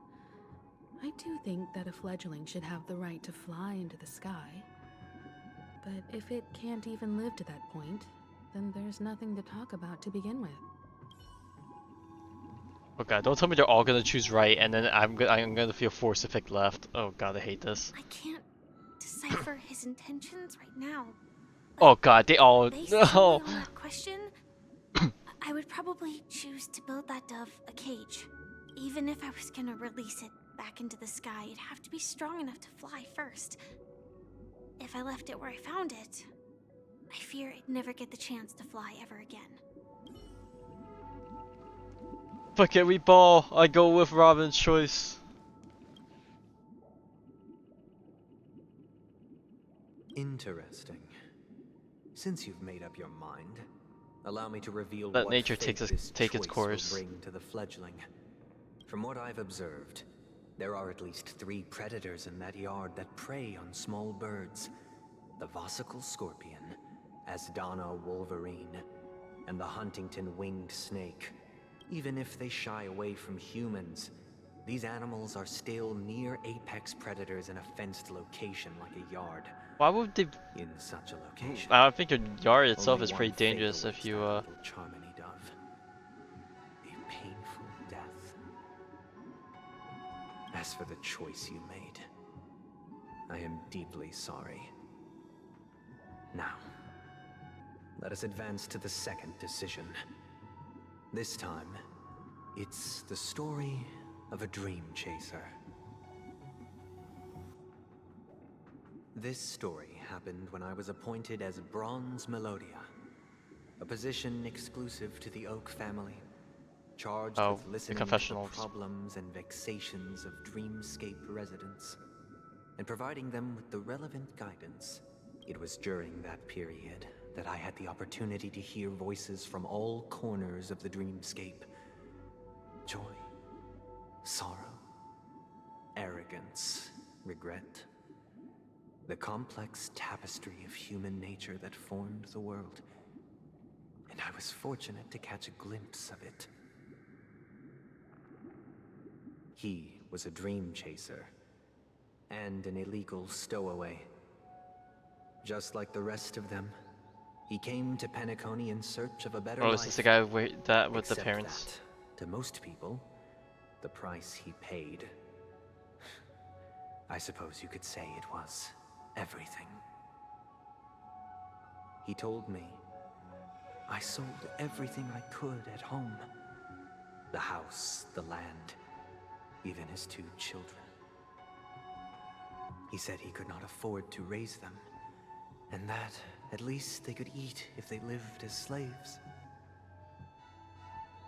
I do think that a fledgling should have the right to fly into the sky. But if it can't even live to that point, then there's nothing to talk about to begin with. Oh god, don't tell me they're all gonna choose right and then I'm gonna feel forced to pick left. Oh god, I hate this. I can't decipher his intentions right now. Oh god, they all... Based No! on that question, I would probably choose to build that dove a cage. Even if I was gonna release it back into the sky, it'd have to be strong enough to fly first. If I left it where I found it, I fear it'd never get the chance to fly ever again. Fuck it, we ball. I go with Robin's choice. Interesting. Since you've made up your mind, allow me to reveal Let what nature fate take this its choice course. will bring to the fledgling. From what I've observed, there are at least 3 predators in that yard that prey on small birds. The Vossicle scorpion, Asdana wolverine, and the Huntington winged snake. Even if they shy away from humans, these animals are still near apex predators in a fenced location like a yard. Why would they... In such a location, I don't think your yard itself only is pretty one fate dangerous if awaits you, that little Charmony dove. A painful death. As for the choice you made, I am deeply sorry. Now, let us advance to the second decision. This time, it's the story of a dream chaser. This story happened when I was appointed as Bronze Melodia, a position exclusive to the Oak family, charged with listening to the problems and vexations of Dreamscape residents, and providing them with the relevant guidance. It was during that period that I had the opportunity to hear voices from all corners of the dreamscape. Joy, sorrow, arrogance, regret. The complex tapestry of human nature that formed the world. And I was fortunate to catch a glimpse of it. He was a dream chaser and an illegal stowaway. Just like the rest of them, he came to Penacony in search of a better life. Oh, is this the guy with the Except parents? that, to most people, the price he paid. I suppose you could say it was everything. He told me I sold everything I could at home. The house, the land, even his 2 children. He said he could not afford to raise them, and that at least they could eat if they lived as slaves.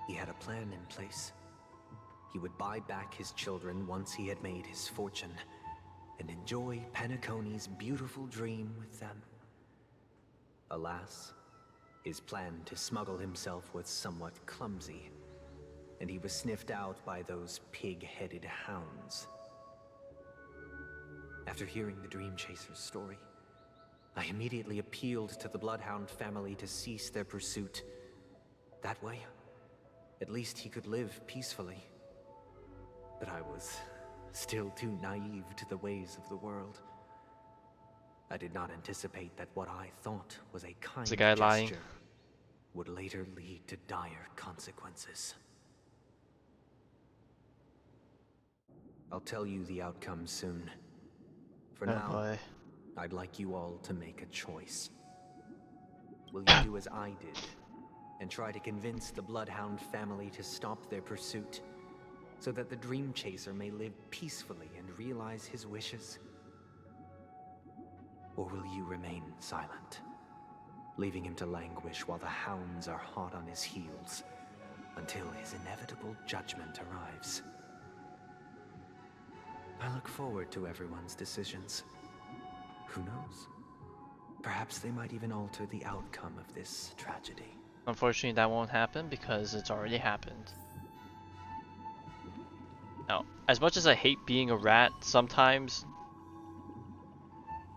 He had a plan in place. He would buy back his children once he had made his fortune, and enjoy Penacony's beautiful dream with them. Alas, his plan to smuggle himself was somewhat clumsy, and he was sniffed out by those pig-headed hounds. After hearing the Dream Chaser's story, I immediately appealed to the Bloodhound family to cease their pursuit. That way, at least he could live peacefully. But I was still too naive to the ways of the world. I did not anticipate that what I thought was a kind guy lying? gesture would later lead to dire consequences. I'll tell you the outcome soon. For now, boy. I'd like you all to make a choice. Will you do as I did and try to convince the Bloodhound family to stop their pursuit so that the Dream Chaser may live peacefully and realize his wishes? Or will you remain silent, leaving him to languish while the hounds are hot on his heels until his inevitable judgment arrives? I look forward to everyone's decisions. Who knows? Perhaps they might even alter the outcome of this tragedy. Unfortunately, that won't happen because it's already happened. Now, as much as I hate being a rat, sometimes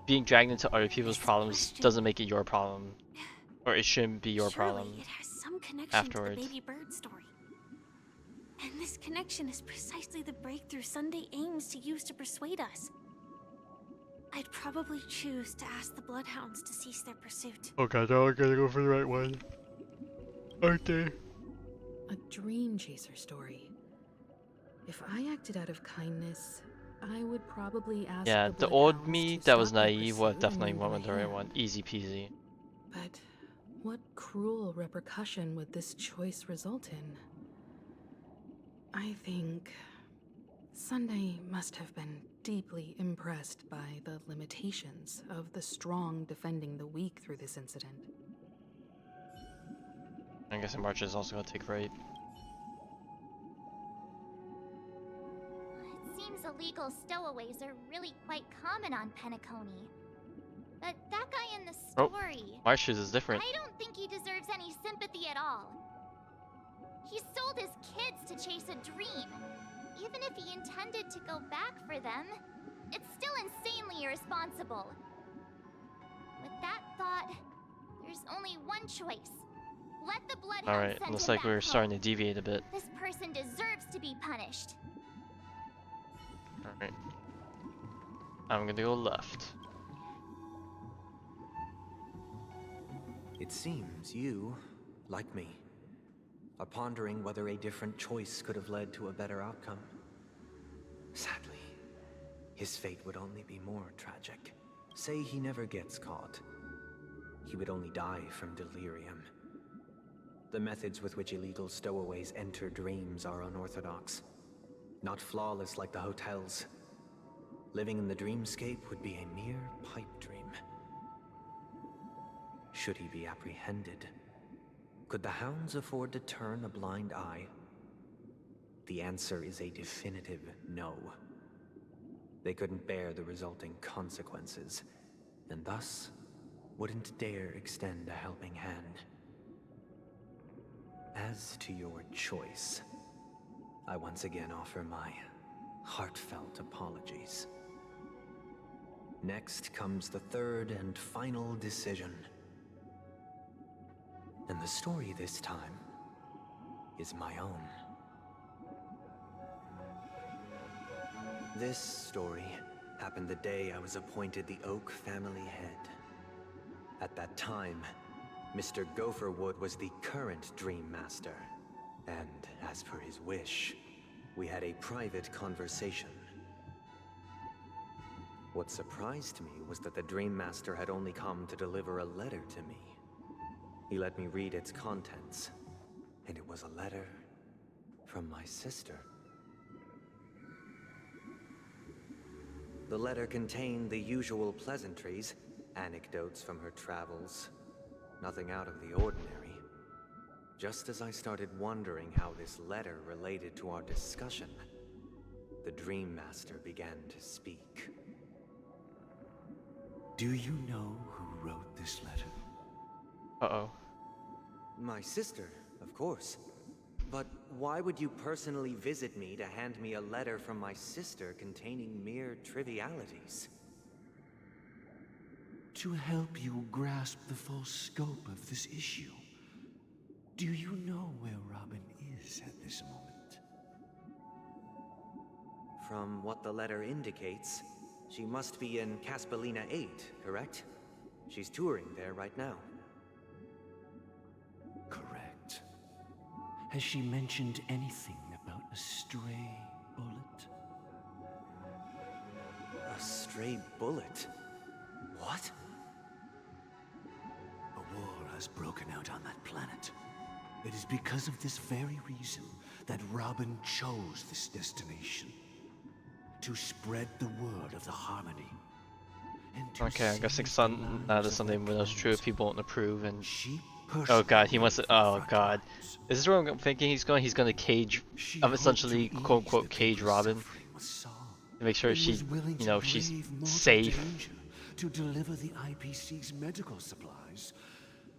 being dragged into other people's problems doesn't make it your problem. Or it shouldn't be your problem Surely it has some connection afterwards. to the baby bird story. And this connection is precisely the breakthrough Sunday aims to use to persuade us. I'd probably choose to ask the Bloodhounds to cease their pursuit. Okay, now I gotta go for the right one. Aren't they? A Dream Chaser story. If I acted out of kindness, I would probably ask Yeah, the the old Bloodhounds me to that was stop their naive would pursuit definitely and went lend with the them a right hand. one. Easy peasy. But what cruel repercussion would this choice result in? I think Sunday must have been deeply impressed by the limitations of the strong defending the weak through this incident. I guess March is also gonna take rape. It seems illegal stowaways are really quite common on Penacony. But that guy in the story... March's is different. I don't think he deserves any sympathy at all. He sold his kids to chase a dream. Even if he intended to go back for them, it's still insanely irresponsible. With that thought, there's only one choice. Let the Bloodhound Alright, send looks him like we're back starting to home. deviate a bit. This person deserves to be punished. Alright. I'm gonna go left. It seems you, like me, are pondering whether a different choice could have led to a better outcome. Sadly, his fate would only be more tragic. Say he never gets caught. He would only die from delirium. The methods with which illegal stowaways enter dreams are unorthodox. Not flawless like the hotels. Living in the dreamscape would be a mere pipe dream. Should he be apprehended? Could the hounds afford to turn a blind eye? The answer is a definitive no. They couldn't bear the resulting consequences, and thus wouldn't dare extend a helping hand. As to your choice, I once again offer my heartfelt apologies. Next comes the third and final decision. And the story this time is my own. This story happened the day I was appointed the Oak family head. At that time, Mr. Gopherwood was the current Dream Master, and as per his wish, we had a private conversation. What surprised me was that the Dream Master had only come to deliver a letter to me. He let me read its contents, and it was a letter from my sister. The letter contained the usual pleasantries, anecdotes from her travels, nothing out of the ordinary. Just as I started wondering how this letter related to our discussion, the Dream Master began to speak. Do you know who wrote this letter? Uh-oh. My sister, of course. But why would you personally visit me to hand me a letter from my sister containing mere trivialities? To help you grasp the full scope of this issue. Do you know where Robin is at this moment? From what the letter indicates, she must be in Caspelina 8, correct? She's touring there right now. Correct. Has she mentioned anything about a stray bullet? A stray bullet? What? A war has broken out on that planet. It is because of this very reason that Robin chose this destination. To spread the word of the Harmony. Okay, I'm guessing that is something that's true if people won't approve and... Oh god, he wants to... Oh god. Is this where I'm thinking he's going? He's going to cage... essentially, quote-unquote, cage Robin. To make sure she, you know, she's safe. To deliver the IPC's medical supplies.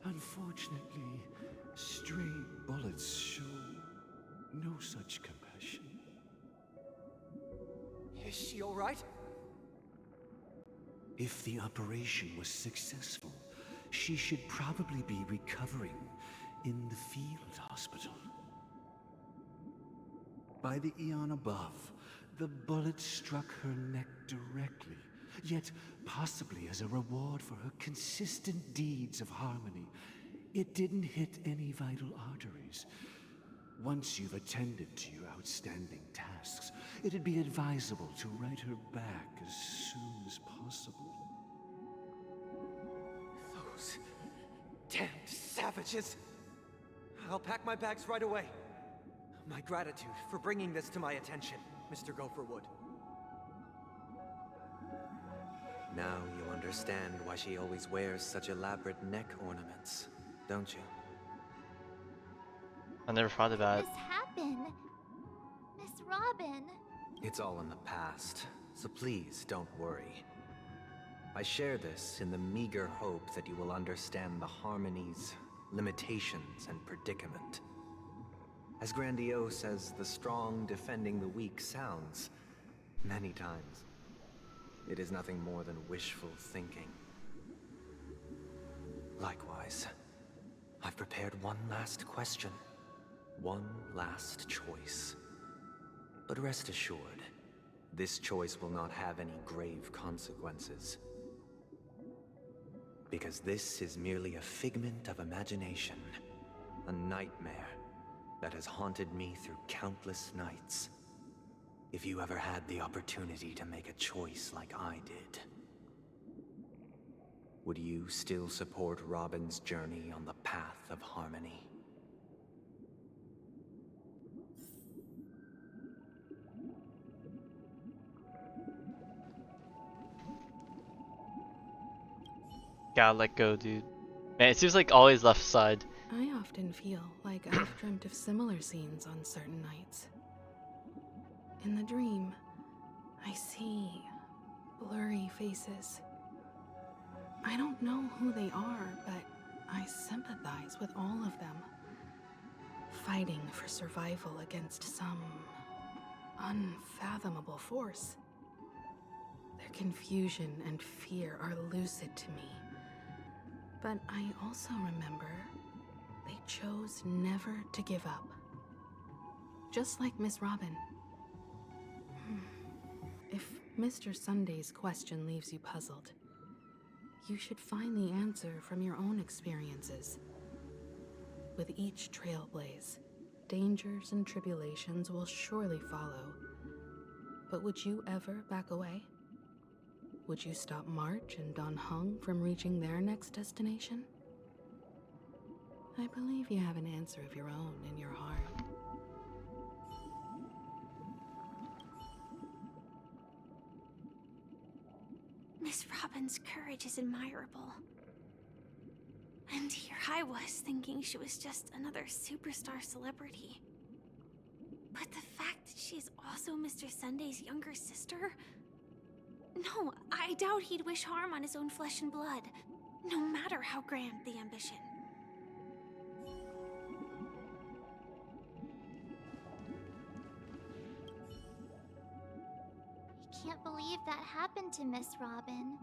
Unfortunately, stray bullets show no such compassion. Is she all right? If the operation was successful, she should probably be recovering in the field hospital. By the eon above, the bullet struck her neck directly, yet possibly as a reward for her consistent deeds of harmony, it didn't hit any vital arteries. Once you've attended to your outstanding tasks, it'd be advisable to write her back as soon as possible. Those damned savages! I'll pack my bags right away. My gratitude for bringing this to my attention, Mr. Gopherwood. Now you understand why she always wears such elaborate neck ornaments, don't you? I never thought about it. This happened? Miss Robin. It's all in the past, so please don't worry. I share this in the meager hope that you will understand the Harmony's limitations and predicament. As grandiose as the strong defending the weak sounds, many times, it is nothing more than wishful thinking. Likewise, I've prepared one last question. One last choice. But rest assured, this choice will not have any grave consequences. Because this is merely a figment of imagination, a nightmare that has haunted me through countless nights. If you ever had the opportunity to make a choice like I did, would you still support Robin's journey on the path of harmony? Gotta let go, dude. Man, it seems like always left side. I often feel like I've dreamt of similar scenes on certain nights. In the dream, I see blurry faces. I don't know who they are, but I sympathize with all of them. Fighting for survival against some unfathomable force. Their confusion and fear are lucid to me. But I also remember they chose never to give up. Just like Miss Robin. If Mr. Sunday's question leaves you puzzled, you should find the answer from your own experiences. With each Trailblaze, dangers and tribulations will surely follow. But would you ever back away? would you stop March and Don Hung from reaching their next destination? I believe you have an answer of your own in your heart. Miss Robin's courage is admirable. And here I was thinking she was just another superstar celebrity. But the fact that she's also Mr. Sunday's younger sister? No, I doubt he'd wish harm on his own flesh and blood, no matter how grand the ambition. I can't believe that happened to Miss Robin.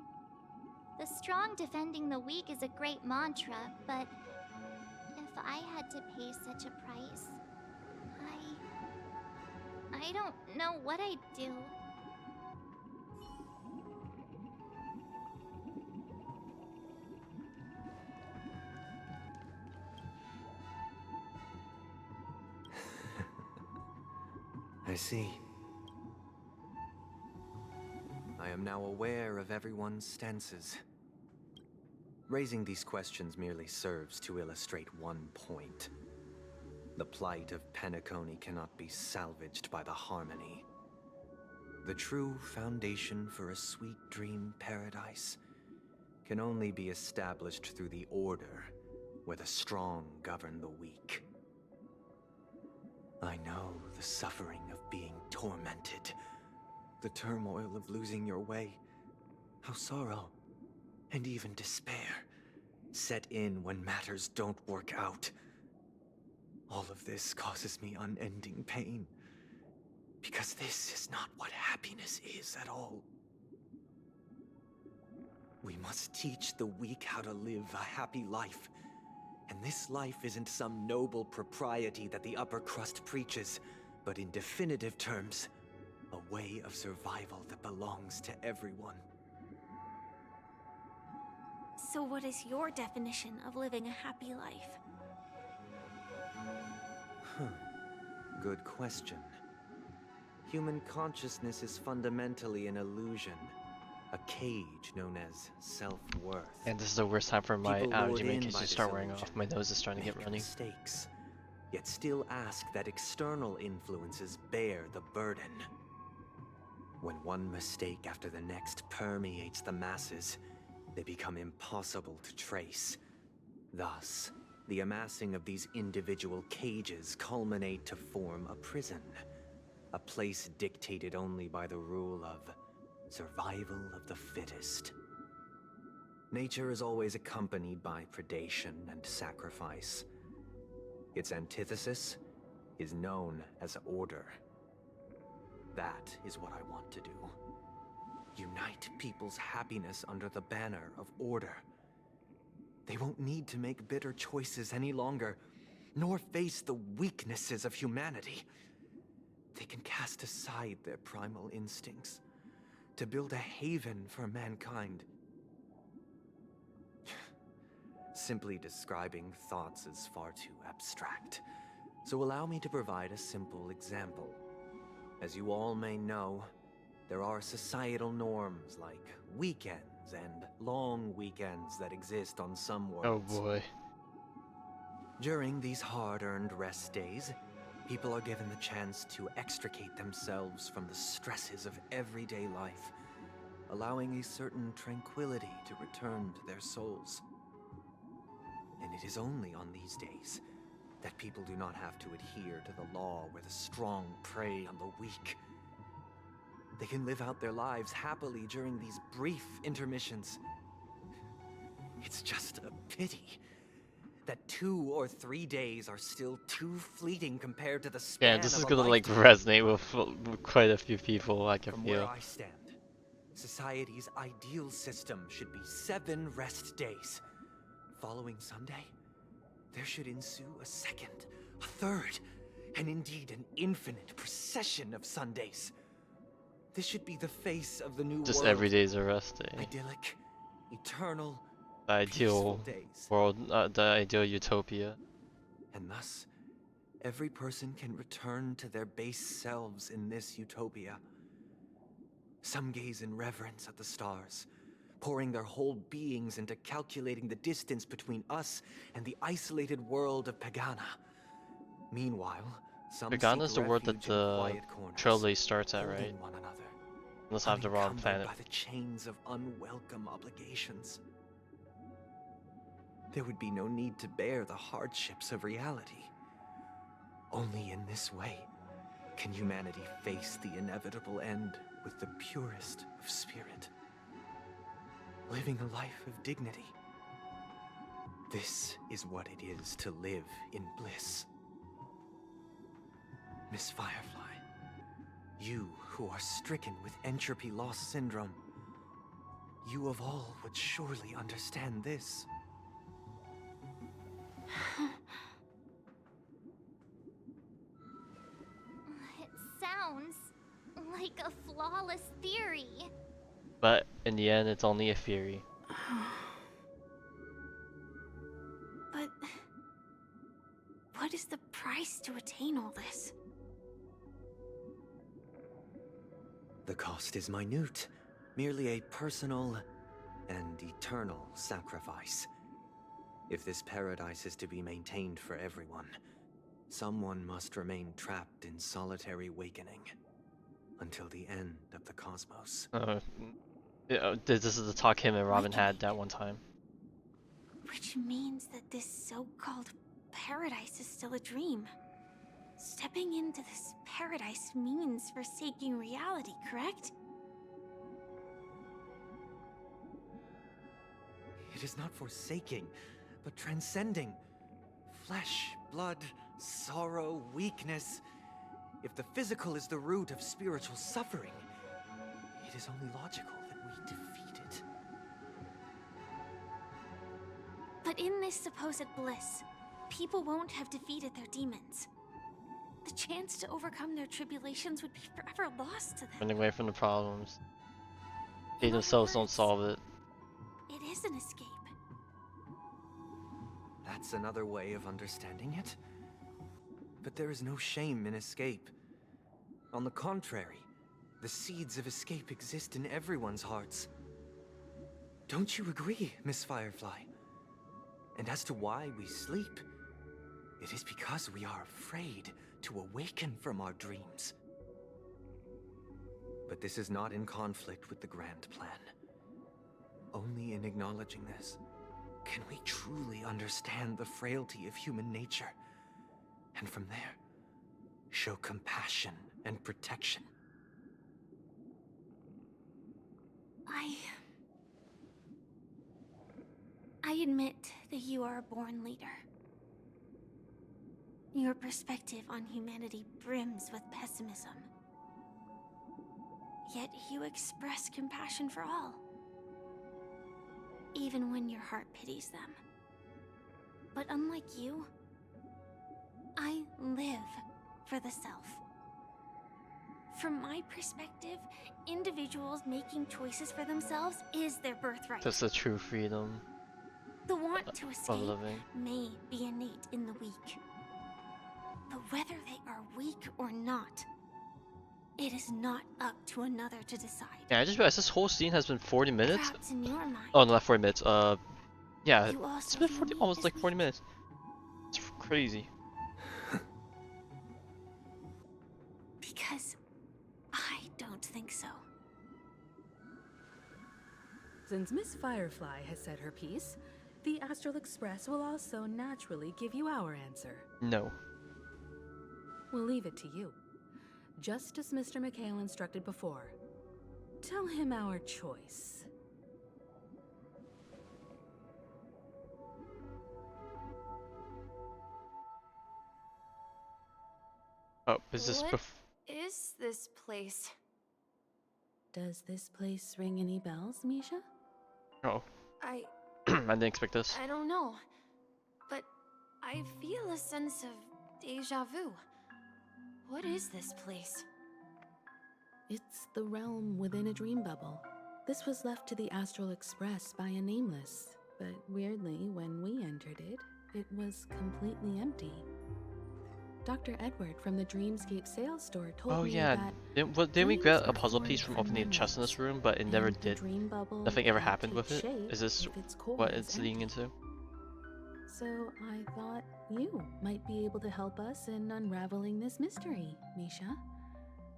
The strong defending the weak is a great mantra, but if I had to pay such a price, I don't know what I'd do. I see. I am now aware of everyone's stances. Raising these questions merely serves to illustrate one point. The plight of Penacony cannot be salvaged by the harmony. The true foundation for a sweet dream paradise can only be established through the order where the strong govern the weak. I know the suffering of being tormented, the turmoil of losing your way, how sorrow and even despair set in when matters don't work out. All of this causes me unending pain, because this is not what happiness is at all. We must teach the weak how to live a happy life. And this life isn't some noble propriety that the upper crust preaches, but in definitive terms, a way of survival that belongs to everyone. So what is your definition of living a happy life? Good question. Human consciousness is fundamentally an illusion, a cage known as self-worth. And this is the worst time for my allergy People lured in medication by to this start wearing illusion off. My nose is starting to get make runny. mistakes, yet still ask that external influences bear the burden. When one mistake after the next permeates the masses, they become impossible to trace. Thus, the amassing of these individual cages culminate to form a prison, a place dictated only by the rule of survival of the fittest. Nature is always accompanied by predation and sacrifice. Its antithesis is known as order. That is what I want to do. Unite people's happiness under the banner of order. They won't need to make bitter choices any longer, nor face the weaknesses of humanity. They can cast aside their primal instincts to build a haven for mankind. Simply describing thoughts is far too abstract, so allow me to provide a simple example. As you all may know, there are societal norms like weekends and long weekends that exist on some worlds. Oh boy. During these hard-earned rest days, people are given the chance to extricate themselves from the stresses of everyday life, allowing a certain tranquility to return to their souls. And it is only on these days that people do not have to adhere to the law where the strong prey on the weak. They can live out their lives happily during these brief intermissions. It's just a pity that 2 or 3 days are still too fleeting compared to the span Yeah, this of is a gonna like lifetime. resonate with quite a few people, I can From feel. where I stand, society's ideal system should be 7 rest days. Following Sunday, there should ensue a second, a third, and indeed an infinite procession of Sundays. This should be the face of the new Just world. every day's a rest day. Idyllic, eternal, The ideal peaceful days. world, the ideal utopia. And thus, every person can return to their base selves in this utopia. Some gaze in reverence at the stars, pouring their whole beings into calculating the distance between us and the isolated world of Pagana. Meanwhile, some Pagana's seek the word that refuge in the quiet corners, Trailblaze starts at, holding right? one another, Unless I have the wrong unencumbered planet. by the chains of unwelcome obligations. There would be no need to bear the hardships of reality. Only in this way can humanity face the inevitable end with the purest of spirit, living a life of dignity. This is what it is to live in bliss. Miss Firefly, you who are stricken with entropy loss syndrome, you of all would surely understand this. It sounds like a flawless theory. But in the end, it's only a theory. But what is the price to attain all this? The cost is minute, merely a personal and eternal sacrifice. If this paradise is to be maintained for everyone, someone must remain trapped in solitary awakening until the end of the cosmos. This is the talk him and Robin had that one time. Which means that this so-called paradise is still a dream. Stepping into this paradise means forsaking reality, correct? It is not forsaking, but transcending. Flesh, blood, sorrow, weakness. If the physical is the root of spiritual suffering, it is only logical that we defeat it. But in this supposed bliss, people won't have defeated their demons. The chance to overcome their tribulations would be forever lost to them. Running away from the problems. They themselves don't solve it. It is an escape. That's another way of understanding it. But there is no shame in escape. On the contrary, the seeds of escape exist in everyone's hearts. Don't you agree, Miss Firefly? And as to why we sleep, it is because we are afraid to awaken from our dreams. But this is not in conflict with the grand plan. Only in acknowledging this can we truly understand the frailty of human nature, and from there, show compassion and protection. I admit that you are a born leader. Your perspective on humanity brims with pessimism. Yet you express compassion for all, even when your heart pities them. But unlike you, I live for the self. From my perspective, individuals making choices for themselves is their birthright. That's the true freedom. The want to escape living. may be innate in the weak. But whether they are weak or not, it is not up to another to decide. Yeah, I just realized this whole scene has been 40 minutes. Perhaps in your mind, Oh, no, not 40 minutes. Yeah, you also it's been view 40, me almost as like 40 minutes. It's crazy. because I don't think so. Since Miss Firefly has said her piece, the Astral Express will also naturally give you our answer. No. We'll leave it to you. Just as Mr. McHale instructed before. Tell him our choice. Oh, is this What is this place? Does this place ring any bells, Misha? Oh. I I didn't expect this. I don't know, but I feel a sense of deja vu. What is this place? It's the realm within a dream bubble. This was left to the Astral Express by a nameless, but weirdly, when we entered it, it was completely empty. Dr. Edward from the Dreamscape sales store told Oh me yeah, that didn't we dreams get a are puzzle formed piece from from opening a chest in this memories, room, but it never and the did. dream bubble Nothing ever can't happened take with it. shape Is this if its core what is it's leading empty. into? So I thought you might be able to help us in unraveling this mystery, Misha.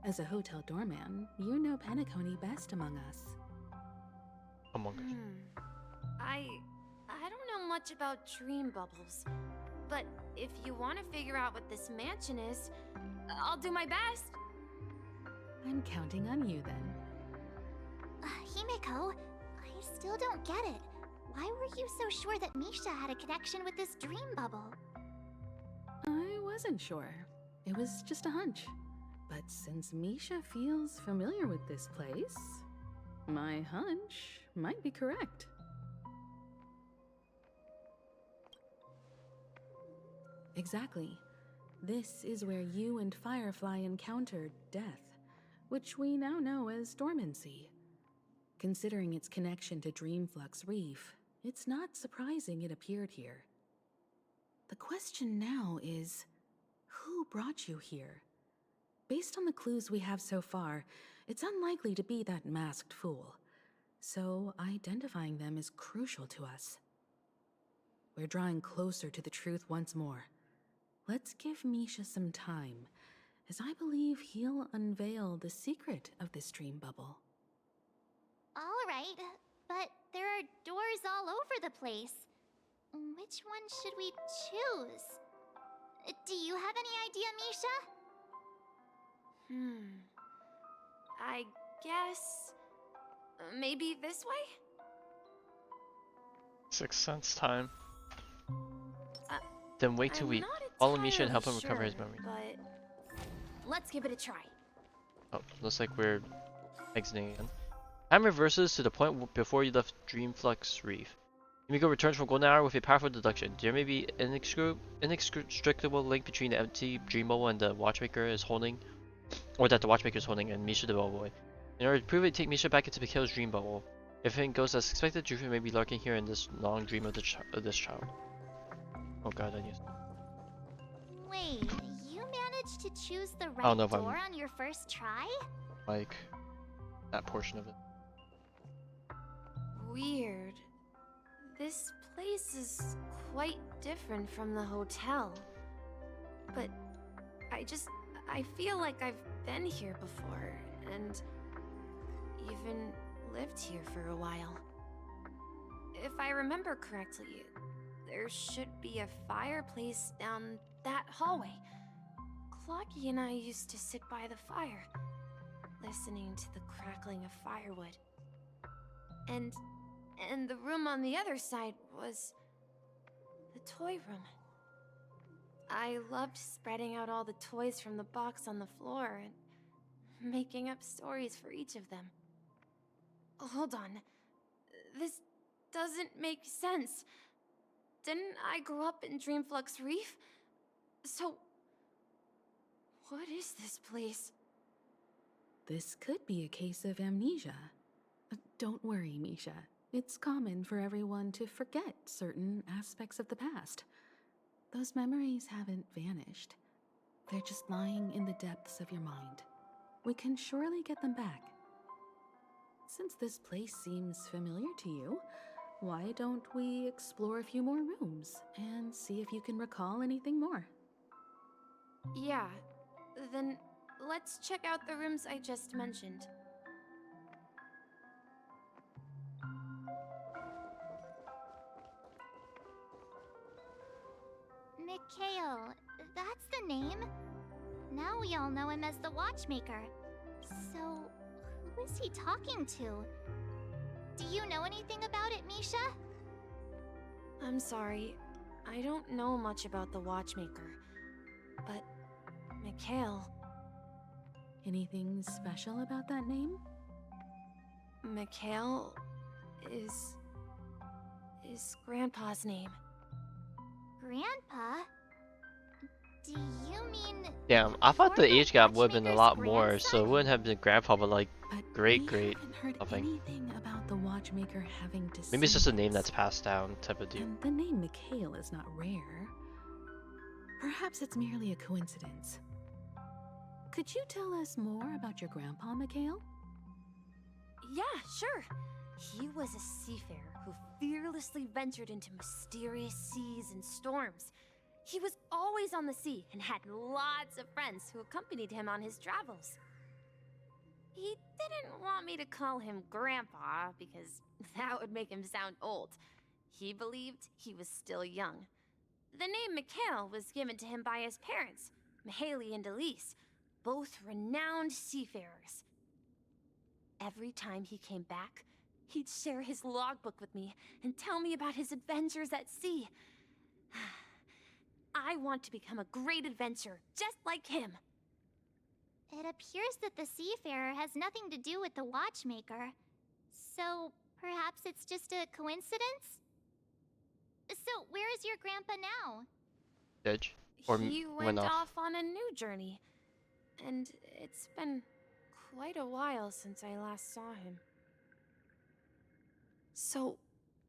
As a hotel doorman, you know Penacony best among us. Among us. I don't know much about dream bubbles, but if you want to figure out what this mansion is, I'll do my best. I'm counting on you then. Himeko, I still don't get it. Why were you so sure that Misha had a connection with this dream bubble? I wasn't sure. It was just a hunch. But since Misha feels familiar with this place, my hunch might be correct. Exactly. This is where you and Firefly encountered death, which we now know as dormancy. Considering its connection to Dreamflux Reef, it's not surprising it appeared here. The question now is, who brought you here? Based on the clues we have so far, it's unlikely to be that masked fool. So identifying them is crucial to us. We're drawing closer to the truth once more. Let's give Misha some time, as I believe he'll unveil the secret of this dream bubble. All right, but there are doors all over the place. Which one should we choose? Do you have any idea, Misha? I guess maybe this way? Sixth Sense time. Then wait 2 weeks. Follow Misha and help him recover his memory. But let's give it a try. Oh, looks like we're exiting again. Time reverses to the point before you left Dreamflux Reef. Himeko returns from Golden Hour with a powerful deduction. There may be an inextricable link between the empty dream bubble and the Watchmaker is holding, or that the Watchmaker is holding, and Misha the Bellboy. In order to prove it, take Misha back into Mikhail's dream bubble. If everything goes as expected, Jufin may be lurking here in this long dream of this child. Oh god, I used. Wait, you managed to choose the I don't know right if I'm- door on your first try? Like that portion of it. Weird. This place is quite different from the hotel. But I feel like I've been here before, and even lived here for a while. If I remember correctly, there should be a fireplace down that hallway. Clocky and I used to sit by the fire, listening to the crackling of firewood. And the room on the other side was the toy room. I loved spreading out all the toys from the box on the floor and making up stories for each of them. Hold on. This doesn't make sense. Didn't I grow up in Dreamflux Reef? So, what is this place? This could be a case of amnesia. Don't worry, Misha. It's common for everyone to forget certain aspects of the past. Those memories haven't vanished. They're just lying in the depths of your mind. We can surely get them back. Since this place seems familiar to you, why don't we explore a few more rooms and see if you can recall anything more? Yeah, then let's check out the rooms I just mentioned. Mikhail, that's the name. Now we all know him as the Watchmaker. So, who is he talking to? Do you know anything about it, Misha? I'm sorry, I don't know much about the Watchmaker, but Mikhail. Anything special about that name? Mikhail is Grandpa's name. Grandpa? Do you mean... Damn, I thought the age gap would have been a lot more, Watchmaker's so it wouldn't have been grandpa, but like great Heard something. anything about the Watchmaker having descendants? Maybe it's just a name that's passed down type of deal. And the name Mikhail is not rare. Perhaps it's merely a coincidence. Could you tell us more about your grandpa, Mikhail? Yeah, sure. He was a seafarer who fearlessly ventured into mysterious seas and storms. He was always on the sea and had lots of friends who accompanied him on his travels. He didn't want me to call him Grandpa because that would make him sound old. He believed he was still young. The name Mikhail was given to him by his parents, Mihaly and Elise, both renowned seafarers. Every time he came back, he'd share his logbook with me and tell me about his adventures at sea. I want to become a great adventurer, just like him. It appears that the seafarer has nothing to do with the Watchmaker. So, perhaps it's just a coincidence? So, where is your grandpa now? Dead? Or He went off on a new journey. And it's been quite a while since I last saw him. So,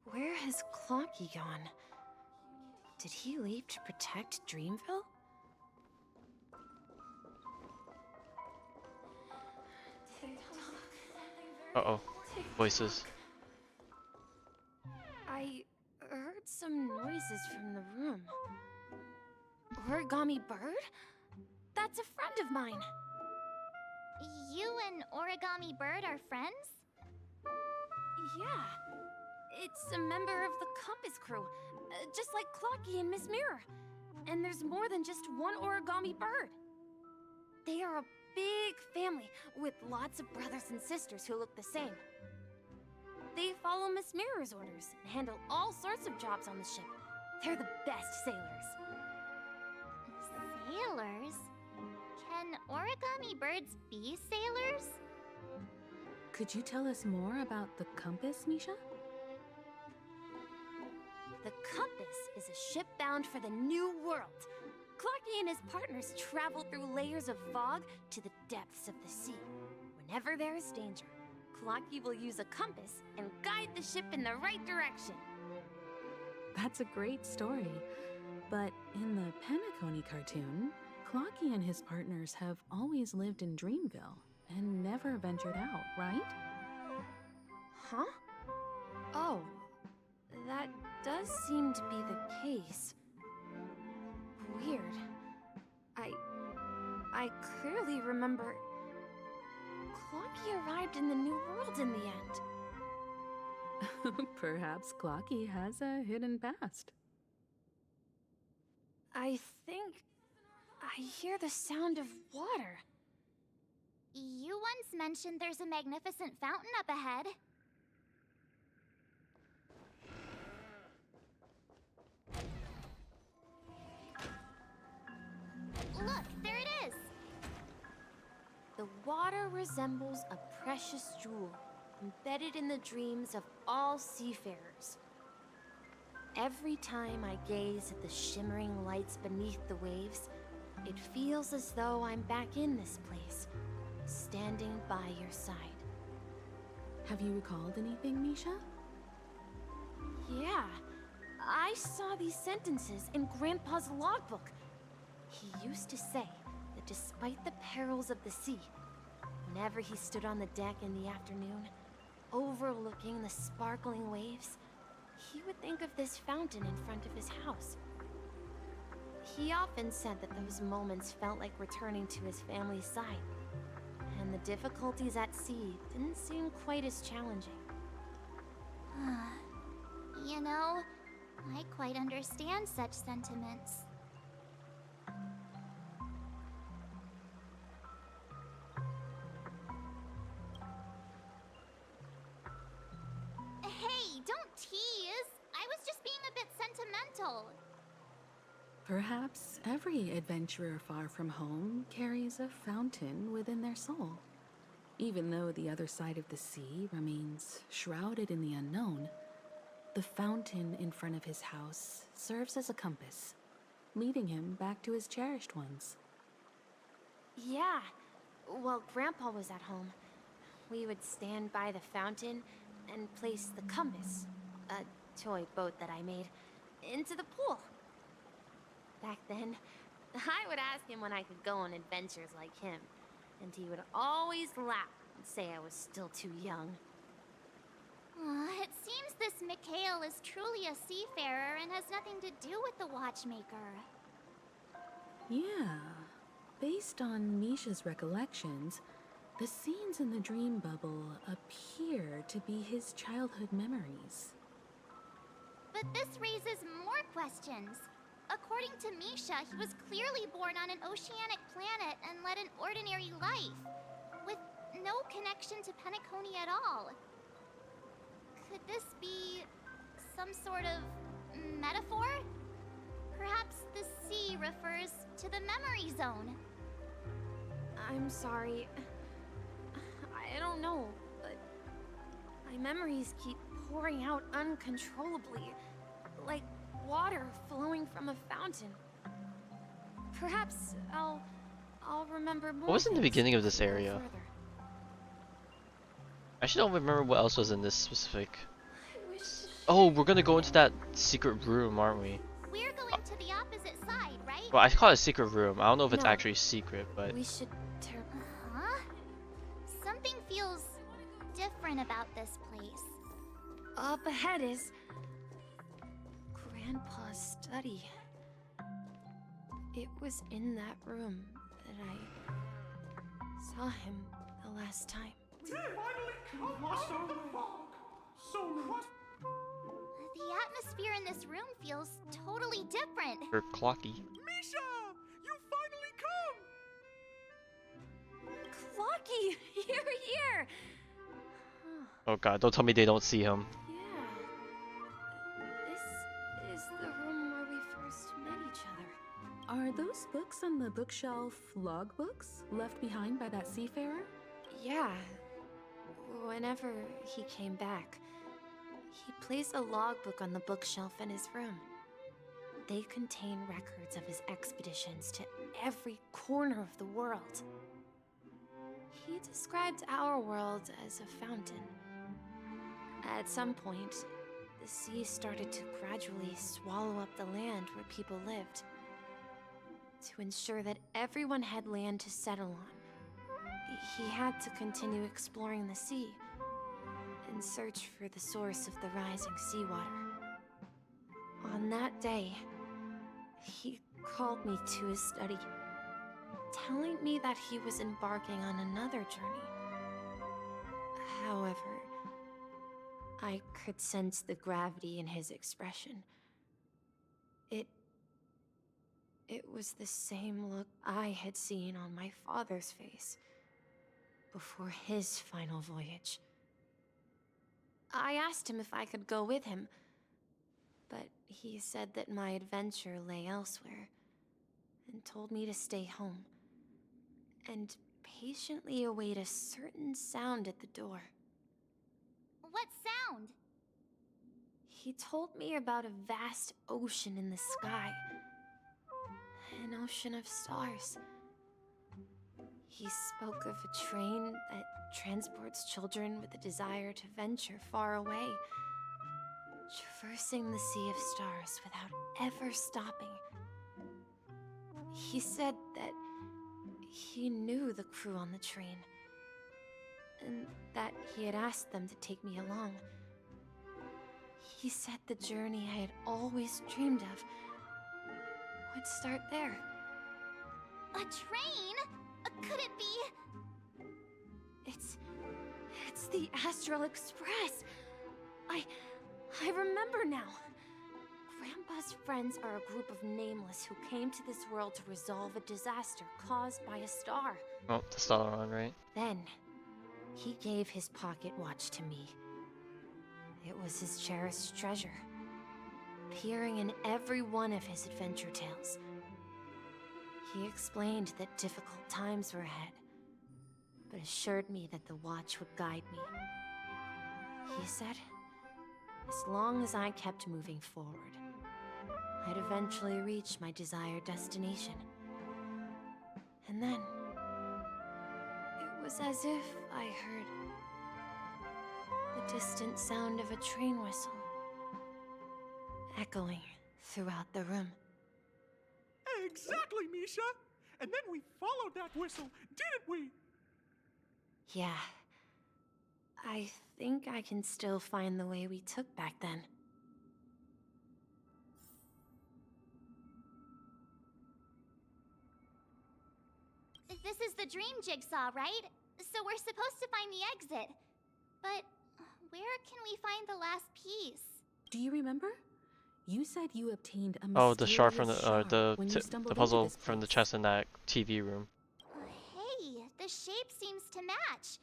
where has Clocky gone? Did he leave to protect Dreamville? Uh-oh. Voices. I heard some noises from the room. Origami Bird? That's a friend of mine. You and Origami Bird are friends? Yeah. It's a member of the Compass crew, just like Clocky and Miss Mirror. And there's more than just one Origami Bird. They are a big family with lots of brothers and sisters who look the same. They follow Miss Mirror's orders and handle all sorts of jobs on the ship. They're the best sailors. Sailors? Can Origami Birds be sailors? Could you tell us more about the compass, Misha? The Compass is a ship bound for the New World. Clocky and his partners travel through layers of fog to the depths of the sea. Whenever there is danger, Clocky will use a compass and guide the ship in the right direction. That's a great story. But in the Penacony cartoon, Clocky and his partners have always lived in Dreamville and never ventured out, right? Huh? Oh, that does seem to be the case. Weird. I clearly remember Clocky arrived in the New World in the end. Perhaps Clocky has a hidden past. I think I hear the sound of water. You once mentioned there's a magnificent fountain up ahead. Look, there it is! The water resembles a precious jewel, embedded in the dreams of all seafarers. Every time I gaze at the shimmering lights beneath the waves, it feels as though I'm back in this place, standing by your side. Have you recalled anything, Misha? Yeah, I saw these sentences in Grandpa's logbook. He used to say that despite the perils of the sea, whenever he stood on the deck in the afternoon, overlooking the sparkling waves, he would think of this fountain in front of his house. He often said that those moments felt like returning to his family's side, and the difficulties at sea didn't seem quite as challenging. You know, I quite understand such sentiments. Hey, don't tease! I was just being a bit sentimental. Perhaps every adventurer far from home carries a fountain within their soul. Even though the other side of the sea remains shrouded in the unknown, the fountain in front of his house serves as a compass, leading him back to his cherished ones. Yeah, while Grandpa was at home, we would stand by the fountain and place the compass, a toy boat that I made, into the pool. Back then, I would ask him when I could go on adventures like him, and he would always laugh and say I was still too young. It seems this Mikhail is truly a seafarer and has nothing to do with the Watchmaker. Yeah. Based on Misha's recollections, the scenes in the dream bubble appear to be his childhood memories. But this raises more questions. According to Misha, he was clearly born on an oceanic planet and led an ordinary life, with no connection to Penacony at all. Could this be some sort of metaphor? Perhaps the sea refers to the memory zone. I'm sorry. I don't know, but my memories keep pouring out uncontrollably, like water flowing from a fountain. Perhaps I'll remember more. What was in the things beginning of as this we go area? further. I actually don't remember what else was in this specific. Oh, we're gonna go into that secret room, aren't we? We're going to the opposite side, right? Well, I call it a secret room. I don't know if it's No. actually secret, but We should Huh? Something feels different about this place. Up ahead is Grandpa's study. It was in that room that I saw him the last time. We finally come out of the fog. So what? The atmosphere in this room feels totally different. or clocky. Misha! You finally come! Clocky! You're here! Oh god, don't tell me they don't see him. This is the room where we first met each other. Are those books on the bookshelf logbooks left behind by that seafarer? Yeah. Whenever he came back, he placed a logbook on the bookshelf in his room. They contain records of his expeditions to every corner of the world. He described our world as a fountain. At some point, the sea started to gradually swallow up the land where people lived. To ensure that everyone had land to settle on, he had to continue exploring the sea and search for the source of the rising seawater. On that day, he called me to his study, telling me that he was embarking on another journey. However, I could sense the gravity in his expression. It was the same look I had seen on my father's face before his final voyage. I asked him if I could go with him, but he said that my adventure lay elsewhere and told me to stay home and patiently await a certain sound at the door. What sound? He told me about a vast ocean in the sky. An ocean of stars. He spoke of a train that transports children with a desire to venture far away, traversing the sea of stars without ever stopping. He said that he knew the crew on the train, and that he had asked them to take me along. He said the journey I had always dreamed of would start there. A train? Could it be? It's the Astral Express. I remember now. Grandpa's friends are a group of nameless who came to this world to resolve a disaster caused by a star. Oh, the star on, right? Then, he gave his pocket watch to me. It was his cherished treasure, appearing in every one of his adventure tales. He explained that difficult times were ahead, but assured me that the watch would guide me. He said, as long as I kept moving forward, I'd eventually reach my desired destination. And then, it was as if I heard the distant sound of a train whistle, echoing throughout the room. Exactly, Misha! And then we followed that whistle, didn't we? Yeah. I think I can still find the way we took back then. This is the dream jigsaw, right? So we're supposed to find the exit. But where can we find the last piece? Do you remember? You said you obtained a Oh, the shard from mysterious the when you stumbled the into puzzle this from the place. chest in that TV room. Hey, the shape seems to match.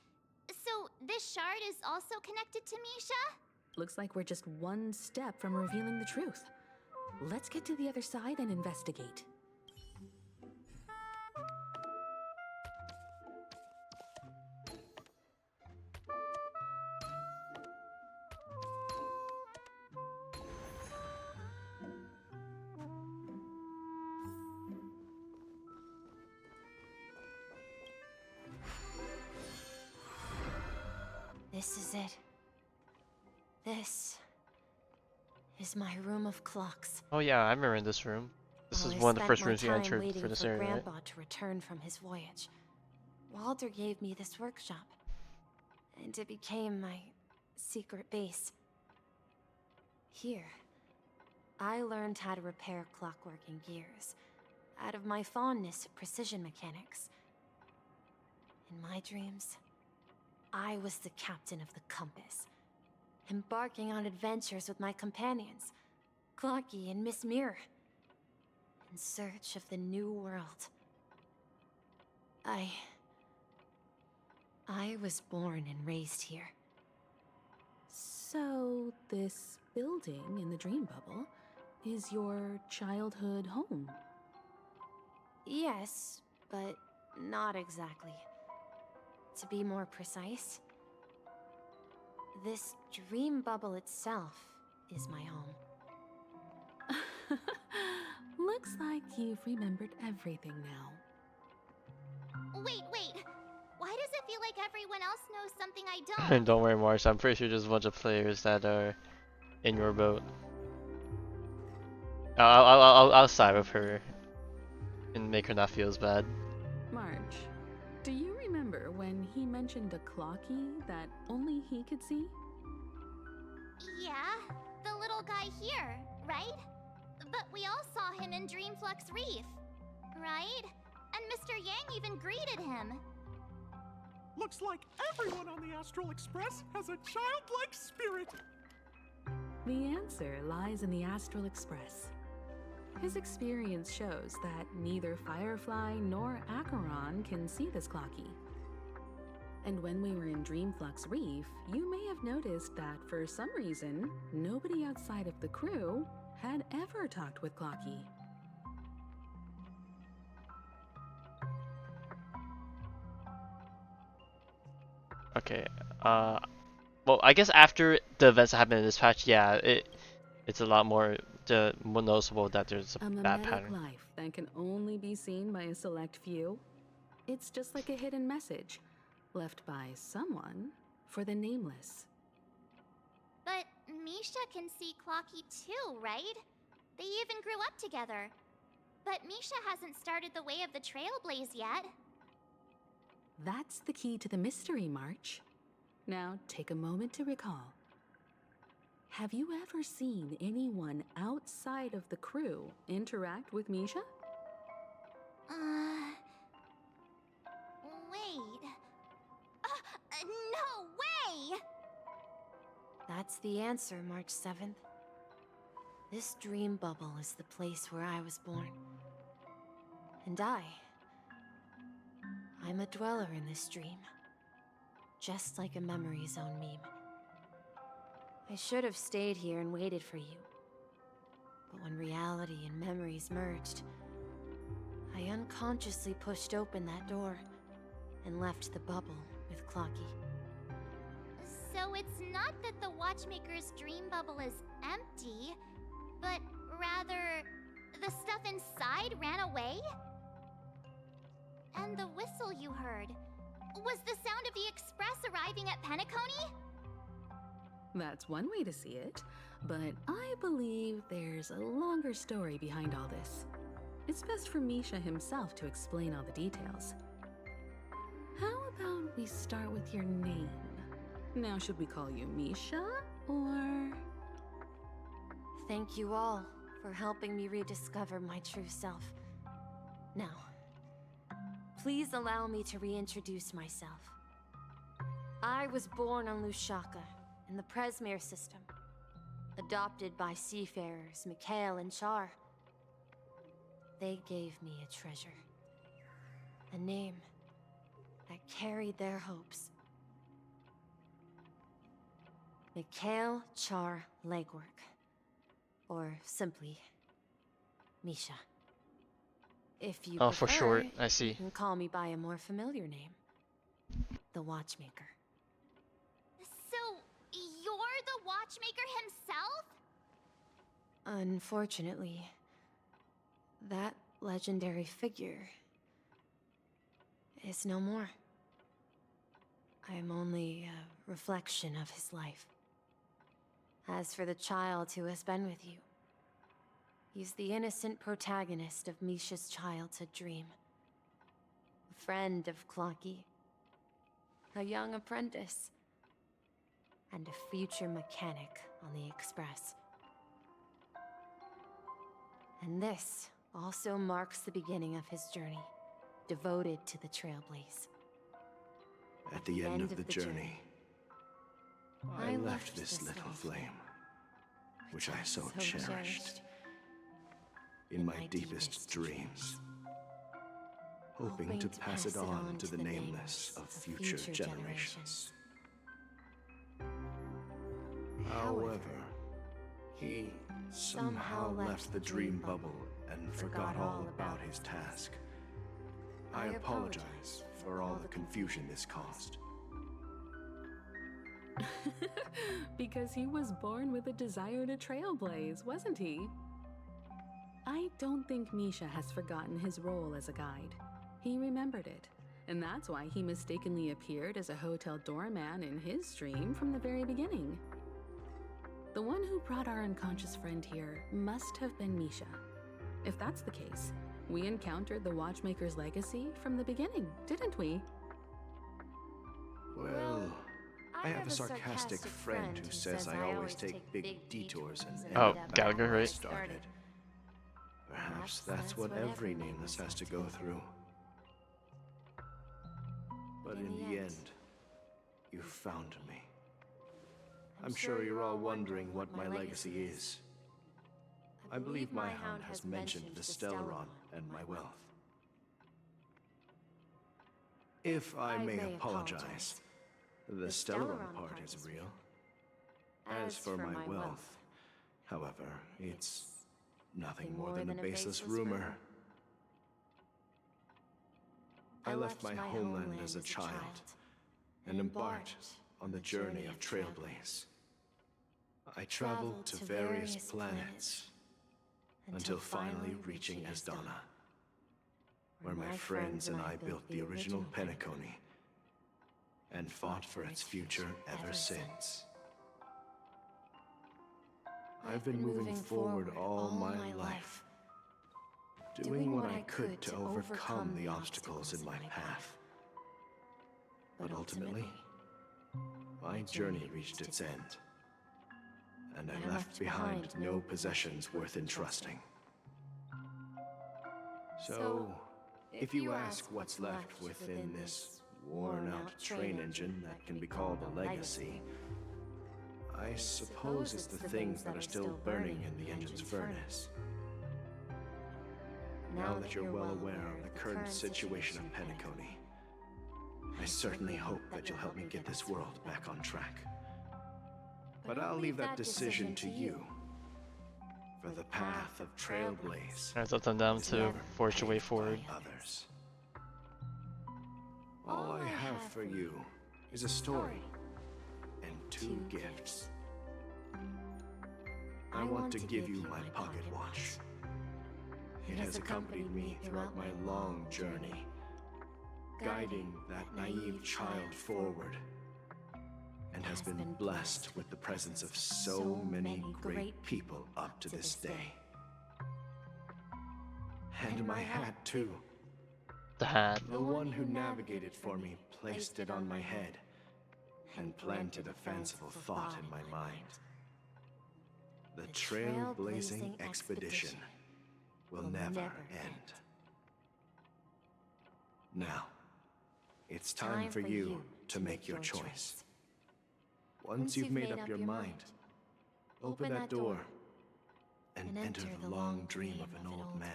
So this shard is also connected to Misha? Looks like we're just one step from revealing the truth. Let's get to the other side and investigate. This is it. This is my room of clocks. Oh yeah, I remember in this room. This While is I one of the spent first my rooms you time entered waiting for this area, right? Grandpa to return from his voyage, Walter gave me this workshop, and it became my secret base. Here, I learned how to repair clockwork and gears, out of my fondness of precision mechanics. In my dreams, I was the captain of the compass, embarking on adventures with my companions, Clocky and Miss Mirror, in search of the new world. I was born and raised here. So, this building in the dream bubble is your childhood home? Yes, but not exactly. To be more precise, this dream bubble itself is my home. Looks like you've remembered everything now. Wait. Why does it feel like everyone else knows something I don't? Don't worry, Mars. I'm pretty sure there's a bunch of players that are in your boat. I'll side with her and make her not feel as bad. Marge, do you remember when he mentioned a clocky that only he could see? Yeah, the little guy here, right? But we all saw him in Dreamflux Reef, right? And Mr. Yang even greeted him. Looks like everyone on the Astral Express has a childlike spirit. The answer lies in the Astral Express. His experience shows that neither Firefly nor Acheron can see this clocky. And when we were in Dreamflux Reef, you may have noticed that for some reason, nobody outside of the crew had ever talked with Clocky. Okay. Well, I guess after the events that happened in this patch, yeah, it's a lot more noticeable that there's a bad mimetic pattern. life that can only be seen by a select few. It's just like a hidden message left by someone for the nameless. But Misha can see Clocky too, right? They even grew up together. But Misha hasn't started the way of the Trailblaze yet. That's the key to the mystery, March. Now, take a moment to recall. Have you ever seen anyone outside of the crew interact with Misha? Wait. No way! That's the answer, March 7th. This dream bubble is the place where I was born. And I'm a dweller in this dream. Just like a Memory Zone meme. I should have stayed here and waited for you. But when reality and memories merged, I unconsciously pushed open that door and left the bubble with Clocky. So it's not that the Watchmaker's dream bubble is empty, but rather the stuff inside ran away? And the whistle you heard was the sound of the Express arriving at Penacony? That's one way to see it, but I believe there's a longer story behind all this. It's best for Misha himself to explain all the details. How about we start with your name? Now, should we call you Misha, or...? Thank you all for helping me rediscover my true self. Now, please allow me to reintroduce myself. I was born on Lushaka, in the Presmere system, adopted by seafarers Mikhail and Char. They gave me a treasure, a name that carried their hopes. Mikhail Char Legwork, or simply Misha. If you Oh, prefer, for short, I see. You can call me by a more familiar name, the Watchmaker. So, you're the Watchmaker himself? Unfortunately, that legendary figure is no more. I am only a reflection of his life. As for the child who has been with you, he's the innocent protagonist of Misha's childhood dream. A friend of Clocky, a young apprentice, and a future mechanic on the Express. And this also marks the beginning of his journey, devoted to the Trailblaze. At the end of the journey, I left this little flame, which I so cherished, in my deepest dreams, hoping to pass it on to the nameless of future generations. However, he somehow left the dream bubble and forgot all about his task. I apologize for all the confusion this caused. Because he was born with a desire to trailblaze, wasn't he? I don't think Misha has forgotten his role as a guide. He remembered it, and that's why he mistakenly appeared as a hotel doorman in his dream from the very beginning. The one who brought our unconscious friend here must have been Misha. If that's the case, we encountered the Watchmaker's legacy from the beginning, didn't we? Well, I have a sarcastic friend who says I always take big detours and end Oh, up back Gallagher, where I right? started. Perhaps that's what every nameless has to go through. But in the end, you found me. I'm sure you're all wondering what my legacy is. I believe my hound has mentioned the Stellaron and my wealth. If I may apologize, the Stellaron part is real. As for my wealth, however, it's nothing more than a baseless rumor. I left my homeland as a child and embarked on the journey of Trailblaze. I traveled to various planets until finally reaching Asdana, where my friends and I built the original Penacony and fought for its future ever since. I've been moving forward all my life, doing what I could to overcome the obstacles in my path. But ultimately, my journey reached its end, and I left behind no possessions worth entrusting. So, if you ask what's left within this worn-out train engine that can be called a legacy, I suppose it's the things that are still burning in the engine's furnace. Now that you're well aware of the current situation of Penacony, I certainly hope that you'll help me get this world back on track. But I'll leave that decision to you. For the path of Trailblaze, It's up and down to forge your way forward. others. All I have for you is a story and 2 gifts. I want to give you my pocket watch. It has accompanied me throughout my long journey, guiding that naive child forward, and has been blessed with the presence of so many great people up to this day. And my hat, too. The hat. The one who navigated for me placed it on my head and planted a fanciful thought in my mind. The Trailblazing expedition will never end. Now, it's time for you to make your choice. Once you've made up your mind, open that door and enter the long dream of an old man.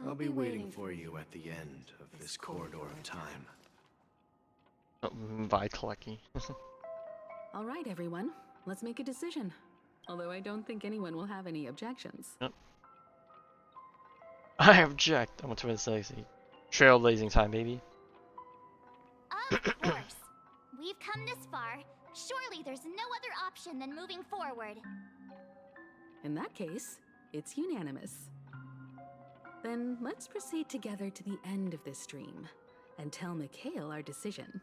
I'll be waiting for you at the end of this corridor of time. Oh, Vitlucky. All right, everyone. Let's make a decision. Although I don't think anyone will have any objections. Yep. I object. I want to say trailblazing time, baby. Of course. We've come this far. Surely there's no other option than moving forward. In that case, it's unanimous. Then let's proceed together to the end of this dream and tell Mikhail our decision.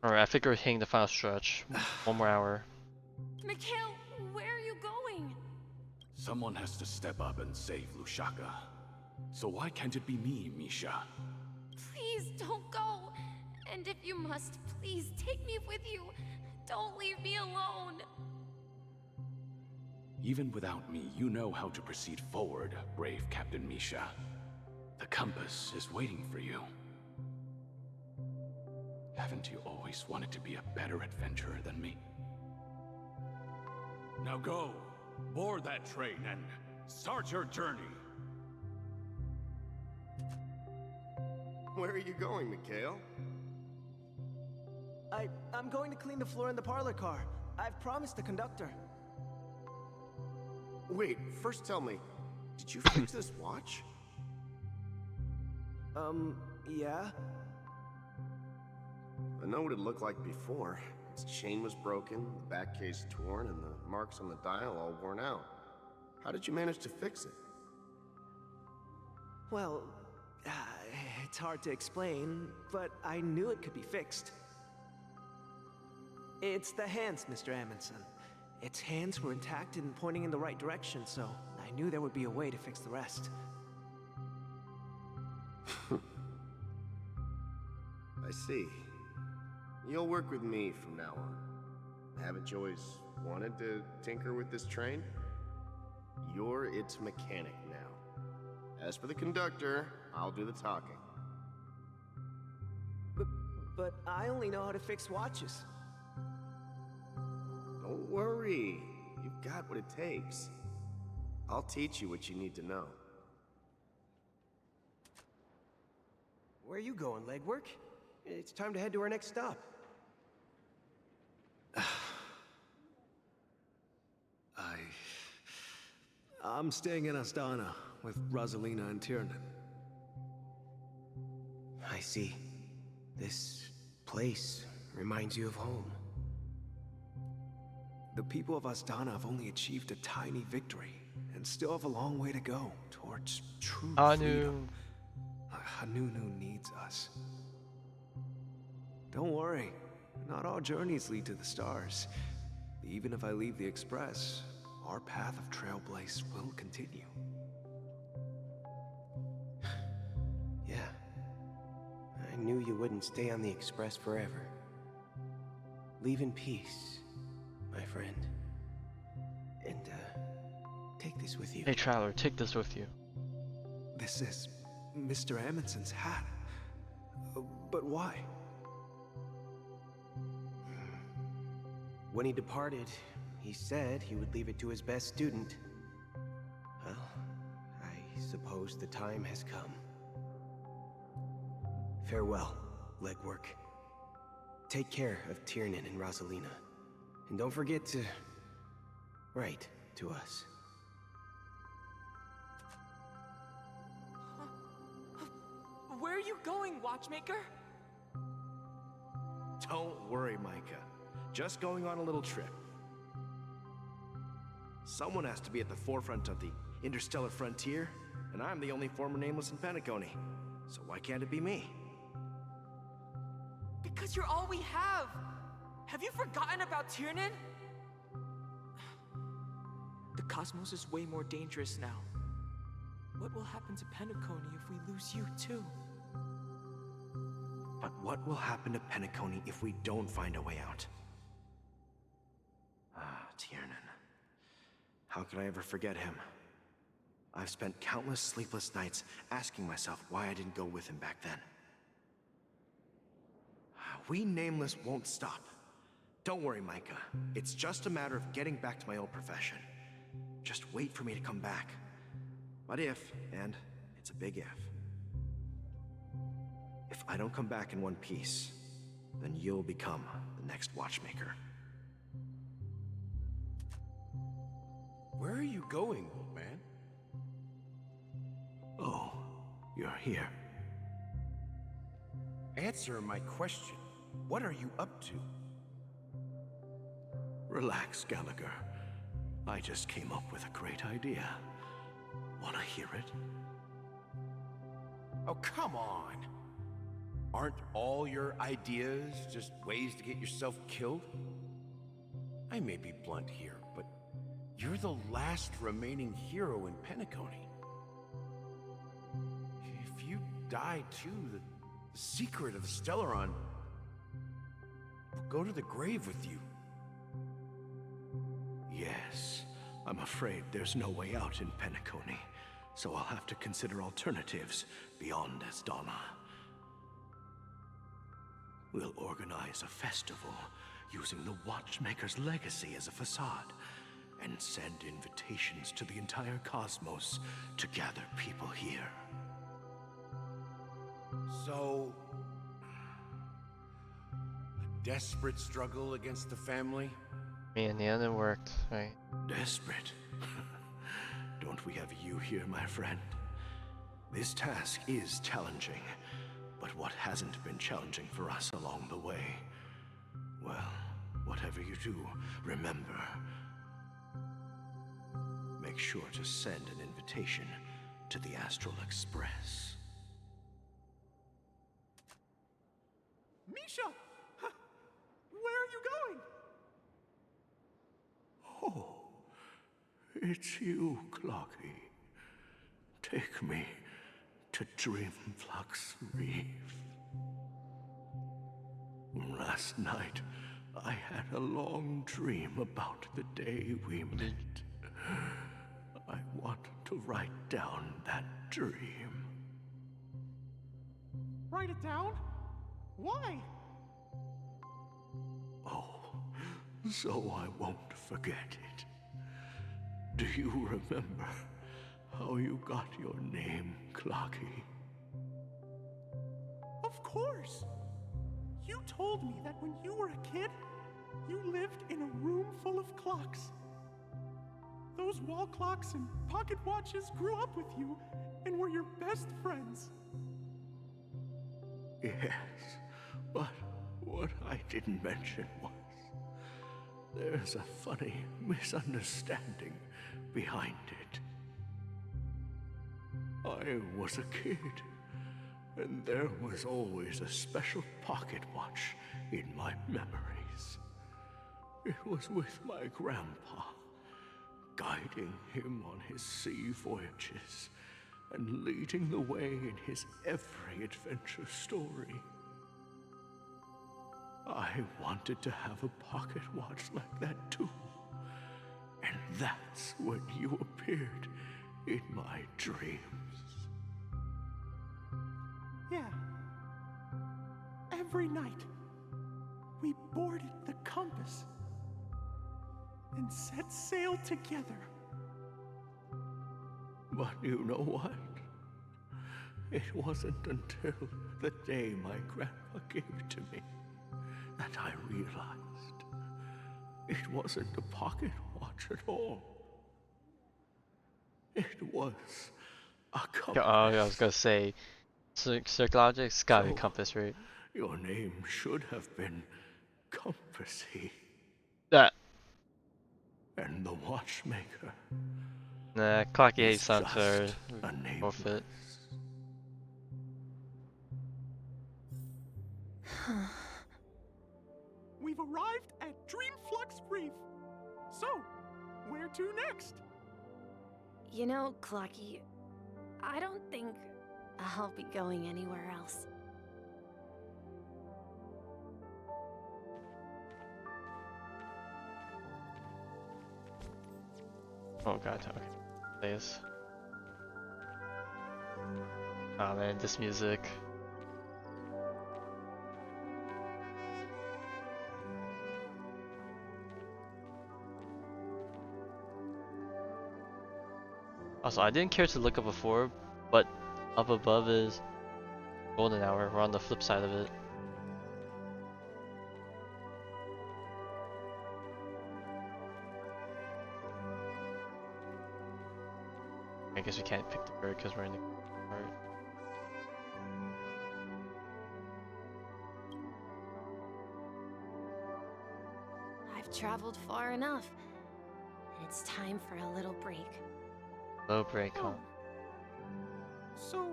Alright, I think we're hitting the final stretch. One more hour. Mikhail, where are you going? Someone has to step up and save Lushaka. So why can't it be me, Misha? Please don't go. And if you must, please take me with you. Don't leave me alone. Even without me, you know how to proceed forward, brave Captain Misha. The compass is waiting for you. Haven't you always wanted to be a better adventurer than me? Now go, board that train and start your journey. Where are you going, Mikhail? I'm going to clean the floor in the parlor car. I've promised the conductor. Wait, first tell me, did you fix this watch? Yeah? I know what it looked like before. Its chain was broken, the back case torn, and the marks on the dial all worn out. How did you manage to fix it? Well, it's hard to explain, but I knew it could be fixed. It's the hands, Mr. Amundsen. Its hands were intact and pointing in the right direction, so I knew there would be a way to fix the rest. I see. You'll work with me from now on. Haven't you always wanted to tinker with this train? You're its mechanic now. As for the conductor, I'll do the talking. But I only know how to fix watches. Don't worry. You've got what it takes. I'll teach you what you need to know. Where are you going, legwork? It's time to head to our next stop. I'm staying in Astana with Rosalina and Tiernan. I see. This place reminds you of home. The people of Astana have only achieved a tiny victory and still have a long way to go towards true freedom. Hanunu needs us. Don't worry, not all journeys lead to the stars. Even if I leave the Express, our path of Trailblaze will continue. Yeah. I knew you wouldn't stay on the Express forever. Leave in peace, my friend. And, take this with you. Hey, Traveler, take this with you. This is Mr. Amundsen's hat. But why? When he departed, he said he would leave it to his best student. Well, I suppose the time has come. Farewell, legwork. Take care of Tiernan and Rosalina. And don't forget to write to us. Where are you going, Watchmaker? Don't worry, Micah. Just going on a little trip. Someone has to be at the forefront of the interstellar frontier, and I'm the only former Nameless in Penacony. So why can't it be me? Because you're all we have! Have you forgotten about Tiernan? The cosmos is way more dangerous now. What will happen to Penacony if we lose you too? But what will happen to Penacony if we don't find a way out? Ah, Tiernan. How could I ever forget him? I've spent countless sleepless nights asking myself why I didn't go with him back then. We Nameless won't stop. Don't worry, Micah. It's just a matter of getting back to my old profession. Just wait for me to come back. But if, and it's a big if I don't come back in one piece, then you'll become the next Watchmaker. Where are you going, old man? Oh, you're here. Answer my question. What are you up to? Relax, Gallagher. I just came up with a great idea. Wanna hear it? Oh, come on! Aren't all your ideas just ways to get yourself killed? I may be blunt here, but you're the last remaining hero in Penacony. If you die too, the secret of the Stellaron will go to the grave with you. Yes, I'm afraid there's no way out in Penacony, so I'll have to consider alternatives beyond Asdana. We'll organize a festival using the Watchmaker's legacy as a facade, and send invitations to the entire cosmos to gather people here. So, a desperate struggle against the family? Me and the other worked, right? Desperate? Don't we have you here, my friend? This task is challenging, but what hasn't been challenging for us along the way? Well, whatever you do, remember, make sure to send an invitation to the Astral Express. Misha! Where are you going? Oh, it's you, Clocky. Take me to Dreamflux Reef. Last night, I had a long dream about the day we met. I want to write down that dream. Write it down? Why? Oh, so I won't forget it. Do you remember how you got your name, Clocky? Of course! You told me that when you were a kid, you lived in a room full of clocks. Those wall clocks and pocket watches grew up with you and were your best friends. Yes, but what I didn't mention was there's a funny misunderstanding behind it. I was a kid, and there was always a special pocket watch in my memories. It was with my grandpa, guiding him on his sea voyages and leading the way in his every adventure story. I wanted to have a pocket watch like that too. And that's when you appeared in my dreams. Yeah. Every night, we boarded the compass and set sail together. But you know what? It wasn't until the day my grandpa gave it to me that I realized it wasn't a pocket watch at all. It was a compass. Oh, I was gonna say, Circlogic's gotta be compass, right? Your name should have been Compassy. That. And the Watchmaker. Nah, Clocky is hates sounds fair. just a name. Forfeit. We've arrived at Dreamflux Reef. So, where to next? You know, Clocky, I don't think I'll be going anywhere else. Oh god, okay. Please. Oh man, this music. Also, I didn't care to look up before, but up above is golden hour. We're on the flip side of it. I guess we can't pick the bird because we're in the part. I've traveled far enough, and it's time for a little break. Low break, huh? So,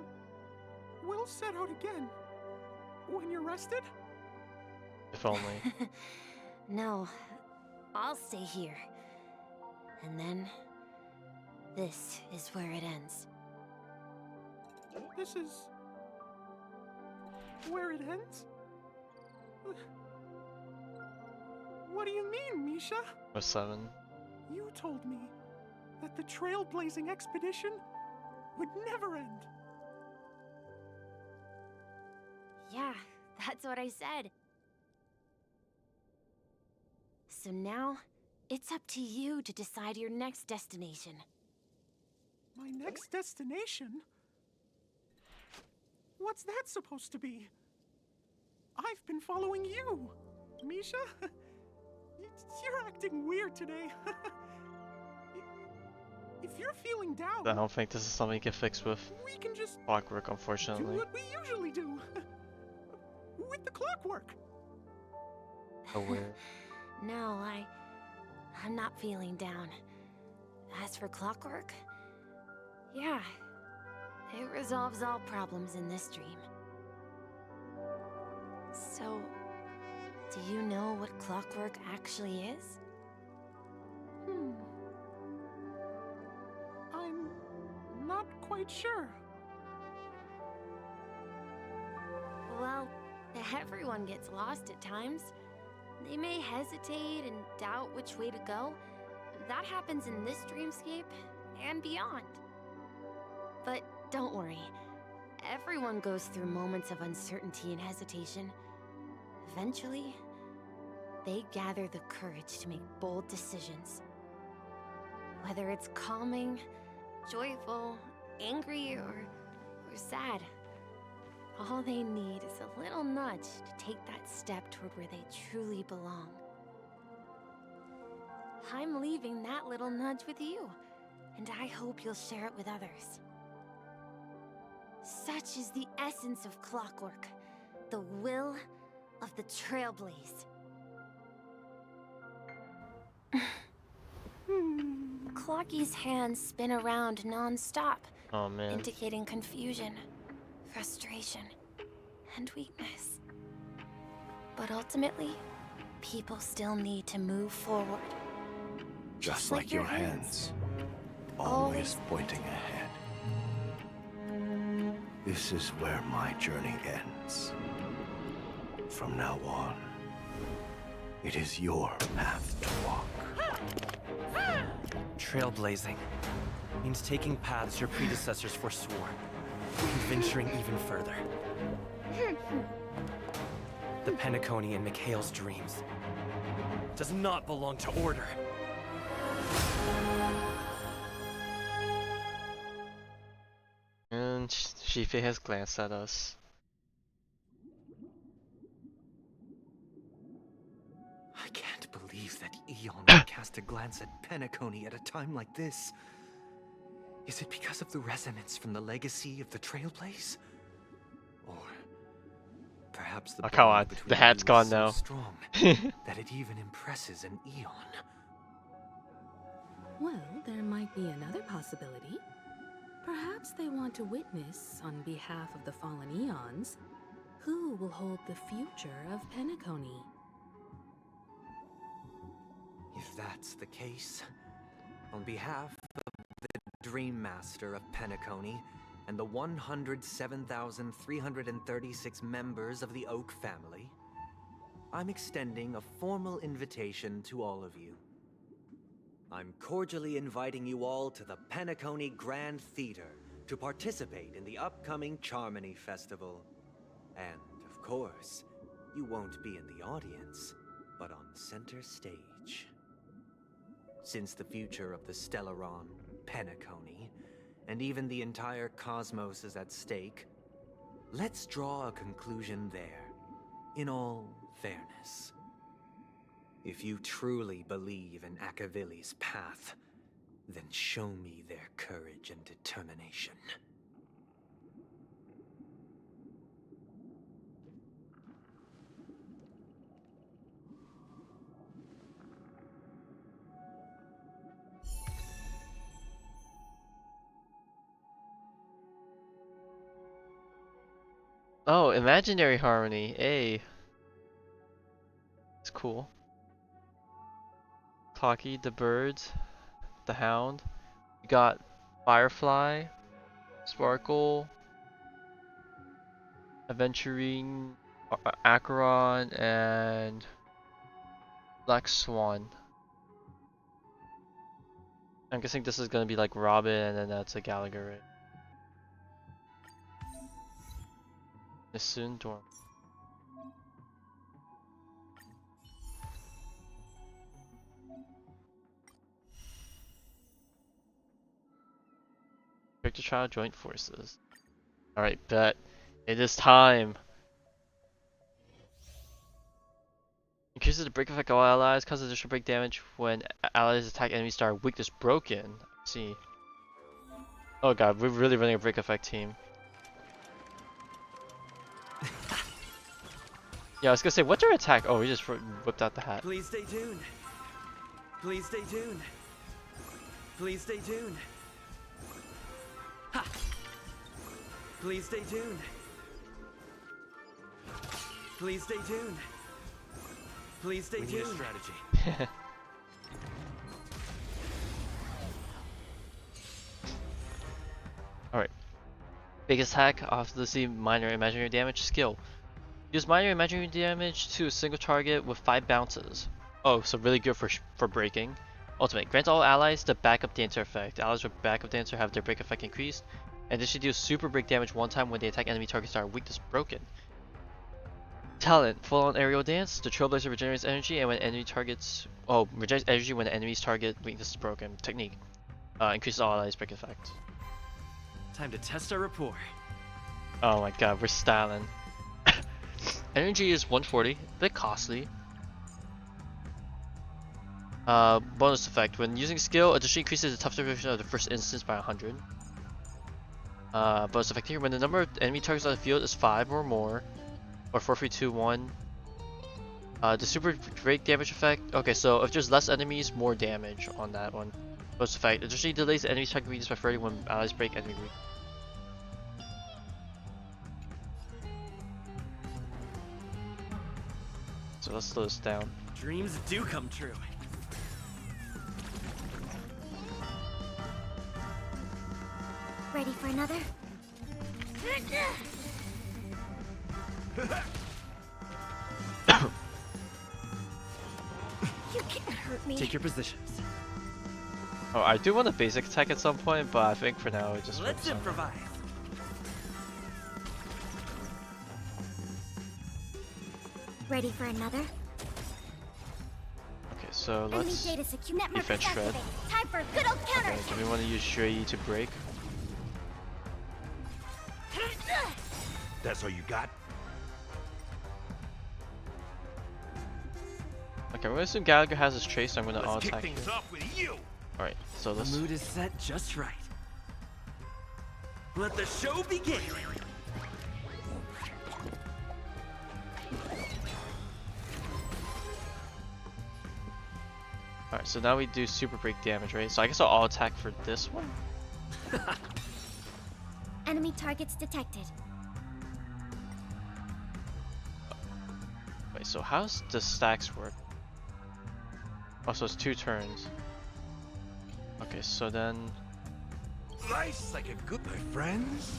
we'll set out again. When you're rested? If only. No, I'll stay here. And then, this is where it ends. This is... where it ends? What do you mean, Misha? Or 7. You told me that the Trailblazing expedition would never end. Yeah, that's what I said. So now, it's up to you to decide your next destination. My next destination? What's that supposed to be? I've been following you, Misha. You're acting weird today. If you're feeling down, I don't think this is something you can fix with we can just clockwork, do unfortunately. what we usually do. With the clockwork. Oh, weird. No, I'm not feeling down. As for clockwork, yeah, it resolves all problems in this dream. So, do you know what clockwork actually is? I'm not quite sure. Well, everyone gets lost at times. They may hesitate and doubt which way to go. That happens in this dreamscape and beyond. But don't worry. Everyone goes through moments of uncertainty and hesitation. Eventually, they gather the courage to make bold decisions. Whether it's calming, joyful, angry, or sad, all they need is a little nudge to take that step toward where they truly belong. I'm leaving that little nudge with you, and I hope you'll share it with others. Such is the essence of clockwork, the will of the Trailblaze. Clocky's hands spin around non-stop, Oh man. indicating confusion, frustration, and weakness. But ultimately, people still need to move forward. Just like your hands, always pointing ahead. This is where my journey ends. From now on, it is your path to walk. Trailblazing means taking paths your predecessors forswore, and venturing even further. The Penacony in Mikhail's dreams does not belong to order. And Shife has glanced at us. I can't believe that Eon would cast a glance at Penacony at a time like this. Is it because of the resonance from the legacy of the Trailblaze? Or perhaps the Oh, come on. bond between The hat's you gone is so now. strong that it even impresses an Eon? Well, there might be another possibility. Perhaps they want to witness, on behalf of the fallen eons, who will hold the future of Penacony. If that's the case, on behalf of the Dream Master of Penacony and the 107,336 members of the Oak family, I'm extending a formal invitation to all of you. I'm cordially inviting you all to the Penacony Grand Theater to participate in the upcoming Charmony Festival. And, of course, you won't be in the audience, but on the center stage. Since the future of the Stellaron, Penacony, and even the entire cosmos is at stake, let's draw a conclusion there, in all fairness. If you truly believe in Akavili's path, then show me their courage and determination. Oh, imaginary harmony. Hey. It's cool. Clocky, the birds, the hound. We got Firefly, Sparkle, Aventurine, Acheron, and Black Swan. I'm guessing this is gonna be like Robin, and then that's a Gallagher, right? Nissun Dorm. Character trial, joint forces. Alright, bet. It is time. Increases the break effect of all allies, causes additional break damage when allies attack enemies start weakness broken. Let's see. Oh god, we're really running a break effect team. Yeah, I was gonna say, what's our attack? Oh, we just whipped out the hat. Please stay tuned. Please stay tuned. Please stay tuned. Ha! Please stay tuned. Please stay tuned. Please stay tuned. We need a strategy. Alright. Biggest hack, obviously minor imaginary damage skill. Use minor imaginary damage to a single target with 5 bounces. Oh, so really good for breaking. Ultimate. Grant all allies the backup dancer effect. Allies with backup dancer have their break effect increased. And this should do super break damage one time when they attack enemy targets that are weakness broken. Talent. Full on aerial dance. The Trailblazer regenerates energy and when enemy targets... Oh, regenerates energy when the enemy's target weakness is broken. Technique. Increases all allies break effect. Time to test our rapport. Oh my god, we're styling. Energy is 140, a bit costly. Bonus effect. When using skill, additionally increases the toughness duration of the first instance by 100. Bonus effect here. When the number of enemy targets on the field is 5 or more, or 4, 3, 2, 1. The super break damage effect. Okay, so if there's less enemies, more damage on that one. Bonus effect. Additionally delays the enemy's target weakness by 30 when allies break enemy weak. So let's slow this down. Dreams do come true. Ready for another? You can't hurt me. Take your positions. Oh, I do want a basic attack at some point, but I think for now, just let's improvise. Ready for another? Okay, so let's defense shred. Time for a good old counter. Okay, do we want to use Shrey to break? That's all you got? Okay, we're gonna assume Gallagher has his trace, so I'm gonna all attack things off with you. Alright, so let's... The mood is set just right. Let the show begin! Alright, so now we do super break damage, right? So I guess I'll attack for this one? Enemy targets detected. Wait, so how's the stacks work? Oh, so it's 2 turns. Okay, so then... Life's like a good, my friends.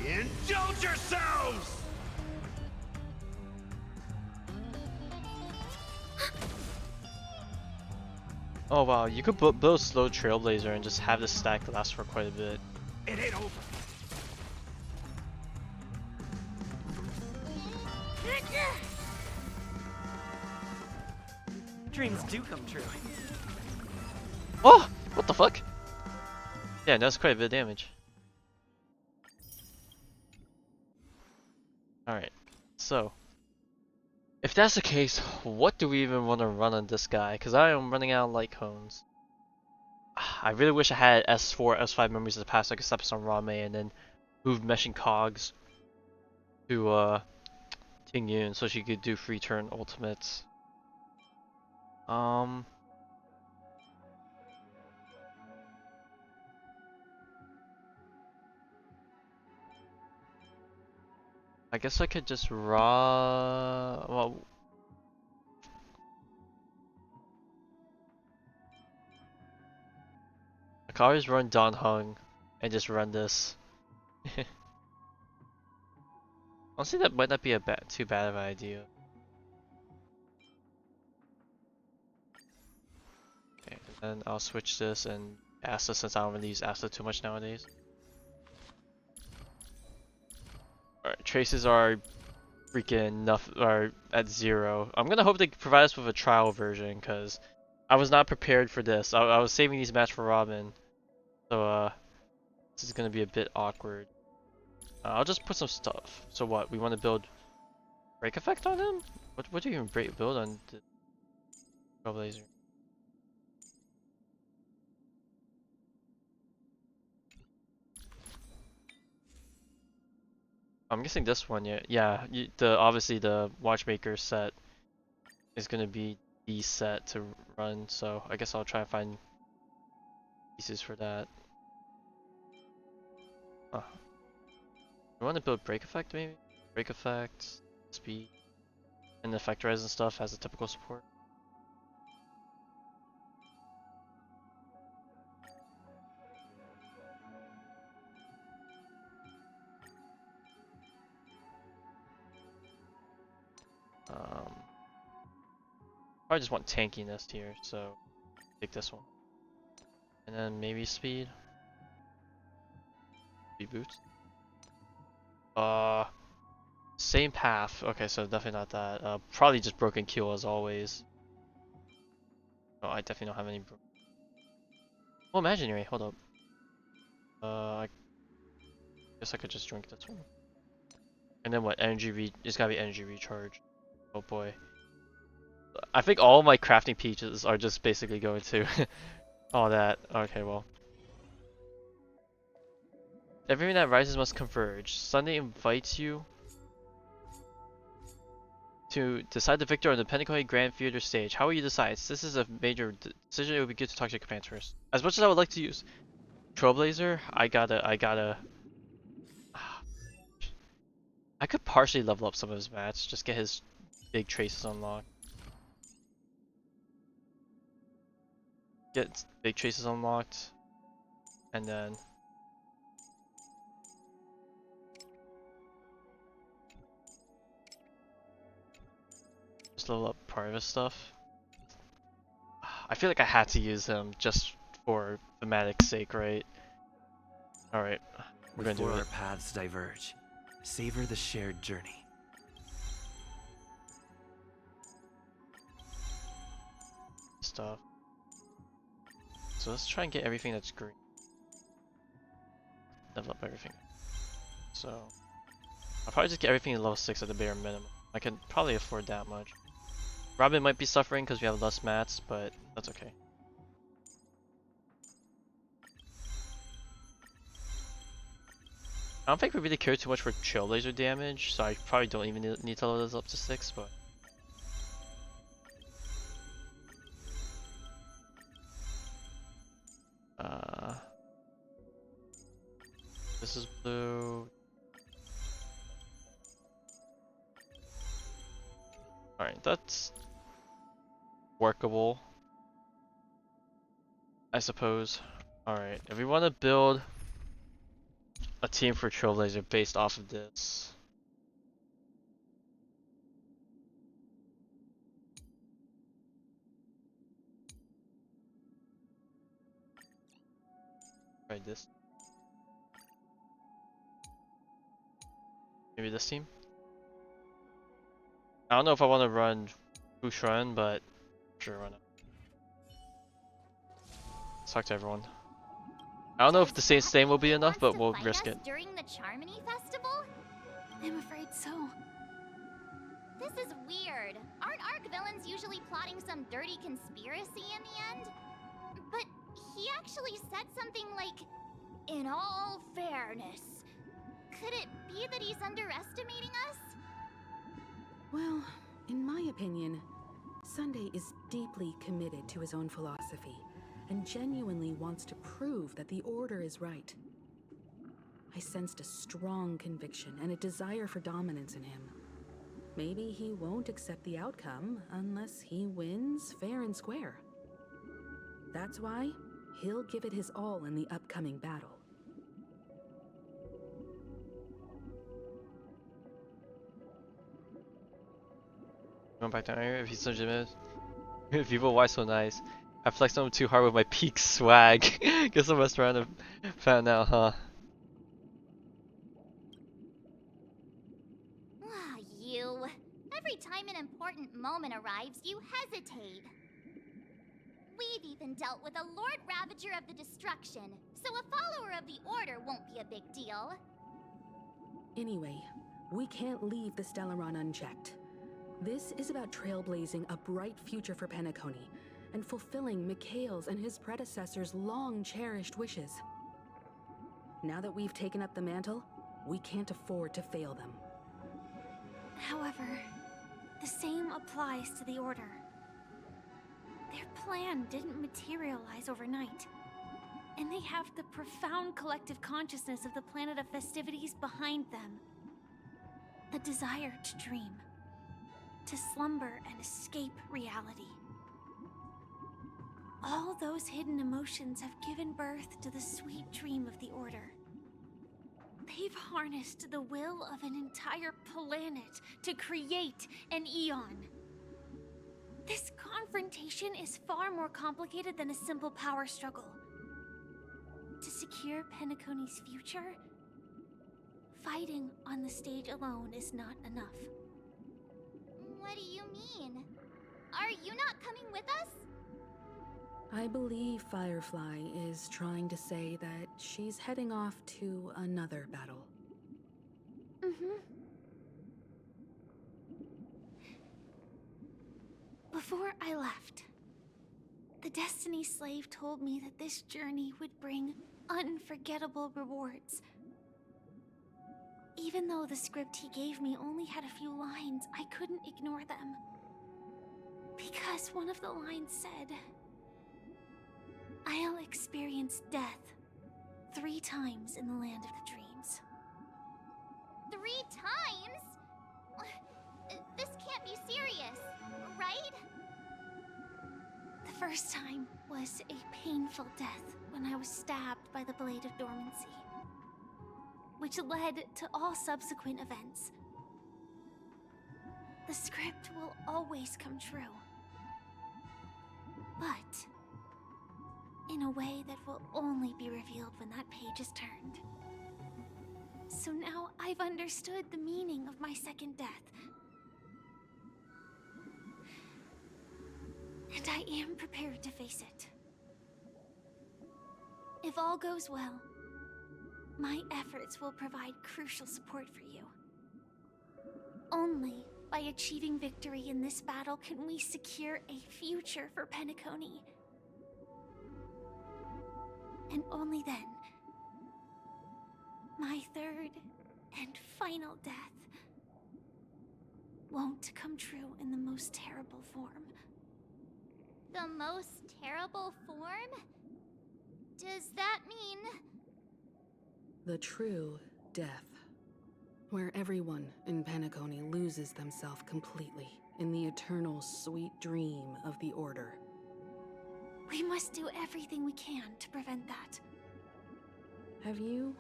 Indulge yourselves! Oh wow, you could build slow Trailblazer and just have the stack last for quite a bit. It ain't over. Dreams do come true. Oh! What the fuck? Yeah, that's quite a bit of damage. Alright, so... if that's the case, what do we even want to run on this guy? Because I am running out of light cones. I really wish I had S4, S5 memories of the past so I could step on Rame and then move meshing cogs to Ting Yun so she could do free turn ultimates. I guess I could just well, I could always run Don Hung and just run this. Honestly, that might not be too bad of an idea. Okay, and then I'll switch this and Asta since I don't really use Asta too much nowadays. Alright, traces are freaking are at 0. I'm gonna hope they provide us with a trial version because I was not prepared for this. I was saving these mats for Robin. So this is gonna be a bit awkward. I'll just put some stuff. So what? We want to build break effect on him? What do you even build on the Trailblazer? I'm guessing this one, yeah. Yeah, obviously the Watchmaker set is gonna be the set to run. So I guess I'll try and find pieces for that. Huh. I want to build break effect maybe? Break effect, speed, and effect res and stuff as a typical support. I just want tankiness here, so take this one. And then maybe speed. Speed boots. Same path. Okay, so definitely not that. Probably just broken kill as always. Oh, I definitely don't have any. Oh, imaginary. Hold up. I guess I could just drink this one. And then what? It's gotta be energy recharge. Oh boy. I think all my crafting pieces are just basically going to all that. Okay, well. Everything that rises must converge. Sunday invites you to decide the victor on the Penacony Grand Theater stage. How will you decide? This is a major decision. It would be good to talk to your commands first. As much as I would like to use Trailblazer, I could partially level up some of his mats, just get his big traces unlocked. Get big traces unlocked, and then just level up part of his stuff. I feel like I had to use him just for thematic sake, right? Alright, we're gonna do it. Before our paths diverge, savor the shared journey. Stuff. So let's try and get everything that's green. Level up everything. So I'll probably just get everything to level 6 at the bare minimum. I can probably afford that much. Robin might be suffering because we have less mats, but that's okay. I don't think we really care too much for Trailblazer damage, so I probably don't even need to level this up to 6, but... is blue. Alright, that's workable, I suppose. Alright, if we want to build a team for Trailblazer based off of this. Try this. Maybe this team? I don't know if I want to run Bushrun, but sure, why not? Let's talk to everyone. I don't know if the same will be enough, but we'll risk it. During the Charmony Festival? I'm afraid so. This is weird. Aren't Arc villains usually plotting some dirty conspiracy in the end? But he actually said something like, "In all fairness." Could it be that he's underestimating us? Well, in my opinion, Sunday is deeply committed to his own philosophy and genuinely wants to prove that the Order is right. I sensed a strong conviction and a desire for dominance in him. Maybe he won't accept the outcome unless he wins fair and square. That's why he'll give it his all in the upcoming battle. Going back down here if he's legitimate. People, why so nice? I flexed on him too hard with my peak swag. Guess I must run a fan now, huh? Ah, you. Every time an important moment arrives, you hesitate. We've even dealt with a Lord Ravager of the Destruction, so a follower of the Order won't be a big deal. Anyway, we can't leave the Stellaron unchecked. This is about trailblazing a bright future for Penacony and fulfilling Mikhail's and his predecessors' long-cherished wishes. Now that we've taken up the mantle, we can't afford to fail them. However, the same applies to the Order. Their plan didn't materialize overnight, and they have the profound collective consciousness of the planet of festivities behind them. A desire to dream, to slumber and escape reality. All those hidden emotions have given birth to the sweet dream of the Order. They've harnessed the will of an entire planet to create an Eon. This confrontation is far more complicated than a simple power struggle. To secure Penacony's future, fighting on the stage alone is not enough. What do you mean? Are you not coming with us? I believe Firefly is trying to say that she's heading off to another battle. Before I left, the Destiny Slave told me that this journey would bring unforgettable rewards. Even though the script he gave me only had a few lines, I couldn't ignore them. Because one of the lines said, "I'll experience death 3 times in the land of the dreams." 3 times? This can't be serious, right? The first time was a painful death when I was stabbed by the Blade of Dormancy, which led to all subsequent events. The script will always come true, but in a way that will only be revealed when that page is turned. So now I've understood the meaning of my second death. And I am prepared to face it. If all goes well, my efforts will provide crucial support for you. Only by achieving victory in this battle can we secure a future for Penacony. And only then, my third and final death won't come true in the most terrible form. The most terrible form? Does that mean... The true death. Where everyone in Penacony loses themselves completely in the eternal sweet dream of the Order. We must do everything we can to prevent that. Have you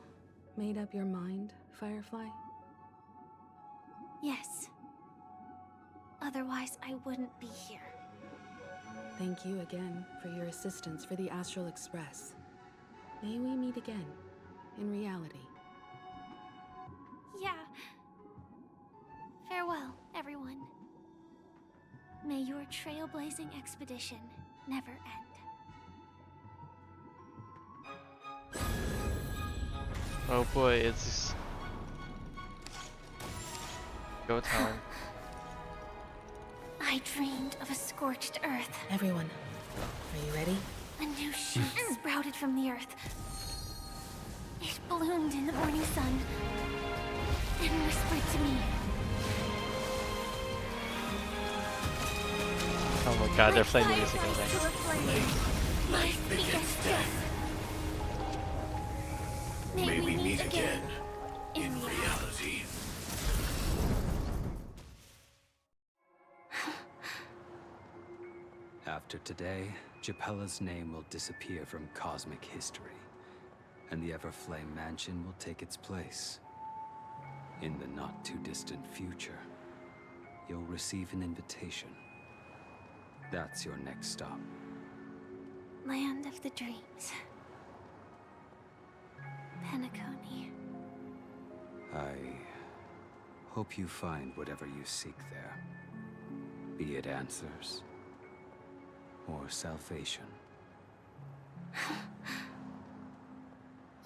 made up your mind, Firefly? Yes. Otherwise, I wouldn't be here. Thank you again for your assistance for the Astral Express. May we meet again, in reality. Yeah. Farewell, everyone. May your trailblazing expedition never end. Oh boy, it's go time. I dreamed of a scorched earth. Everyone, are you ready? A new shoot sprouted from the earth. It bloomed in the morning sun and whispered to me. Oh my god, they're playing music in there. Life begets death. May we meet again in reality. After today, Japella's name will disappear from cosmic history, and the Everflame Mansion will take its place. In the not-too-distant future, you'll receive an invitation. That's your next stop. Land of the Dreams. Penacony. I hope you find whatever you seek there. Be it answers or salvation.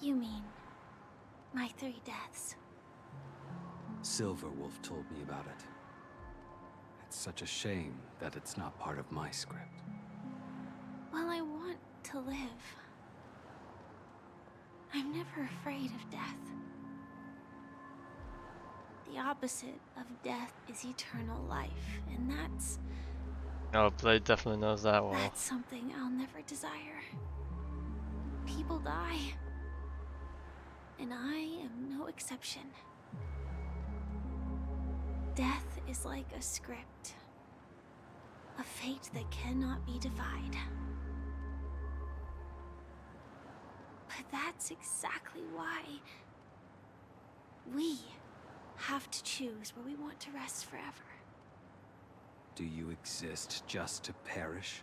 You mean my 3 deaths? Silverwolf told me about it. It's such a shame that it's not part of my script. Well, I want to live. I'm never afraid of death. The opposite of death is eternal life, and that's... Oh, Blade definitely knows that well. That's something I'll never desire. People die. And I am no exception. Death is like a script. A fate that cannot be defied. But that's exactly why we have to choose where we want to rest forever. Do you exist just to perish?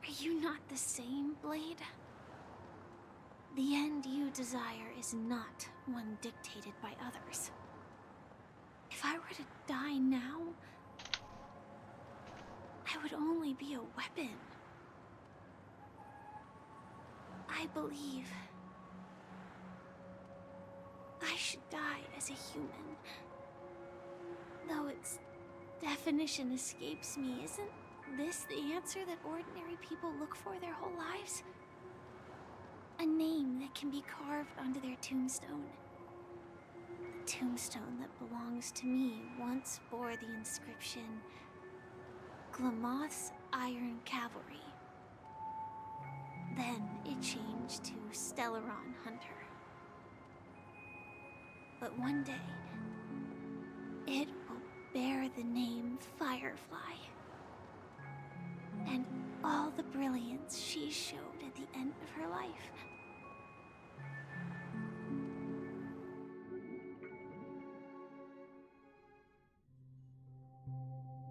Are you not the same, Blade? The end you desire is not one dictated by others. If I were to die now, I would only be a weapon. I believe I should die as a human. Though its definition escapes me, isn't this the answer that ordinary people look for their whole lives? A name that can be carved onto their tombstone. The tombstone that belongs to me once bore the inscription, Glamoth's Iron Cavalry. Then it changed to Stellaron Hunter. But one day, it will bear the name Firefly. And all the brilliance she showed at the end of her life.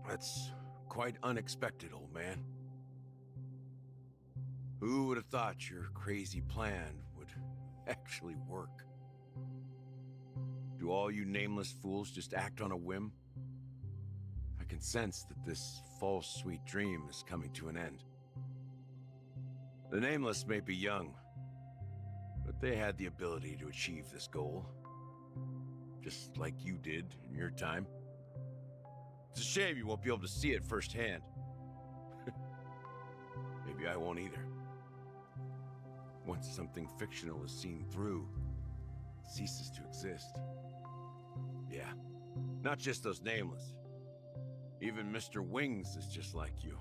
That's quite unexpected, old man. Who would have thought your crazy plan would actually work? Do all you nameless fools just act on a whim? I can sense that this false sweet dream is coming to an end. The Nameless may be young, but they had the ability to achieve this goal. Just like you did in your time. It's a shame you won't be able to see it firsthand. Maybe I won't either. Once something fictional is seen through, it ceases to exist. Yeah, not just those Nameless. Even Mr. Wings is just like you.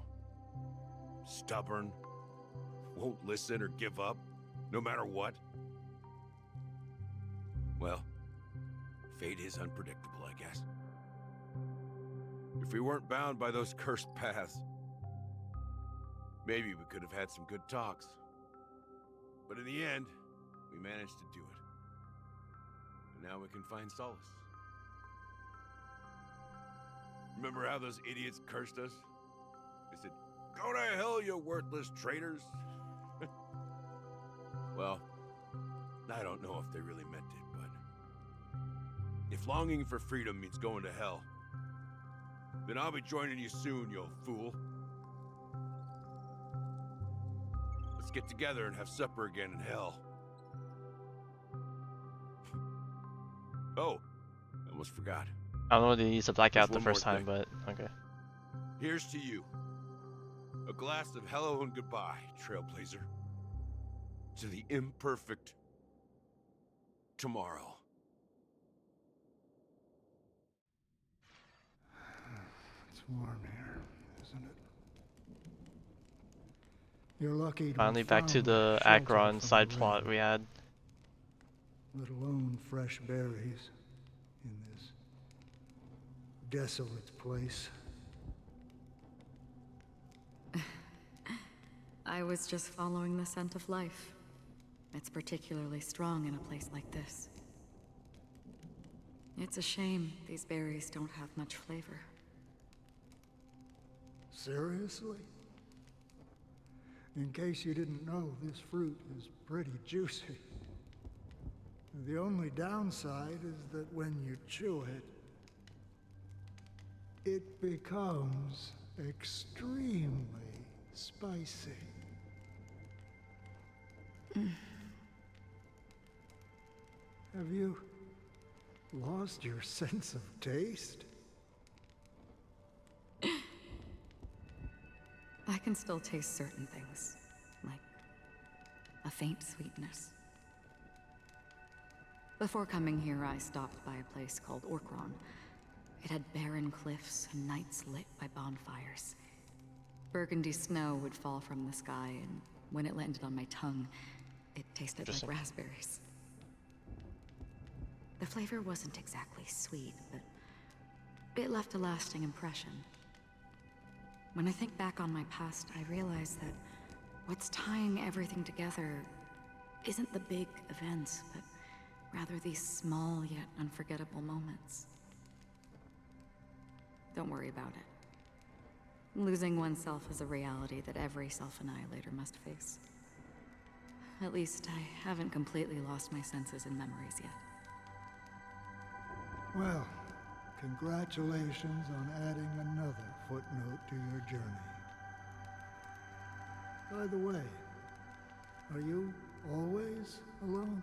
Stubborn, won't listen or give up, no matter what. Well, fate is unpredictable, I guess. If we weren't bound by those cursed paths, maybe we could have had some good talks. But in the end, we managed to do it. And now we can find solace. Remember how those idiots cursed us? They said, "Go to hell, you worthless traitors." Well, I don't know if they really meant it, but if longing for freedom means going to hell, then I'll be joining you soon, you old fool. Let's get together and have supper again in hell. Oh, I almost forgot. I don't know what he needs to black out the There's one first more time, but okay. Here's to you. A glass of hello and goodbye, Trailblazer. To the imperfect tomorrow. It's warm here, isn't it? You're lucky to Finally have back to found the shelter Akron from side the plot rain, we had. let alone fresh berries in this desolate place. I was just following the scent of life. It's particularly strong in a place like this. It's a shame these berries don't have much flavor. Seriously? In case you didn't know, this fruit is pretty juicy. The only downside is that when you chew it, it becomes extremely spicy. Have you lost your sense of taste? I can still taste certain things, like a faint sweetness. Before coming here, I stopped by a place called Orkron. It had barren cliffs and nights lit by bonfires. Burgundy snow would fall from the sky, and when it landed on my tongue, it tasted like raspberries. The flavor wasn't exactly sweet, but it left a lasting impression. When I think back on my past, I realize that what's tying everything together isn't the big events, but rather these small yet unforgettable moments. Don't worry about it. Losing oneself is a reality that every self-annihilator must face. At least I haven't completely lost my senses and memories yet. Well, congratulations on adding another footnote to your journey. By the way, are you always alone?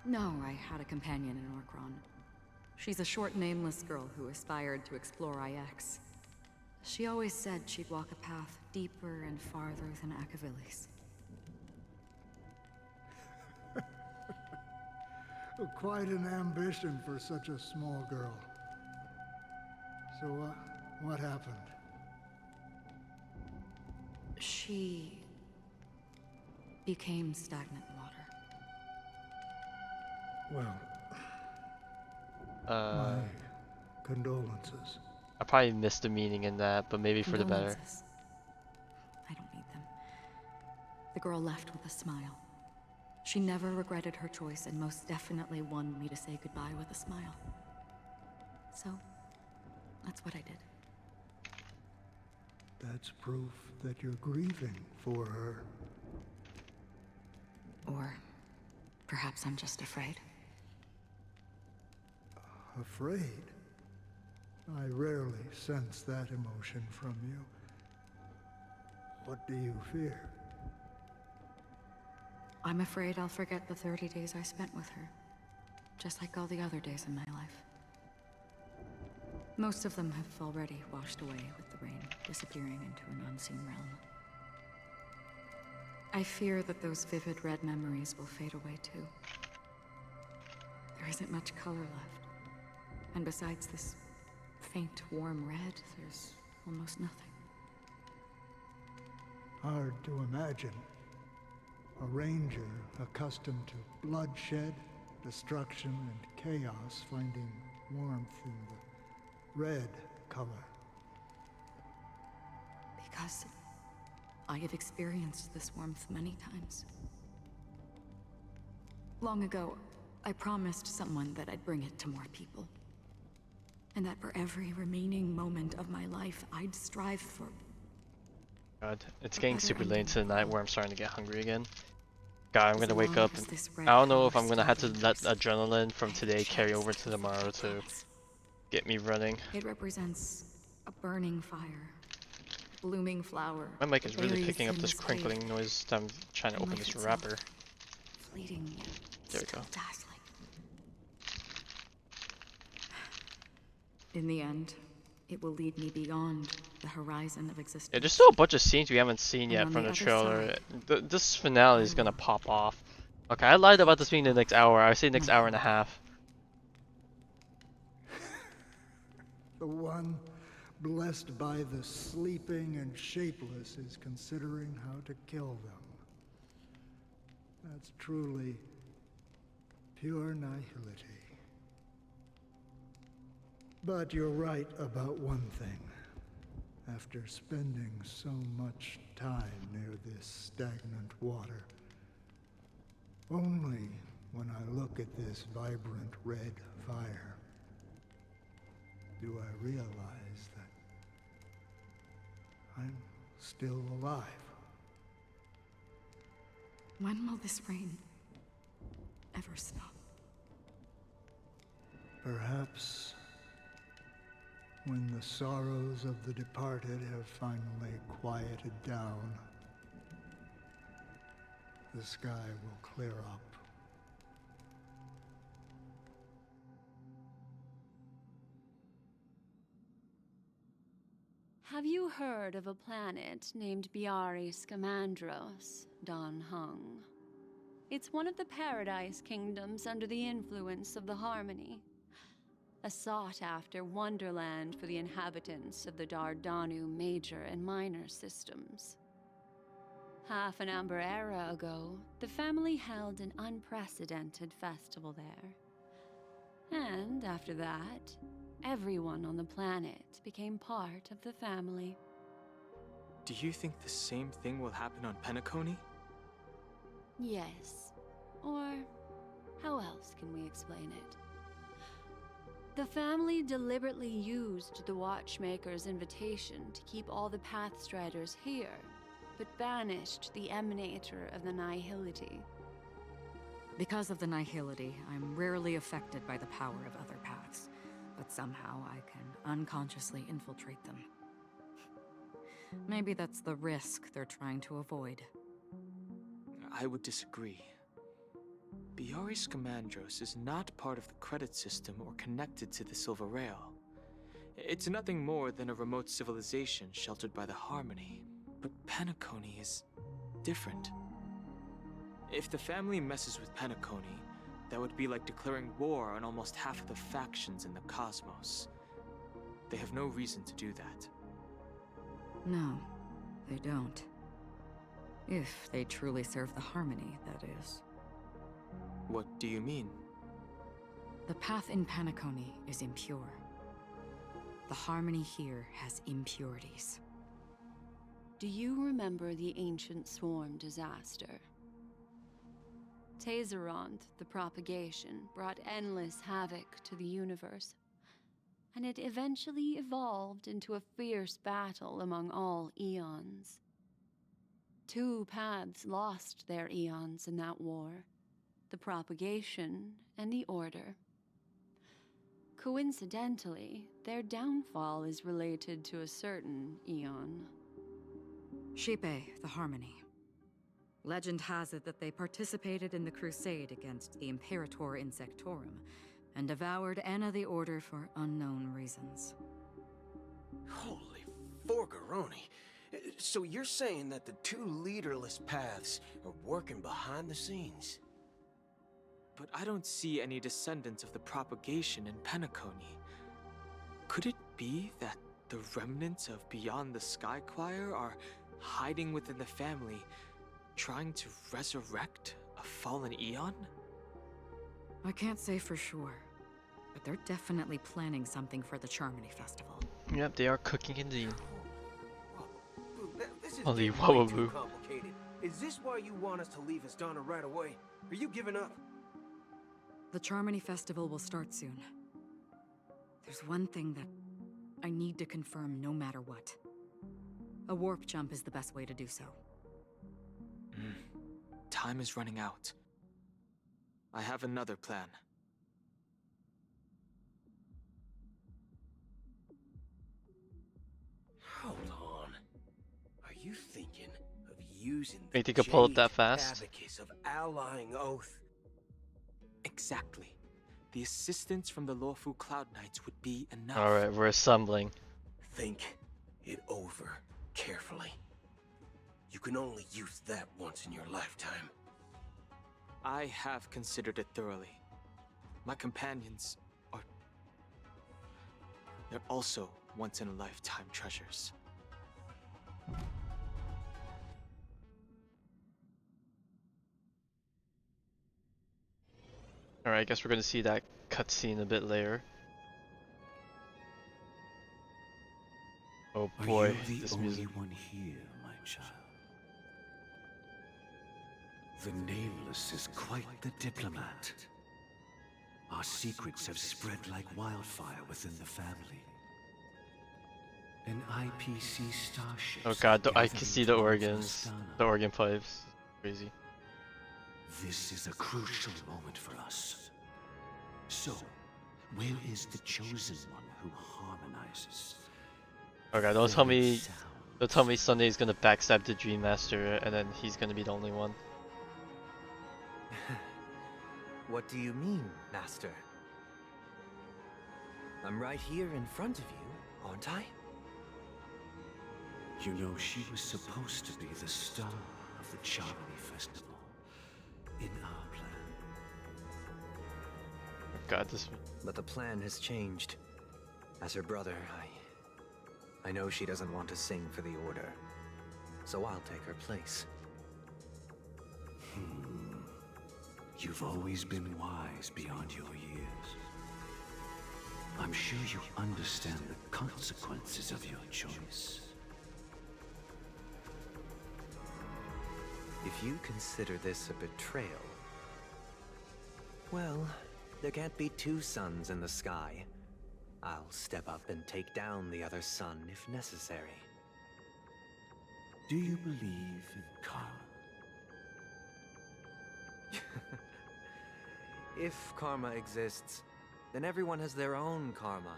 No, I had a companion in Orkron. She's a short, nameless girl who aspired to explore IX. She always said she'd walk a path deeper and farther than Akavili's. Quite an ambition for such a small girl. So, what happened? She became stagnant water. Well, my condolences. I probably missed the meaning in that, but maybe for the better. Condolences. I don't need them. The girl left with a smile. She never regretted her choice and most definitely wanted me to say goodbye with a smile. So, that's what I did. That's proof that you're grieving for her. Or perhaps I'm just afraid. Afraid? I rarely sense that emotion from you. What do you fear? I'm afraid I'll forget the 30 days I spent with her, just like all the other days in my life. Most of them have already washed away with the rain, disappearing into an unseen realm. I fear that those vivid red memories will fade away too. There isn't much color left, and besides this faint, warm red, there's almost nothing. Hard to imagine. A ranger accustomed to bloodshed, destruction, and chaos, finding warmth in the red color. Because I have experienced this warmth many times. Long ago, I promised someone that I'd bring it to more people. And that for every remaining moment of my life, I'd strive for... God, it's getting super late into the night where I'm starting to get hungry again. God, I'm gonna wake up. I don't know if I'm gonna have to let adrenaline from today carry over to tomorrow to get me running. It represents a burning fire, blooming flower. My mic is really picking up this crinkling noise that I'm trying to open this wrapper. Fleeting, there we go. Dazzling. In the end, it will lead me beyond the horizon of existence. Yeah, there's still a bunch of scenes we haven't seen yet from the trailer. This finale is gonna pop off. Okay, I lied about this being the next hour. I say next hour and a half. The one blessed by the sleeping and shapeless is considering how to kill them. That's truly pure nihility. But you're right about one thing. After spending so much time near this stagnant water, only when I look at this vibrant red fire do I realize that I'm still alive. When will this rain ever stop? Perhaps when the sorrows of the departed have finally quieted down, the sky will clear up. Have you heard of a planet named Biari Scamandros, Don Hung? It's one of the Paradise Kingdoms under the influence of the Harmony. A sought-after wonderland for the inhabitants of the Dardanu Major and Minor systems. Half an Amber Era ago, the family held an unprecedented festival there. And after that, everyone on the planet became part of the family. Do you think the same thing will happen on Penacony? Yes. Or how else can we explain it? The family deliberately used the Watchmaker's invitation to keep all the Pathstriders here, but banished the Emanator of the Nihility. Because of the Nihility, I'm rarely affected by the power of other paths, but somehow I can unconsciously infiltrate them. Maybe that's the risk they're trying to avoid. I would disagree. Biari Scamandros is not part of the credit system or connected to the Silver Rail. It's nothing more than a remote civilization sheltered by the Harmony. But Penacony is different. If the family messes with Penacony, that would be like declaring war on almost half of the factions in the cosmos. They have no reason to do that. No, they don't. If they truly serve the Harmony, that is. What do you mean? The path in Penacony is impure. The Harmony here has impurities. Do you remember the ancient swarm disaster? Tazeront, the propagation, brought endless havoc to the universe, and it eventually evolved into a fierce battle among all eons. 2 paths lost their eons in that war, the propagation and the order. Coincidentally, their downfall is related to a certain eon. Shipe, the Harmony. Legend has it that they participated in the crusade against the Imperator Insectorum, and devoured Anna the Order for unknown reasons. Holy forgaroni. So you're saying that the 2 leaderless paths are working behind the scenes? But I don't see any descendants of the propagation in Penacony. Could it be that the remnants of Beyond the Sky Choir are hiding within the family, trying to resurrect a fallen eon? I can't say for sure, but they're definitely planning something for the Charmony Festival. Yep, they are cooking indeed. This is Holy getting way whoa, too boo. complicated. Is this why you want us to leave Astana right away? Are you giving up? The Charmony Festival will start soon. There's one thing that I need to confirm no matter what. A warp jump is the best way to do so. Time is running out. I have another plan. Hold on. Are you thinking of using You think you could pull it jade that fast? abacus of allying oath? Exactly. The assistance from the Lawful Cloud Knights would be enough. Alright, we're assembling. Think it over carefully. You can only use that once in your lifetime. I have considered it thoroughly. My companions are... they're also once-in-a-lifetime treasures. Alright, I guess we're gonna see that cutscene a bit later. Oh boy, Are you this the only music. one here, my child? The Nameless is quite the diplomat. Our secrets have spread like wildfire within the family. An IPC starship. Oh god, I can see the organs. The organ pipes. Crazy. This is a crucial moment for us. So, where is the chosen one who harmonizes? Okay, don't tell me Sunday's gonna backstab the Dream Master and then he's gonna be the only one. What do you mean, Master? I'm right here in front of you, aren't I? You know, she was supposed to be the star of the Charmony Festival. In our plan. Oh god, this... But the plan has changed. As her brother, I know she doesn't want to sing for the Order. So I'll take her place. You've always been wise beyond your years. I'm sure you understand the consequences of your choice. If you consider this a betrayal, well, there can't be two suns in the sky. I'll step up and take down the other sun if necessary. Do you believe in karma? If karma exists, then everyone has their own karma.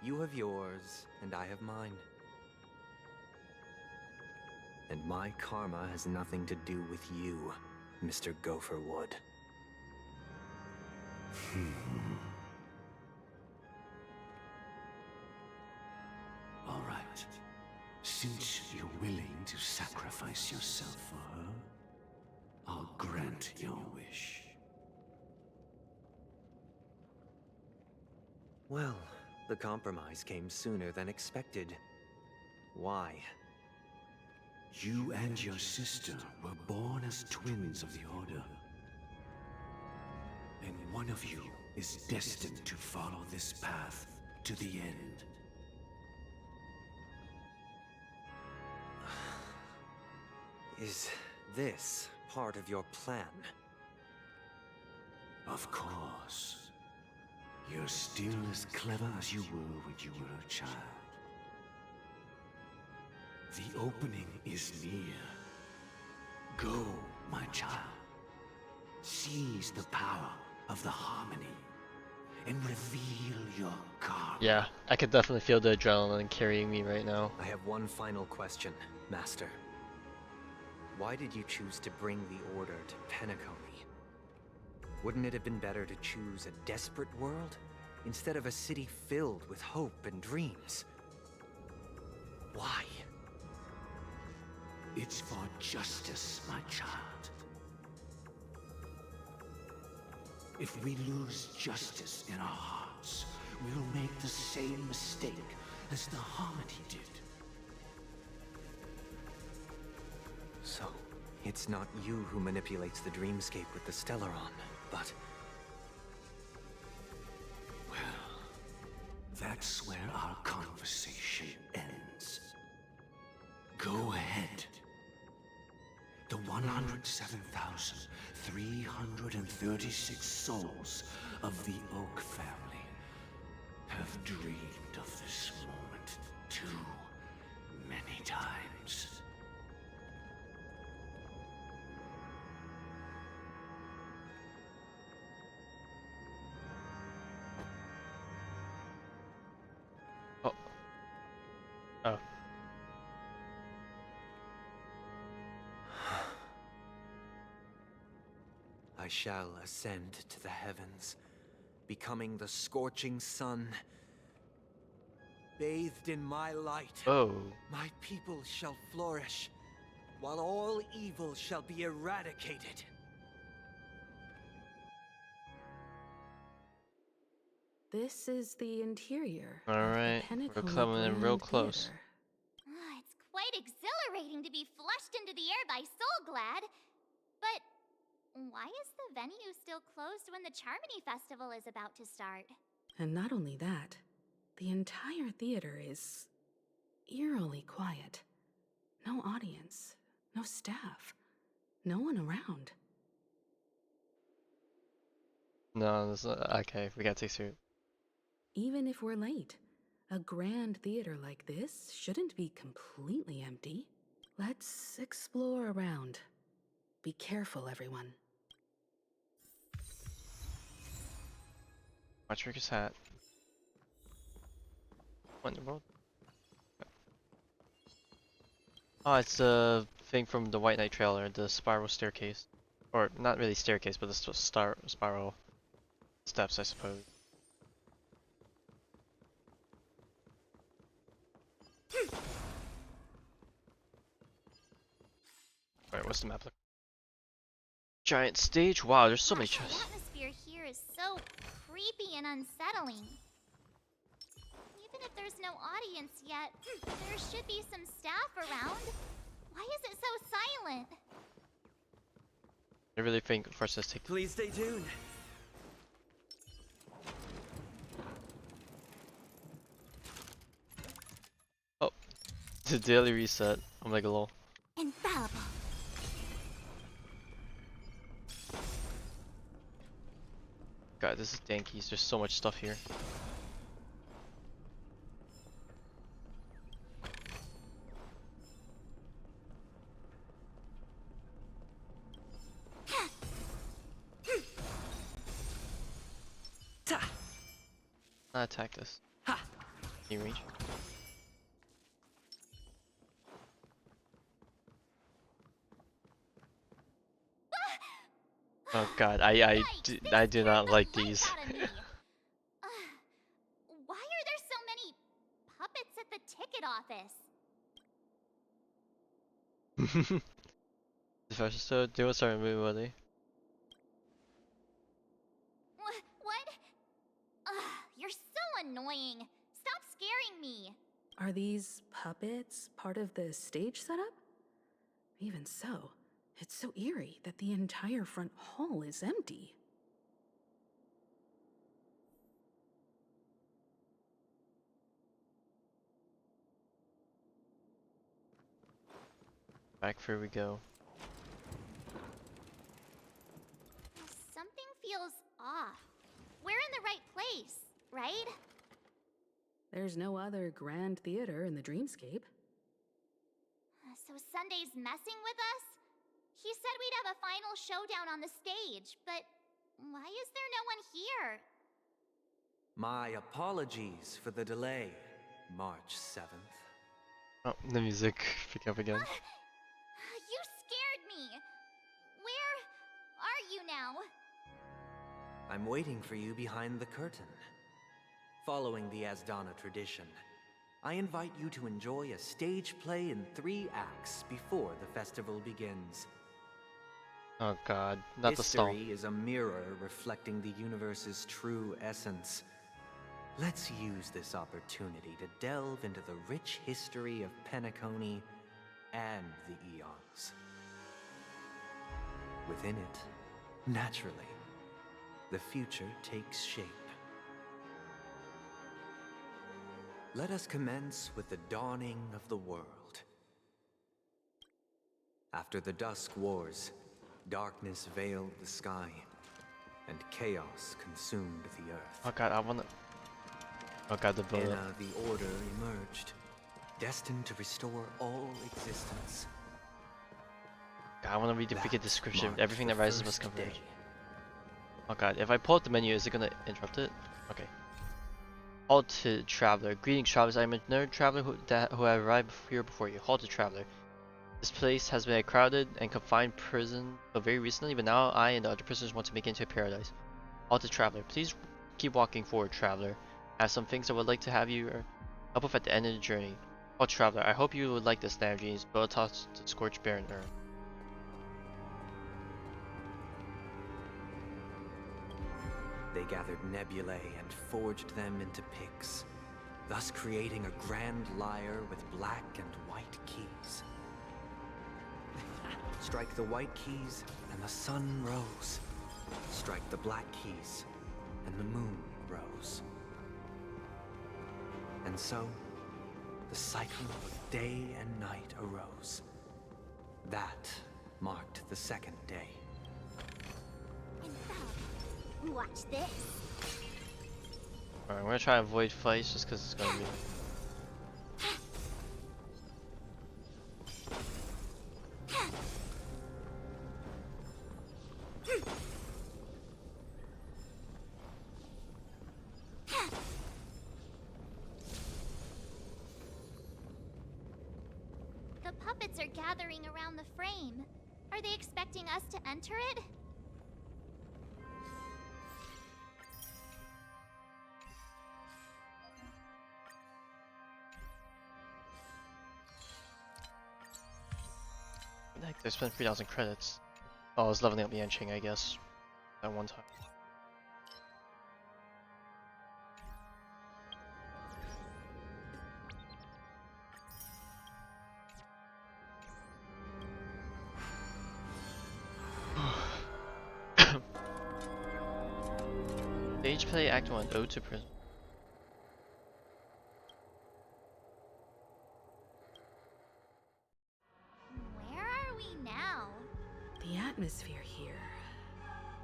You have yours, and I have mine. And my karma has nothing to do with you, Mr. Gopherwood. All right. Since you're willing to sacrifice yourself for her, I'll grant your wish. Well, the compromise came sooner than expected. Why? You and your sister were born as twins of the Order. And one of you is destined to follow this path to the end. Is this part of your plan? Of course. You're still as clever as you were when you were a child. The opening is near. Go, my child. Seize the power of the harmony and reveal your karma. Yeah, I could definitely feel the adrenaline carrying me right now. I have one final question, Master. Why did you choose to bring the Order to Penacony? Wouldn't it have been better to choose a desperate world instead of a city filled with hope and dreams? Why? It's for justice, my child. If we lose justice in our hearts, we'll make the same mistake as the Harmony did. So, It's not you who manipulates the dreamscape with the Stellaron, but... Well, that's where our conversation ends. Go ahead. The 107,336 souls of the Oak family have dreamed of this moment too many times. Oh. Oh. I shall ascend to the heavens, becoming the scorching sun. Bathed in my light, Oh. my people shall flourish, while all evil shall be eradicated. This is the interior All of right, the Penacony we're coming in real Grand close. Theater. It's quite exhilarating to be flushed into the air by Soulglad. But why is the venue still closed when the Charmony Festival is about to start? And not only that, the entire theater is eerily quiet. No audience, no staff, no one around. No, this, okay, we gotta take suit. Even if we're late, a grand theater like this shouldn't be completely empty. Let's explore around. Be careful, everyone. Watchmaker's hat. What in the world? Oh, it's the thing from the White Knight trailer, the spiral staircase. Or, not really staircase, but the spiral steps, I suppose. Alright, what's the map look? Giant stage? Wow, there's so many The chests. atmosphere here is so creepy and unsettling. Even if there's no audience yet, there should be some staff around. Why is it so silent? I really think first let's take. Please stay tuned. Oh, the daily reset. I'm like a lol. Infallible. God, this is dankies. There's so much stuff here. I'll attack this. Can you reach? Oh god, I do not like these. Why are there so many puppets at the ticket office? The first so do a certain move, are they? What? You're so annoying. Stop scaring me. Are these puppets part of the stage setup? Even so, it's so eerie that the entire front hall is empty. Back here we go. Something feels off. We're in the right place, right? There's no other grand theater in the dreamscape. So Sunday's messing with us? He said we'd have a final showdown on the stage, but why is there no one here? My apologies for the delay, March 7th. Oh, the music pick up again. You scared me. Where are you now? I'm waiting for you behind the curtain. Following the Asdana tradition, I invite you to enjoy a stage play in 3 acts before the festival begins. Oh god, not the stall. History is a mirror reflecting the universe's true essence. Let's use this opportunity to delve into the rich history of Penacony and the Eons. Within it, naturally, the future takes shape. Let us commence with the dawning of the world. After the Dusk Wars, darkness veiled the sky, and chaos consumed the earth. Oh god, I wanna... Oh god, the bullet. The Order emerged, destined to restore all existence. God, I wanna read the freaking description. Everything that rises must first converge. day. Oh god, if I pull up the menu, is it gonna interrupt it? Okay. Halted Traveler. Greetings, travelers. I am a nerd traveler who have arrived here before you. Halted Traveler. This place has been a crowded and confined prison until very recently, but now I and the other prisoners want to make it into a paradise. Halted Traveler. Please keep walking forward, Traveler. I have some things I would like to have you help with at the end of the journey. Halted Traveler. I hope you would like this Lamborghini's Botas to Scorched Barren Earth. They gathered nebulae and forged them into picks, thus creating a grand lyre with black and white keys. Strike the white keys, and the sun rose. Strike the black keys, and the moon rose. And so, the cycle of day and night arose. That marked the second day. Watch this. Alright, I'm gonna try and avoid fights just because it's gonna be... The puppets are gathering around the frame. Are they expecting us to enter it? I spent 3,000 credits. Oh, I was leveling up Yanqing, I guess. At one time. Stage play Act 1, Ode to Prison. Where are we now? The atmosphere here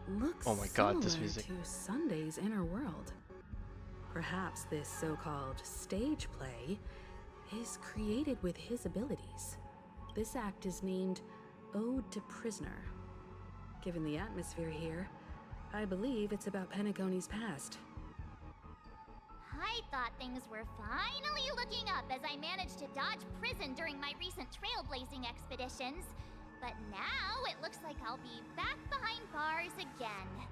looks Oh my god, this similar music. to Sunday's inner world. Perhaps this so-called stage play is created with his abilities. This act is named Ode to Prisoner. Given the atmosphere here, I believe it's about Penacony's past. I thought things were finally looking up as I managed to dodge prison during my recent trailblazing expeditions. But now it looks like I'll be back behind bars again.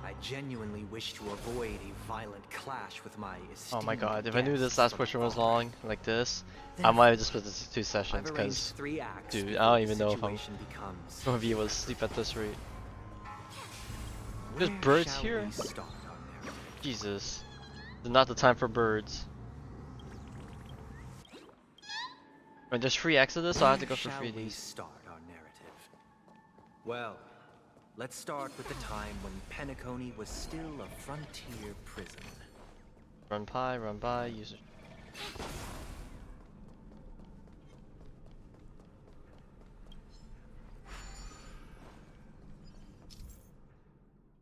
I genuinely wish to avoid a violent clash with my esteemed Oh my god, if I knew this guests last from portion was above. long, like this, I might have just split this into 2 sessions, I've arranged because, 3 acts dude, before I don't the even know if I'm situation becomes gonna be able to sleep at this rate. There's Where birds shall here? we start our narrative? Jesus. It's not the time for birds. Wait, there's free Exodus, so I have to go for Where free shall we these. start our narrative? Well, let's start with the time when Penacony was still a frontier prison. Run by, user.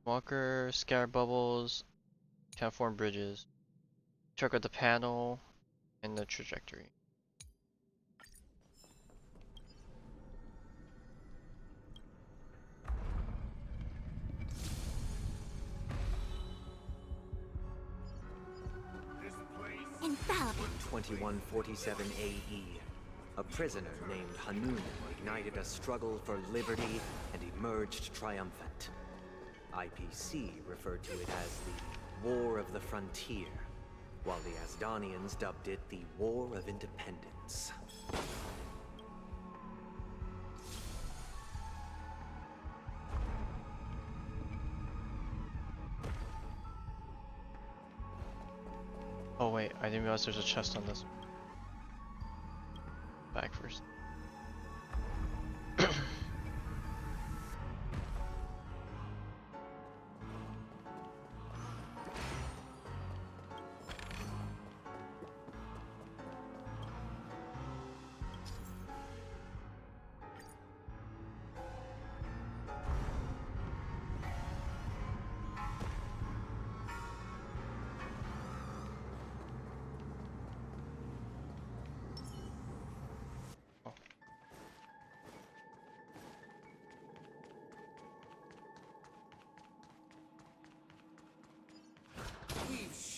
Walker, scatter bubbles, can't form bridges. Check out the panel and the trajectory. Infallible. 2147 AE, a prisoner named Hanun ignited a struggle for liberty and emerged triumphant. IPC referred to it as the War of the Frontier, while the Asdanians dubbed it the War of Independence. Oh wait, I didn't realize there's a chest on this. Back first.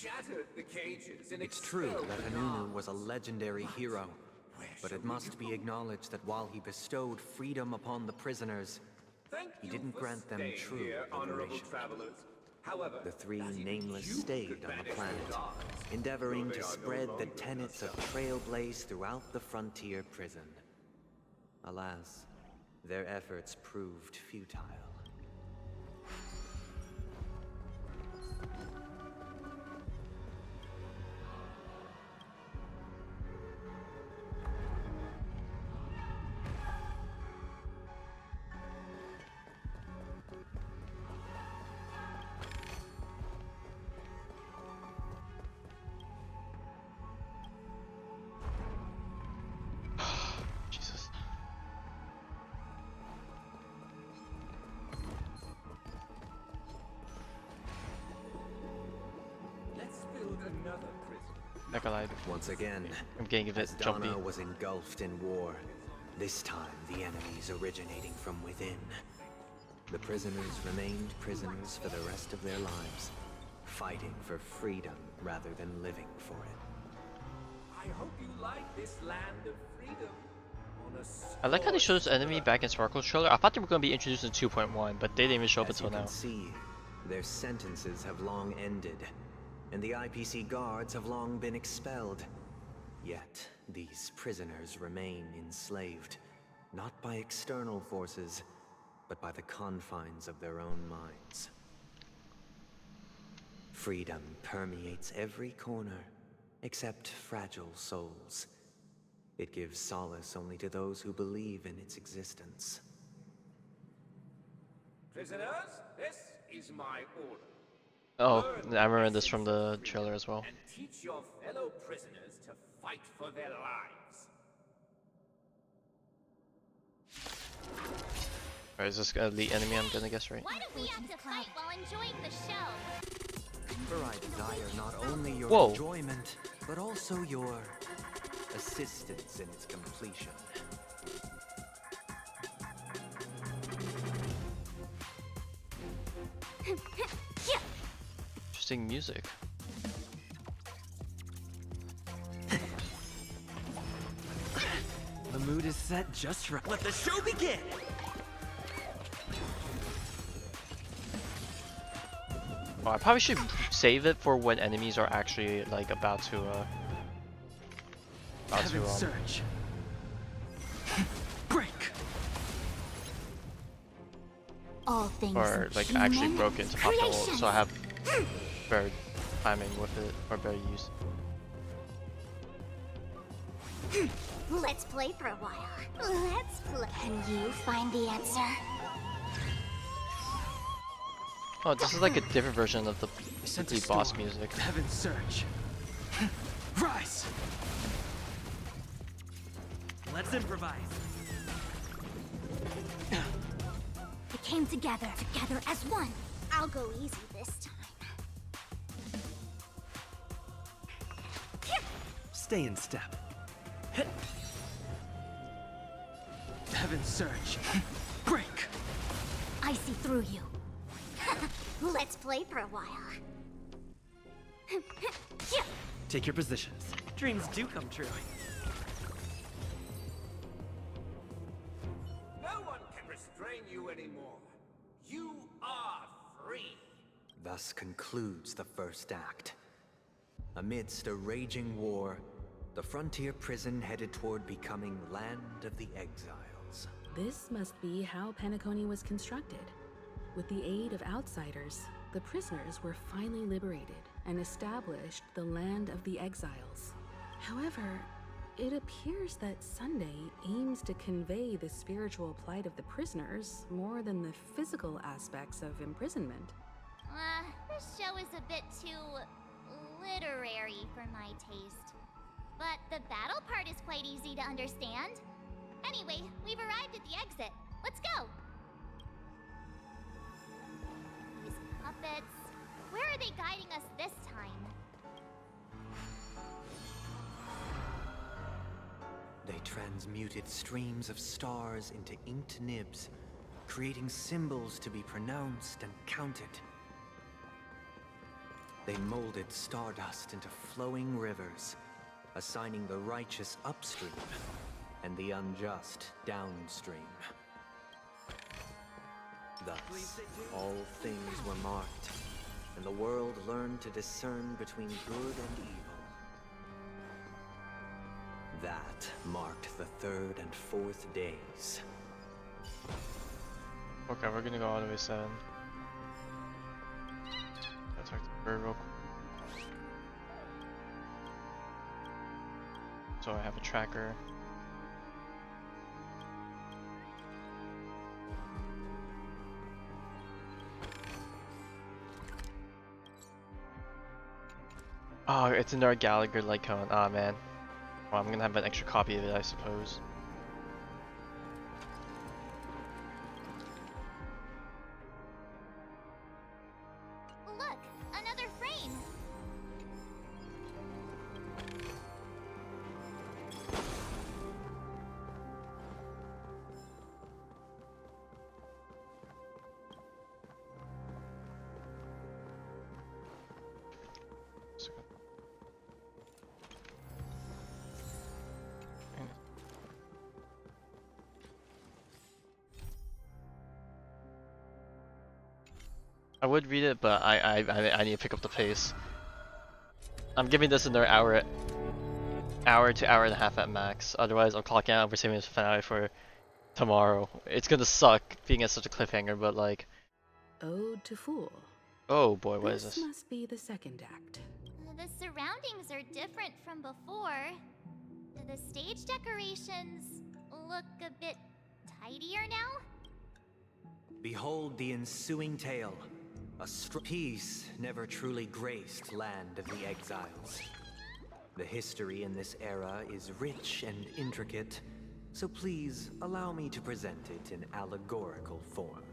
shattered the cages and It's true expelled that the Hanunu guards. was a legendary hero, but shall it we must be go? acknowledged that while he bestowed freedom upon the prisoners, Thank he you didn't for grant them staying true here, honorable liberation. travelers. However, The three not even nameless you stayed could on the banish planet, the gods, endeavoring though they to are no spread the longer tenets of Trailblaze throughout the frontier prison. Alas, their efforts proved futile. Jesus. Let's build another prison. Not gonna lie. Once again, I'm getting a bit as jumpy. Donna was engulfed in war, this time the enemies originating from within. The prisoners remained prisoners for the rest of their lives, fighting for freedom rather than living for it. I hope you like this land of freedom. On a I like how they showed this enemy back in Sparkle's trailer. I thought they were going to be introduced in 2.1, but they didn't even show up As you until can now. see, their sentences have long ended, and the IPC guards have long been expelled. Yet, these prisoners remain enslaved, not by external forces, but by the confines of their own minds. Freedom permeates every corner, except fragile souls. It gives solace only to those who believe in its existence. Prisoners, this is my order. Oh, I remember this from the trailer as well. And teach your fellow prisoners to fight for their lives. Alright, is this the enemy I'm gonna guess right? Why don't we have to fight while enjoying the show? For I desire not only your Whoa. enjoyment, but also your assistance in its completion. Interesting music. The mood is set just right. Let the show begin! Oh, I probably should save it for when enemies are actually like about to Search. Break. All things or like human actually broke into pop the ult, creation. so I have better timing with it or better use. Let's play for a while. Let's play. Can you find the answer? Oh, this is like a different version of the boss music. Heaven's search. Rise. Let's improvise. We came together as one. I'll go easy this time. Stay in step. Heaven's search. Break. I see through you. Let's play for a while. Take your positions. Dreams do come true. No one can restrain you anymore. You are free. Thus concludes the first act. Amidst a raging war, the frontier prison headed toward becoming Land of the Exiles. This must be how Penacony was constructed. With the aid of outsiders, the prisoners were finally liberated and established the Land of the Exiles. However, it appears that Sunday aims to convey the spiritual plight of the prisoners more than the physical aspects of imprisonment. This show is a bit too literary for my taste. But the battle part is quite easy to understand. Anyway, we've arrived at the exit. Let's go! These puppets... Where are they guiding us this time? They transmuted streams of stars into inked nibs, creating symbols to be pronounced and counted. They molded stardust into flowing rivers, assigning the righteous upstream and the unjust downstream. Thus, all things were marked, and the world learned to discern between good and evil. That marked the third and fourth days. Okay, we're gonna go all the way 7. Gotta talk to her real quick. So I have a tracker. Oh, it's in our Gallagher light cone. Ah, man. Well, I'm gonna have an extra copy of it, I suppose. Look, another frame. I would read it, but I need to pick up the pace. I'm giving this another hour to hour and a half at max. Otherwise, I'm clocking out. We're saving this finale for tomorrow. It's gonna suck being at such a cliffhanger, but like. Ode to Fool. Oh boy, what is this? This must be the second act. The surroundings are different from before. The stage decorations look a bit tidier now. Behold the ensuing tale. A peace never truly graced Land of the Exiles. The history in this era is rich and intricate, so please allow me to present it in allegorical form.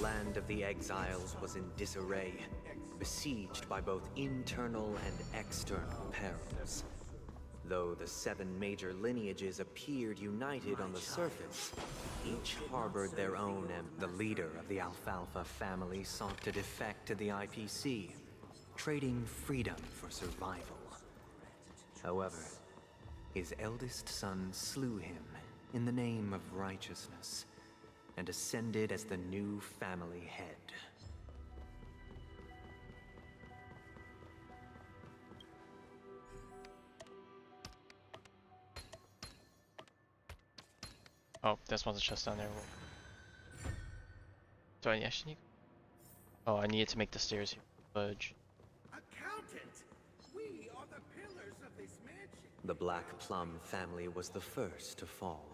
Land of the Exiles was in disarray, besieged by both internal and external perils. Though the 7 major lineages appeared united on the surface, each harbored their own, and the leader of the Alfalfa family sought to defect to the IPC, trading freedom for survival. However, his eldest son slew him in the name of righteousness, and ascended as the new family head. Oh, there's one of the chests down there. Do I actually need? Oh, I needed to make the stairs here. Fudge. Accountant, we are the pillars of this mansion. The Black Plum family was the first to fall.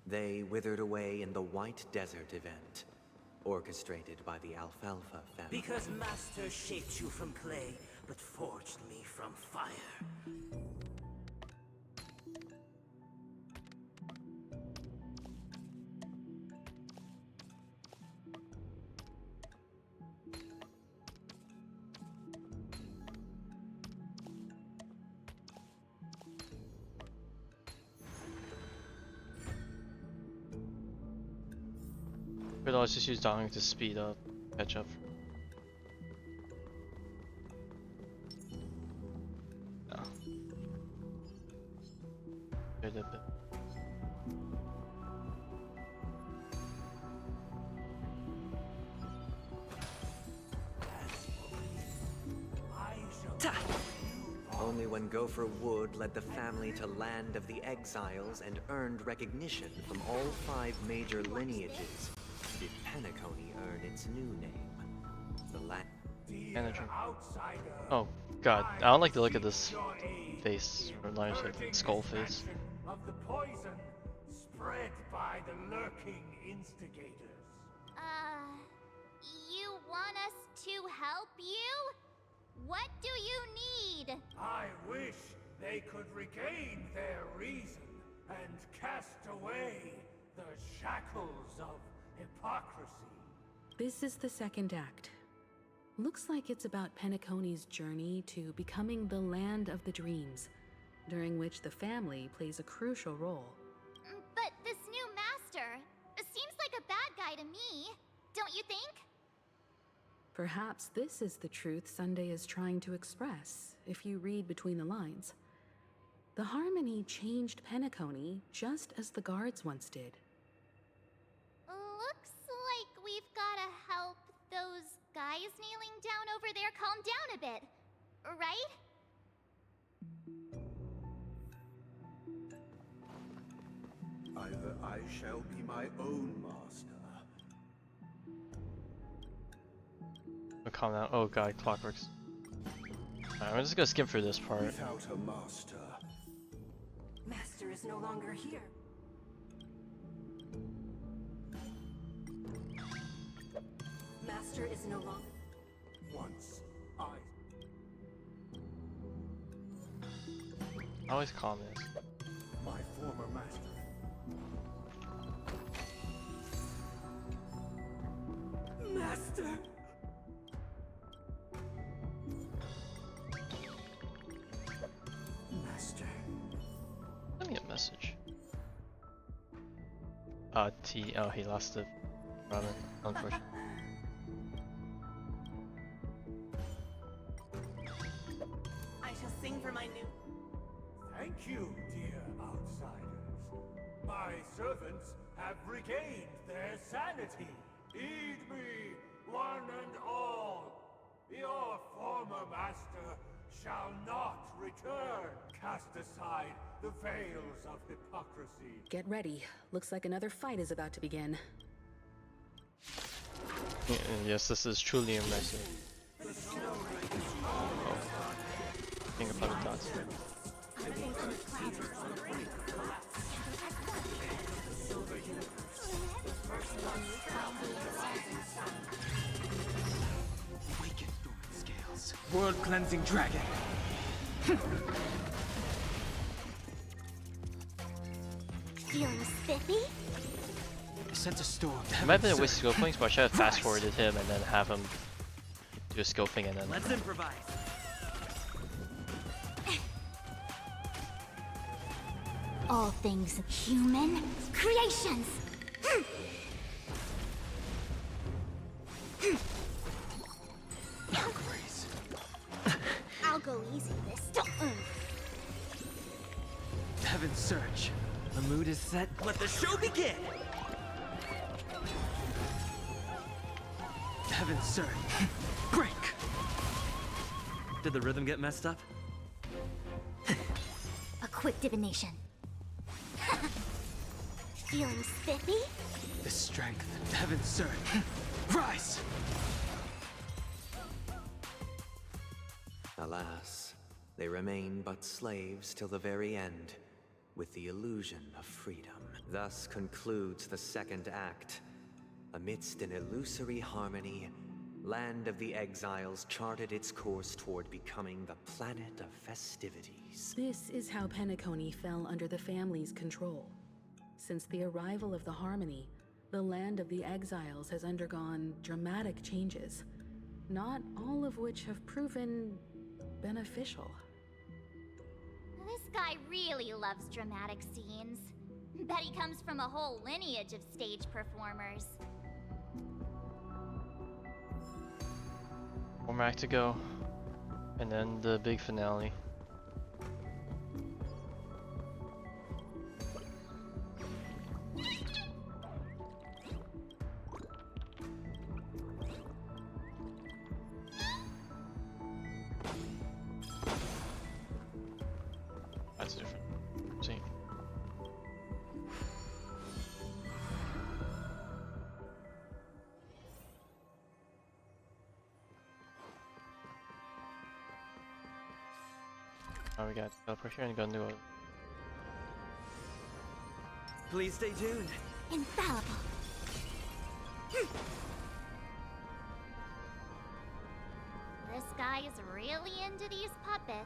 They withered away in the White Desert event, orchestrated by the Alfalfa family. Because Master shaped you from clay, but forged me from fire. But let's just use Dong to speed up, catch up. No. Good a bit. Only when Gopher Wood led the family to Land of the Exiles and earned recognition from all 5 major lineages did Penacony earn its new name. The Aventurine. Oh god, I don't like the look of this face. Reminds me of like skull face. Of the poison spread by the lurking instigators. You want us to help you? What do you need? I wish they could regain their reason and cast away the shackles of hypocrisy. This is the second act. Looks like it's about Penacony's journey to becoming the land of the dreams, during which the family plays a crucial role. But this new master seems like a bad guy to me, don't you think? Perhaps this is the truth Sunday is trying to express, if you read between the lines. The Harmony changed Penacony just as the guards once did. Looks like we've gotta help those guys kneeling down over there calm down a bit, right? Either I shall be my own master. Oh, calm down. Oh god, clockworks. Alright, I'm just gonna skip through this part. Without a master. Master is no longer here. Master is no longer. Once I always calm this. my former master. Master! Master. Send me a message. T. Oh, he lost it. Robin. Unfortunate. I shall sing for my new. Thank you, dear outsiders. My servants have regained their sanity. Heed me, one and all. Your former master shall not return. Cast aside the veils of hypocrisy. Get ready. Looks like another fight is about to begin. Yes, this is truly immersive. Oh. Think about the dots. Awaken dormant scales. World cleansing dragon. Feeling spiffy? I sense a storm. It might have been a waste of skill points, but I should have fast forwarded him and then have him do a skill thing and then. Let's improvise. All things human creations. I'll go easy this time. Heaven's Surge. The mood is set. Let the show begin! Heaven's Surge. Break! Did the rhythm get messed up? A quick divination. Feeling spiffy? The strength. Heaven's Surge. Rise! Alas, they remain but slaves till the very end, with the illusion of freedom. Thus concludes the second act. Amidst an illusory harmony, Land of the Exiles charted its course toward becoming the planet of festivities. This is how Penacony fell under the family's control. Since the arrival of the Harmony, the Land of the Exiles has undergone dramatic changes, not all of which have proven beneficial. This guy really loves dramatic scenes. Bet he comes from a whole lineage of stage performers. One more act to go, and then the big finale. That's different. See. Oh, we got teleport here and go into a. Please stay tuned. Infallible. guy's really into these puppets.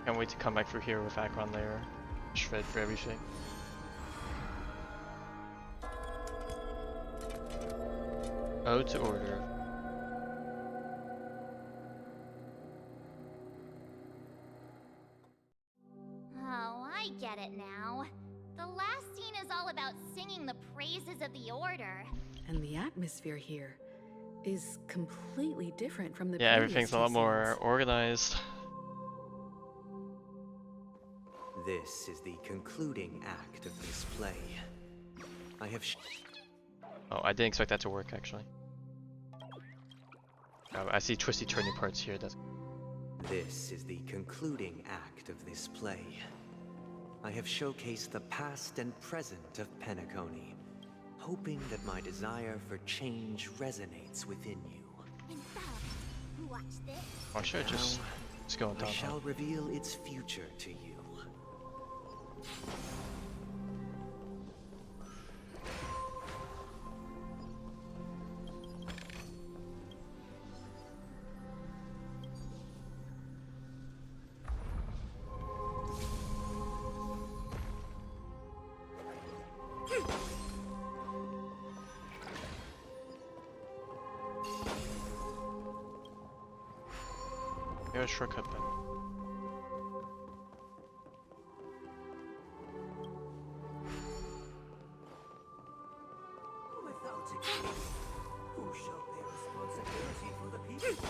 Can't wait to come back through here with Akron layer. Shred for everything. Ode to Order. Oh, I get it now. The last scene is all about singing the praises of the Order. And the atmosphere here is completely different from the Yeah, previous everything's a two lot more scenes. organized. This is the concluding act of this play. I have Oh, I didn't expect that to work actually. I see twisty turny parts here. This is the concluding act of this play. I have showcased the past and present of Penacony, hoping that my desire for change resonates within you. Watch this. Or should I just go on I top? shall reveal its future to you. Here's a shortcut button. Without a king, who shall bear responsibility for the people?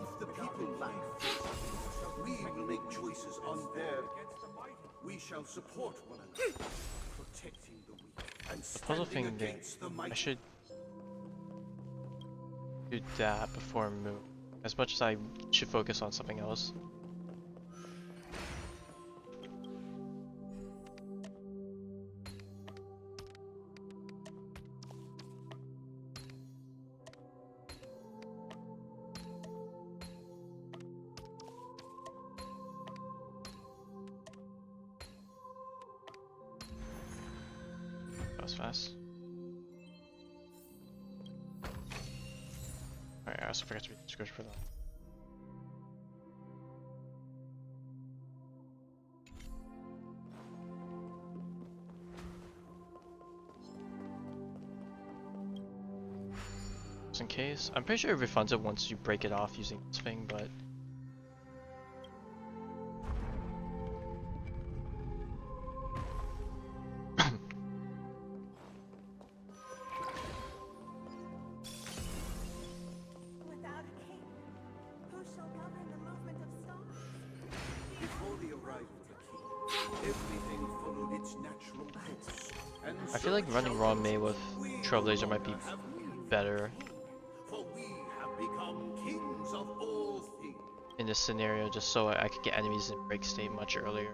If the people lack we will make choices on their... We shall support one another, protecting the weak and The puzzle standing thing against the I mighty. should do that before I move. As much as I should focus on something else. That was fast. Alright, I also forgot to read the description for that. Just in case. I'm pretty sure it refunds it once you break it off using this thing, but... Without a king, who shall govern the movement of stars? Before the arrival of the king, everything followed its natural course. And I feel like running raw May with Trailblazer might be better for we have become kings of all things. in this scenario, just so I could get enemies in break state much earlier.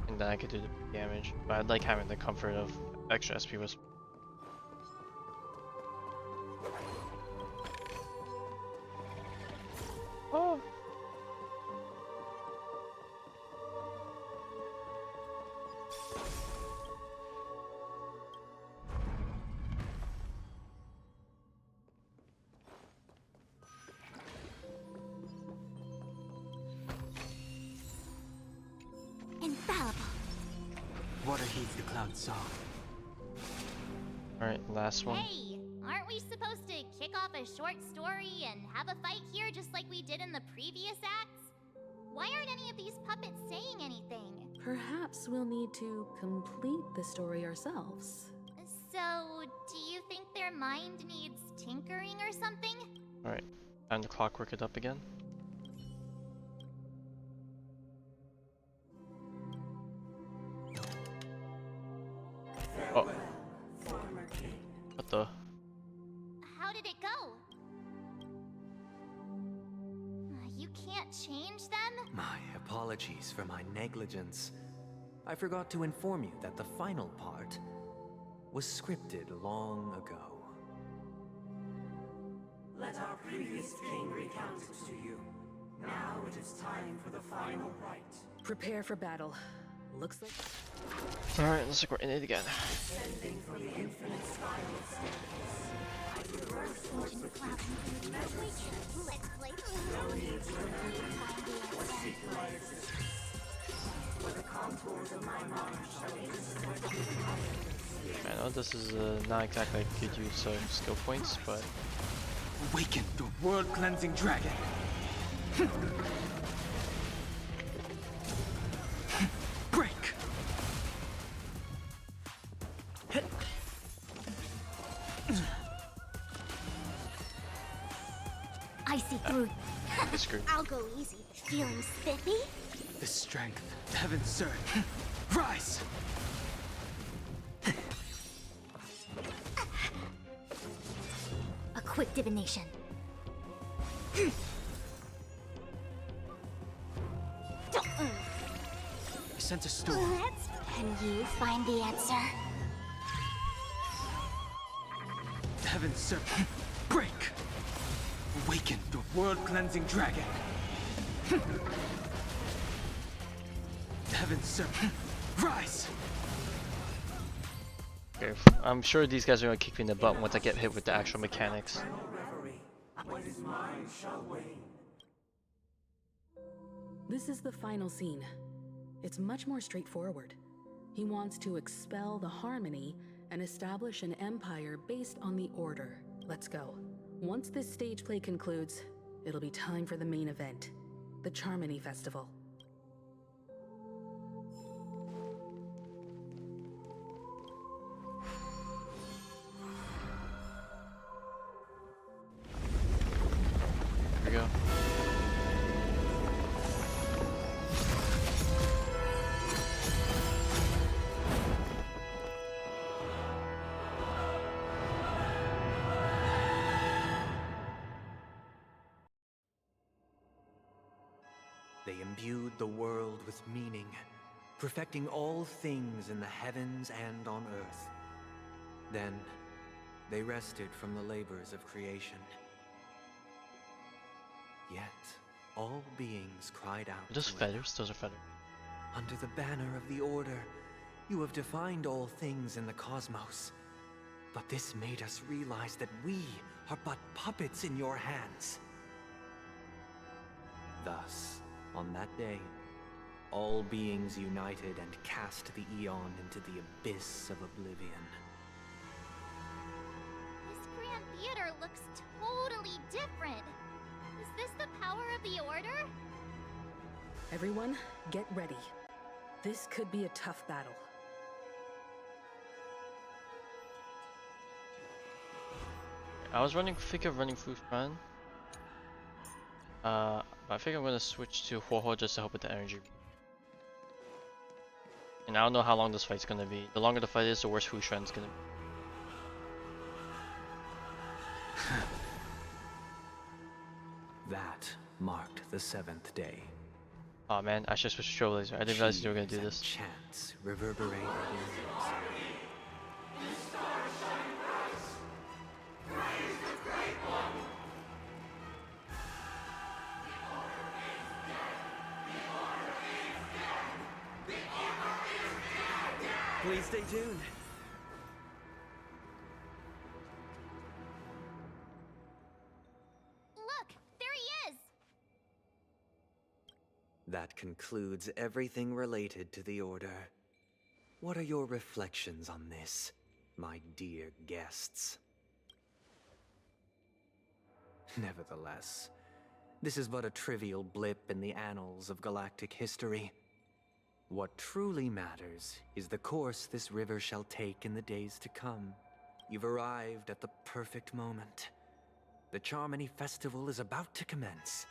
And then I could do the big damage. But I'd like having the comfort of extra SP with. Oh! Infallible. Water heeds the cloud saw. Alright, last one. Hey, aren't we supposed to kick off a short story and have a fight here just like we did in the previous acts? Why aren't any of these puppets saying anything? Perhaps we'll need to complete the story ourselves. So, do you think their mind needs tinkering or something? Alright, time to clockwork it up again. Oh. What the? How did it go? You can't change them? My apologies for my negligence. I forgot to inform you that the final part, was scripted long ago. Let our previous king recount it to you. Now it is time for the final rite. Prepare for battle. Looks like... Alright, let's go in it again. Descending from the infinite spiral staircase. I reverse towards the future. Let's play. No need to seek my existence. For the contours of my mind shall intersect. I know this is not exactly a good use of skill points, but... Awaken the world-cleansing dragon! Break! I see through. Screwed. I'll go easy. Feeling spiffy? The strength, heaven serve. Rise! A quick divination. I sense a storm. Can you find the answer? Heaven serve. Break! Awaken the world-cleansing dragon. Heaven serve. Rise! Okay, I'm sure these guys are gonna kick me in the butt once I get hit with the actual mechanics. What is mine shall wane. This is the final scene. It's much more straightforward. He wants to expel the Harmony and establish an empire based on the Order. Let's go. Once this stage play concludes, it'll be time for the main event, the Charmony Festival. Here we go. They imbued the world with meaning, perfecting all things in the heavens and on earth. Then, they rested from the labors of creation. Yet, all beings cried out. Are those feathers? Those are feathers. Under the banner of the Order, you have defined all things in the cosmos. But this made us realize that we are but puppets in your hands. Thus, on that day, all beings united and cast the Eon into the abyss of oblivion. This Grand Theater looks totally different. Is this the power of the Order? Everyone, get ready. This could be a tough battle. I was thinking of running Fushan. But I think I'm gonna switch to Huohuo just to help with the energy. And I don't know how long this fight's gonna be. The longer the fight is, the worse Fushan's gonna be. That marked the 7th day. Oh man, I should switch to Trailblazer. I didn't realize you were gonna do this. Chants reverberated in ears. Please stay tuned. Look, there he is! That concludes everything related to the Order. What are your reflections on this, my dear guests? Nevertheless, this is but a trivial blip in the annals of galactic history. What truly matters is the course this river shall take in the days to come. You've arrived at the perfect moment. The Charmony Festival is about to commence,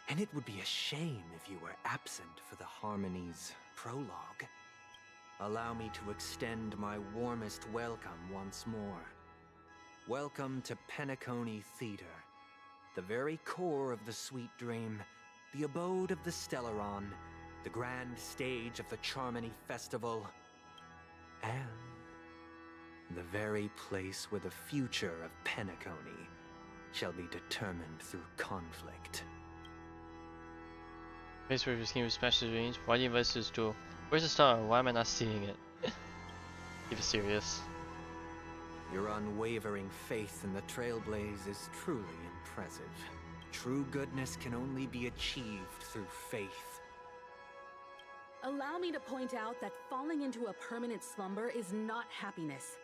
and it would be a shame if you were absent for the Harmony's prologue. Allow me to extend my warmest welcome once more. Welcome to Penacony Theater, the very core of the Sweet Dream, the abode of the Stellaron, the grand stage of the Charmony Festival, and The very place where the future of Penacony shall be determined through conflict. Place where this game is smashed to range. Why the investors do? Where's the star? Why am I not seeing it? Keep it serious. Your unwavering faith in the Trailblaze is truly impressive. True goodness can only be achieved through faith. Allow me to point out that falling into a permanent slumber is not happiness,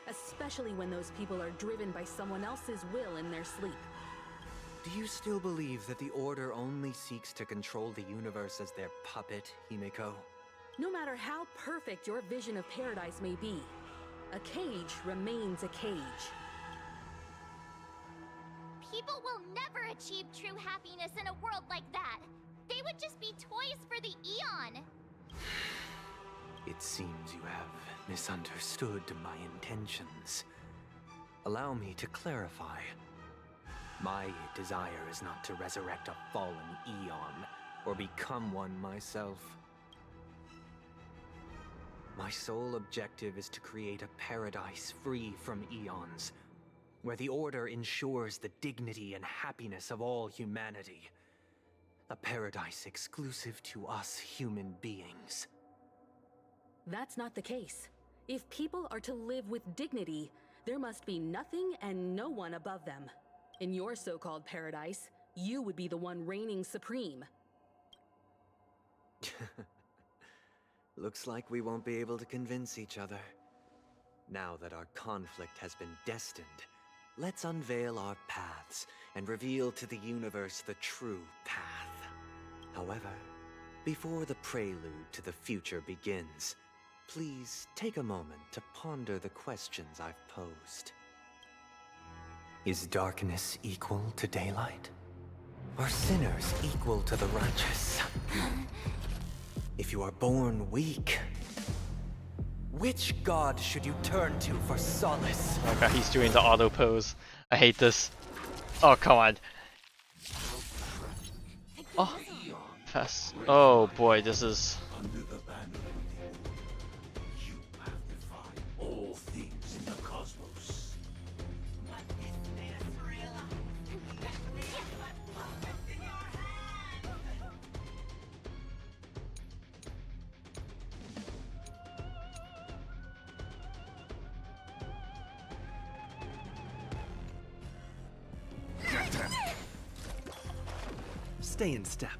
especially when those people are driven by someone else's will in their sleep. Do you still believe that the Order only seeks to control the universe as their puppet, Himiko? No matter how perfect your vision of paradise may be, a cage remains a cage. People will never achieve true happiness in a world like that. They would just be toys for the Eon. It seems you have misunderstood my intentions. Allow me to clarify. My desire is not to resurrect a fallen Eon, or become one myself. My sole objective is to create a paradise free from Eons, where the Order ensures the dignity and happiness of all humanity. A paradise exclusive to us human beings. That's not the case. If people are to live with dignity, there must be nothing and no one above them. In your so-called paradise, you would be the one reigning supreme. Looks like we won't be able to convince each other. Now that our conflict has been destined, let's unveil our paths and reveal to the universe the true path. However, before the prelude to the future begins, please take a moment to ponder the questions I've posed. Is darkness equal to daylight? Are sinners equal to the righteous? If you are born weak, which god should you turn to for solace? Oh god, he's doing the auto pose. I hate this. Oh, come on. Oh, fast. Oh boy, this is... All things in the cosmos. Stay in step.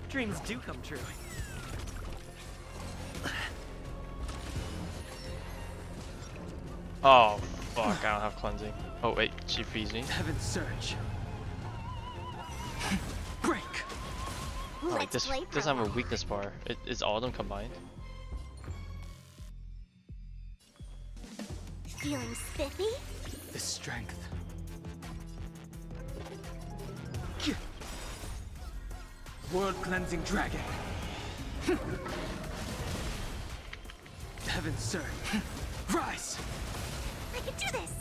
Dreams do come true. Oh, fuck, I don't have cleansing. Oh wait, she frees me. Heaven's Surge. Break! Oh, wait, this doesn't have a weakness bar. Is all of them combined? Feeling spiffy? The strength. World Cleansing Dragon. Heaven's Surge. Rise! I can do this!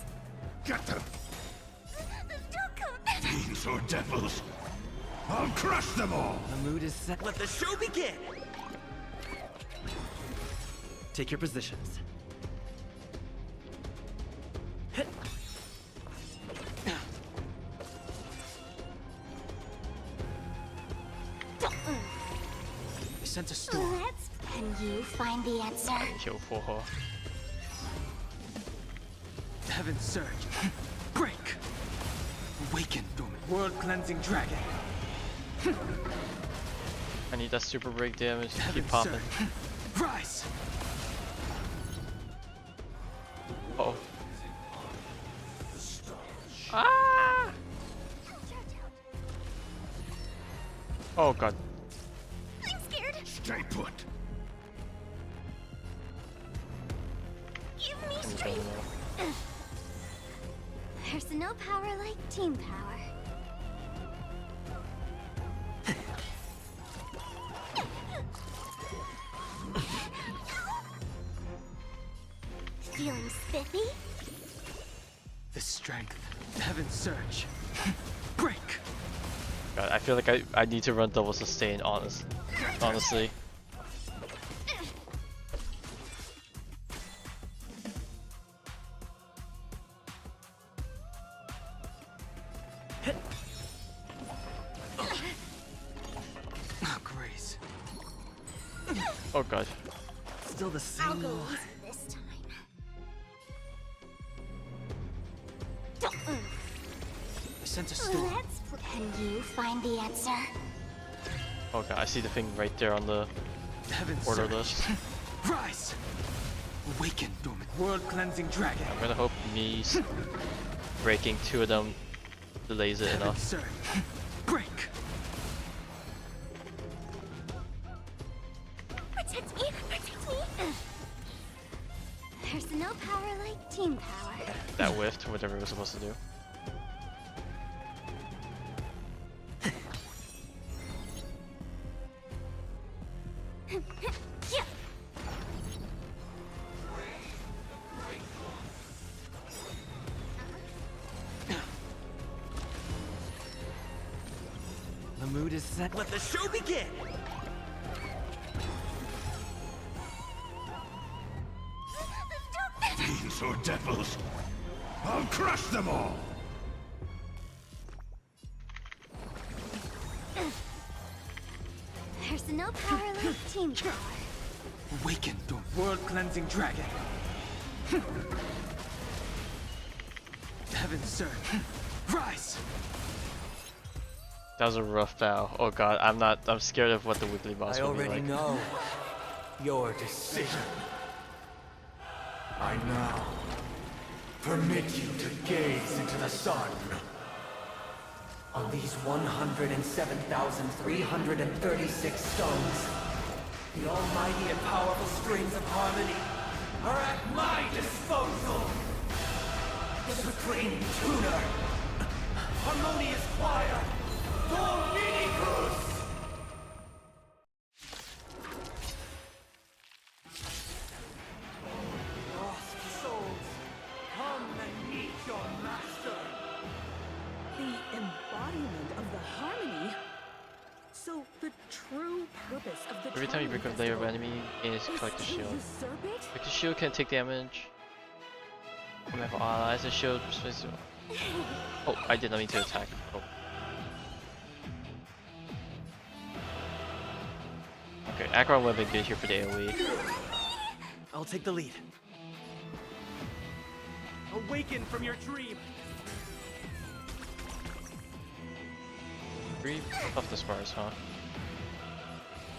Get them! Don't come! Fiends or devils! I'll crush them all! The mood is set. Let the show begin! Take your positions. I sent a storm. Can you find the answer? Kill for her. Heaven's Surge. Break! Awaken, dormant. World Cleansing Dragon. I need that super break damage to keep Heaven's popping. Surge. Rise! Uh oh. Ah! Oh god. I'm scared. Stay put. Give me strength. There's no power like team power. Feeling spiffy? The strength. Heaven's Surge. Break! God, I feel like I need to run double sustain, honestly. Oh god. Still the same. I'll go easy this time. I sense a storm. Can you find the answer? Oh god, I see the thing right there on the order list. Rise! Awaken, dormant world-cleansing dragon. I'm gonna hope me breaking 2 of them delays it enough. Surge. Break! Protect me! Protect me! There's no power like team power. That whiffed, whatever it was supposed to do. The mood is set. Let the show begin! Fiends or devils, I'll crush them all! There's no power like team power. Awaken, the world-cleansing dragon. Heaven surge. Rise! That was a rough bow. Oh god, I'm scared of what the weekly boss will be like. I already know your decision. I now permit you to gaze into the sun. On these 107,336 stones, the almighty and powerful strings of harmony are at my disposal. The supreme tuner, harmonious choir, Dominicus! Lost souls, come and meet your master. The embodiment of the harmony. So the true purpose of the Every time you break a layer of enemy, is collect the shield. Like the shield can take damage. When I have allies, the shield is supposed to. Oh, I did not mean to attack. Oh. Okay, Acheron would have been good here for the AoE. I'll take the lead. Awaken from your dream. Breathe off the spars, huh?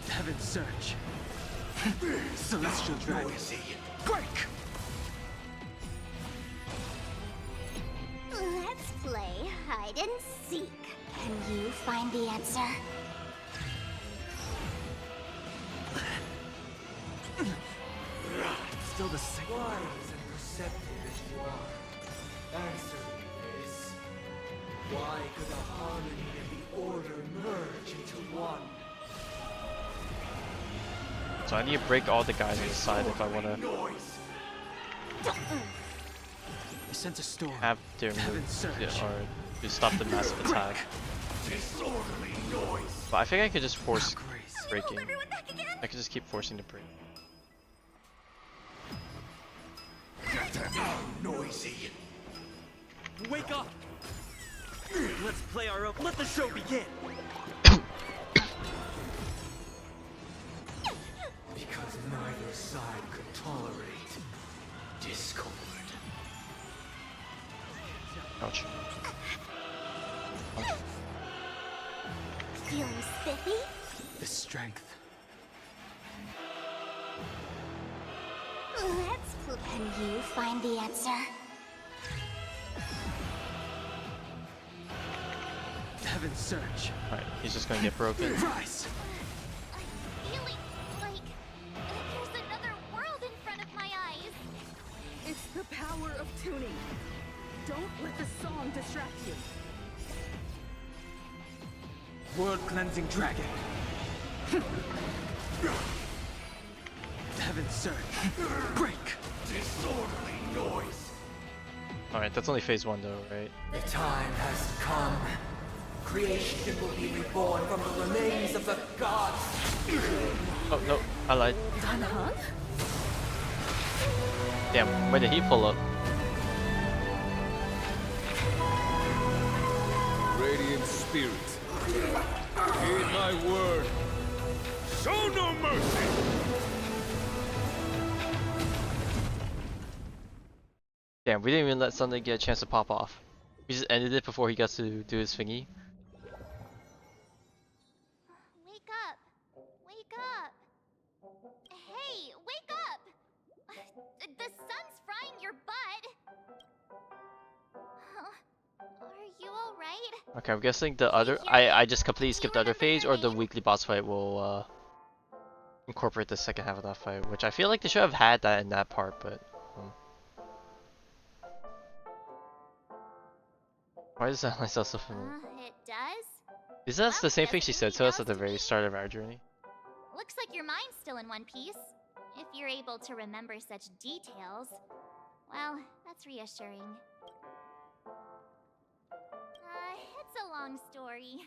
Heaven surge. Celestial dragon. Break! Let's play hide and seek. Can you find the answer? Still the same. Wise and perceptive as you are, answer me this. Why could the harmony and the order merge into one? So I need to break all the guys on the side if I want to I sense a storm. have their move or to stop the massive attack. Disorderly noise. But I think I could just force breaking. I could just keep forcing the break. Get them out, noisy. Wake up! Let's play our own. Let the show begin! Because neither side could tolerate discord. Ouch. Feeling spiffy? The strength. Let's play. Can you find the answer? Heaven surge. Alright, he's just gonna get broken. Rise! Feeling like there's another world in front of my eyes. It's the power of tuning. Don't let the song distract you. World cleansing dragon. Heaven surge. Break! Disorderly noise. Alright, that's only phase 1 though, right? The time has come. Creation will be reborn from the remains of the gods. Oh no, I lied. Huh? Damn, where did he pull up? Radiant spirit, heed my word. Show no mercy! Damn, we didn't even let Sunday get a chance to pop off. We just ended it before he got to do his thingy. Wake up! Wake up! Hey, wake up! The sun's frying your butt! Are you alright? Okay, I'm guessing the other. I just completely skipped the other phase, or the weekly boss fight will incorporate the second half of that fight, which I feel like they should have had that in that part, but. Why does that sound so familiar? It does? Is that the same thing she said to us at the very start of our journey? Looks like your mind's still in one piece. If you're able to remember such details. Well, that's reassuring. It's a long story.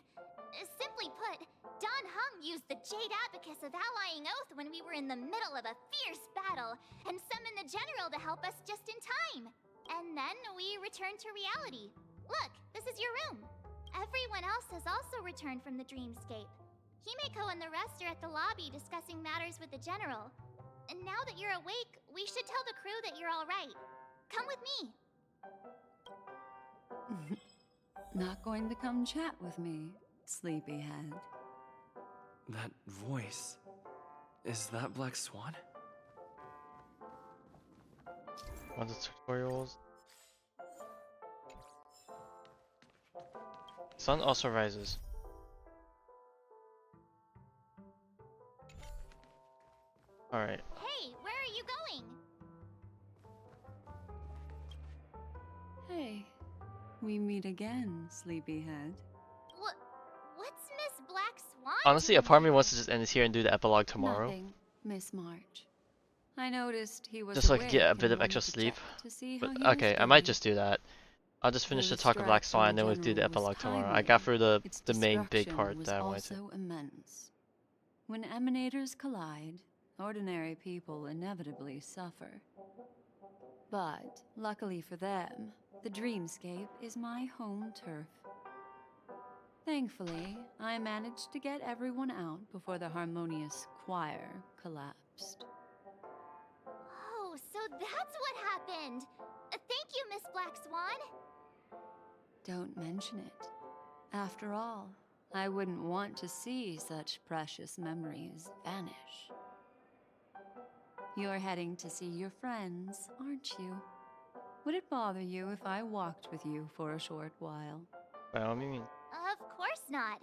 Simply put, Don Hung used the Jade Abacus of Allying Oath when we were in the middle of a fierce battle, and summoned the General to help us just in time. And then we returned to reality. Look, this is your room. Everyone else has also returned from the dreamscape. Himeko and the rest are at the lobby discussing matters with the General. And now that you're awake, we should tell the crew that you're alright. Come with me. Not going to come chat with me, sleepyhead. That voice. Is that Black Swan? One of the tutorials. Sun also rises. Alright. Hey, where are you going? Hey, we meet again, sleepyhead. What's Miss Black Swan? Honestly, a part of me wants to just end this here and do the epilogue tomorrow. Nothing, Miss March. I noticed he was Just so I awake could get a and bit of wanted extra to sleep. check to see But how he was okay, I doing. might just do that. I'll just finish the talk of Black Swan and then we'll do the epilogue tomorrow. I got through the main big part that I wanted to. Also immense. When emanators collide, ordinary people inevitably suffer. But luckily for them, the dreamscape is my home turf. Thankfully, I managed to get everyone out before the harmonious choir collapsed. Oh, so that's what happened. Thank you, Miss Black Swan. Don't mention it. After all, I wouldn't want to see such precious memories vanish. You're heading to see your friends, aren't you? Would it bother you if I walked with you for a short while? By all means. Of course not.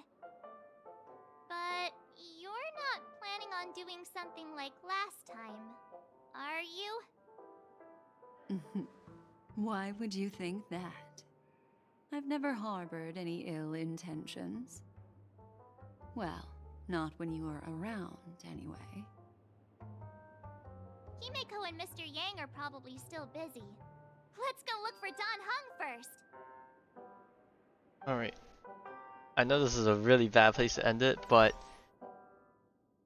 But you're not planning on doing something like last time, are you? Why would you think that? I've never harbored any ill intentions. Well, not when you were around, anyway. Himeko and Mr. Yang are probably still busy. Let's go look for Don Hung first. Alright. I know this is a really bad place to end it, but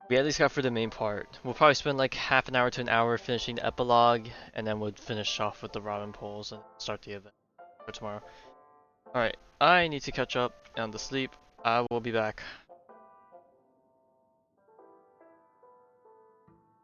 we at least got through the main part. We'll probably spend like half an hour to an hour finishing the epilogue, and then we'll finish off with the ramen polls and start the event for tomorrow. Alright, I need to catch up on the sleep. I will be back.